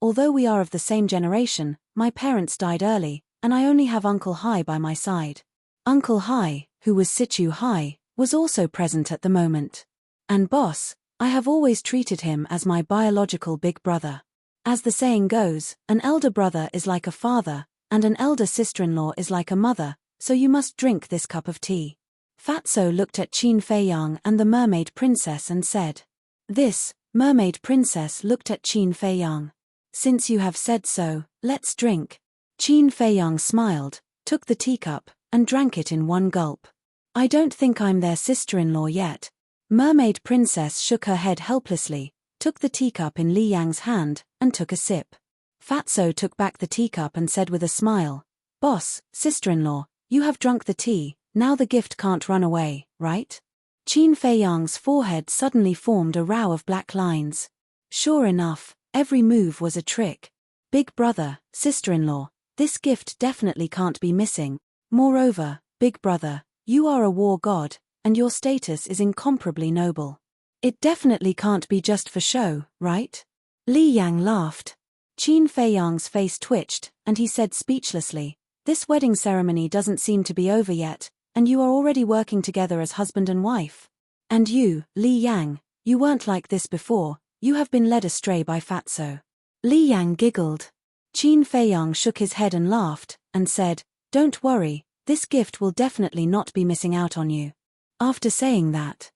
although we are of the same generation, my parents died early, and I only have Uncle Hai by my side. Uncle Hai, who was Situ Hai, was also present at the moment. And boss, I have always treated him as my biological big brother. As the saying goes, an elder brother is like a father, and an elder sister-in-law is like a mother, so you must drink this cup of tea. Fatso looked at Qin Feiyang and the Mermaid Princess and said. This, Mermaid Princess looked at Qin Feiyang. Since you have said so, let's drink. Qin Feiyang smiled, took the teacup, and drank it in one gulp. I don't think I'm their sister-in-law yet. Mermaid Princess shook her head helplessly, took the teacup in Li Yang's hand, and took a sip. Fatso took back the teacup and said with a smile, boss, sister-in-law, you have drunk the tea, now the gift can't run away, right? Qin Feiyang's forehead suddenly formed a row of black lines. Sure enough, every move was a trick. Big brother, sister-in-law, this gift definitely can't be missing. Moreover, big brother, you are a war god, and your status is incomparably noble. It definitely can't be just for show, right? Li Yang laughed. Qin Feiyang's face twitched, and he said speechlessly, this wedding ceremony doesn't seem to be over yet, and you are already working together as husband and wife. And you, Li Yang, you weren't like this before, you have been led astray by Fatso. Li Yang giggled. Qin Feiyang shook his head and laughed, and said, don't worry, this gift will definitely not be missing out on you. After saying that,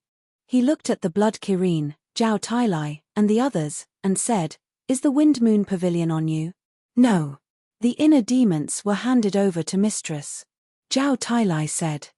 he looked at the Blood Kirin, Zhao Tailai, and the others, and said, is the Wind Moon Pavilion on you? No. The inner demons were handed over to Mistress. Zhao Tailai said.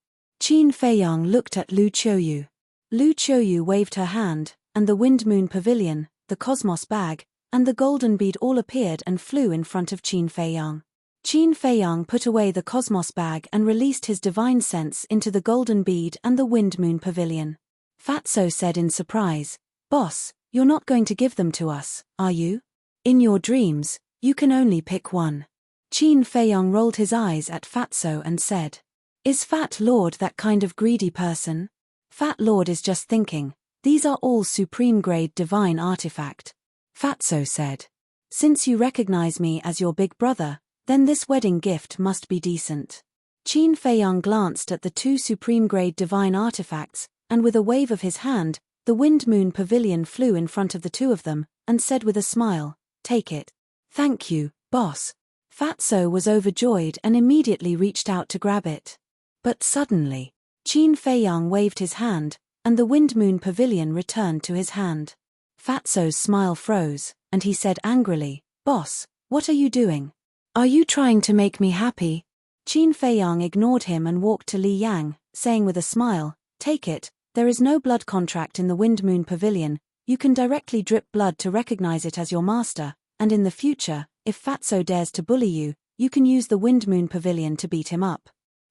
Qin Feiyang looked at Lu Qiuyu. Lu Qiuyu waved her hand, and the Wind Moon Pavilion, the Cosmos Bag, and the Golden Bead all appeared and flew in front of Qin Feiyang. Qin Feiyang put away the Cosmos Bag and released his divine sense into the Golden Bead and the Wind Moon Pavilion. Fatso said in surprise, boss, you're not going to give them to us, are you? In your dreams, you can only pick one. Qin Feiyang rolled his eyes at Fatso and said, is Fat Lord that kind of greedy person? Fat Lord is just thinking, these are all supreme-grade divine artifact. Fatso said, since you recognize me as your big brother, then this wedding gift must be decent. Qin Feiyang glanced at the 2 supreme-grade divine artifacts, and with a wave of his hand, the Wind Moon Pavilion flew in front of the 2 of them, and said with a smile, take it. Thank you, boss. Fatso was overjoyed and immediately reached out to grab it. But suddenly, Qin Feiyang waved his hand, and the Wind Moon Pavilion returned to his hand. Fatso's smile froze, and he said angrily, "Boss, what are you doing? Are you trying to make me happy?" Qin Feiyang ignored him and walked to Li Yang, saying with a smile, "Take it, there is no blood contract in the Wind Moon Pavilion, you can directly drip blood to recognize it as your master, and in the future, if Fatso dares to bully you, you can use the Wind Moon Pavilion to beat him up."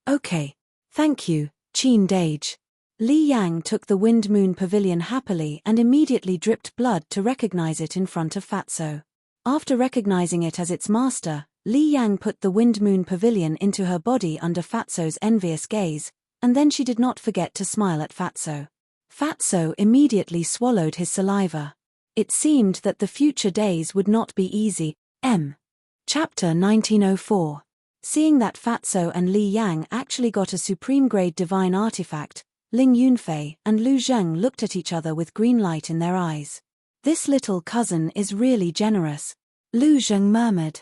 "Okay. Thank you, Qin Dage." Li Yang took the Wind Moon Pavilion happily and immediately dripped blood to recognize it in front of Fatso. After recognizing it as its master, Li Yang put the Wind Moon Pavilion into her body under Fatso's envious gaze, and then she did not forget to smile at Fatso. Fatso immediately swallowed his saliva. It seemed that the future days would not be easy. Chapter 1904. Seeing that Fatso and Li Yang actually got a supreme-grade divine artifact, Ling Yunfei and Lu Zheng looked at each other with green light in their eyes. "This little cousin is really generous," Lu Zheng murmured.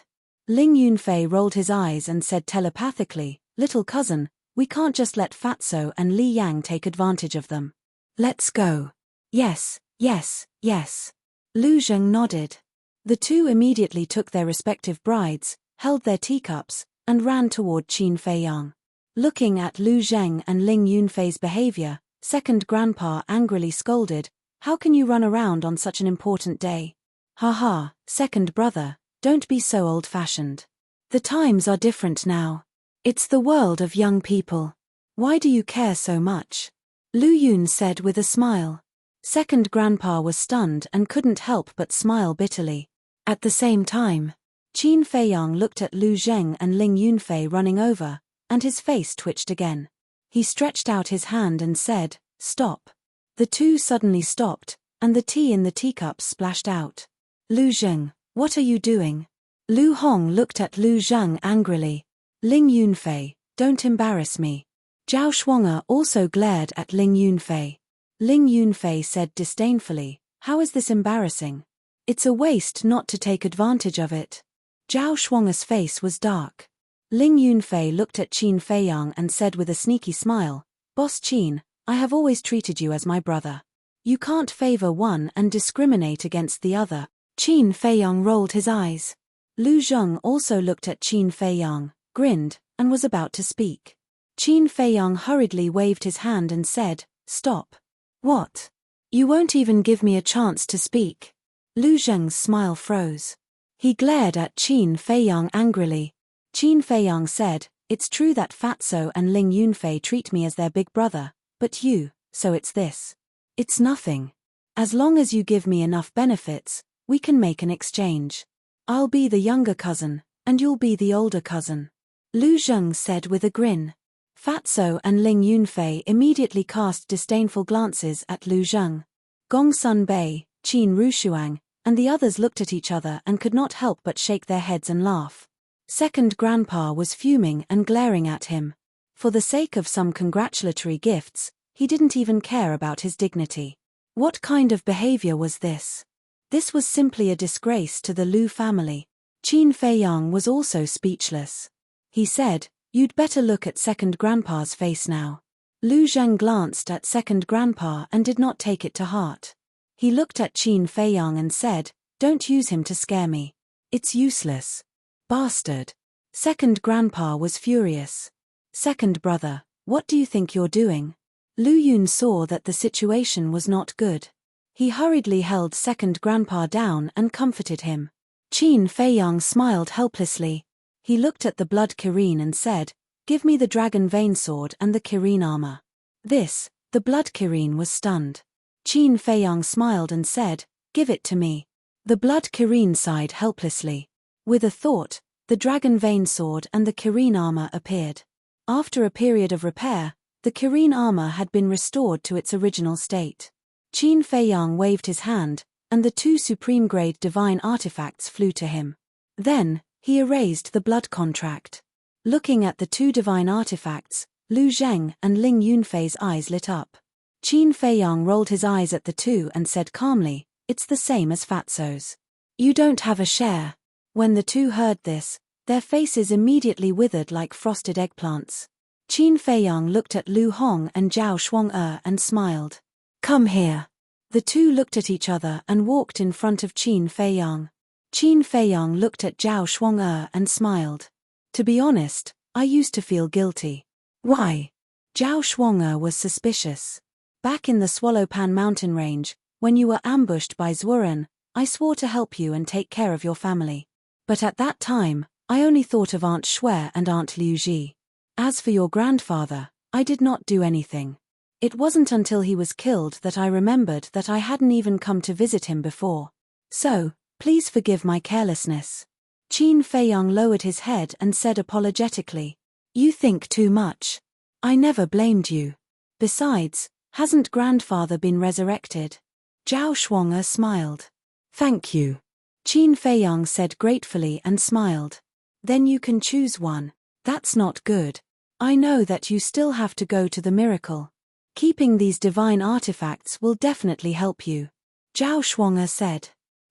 Ling Yunfei rolled his eyes and said telepathically, "Little cousin, we can't just let Fatso and Li Yang take advantage of them. Let's go." "Yes, yes, yes." Lu Zheng nodded. The two immediately took their respective brides, held their teacups, and ran toward Qin Feiyang. Looking at Lu Zheng and Ling Yunfei's behavior, second grandpa angrily scolded, "How can you run around on such an important day? Haha, second brother, don't be so old-fashioned. The times are different now. It's the world of young people. Why do you care so much?" Lu Yun said with a smile. Second grandpa was stunned and couldn't help but smile bitterly. At the same time, Qin Feiyang looked at Lu Zheng and Ling Yunfei running over, and his face twitched again. He stretched out his hand and said, "Stop." The two suddenly stopped, and the tea in the teacups splashed out. "Lu Zheng, what are you doing?" Lu Hong looked at Lu Zheng angrily. "Ling Yunfei, don't embarrass me." Zhao Shuang'er also glared at Ling Yunfei. Ling Yunfei said disdainfully, "How is this embarrassing? It's a waste not to take advantage of it." Zhao Shuang'er's face was dark. Ling Yunfei looked at Qin Feiyang and said with a sneaky smile, "Boss Qin, I have always treated you as my brother. You can't favor one and discriminate against the other." Qin Feiyang rolled his eyes. Lu Zheng also looked at Qin Feiyang, grinned, and was about to speak. Qin Feiyang hurriedly waved his hand and said, "Stop." "What? You won't even give me a chance to speak?" Lu Zheng's smile froze. He glared at Qin Feiyang angrily. Qin Feiyang said, "It's true that Fatso and Ling Yunfei treat me as their big brother, but you, so it's this. It's nothing. As long as you give me enough benefits, we can make an exchange. I'll be the younger cousin, and you'll be the older cousin." Lu Zheng said with a grin. Fatso and Ling Yunfei immediately cast disdainful glances at Lu Zheng. Gong Sun Bei, Qin Rushuang, and the others looked at each other and could not help but shake their heads and laugh. Second grandpa was fuming and glaring at him. For the sake of some congratulatory gifts, he didn't even care about his dignity. What kind of behavior was this? This was simply a disgrace to the Lu family. Qin Feiyang was also speechless. He said, "You'd better look at second grandpa's face now." Lu Zheng glanced at second grandpa and did not take it to heart. He looked at Qin Feiyang and said, "Don't use him to scare me. It's useless. Bastard." Second grandpa was furious. "Second brother, what do you think you're doing?" Lu Yun saw that the situation was not good. He hurriedly held second grandpa down and comforted him. Qin Feiyang smiled helplessly. He looked at the blood Kirin and said, "Give me the dragon vein sword and the Kirin armor." The blood Kirin was stunned. Qin Feiyang smiled and said, "Give it to me." The blood Kirin sighed helplessly. With a thought, the dragon vein sword and the Kirin armor appeared. After a period of repair, the Kirin armor had been restored to its original state. Qin Feiyang waved his hand, and the two supreme-grade divine artifacts flew to him. Then, he erased the blood contract. Looking at the two divine artifacts, Lu Zheng and Ling Yunfei's eyes lit up. Qin Feiyang rolled his eyes at the two and said calmly, "It's the same as Fatso's." You don't have a share. When the two heard this, their faces immediately withered like frosted eggplants. Qin Feiyang looked at Lu Hong and Zhao Shuang and smiled. Come here. The two looked at each other and walked in front of Qin Feiyang. Qin Feiyang looked at Zhao Shuang and smiled. To be honest, I used to feel guilty. Why? Zhao Shuang was suspicious. Back in the Swallowpan mountain range, when you were ambushed by Zhuren, I swore to help you and take care of your family. But at that time, I only thought of Aunt Shui and Aunt Liu Ji. As for your grandfather, I did not do anything. It wasn't until he was killed that I remembered that I hadn't even come to visit him before. So, please forgive my carelessness. Qin Feiyang lowered his head and said apologetically, You think too much. I never blamed you. Besides, hasn't grandfather been resurrected? Zhao Shuang smiled. Thank you. Qin Feiyang said gratefully and smiled. Then you can choose one. That's not good. I know that you still have to go to the miracle. Keeping these divine artifacts will definitely help you. Zhao Shuang said.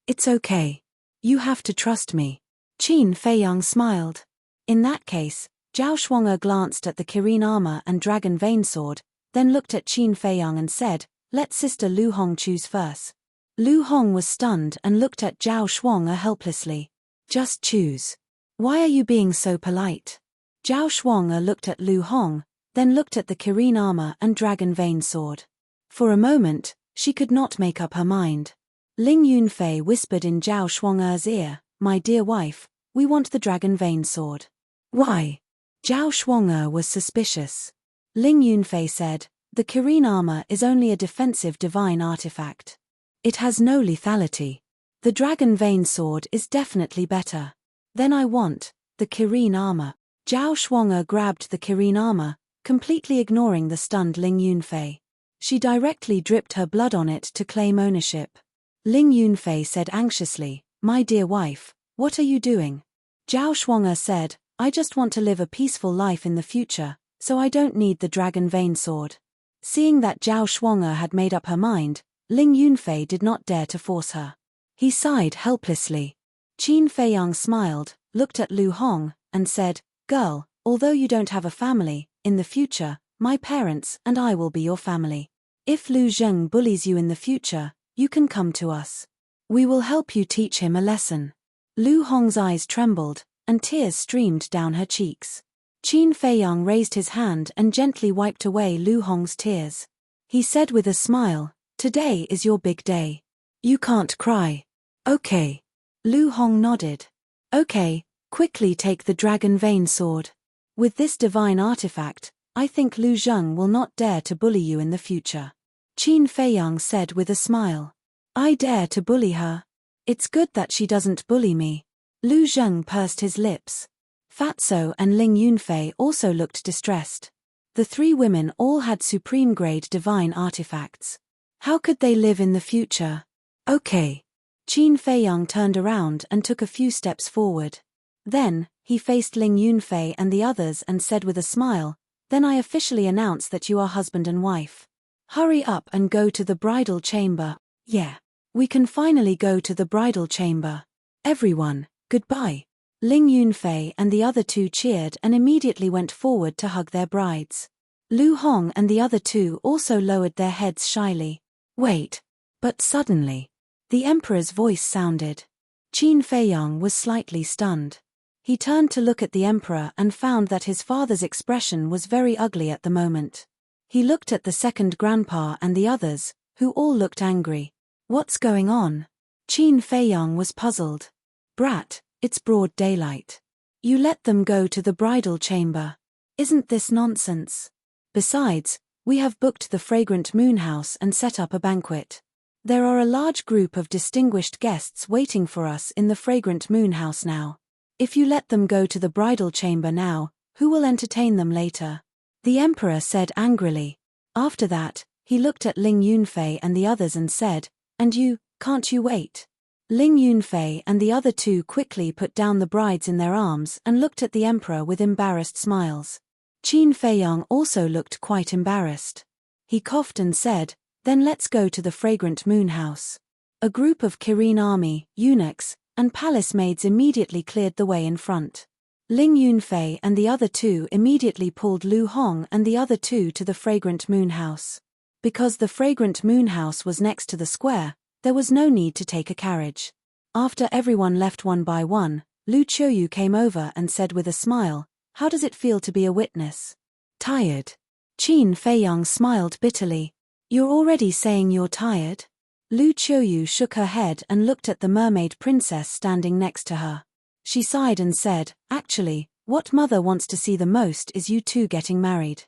It's okay. You have to trust me. Qin Feiyang smiled. In that case, Zhao Shuang glanced at the Kirin armor and dragon vein sword, then looked at Qin Feiyang and said, Let Sister Lu Hong choose first. Lu Hong was stunned and looked at Zhao Shuang helplessly. Just choose. Why are you being so polite? Zhao Shuang looked at Lu Hong, then looked at the Kirin armor and dragon vein sword. For a moment, she could not make up her mind. Ling Yunfei whispered in Zhao Shuang's ear, My dear wife, we want the dragon vein sword. Why? Zhao Shuang was suspicious. Ling Yunfei said, The Kirin armor is only a defensive divine artifact. It has no lethality. The dragon vein sword is definitely better. Then I want the Kirin armor. Zhao Shuang grabbed the Kirin armor, completely ignoring the stunned Ling Yunfei. She directly dripped her blood on it to claim ownership. Ling Yunfei said anxiously, My dear wife, what are you doing? Zhao Shuang said, I just want to live a peaceful life in the future, so I don't need the dragon vein sword. Seeing that Zhao Shuang had made up her mind, Ling Yunfei did not dare to force her. He sighed helplessly. Qin Feiyang smiled, looked at Lu Hong, and said, Girl, although you don't have a family, in the future, my parents and I will be your family. If Lu Zheng bullies you in the future, you can come to us. We will help you teach him a lesson. Lu Hong's eyes trembled, and tears streamed down her cheeks. Qin Feiyang raised his hand and gently wiped away Lu Hong's tears. He said with a smile, Today is your big day. You can't cry. Okay. Lu Hong nodded. Okay, quickly take the dragon vein sword. With this divine artifact, I think Lu Zheng will not dare to bully you in the future. Qin Feiyang said with a smile. I dare to bully her. It's good that she doesn't bully me. Lu Zheng pursed his lips. Fatso and Ling Yunfei also looked distressed. The three women all had supreme-grade divine artifacts. How could they live in the future? Okay. Qin Feiyang turned around and took a few steps forward. Then, he faced Ling Yunfei and the others and said with a smile, Then I officially announce that you are husband and wife. Hurry up and go to the bridal chamber. Yeah. We can finally go to the bridal chamber. Everyone, goodbye. Ling Yunfei and the other two cheered and immediately went forward to hug their brides. Lu Hong and the other two also lowered their heads shyly. Wait. But suddenly, the emperor's voice sounded. Qin Feiyang was slightly stunned. He turned to look at the emperor and found that his father's expression was very ugly at the moment. He looked at the second grandpa and the others, who all looked angry. What's going on? Qin Feiyang was puzzled. Brat, it's broad daylight. You let them go to the bridal chamber. Isn't this nonsense? Besides, we have booked the fragrant moon house and set up a banquet. There are a large group of distinguished guests waiting for us in the fragrant moon house now. If you let them go to the bridal chamber now, who will entertain them later? The emperor said angrily. After that, he looked at Ling Yunfei and the others and said, And you, can't you wait? Ling Yunfei and the other two quickly put down the brides in their arms and looked at the emperor with embarrassed smiles. Qin Feiyang also looked quite embarrassed. He coughed and said, Then let's go to the fragrant moon house. A group of Kirin army, eunuchs, and palace maids immediately cleared the way in front. Ling Yunfei and the other two immediately pulled Lu Hong and the other two to the fragrant moon house. Because the fragrant moon house was next to the square, there was no need to take a carriage. After everyone left one by one, Lu Qiuyu came over and said with a smile, "How does it feel to be a witness?" "Tired." Qin Feiyang smiled bitterly. "You're already saying you're tired?" Lu Qiuyu shook her head and looked at the mermaid princess standing next to her. She sighed and said, "Actually, what mother wants to see the most is you two getting married."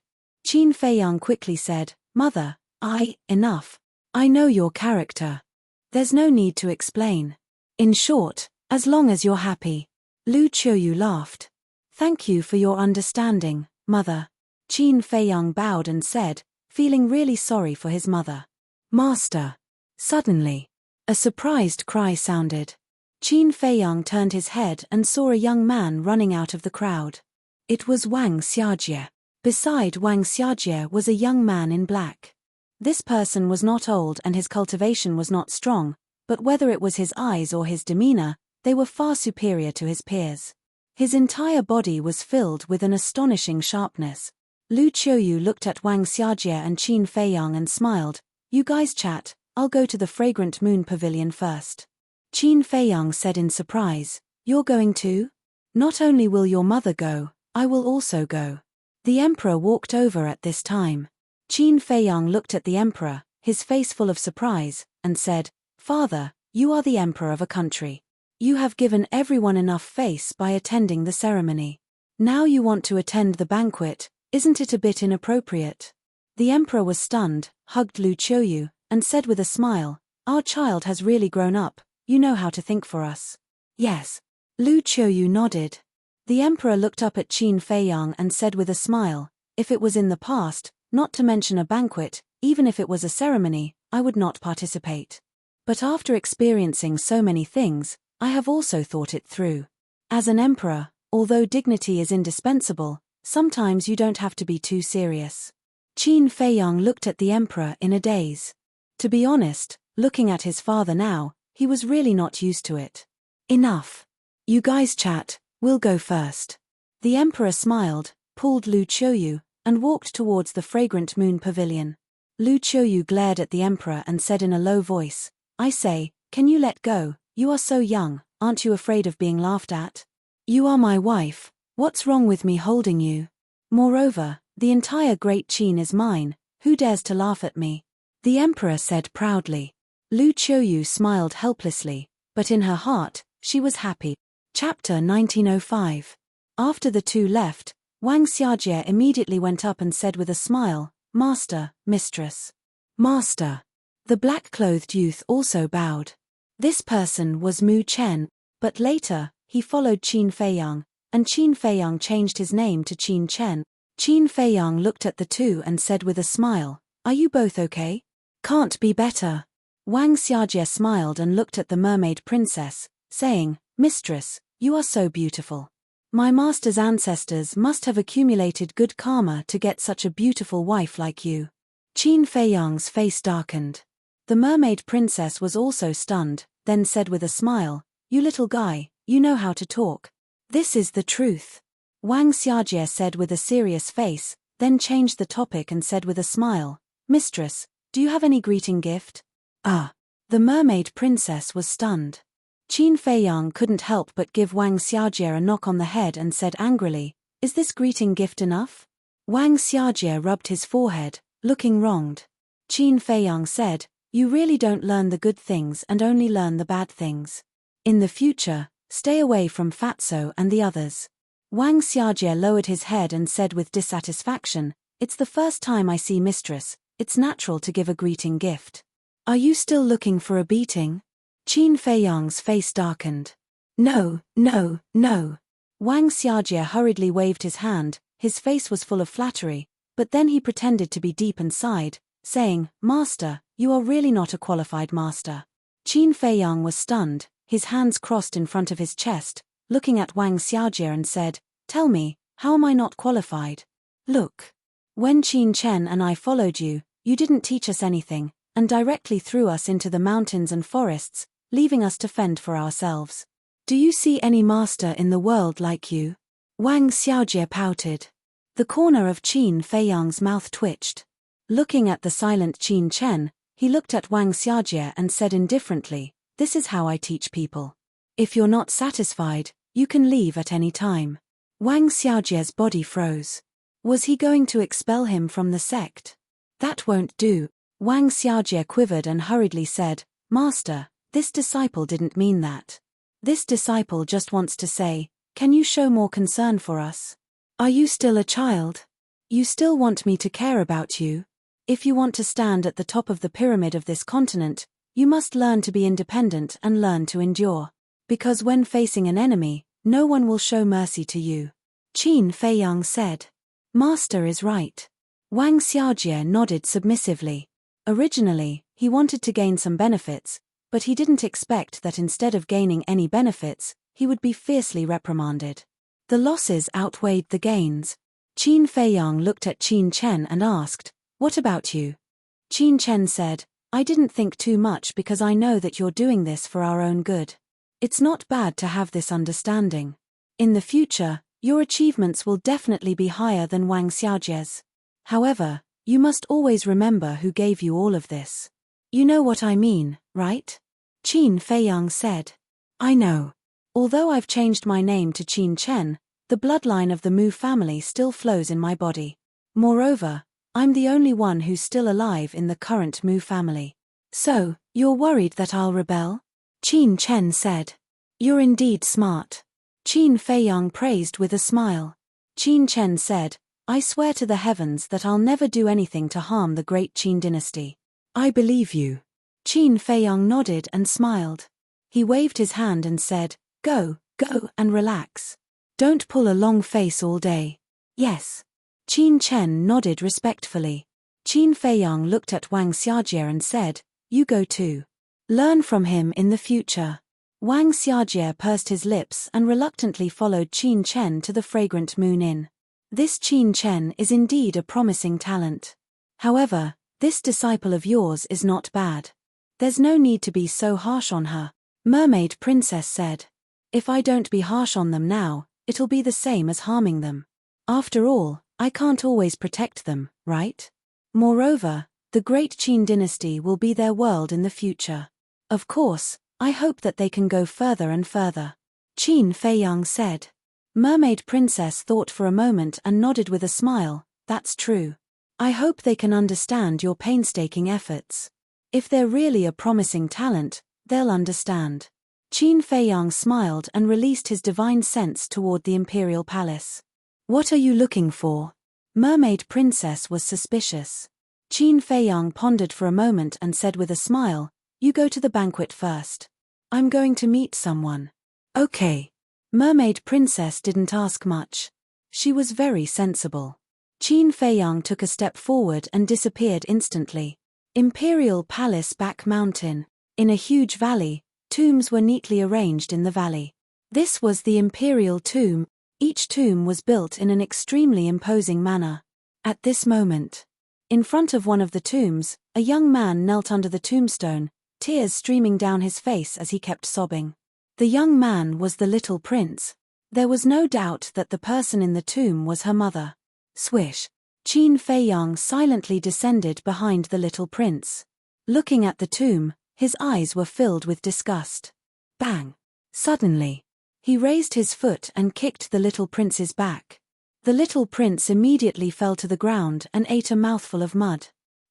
Qin Feiyang quickly said, "Mother, enough. I know your character. There's no need to explain. In short, as long as you're happy." Lu Qiuyu laughed. "Thank you for your understanding, mother." Qin Feiyang bowed and said, feeling really sorry for his mother. "Master." Suddenly, a surprised cry sounded. Qin Feiyang turned his head and saw a young man running out of the crowd. It was Wang Xiajie. Beside Wang Xiajie was a young man in black. This person was not old and his cultivation was not strong, but whether it was his eyes or his demeanor, they were far superior to his peers. His entire body was filled with an astonishing sharpness. Lu Qiuyu looked at Wang Xiajie and Qin Feiyang and smiled. "You guys chat, I'll go to the fragrant moon pavilion first." Qin Feiyang said in surprise, "You're going too? Not only will your mother go, I will also go." The emperor walked over at this time. Qin Feiyang looked at the emperor, his face full of surprise, and said, "Father, you are the emperor of a country. You have given everyone enough face by attending the ceremony. Now you want to attend the banquet, isn't it a bit inappropriate?" The emperor was stunned, hugged Lu Qiuyu, and said with a smile, "Our child has really grown up. You know how to think for us." "Yes." Lu Qiuyu nodded. The emperor looked up at Qin Feiyang and said with a smile, "If it was in the past, not to mention a banquet, even if it was a ceremony, I would not participate. But after experiencing so many things, I have also thought it through. As an emperor, although dignity is indispensable, sometimes you don't have to be too serious." Qin Feiyang looked at the emperor in a daze. To be honest, looking at his father now, he was really not used to it. "Enough. You guys chat, we'll go first." The emperor smiled, pulled Lu Qiuyu, and walked towards the fragrant moon pavilion. Lu Qiuyu glared at the emperor and said in a low voice, "I say, can you let go? You are so young, aren't you afraid of being laughed at? You are my wife, what's wrong with me holding you? Moreover, the entire Great Qin is mine, who dares to laugh at me?" The emperor said proudly. Lu Qiuyu smiled helplessly, but in her heart, she was happy. Chapter 1905. After the two left, Wang Xiajie immediately went up and said with a smile, "Master, mistress." "Master." The black-clothed youth also bowed. This person was Mu Chen, but later, he followed Qin Feiyang, and Qin Feiyang changed his name to Qin Chen. Qin Feiyang looked at the two and said with a smile, "Are you both okay?" "Can't be better." Wang Xiajie smiled and looked at the mermaid princess, saying, "Mistress, you are so beautiful. My master's ancestors must have accumulated good karma to get such a beautiful wife like you." Qin Feiyang's face darkened. The mermaid princess was also stunned, then said with a smile, "You little guy, you know how to talk. This is the truth." Wang Xiajie said with a serious face, then changed the topic and said with a smile, "Mistress, do you have any greeting gift?" The mermaid princess was stunned. Qin Feiyang couldn't help but give Wang Xiajie a knock on the head and said angrily, "Is this greeting gift enough?" Wang Xiajie rubbed his forehead, looking wronged. Qin Feiyang said, "You really don't learn the good things and only learn the bad things. In the future, stay away from Fatso and the others." Wang Xiajie lowered his head and said with dissatisfaction, "It's the first time I see mistress, it's natural to give a greeting gift. Are you still looking for a beating?" Qin Feiyang's face darkened. No. Wang Xiajie hurriedly waved his hand, his face was full of flattery, but then he pretended to be deep and sighed, saying, "Master, you are really not a qualified master." Qin Feiyang was stunned, his hands crossed in front of his chest, looking at Wang Xiajie and said, "Tell me, how am I not qualified? Look. When Qin Chen and I followed you, you didn't teach us anything, and directly threw us into the mountains and forests, leaving us to fend for ourselves. Do you see any master in the world like you? Wang Xiaojie pouted. The corner of Qin Feiyang's mouth twitched. Looking at the silent Qin Chen, he looked at Wang Xiaojie and said indifferently, "This is how I teach people. If you're not satisfied, you can leave at any time." Wang Xiaojie's body froze. Was he going to expel him from the sect? That won't do. Wang Xiaojie quivered and hurriedly said, "Master, this disciple didn't mean that. This disciple just wants to say, can you show more concern for us? Are you still a child? You still want me to care about you? If you want to stand at the top of the pyramid of this continent, you must learn to be independent and learn to endure. Because when facing an enemy, no one will show mercy to you." Qin Feiyang said. "Master is right." Wang Xiaojie nodded submissively. Originally, he wanted to gain some benefits, but he didn't expect that instead of gaining any benefits, he would be fiercely reprimanded. The losses outweighed the gains. Qin Feiyang looked at Qin Chen and asked, "What about you?" Qin Chen said, "I didn't think too much because I know that you're doing this for our own good. It's not bad to have this understanding. In the future, your achievements will definitely be higher than Wang Xiaojie's. However, you must always remember who gave you all of this. You know what I mean, right?" Qin Feiyang said. "I know. Although I've changed my name to Qin Chen, the bloodline of the Mu family still flows in my body. Moreover, I'm the only one who's still alive in the current Mu family. So, you're worried that I'll rebel?" Qin Chen said. "You're indeed smart." Qin Feiyang praised with a smile. Qin Chen said, "I swear to the heavens that I'll never do anything to harm the great Qin dynasty." "I believe you." Qin Feiyang nodded and smiled. He waved his hand and said, Go and relax. Don't pull a long face all day." "Yes." Qin Chen nodded respectfully. Qin Feiyang looked at Wang Xiaojie and said, "You go too. Learn from him in the future." Wang Xiaojie pursed his lips and reluctantly followed Qin Chen to the fragrant Moon Inn. This Qin Chen is indeed a promising talent. However, this disciple of yours is not bad. There's no need to be so harsh on her, Mermaid Princess said. If I don't be harsh on them now, it'll be the same as harming them. After all, I can't always protect them, right? Moreover, the great Qin dynasty will be their world in the future. Of course, I hope that they can go further and further. Qin Feiyang said. Mermaid Princess thought for a moment and nodded with a smile. That's true. I hope they can understand your painstaking efforts. If they're really a promising talent, they'll understand. Qin Feiyang smiled and released his divine sense toward the imperial palace. What are you looking for? Mermaid Princess was suspicious. Qin Feiyang pondered for a moment and said with a smile, You go to the banquet first. I'm going to meet someone. Okay. Mermaid Princess didn't ask much. She was very sensible. Qin Feiyang took a step forward and disappeared instantly. Imperial Palace Back Mountain. In a huge valley, tombs were neatly arranged in the valley. This was the Imperial Tomb. Each tomb was built in an extremely imposing manner. At this moment, in front of one of the tombs, a young man knelt under the tombstone, tears streaming down his face as he kept sobbing. The young man was the little prince. There was no doubt that the person in the tomb was her mother. Swish. Qin Feiyang silently descended behind the little prince. Looking at the tomb, his eyes were filled with disgust. Bang! Suddenly, he raised his foot and kicked the little prince's back. The little prince immediately fell to the ground and ate a mouthful of mud.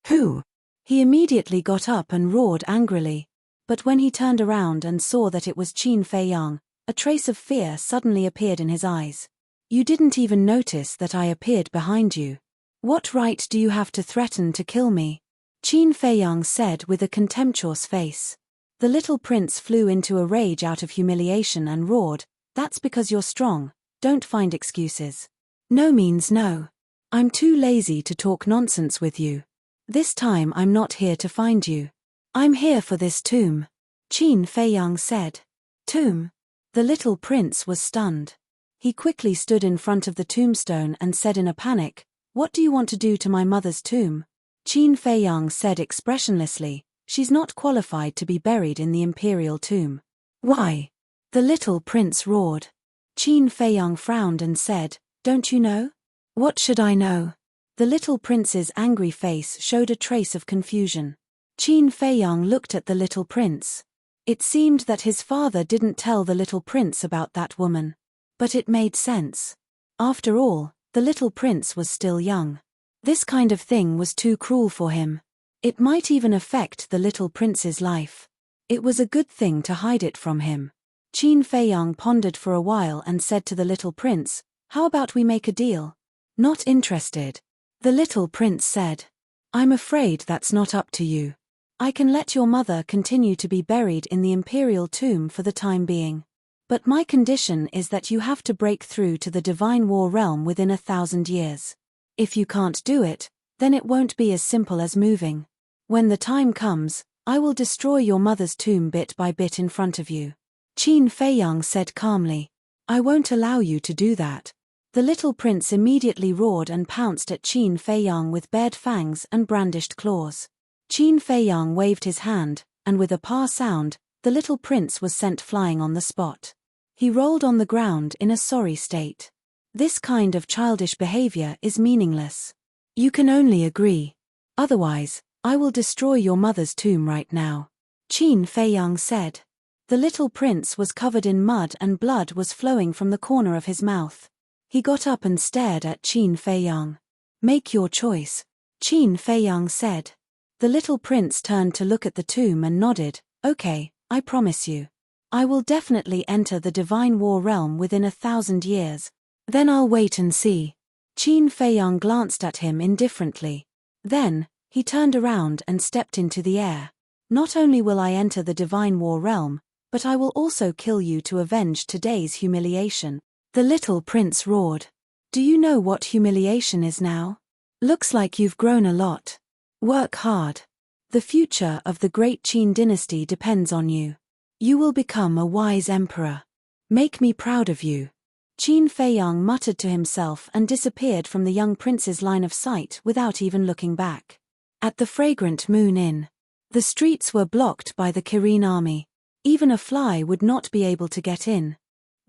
Who? He immediately got up and roared angrily. But when he turned around and saw that it was Qin Feiyang, a trace of fear suddenly appeared in his eyes. You didn't even notice that I appeared behind you. What right do you have to threaten to kill me? Qin Feiyang said with a contemptuous face. The little prince flew into a rage out of humiliation and roared, That's because you're strong, don't find excuses. No means no. I'm too lazy to talk nonsense with you. This time I'm not here to find you. I'm here for this tomb. Qin Feiyang said. Tomb? The little prince was stunned. He quickly stood in front of the tombstone and said in a panic, What do you want to do to my mother's tomb? Qin Feiyang said expressionlessly, "She's not qualified to be buried in the imperial tomb." "Why?" the little prince roared. Qin Feiyang frowned and said, "Don't you know?" "What should I know?" The little prince's angry face showed a trace of confusion. Qin Feiyang looked at the little prince. It seemed that his father didn't tell the little prince about that woman. But it made sense. After all, the little prince was still young. This kind of thing was too cruel for him. It might even affect the little prince's life. It was a good thing to hide it from him. Qin Feiyang pondered for a while and said to the little prince, "How about we make a deal?" "Not interested," the little prince said. "I'm afraid that's not up to you. I can let your mother continue to be buried in the imperial tomb for the time being. But my condition is that you have to break through to the Divine War realm within 1,000 years. If you can't do it, then it won't be as simple as moving. When the time comes, I will destroy your mother's tomb bit by bit in front of you." Qin Feiyang said calmly, "I won't allow you to do that." The little prince immediately roared and pounced at Qin Feiyang with bared fangs and brandished claws. Qin Feiyang waved his hand, and with a pa sound, the little prince was sent flying on the spot. He rolled on the ground in a sorry state. This kind of childish behavior is meaningless. You can only agree. Otherwise, I will destroy your mother's tomb right now," Qin Feiyang said. The little prince was covered in mud and blood was flowing from the corner of his mouth. He got up and stared at Qin Feiyang. "Make your choice," Qin Feiyang said. The little prince turned to look at the tomb and nodded. "Okay, I promise you. I will definitely enter the Divine War realm within 1,000 years. Then I'll wait and see." Qin Feiyang glanced at him indifferently. Then, he turned around and stepped into the air. "Not only will I enter the Divine War realm, but I will also kill you to avenge today's humiliation," the little prince roared. "Do you know what humiliation is now? Looks like you've grown a lot. Work hard. The future of the great Qin dynasty depends on you. You will become a wise emperor. Make me proud of you." Qin Feiyang muttered to himself and disappeared from the young prince's line of sight without even looking back. At the Fragrant Moon Inn, the streets were blocked by the Kirin army. Even a fly would not be able to get in.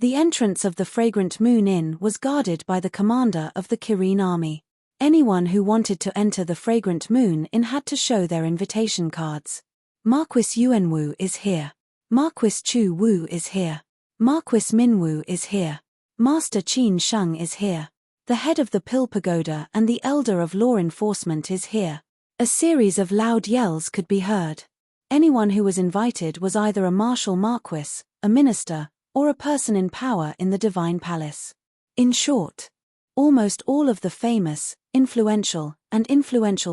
The entrance of the Fragrant Moon Inn was guarded by the commander of the Kirin army. Anyone who wanted to enter the Fragrant Moon Inn had to show their invitation cards. "Marquis Yuanwu is here. Marquis Chu Wu is here. Marquis Minwu is here. Master Qin Sheng is here. The head of the Pill Pagoda and the elder of law enforcement is here." A series of loud yells could be heard. Anyone who was invited was either a martial marquis, a minister, or a person in power in the Divine Palace. In short, almost all of the famous, influential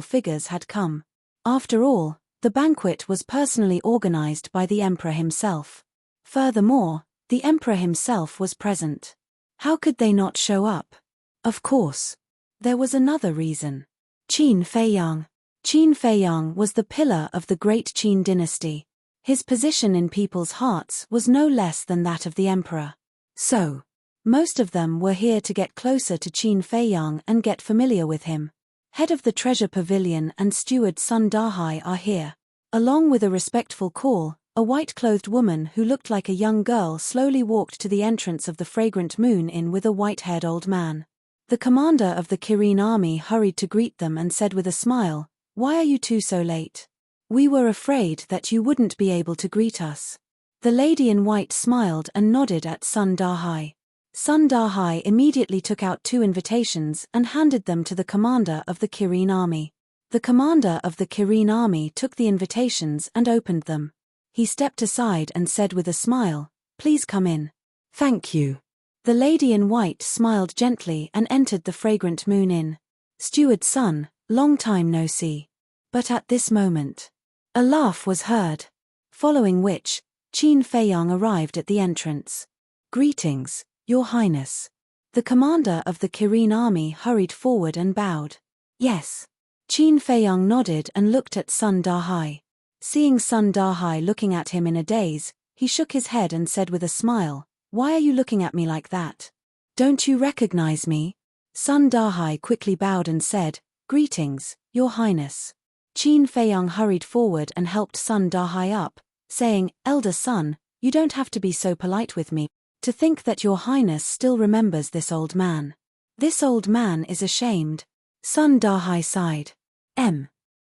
figures had come. After all, the banquet was personally organized by the emperor himself. Furthermore, the emperor himself was present. How could they not show up? Of course, there was another reason. Qin Feiyang. Qin Feiyang was the pillar of the great Qin dynasty. His position in people's hearts was no less than that of the emperor. So, most of them were here to get closer to Qin Feiyang and get familiar with him. Head of the Treasure Pavilion and Steward Sun Dahai are here. Along with a respectful call, a white-clothed woman who looked like a young girl slowly walked to the entrance of the Fragrant Moon Inn with a white-haired old man. The commander of the Kirin army hurried to greet them and said with a smile, "Why are you two so late? We were afraid that you wouldn't be able to greet us." The lady in white smiled and nodded at Sun Dahai. Sun Dahai immediately took out 2 invitations and handed them to the commander of the Kirin army. The commander of the Kirin army took the invitations and opened them. He stepped aside and said with a smile, "Please come in." "Thank you." The lady in white smiled gently and entered the Fragrant Moon Inn. "Steward Sun, long time no see." But at this moment, a laugh was heard. Following which, Qin Feiyang arrived at the entrance. "Greetings, Your Highness." The commander of the Kirin army hurried forward and bowed. "Yes." Qin Feiyang nodded and looked at Sun Dahai. Seeing Sun Dahai looking at him in a daze, he shook his head and said with a smile, "Why are you looking at me like that? Don't you recognize me?" Sun Dahai quickly bowed and said, Greetings, Your Highness. Qin Feiyang hurried forward and helped Sun Dahai up, saying, Elder son, you don't have to be so polite with me. To think that Your Highness still remembers this old man. This old man is ashamed. Sun Dahai sighed.